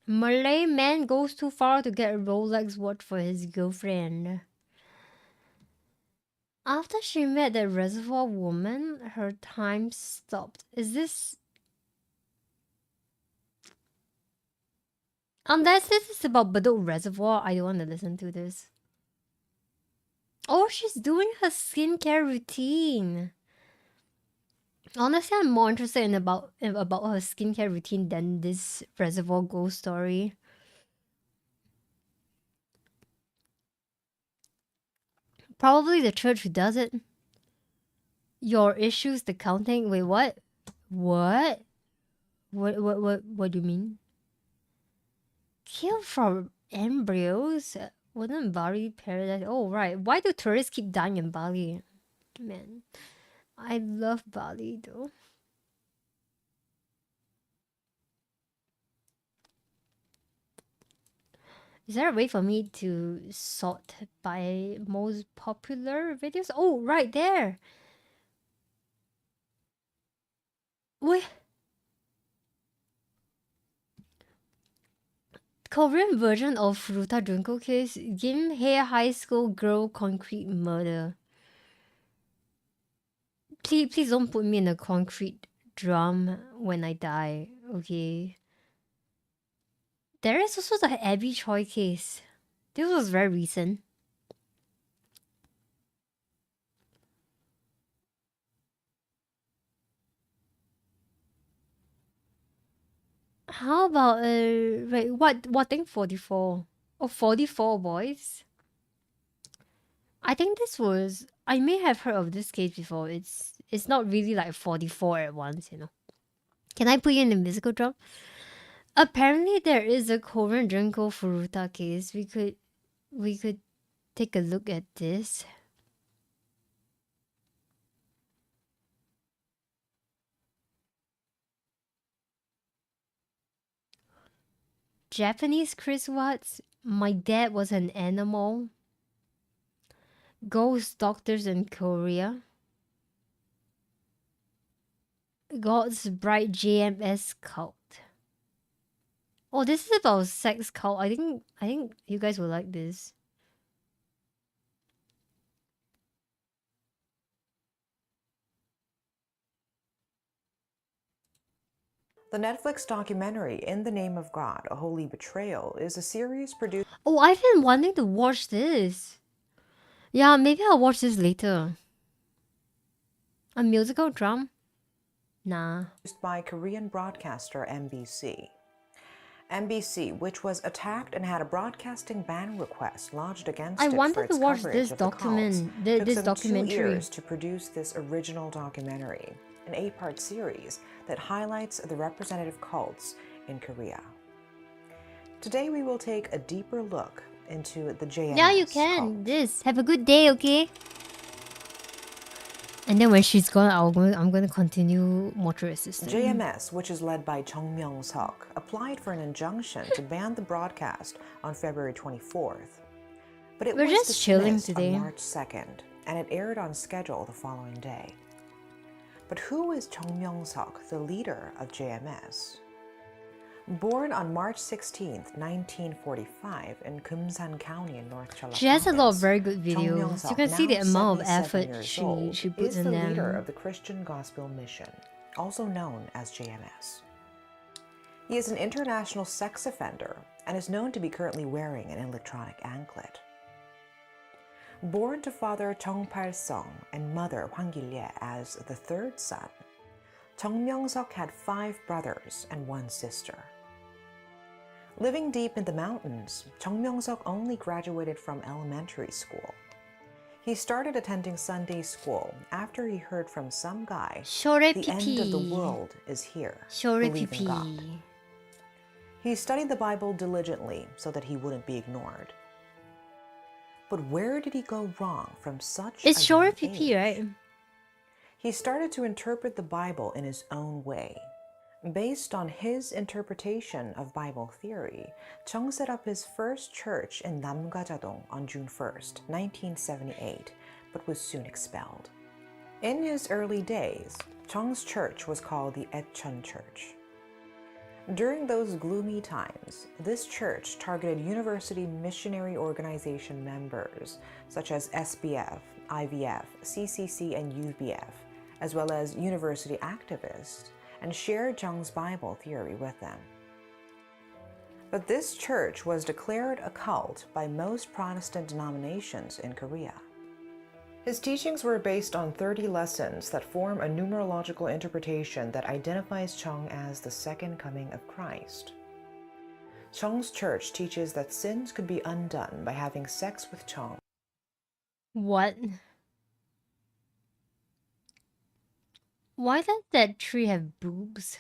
Malay man goes too far to get a Rolex watch for his girlfriend. After she met the reservoir woman, her time stopped. Is this... Unless this is about Bedok Reservoir, I don't want to listen to this. Oh, she's doing her skincare routine. Honestly, I'm more interested in about her skincare routine than this Reservoir ghost story. Probably the church who does it. Your issues, the counting. Wait, what? What do you mean? Kill from embryos? Wouldn't Bali paradise? Oh, right. Why do tourists keep dying in Bali? Man, I love Bali though. Is there a way for me to sort by most popular videos? Oh, right there. Wait. Korean version of Ruta Junko case, Gimhae High School girl concrete murder. Please don't put me in a concrete drum when I die, okay? There is also the Abby Choi case. This was very recent. How about wait, what thing 44? Oh, 44 boys? I think this was, I may have heard of this case before. It's not really like 44 at once, you know. Can I put you in the musical drum? Apparently there is a Korean Junko Furuta case. We could take a look at this. Japanese Chris Watts. My dad was an animal. Ghost doctors in Korea. God's Bride JMS cult. Oh, this is about sex cult. I think you guys will like this. The Netflix documentary In the Name of God, A Holy Betrayal is a series produced... Oh, I've been wanting to watch this. Yeah, maybe I'll watch this later. A musical drum? Nah. ...by Korean broadcaster MBC. MBC, which was attacked and had a broadcasting ban request lodged against it for its coverage of the cults, took some 2 years to produce this original documentary, an 8-part series that highlights the representative cults in Korea. Today we will take a deeper look into the JMS Yeah, you can. cult. Have a good day, okay? And then when she's gone, I'm gonna continue Mortuary Assistant. JMS, which is led by Chung Myung-seok, applied for an injunction to ban the broadcast on February 24th. But it We're was just chilling dismissed today. on March 2nd, and it aired on schedule the following day. But who is Chung Myung-seok, the leader of JMS? Born on March 16th, 1945 in Kumsan County in North Carolina. She has a lot of very good videos. You can see the amount of effort she puts in them. Is the leader of the Christian Gospel Mission, also known as JMS. He is an international sex offender and is known to be currently wearing an electronic anklet. Born to father Chung Pal-sung and mother Hwang Gil-ye as the third son, Chung Myung-seok had 5 brothers and 1 sister. Living deep in the mountains, Chung Myung-seok only graduated from elementary school. He started attending Sunday school after he heard from some guy, the end of the world is here, believe in God. He studied the Bible diligently so that he wouldn't be ignored. But where did he go wrong from such a young age? Right? He started to interpret the Bible in his own way. Based on his interpretation of Bible theory, Chung set up his first church in Namgajadong on June 1st, 1978, but was soon expelled. In his early days, Chung's church was called the Etchon Church. During those gloomy times, this church targeted university missionary organization members such as SBF, IVF, CCC, and UBF, as well as university activists, and shared Chung's Bible theory with them. But this church was declared a cult by most Protestant denominations in Korea. His teachings were based on 30 lessons that form a numerological interpretation that identifies Chung as the second coming of Christ. Chung's church teaches that sins could be undone by having sex with Chung. What? Why does that tree have boobs?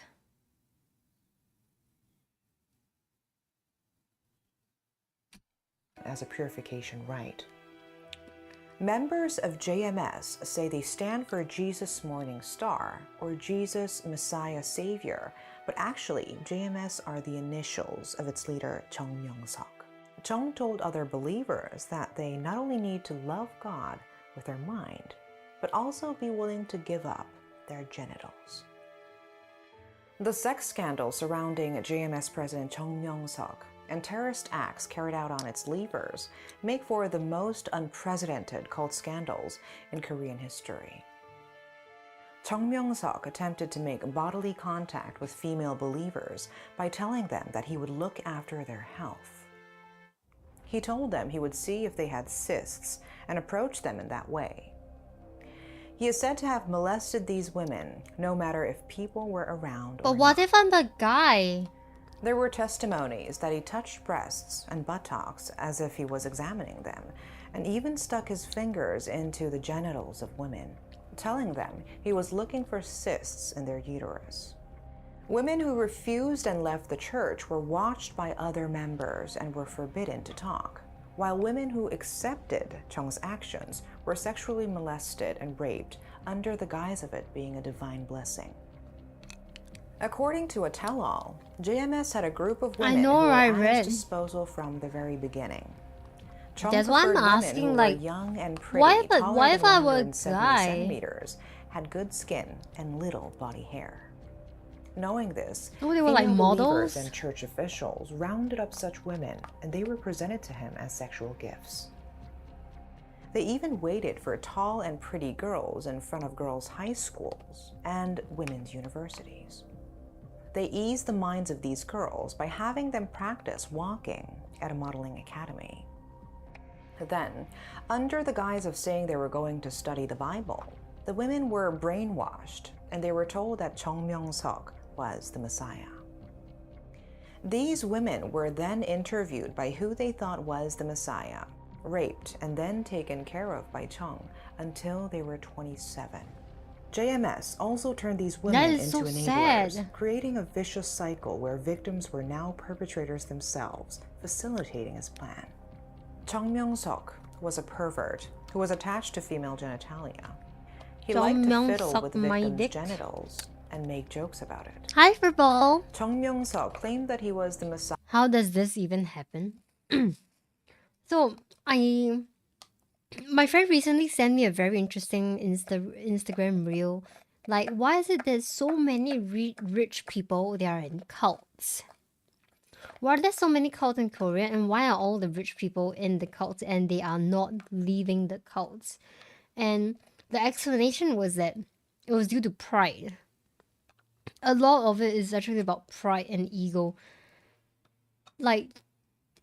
As a purification rite. Members of JMS say they stand for Jesus Morning Star or Jesus Messiah Savior, but actually JMS are the initials of its leader Chung Myung-seok. Chung told other believers that they not only need to love God with their mind, but also be willing to give up their genitals. The sex scandal surrounding JMS President Chung Myung-seok and terrorist acts carried out on its leaders make for the most unprecedented cult scandals in Korean history. Chung Myung-suk attempted to make bodily contact with female believers by telling them that he would look after their health. He told them he would see if they had cysts and approach them in that way. He is said to have molested these women, no matter if people were around But or what not. if I'm the guy? There were testimonies that he touched breasts and buttocks as if he was examining them, and even stuck his fingers into the genitals of women, telling them he was looking for cysts in their uterus. Women who refused and left the church were watched by other members and were forbidden to talk, while women who accepted Chung's actions were sexually molested and raped under the guise of it being a divine blessing. According to a tell-all, JMS had a group of women who were at his disposal from the very beginning. Chung That's why I'm preferred women asking, who like, were young and pretty, why if taller than I were a 170 guy? centimeters, had good skin and little body hair. Knowing this, Oh, they were like female believers models? and church officials rounded up such women, and they were presented to him as sexual gifts. They even waited for tall and pretty girls in front of girls' high schools and women's universities. They eased the minds of these girls by having them practice walking at a modeling academy. Then, under the guise of saying they were going to study the Bible, the women were brainwashed and they were told that Chung Myung-suk was the Messiah. These women were then interviewed by who they thought was the Messiah, raped, and then taken care of by Chung until they were 27. JMS also turned these women into so enablers, sad. creating a vicious cycle where victims were now perpetrators themselves, facilitating his plan. Chung Myung-suk was a pervert who was attached to female genitalia. He liked to fiddle with the victims' genitals and make jokes about it. Hi, Furball. Chung Myung-suk claimed that he was the Messiah. How does this even happen? So, my friend recently sent me a very interesting Instagram reel. Like, why is it there's so many rich people they are in cults? Why are there so many cults in Korea, and why are all the rich people in the cults and they are not leaving the cults? And the explanation was that it was due to pride. A lot of it is actually about pride and ego. Like,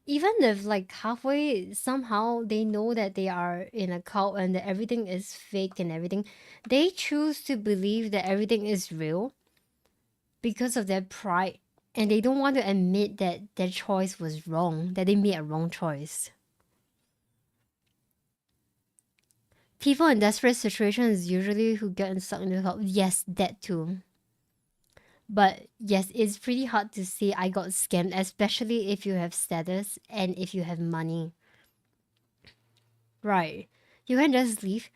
even if like halfway somehow they know that they are in a cult and that everything is fake and everything, they choose to believe that everything is real because of their pride, and they don't want to admit that their choice was wrong, that they made a wrong choice. People in desperate situations usually who get stuck in the cult. Yes, that too. But yes, it's pretty hard to say I got scammed, especially if you have status and if you have money. Right. You can just leave.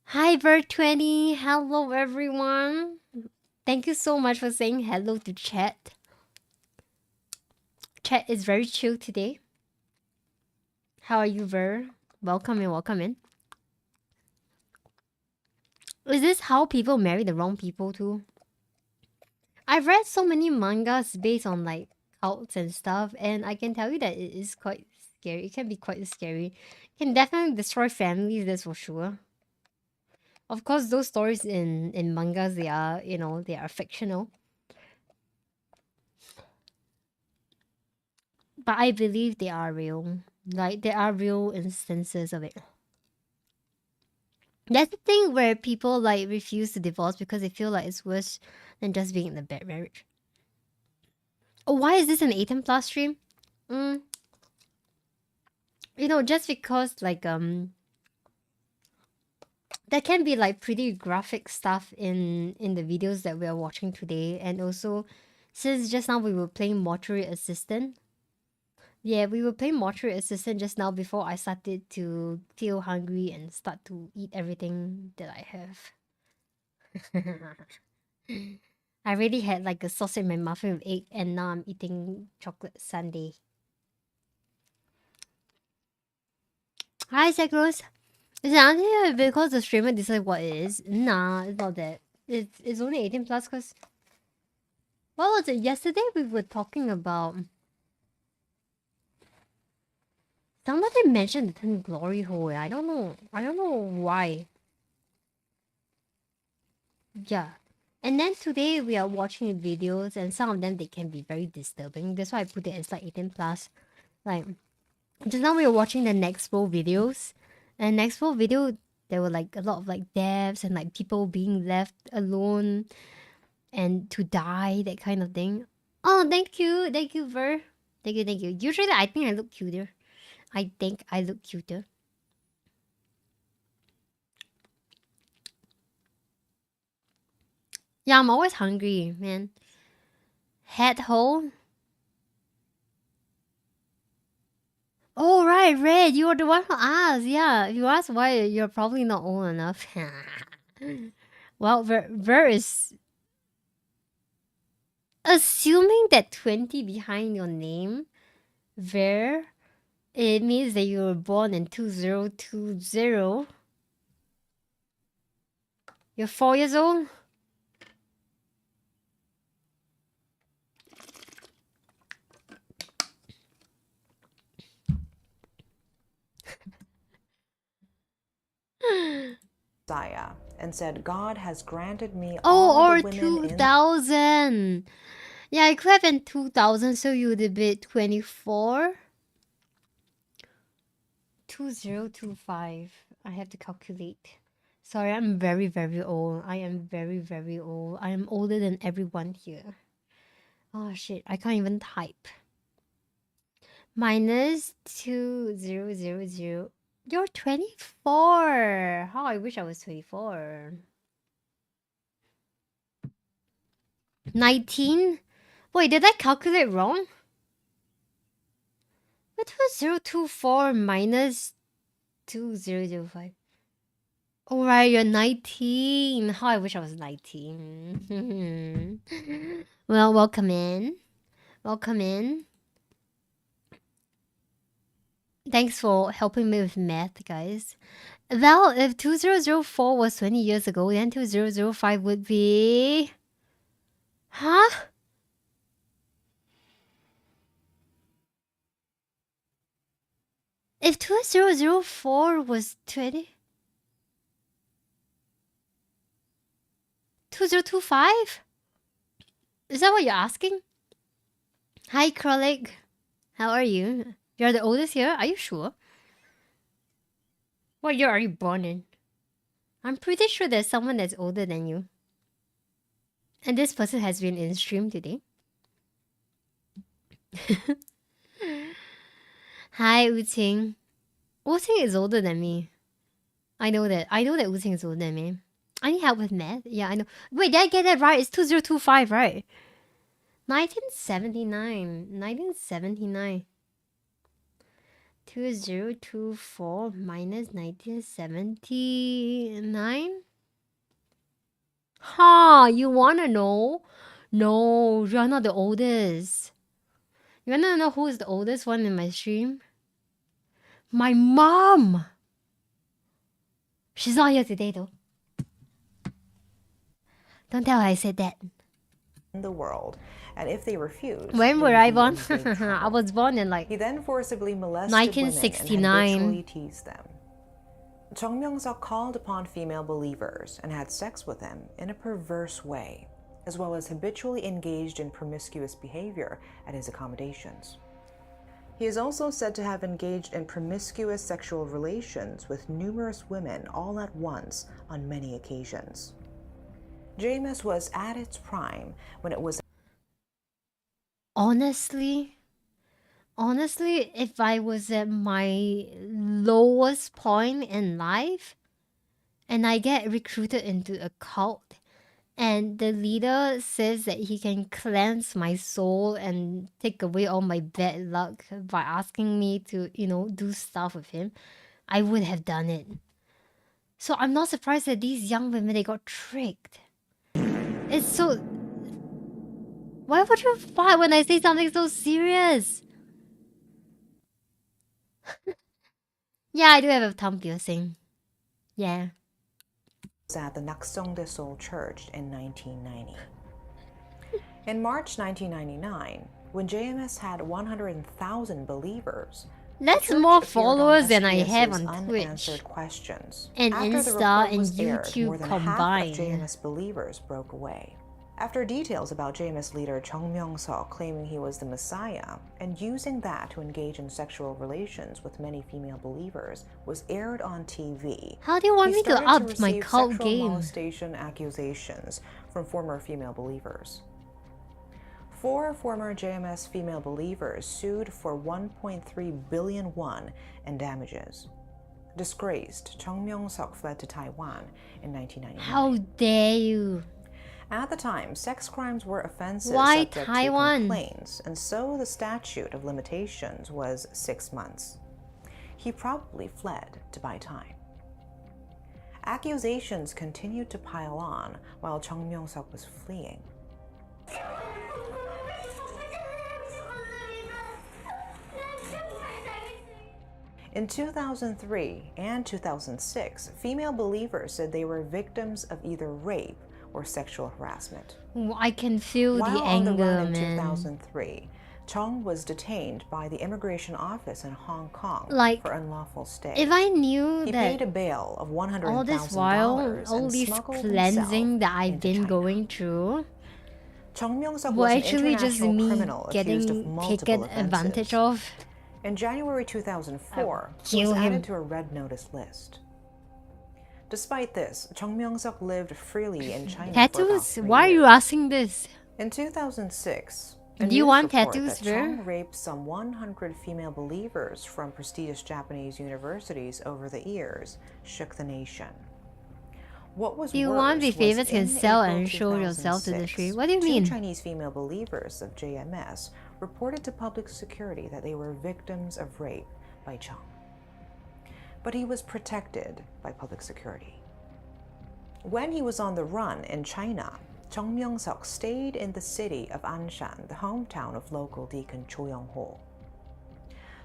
Hi, Bird20. Hello, everyone. Thank you so much for saying hello to chat. Chat is very chill today. How are you, Ver? Welcome in, welcome in. Is this how people marry the wrong people too? I've read so many mangas based on like cults and stuff, and I can tell you that it is quite scary. It can be quite scary. It can definitely destroy families, that's for sure. Of course, those stories in mangas, they are, you know, they are fictional. But I believe they are real. Like, there are real instances of it. That's the thing where people like refuse to divorce because they feel like it's worse than just being in a bad marriage. Oh, why is this an 18 plus stream? You know, just because like there can be like pretty graphic stuff in the videos that we are watching today, and also since just now we were playing Mortuary Assistant. Yeah, we were playing Mortuary Assistant just now before I started to feel hungry and start to eat everything that I have. I already had like a sausage in my muffin with egg, and now I'm eating chocolate sundae. Hi, Sekros. Is it only because the streamer decides what it is? Nah, it's not that. It's only 18 plus because... What was it? Yesterday we were talking about... Somebody mentioned the 10 glory hole. I don't know. I don't know why. Yeah. And then today we are watching videos, and some of them they can be very disturbing. That's why I put it as like 18 plus. Like just now we were watching the next flow videos, and next flow video there were like a lot of like deaths and like people being left alone and to die, that kind of thing. Oh, thank you, Ver. Thank you. Usually I think I look cuter. I think I look cuter. Yeah, I'm always hungry, man. Head hole. Oh, right, Red. You are the one who asked. Yeah, if you ask why, you're probably not old enough. Well, Ver is assuming that 20 behind your name, Ver, it means that you were born in 2020. You're 4 years old? Messiah and said, God has granted me Oh, all or the women in 2000. Yeah, it could have been 2000, so you would be 24. 2025. I have to calculate. Sorry, I'm very, very old. I am very, very old. I am older than everyone here. Oh shit, I can't even type. Minus 2000. You're 24. How I wish I was 24. 19? Wait, did I calculate wrong? What was 024 minus 2005? Alright, you're 19. How I wish I was 19. Well, welcome in. Welcome in. Thanks for helping me with math, guys. Well, if 2004 was 20 years ago, then 2005 would be... Huh? If 2004 was 20... 2025? Is that what you're asking? Hi, Kralik. How are you? You're the oldest here? Are you sure? What year are you born in? I'm pretty sure there's someone that's older than you. And this person has been in stream today. Hi, Wu-Ting. Wu-Ting is older than me. I know that. I know that Wu-Ting is older than me. I need help with math. Yeah, I know. Wait, did I get that right? It's 2025, right? 1979. 1979. 2024 minus 1979? Huh, you wanna know? No, you're not the oldest. You wanna know who is the oldest one in my stream? My mom! She's not here today though. Don't tell her I said that. in the world, and if they refused, When they were would I be born? in big trouble. I was born in like He then forcibly molested 1969. women and habitually teased them. Chung Myung-suk called upon female believers and had sex with them in a perverse way, as well as habitually engaged in promiscuous behavior at his accommodations. He is also said to have engaged in promiscuous sexual relations with numerous women all at once on many occasions. JMS was at its prime when it was... Honestly, if I was at my lowest point in life and I get recruited into a cult and the leader says that he can cleanse my soul and take away all my bad luck by asking me to, do stuff with him, I would have done it. So I'm not surprised that these young women, they got tricked. It's so... Why would you fight when I say something so serious? Yeah, I do have a tongue piercing. Yeah. At the Nakseongdae Seoul Church in 1990. In March 1999, when JMS had 100,000 believers, That's church more appeared on followers than I SBS's have on Unanswered Twitch Questions. and After the Insta report and was aired, more YouTube than combined. half of JMS believers broke away. After details about JMS leader Chung Myung-seok claiming he was the Messiah and using that to engage in sexual relations with many female believers was aired on TV, How do you want he me to started up my receive cult sexual game? molestation accusations from former female believers. 4 former JMS female believers sued for 1.3 billion won in damages. Disgraced, Chung Myung-seok fled to Taiwan in 1999. How dare you? At the time, sex crimes were offenses Why subject Taiwan? to complaints, and so the statute of limitations was 6 months. He probably fled to buy time. Accusations continued to pile on while Chung Myung-seok was fleeing. In 2003 and 2006, female believers said they were victims of either rape or sexual harassment. I can feel While the on the anger, run in man. 2003, Chung was detained by the immigration office in Hong Kong Like, for unlawful stay. If I knew he that paid a bail of $100,000 all this while, all and this smuggled cleansing himself that I've into been China. going through Chung Myung-seok were was an actually just international me criminal accused of getting multiple taken offenses. advantage of. In January 2004, he kill was him. added to a red notice list. Despite this, Chung Myung-seok lived freely in China for about Tattoos? 3 Why are you years. asking this? In 2006, a Do you news want report tattoos, that bro? Chung raped some 100 female believers from prestigious Japanese universities over the years shook the nation. What was Do you worse want to be was famous and in sell April and show yourself to the 2006, street? What do you 2 mean? Chinese female believers of JMS reported to public security that they were victims of rape by Chung. But he was protected by public security. When he was on the run in China, Chung Myung-seok stayed in the city of Anshan, the hometown of local deacon Cho Young-ho.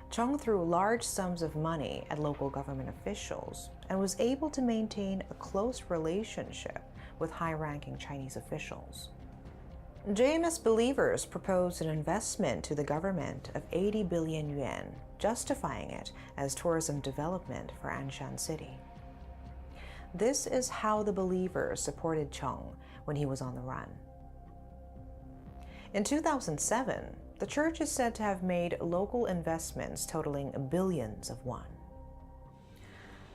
Chung threw large sums of money at local government officials and was able to maintain a close relationship with high-ranking Chinese officials. JMS believers proposed an investment to the government of 80 billion yuan, justifying it as tourism development for Anshan City. This is how the believers supported Chung when he was on the run. In 2007, the church is said to have made local investments totaling billions of won.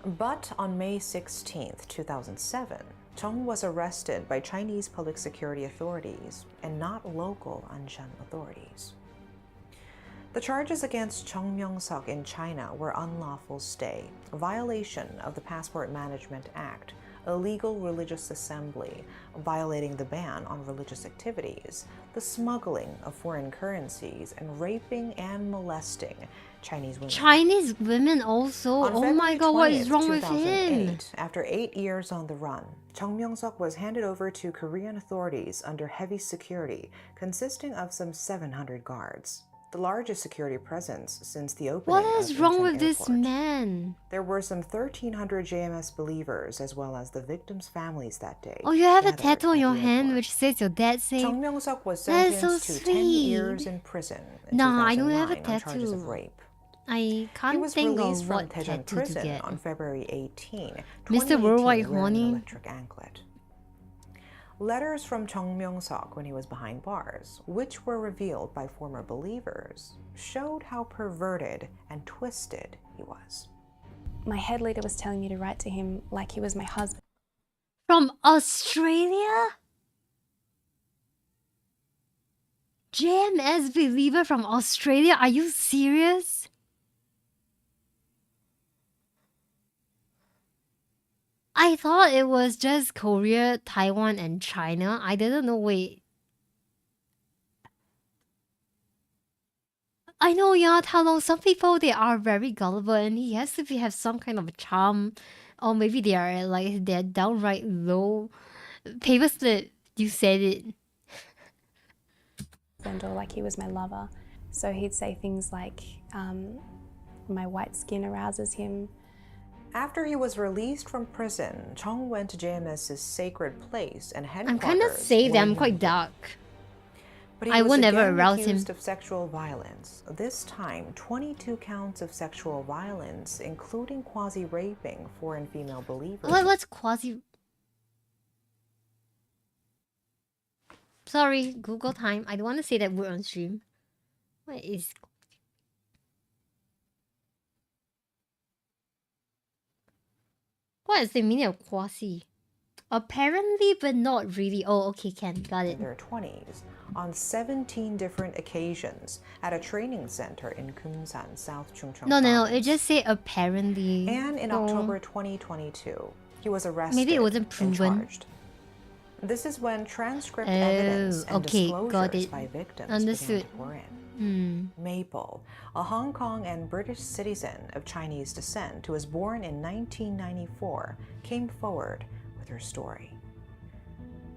But on May 16, 2007, Chung was arrested by Chinese public security authorities and not local Anshan authorities. The charges against Chung Myung-seok in China were unlawful stay, a violation of the Passport Management Act, illegal religious assembly, violating the ban on religious activities, the smuggling of foreign currencies, and raping and molesting Chinese women. Chinese women also? On Oh my February god, what is 20th, wrong with him? 2008, after 8 years on the run, Chung Myung-seok was handed over to Korean authorities under heavy security, consisting of some 700 guards, the largest security presence since the opening What is of wrong Incheon with this Airport. man? There were some 1,300 JMS believers as well as the victims' families that day. Oh, you have a gathered tattoo on at your the hand airport. which says your dad's name? Chung Myung-seok was That is sentenced so to 10 years sweet. in prison in Nah, I don't have a 2009 on charges of tattoo. rape. I He can't was think released of from what Daejeon tattoo to prison get. on February 18, Mr. 2018, Worldwide wearing an Horny? electric anklet. Letters from Chung Myung-seok when he was behind bars, which were revealed by former believers, showed how perverted and twisted he was. My head leader was telling me to write to him like he was my husband. From Australia? JMS believer from Australia? Are you serious? I thought it was just Korea, Taiwan, and China. I didn't know, wait. I know, yeah, Talon, some people, they are very gullible and he has to have some kind of charm. Or maybe they are like, they're downright low. Paper slip, you said it. Or like he was my lover. So he'd say things like, my white skin arouses him. After he was released from prison, Chung went to JMS's sacred place and I'm headquarters. kind of saved, where I'm he quite lived. dark. But he I was will never again arouse him. accused of sexual violence. This time, 22 counts of sexual violence, including quasi-raping foreign female believers. What's quasi? Sorry, Google time. I don't want to say that word on stream. What is? What is the meaning of quasi? Apparently, but not really. Oh, okay, Ken, got it. In their 20s, on 17 different occasions at a training center in Kumsan, South Chungcheong No. Province. It just say apparently. And in Oh. October 2022, he was arrested Maybe it wasn't and proven. charged. This is when transcript evidence and okay, got disclosures it. by victims Understood. began to pour in. Maple, a Hong Kong and British citizen of Chinese descent who was born in 1994, came forward with her story.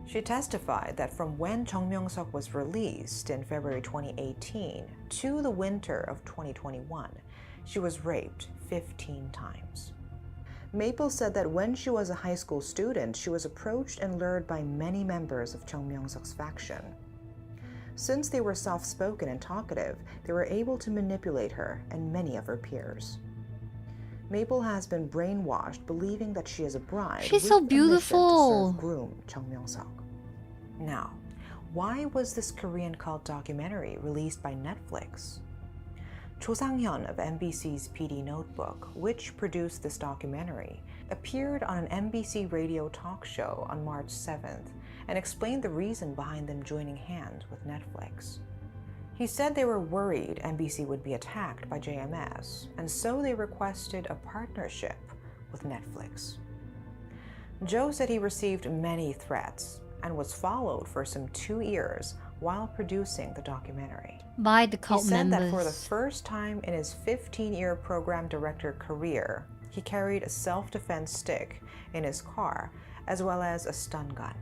She testified that from when Chung Myung-suk was released in February 2018 to the winter of 2021, she was raped 15 times. Maple said that when she was a high school student, she was approached and lured by many members of Chung Myung-suk's faction. Since they were soft-spoken and talkative, they were able to manipulate her and many of her peers. Maple has been brainwashed, believing that she is a bride. She's with so a mission beautiful. to serve groom Chung Myung-suk. Now, why was this Korean cult documentary released by Netflix? Cho Sang-hyun of MBC's PD Notebook, which produced this documentary, appeared on an MBC radio talk show on March 7th and explained the reason behind them joining hands with Netflix. He said they were worried MBC would be attacked by JMS, and so they requested a partnership with Netflix. Joe said he received many threats and was followed for some 2 years while producing the documentary. By the cult He said members. that for the first time in his 15-year program director career, he carried a self-defense stick in his car, as well as a stun gun.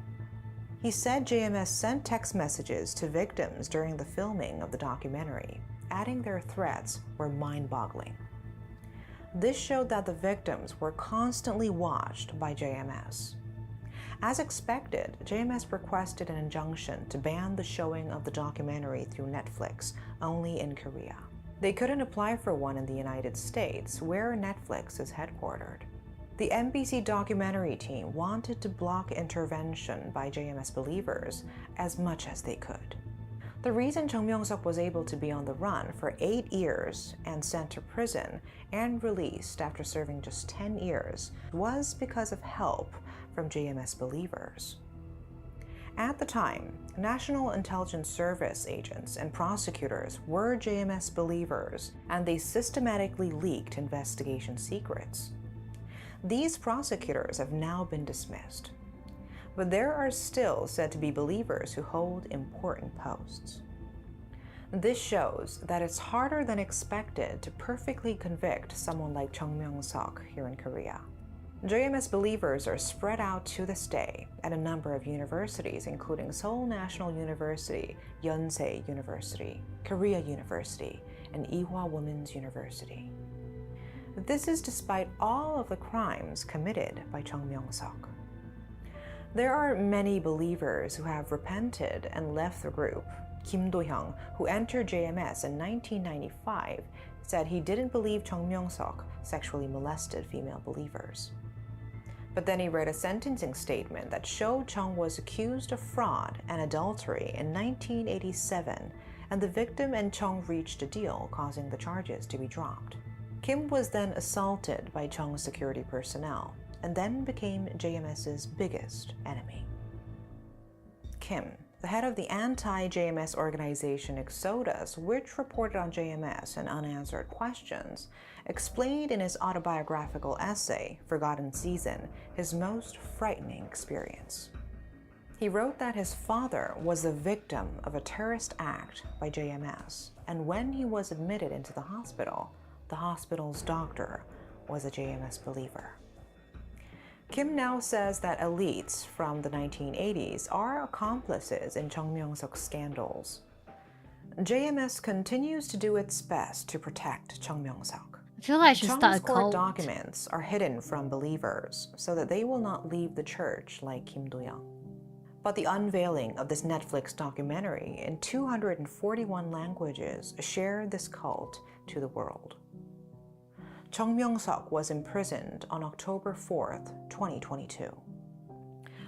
He said JMS sent text messages to victims during the filming of the documentary, adding their threats were mind-boggling. This showed that the victims were constantly watched by JMS. As expected, JMS requested an injunction to ban the showing of the documentary through Netflix only in Korea. They couldn't apply for one in the United States, where Netflix is headquartered. The MBC documentary team wanted to block intervention by JMS believers as much as they could. The reason Chung Myung-suk was able to be on the run for 8 years and sent to prison and released after serving just 10 years was because of help from JMS believers. At the time, National Intelligence Service agents and prosecutors were JMS believers, and they systematically leaked investigation secrets. These prosecutors have now been dismissed, but there are still said to be believers who hold important posts. This shows that it's harder than expected to perfectly convict someone like Chung Myung-suk here in Korea. JMS believers are spread out to this day at a number of universities, including Seoul National University, Yonsei University, Korea University, and Ewha Women's University. This is despite all of the crimes committed by Chung Myung-suk. There are many believers who have repented and left the group. Kim Do-hyung, who entered JMS in 1995, said he didn't believe Chung Myung-suk sexually molested female believers. But then he read a sentencing statement that showed Chung was accused of fraud and adultery in 1987, and the victim and Chung reached a deal, causing the charges to be dropped. Kim was then assaulted by Chung's security personnel, and then became JMS's biggest enemy. Kim, the head of the anti-JMS organization Exodus, which reported on JMS and unanswered questions, explained in his autobiographical essay, Forgotten Season, his most frightening experience. He wrote that his father was the victim of a terrorist act by JMS, and when he was admitted into the hospital's doctor was a JMS believer. Kim now says that elites from the 1980s are accomplices in Chung Myung-suk's scandals. JMS continues to do its best to protect Chung Myung-suk. I feel like I should Chung's start a court cult. documents are hidden from believers so that they will not leave the church like Kim Do-young. But the unveiling of this Netflix documentary in 241 languages shared this cult to the world. Chung Myung-suk was imprisoned on October 4th, 2022.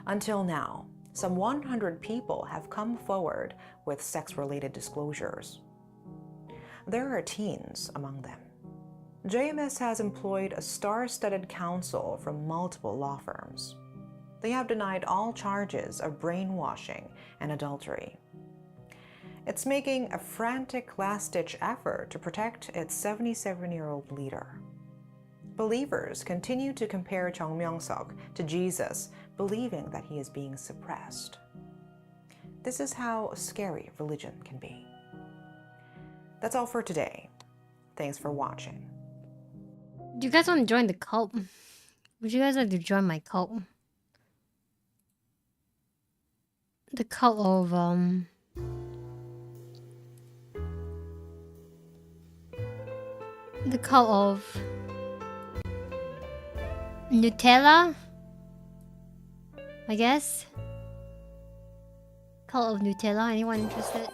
Until now, some 100 people have come forward with sex-related disclosures. There are teens among them. JMS has employed a star-studded counsel from multiple law firms. They have denied all charges of brainwashing and adultery. It's making a frantic last-ditch effort to protect its 77-year-old leader. Believers continue to compare Chung Myung-suk to Jesus, believing that he is being suppressed. This is how scary religion can be. That's all for today. Thanks for watching. Do you guys want to join the cult? Would you guys like to join my cult? The cult of the cult of Nutella, I guess. Cult of Nutella. Anyone interested?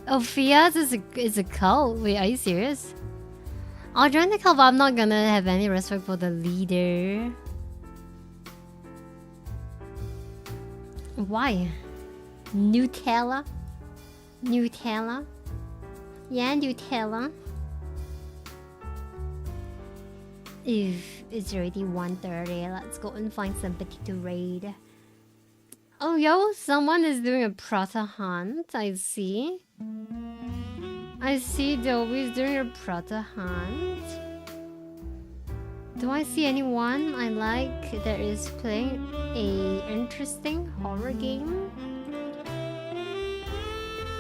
Ophia's is a cult. Wait, are you serious? I'll join the cult, but I'm not gonna have any respect for the leader. Why? Nutella? Nutella? Yeah, Nutella. If it's already 1:30, let's go and find somebody to raid. Oh, yo, someone is doing a Prata hunt. I see. I see Dobby's doing a Prata hunt. Do I see anyone I like that is playing a interesting horror game?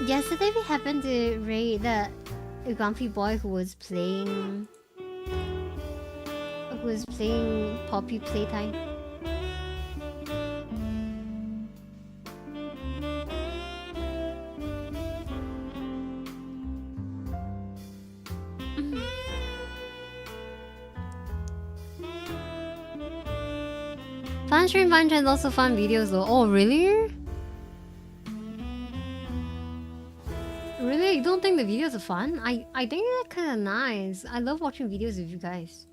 Yesterday we happened to raid that grumpy boy who was playing Poppy Playtime. Fun stream, fun trends, also fun videos though. Oh, really? Really? You don't think the videos are fun? I think they're kind of nice. I love watching videos with you guys.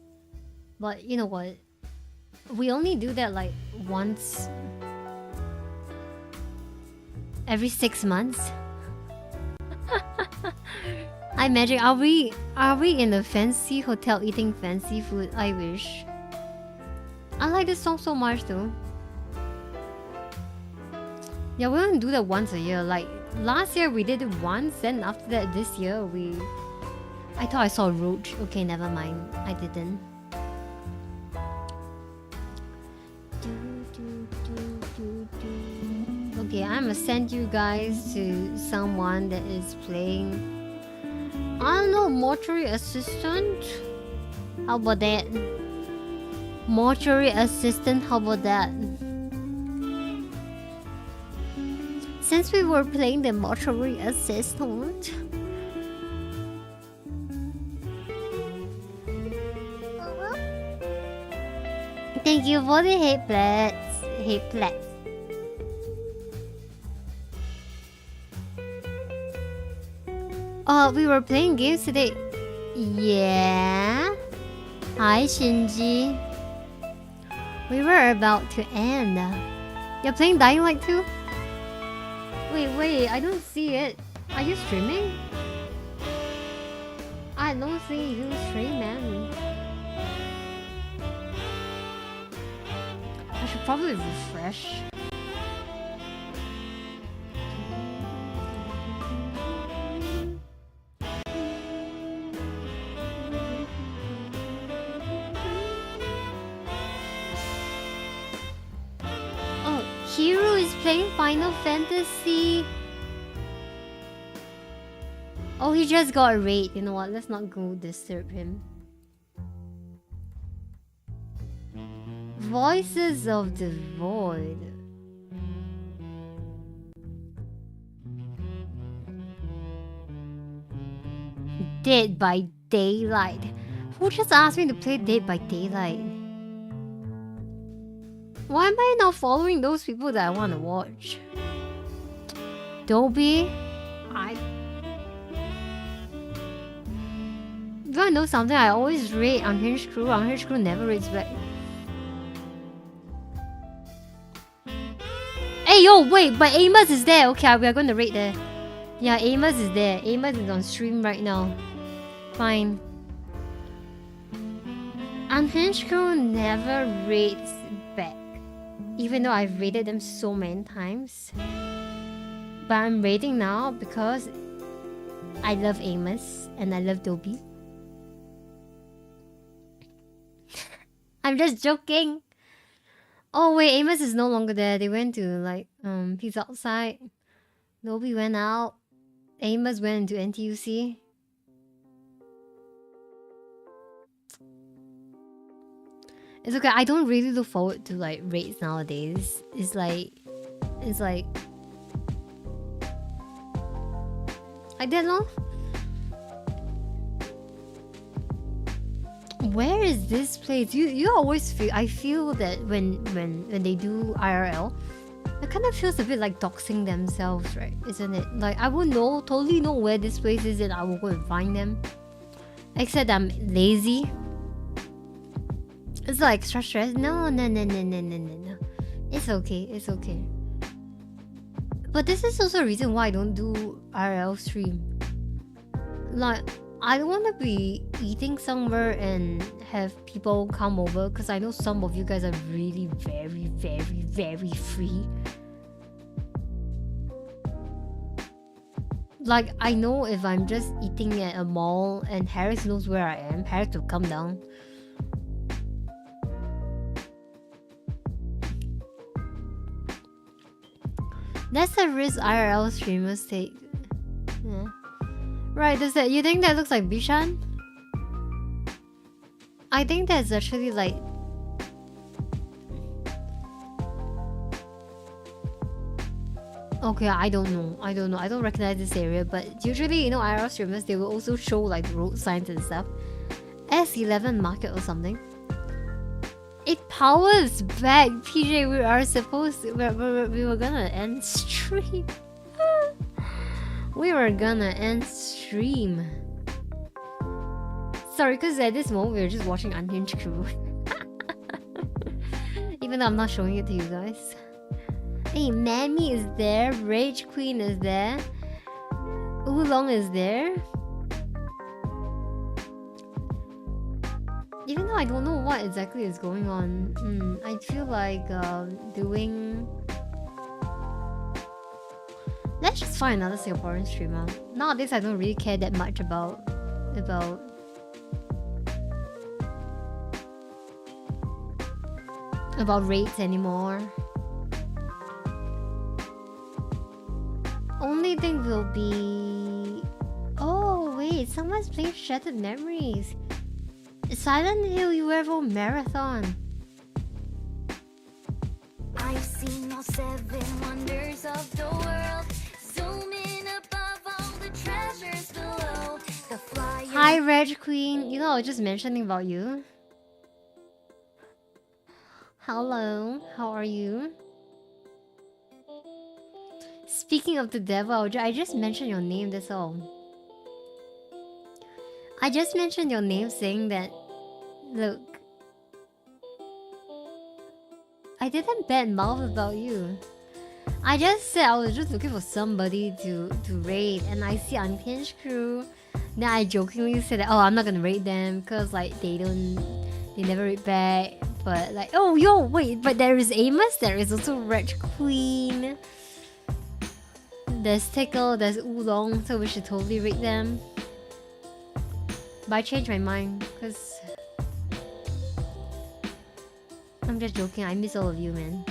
But you know what? We only do that like once every 6 months. I imagine, are we in a fancy hotel eating fancy food? I wish. I like this song so much though. Yeah, we don't do that once a year. Like last year we did it once, and after that this year I thought I saw a roach. Okay, never mind. I didn't. Okay, I'm gonna send you guys to someone that is playing, I don't know, Mortuary Assistant? How about that? Mortuary Assistant, how about that? Since we were playing the Mortuary Assistant, thank you for the hate plats. Hate plats. We were playing games today. Yeah. Hi, Shinji. We were about to end. You're playing Dying Light 2? Wait, I don't see it. Are you streaming? I don't see you stream, man. I should probably refresh. Hero is playing Final Fantasy. Oh, he just got a raid. You know what? Let's not go disturb him. Voices of the Void. Dead by Daylight. Who just asked me to play Dead by Daylight? Why am I not following those people that I want to watch? Dobby? You wanna know something? I always rate Unhinged Crew. Unhinged Crew never rates back. Hey yo, wait, but Amos is there. Okay, we are going to rate there. Yeah, Amos is there. Amos is on stream right now. Fine. Unhinged Crew never rates back. Even though I've rated them so many times. But I'm rating now because I love Amos and I love Dobby. I'm just joking. Oh wait, Amos is no longer there. They went to like he's outside. Dobby went out. Amos went into NTUC. It's okay. I don't really look forward to like rates nowadays. It's like I don't know. Where is this place? You always feel, I feel that when they do IRL, it kind of feels a bit like doxing themselves, right? Isn't it? Like I would totally know where this place is and I will go and find them. Except I'm lazy. It's like extra stress. No. It's okay. It's okay. But this is also a reason why I don't do IRL stream. Like I don't want to be eating somewhere and have people come over because I know some of you guys are really very free. Like I know if I'm just eating at a mall and Harris knows where I am, Harris will come down. That's the risk IRL streamers take. Yeah. Right, does that, you think that looks like Bishan? I think that's actually like... Okay, I don't know. I don't recognize this area, but usually, you know, IRL streamers, they will also show like road signs and stuff. S11 Market or something. It powers back, PJ. We are supposed to, we were gonna end stream. We were gonna end stream. Sorry, because at this moment we were just watching Unhinged Crew. Even though I'm not showing it to you guys. Hey, Mammy is there. Rage Queen is there. Oolong is there. Even though I don't know what exactly is going on. I feel like doing... Let's just find another Singaporean streamer. Nowadays I don't really care that much about rates anymore. Only thing will be... Oh wait, someone's playing Shattered Memories. Silent Hill UFO Marathon. I've seen all 7 wonders of the world. Zoom in above all the treasures below. The flying... Hi Reg Queen. You know, I was just mentioning about you. Hello, how are you? Speaking of the devil, I just mentioned your name, that's all. I just mentioned your name saying that... Look. I didn't bad mouth about you. I just said I was just looking for somebody to raid and I see Unhinged Crew. Then I jokingly said that, oh, I'm not gonna raid them because like they never raid back. But like, oh yo, wait, but there is Amos, there is also Reg Queen. There's Tickle, there's Oolong, so we should totally raid them. But I changed my mind because I'm just joking. I miss all of you, man.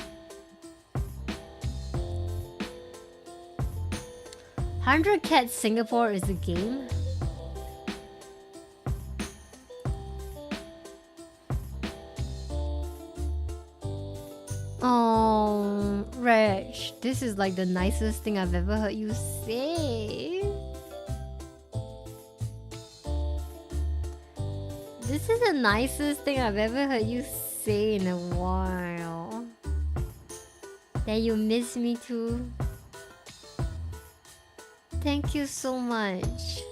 100 Cats Singapore is the game. Oh, Reg, this is like the nicest thing I've ever heard you say. This is the nicest thing I've ever heard you say in a while. That you miss me too. Thank you so much.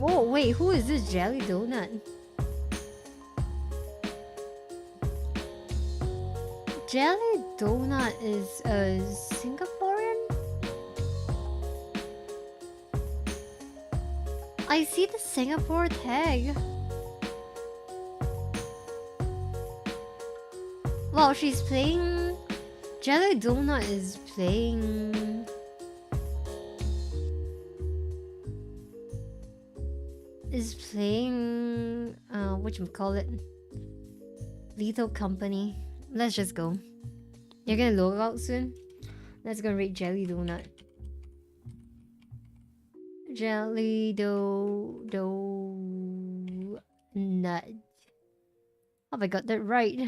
Oh wait, who is this jelly donut? Jelly donut is a Singaporean? I see the Singapore tag. Wow, she's playing... Jelly donut is playing... whatchamacallit? Lethal Company. Let's just go. You're gonna log out soon? Let's go rate Jelly Donut. Jelly nut. Have I got that right?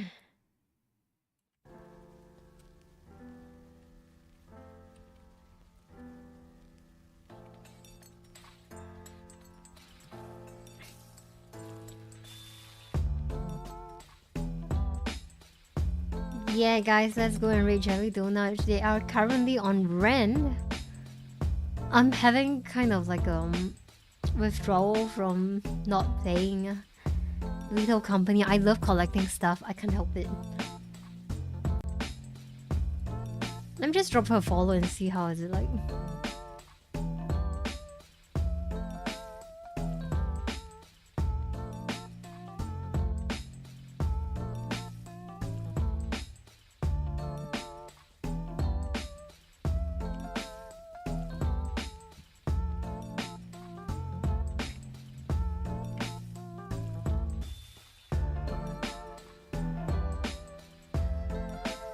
Yeah, guys, let's go and rate Jelly Donuts. They are currently on rent. I'm having kind of like withdrawal from not playing Lethal Company. I love collecting stuff. I can't help it. Let me just drop her a follow and see how is it like.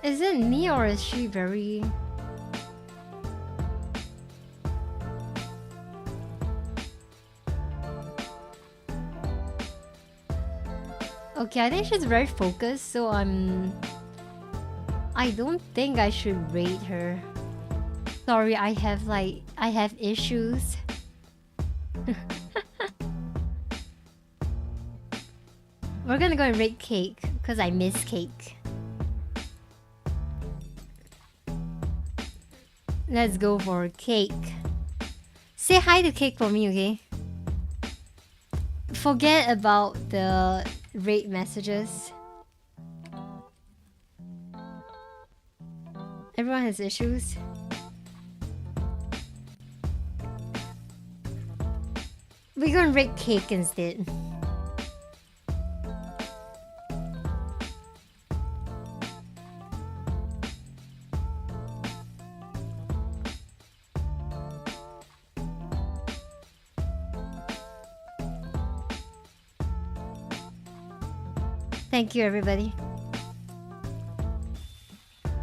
Is it me or is she very... Okay, I think she's very focused, so I don't think I should rate her. Sorry, I have issues. We're gonna go and rate Cake, because I miss Cake. Let's go for Cake. Say hi to Cake for me, okay? Forget about the rate messages. Everyone has issues. We're gonna rate Cake instead. Thank you, everybody.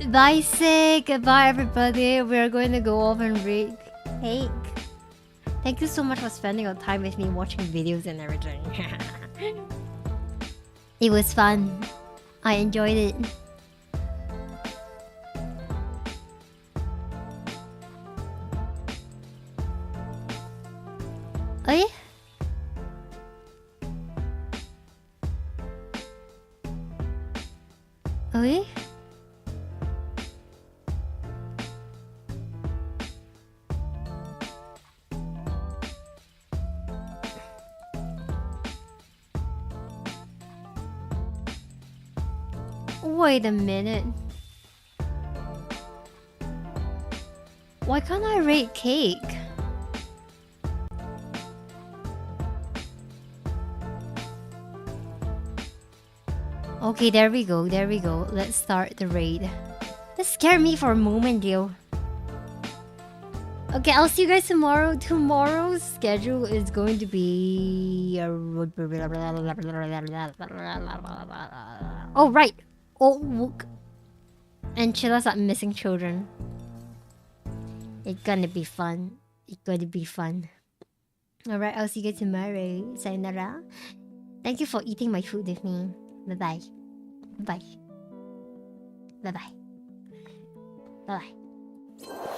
Bye, Sig. Goodbye, everybody. We're going to go off and read Cake. Thank you so much for spending your time with me watching videos and everything. It was fun. I enjoyed it. Oh yeah? Oh yeah? Wait a minute. Why can't I rate Cake? Okay, there we go, there we go. Let's start the raid. That scared me for a moment, yo. Okay, I'll see you guys tomorrow. Tomorrow's schedule is going to be... Oh, right. Oh, and Chilla's at Missing Children. It's gonna be fun. It's gonna be fun. Alright, I'll see you guys tomorrow. Sayonara. Thank you for eating my food with me. Bye-bye. Bye. Bye-bye. Bye-bye.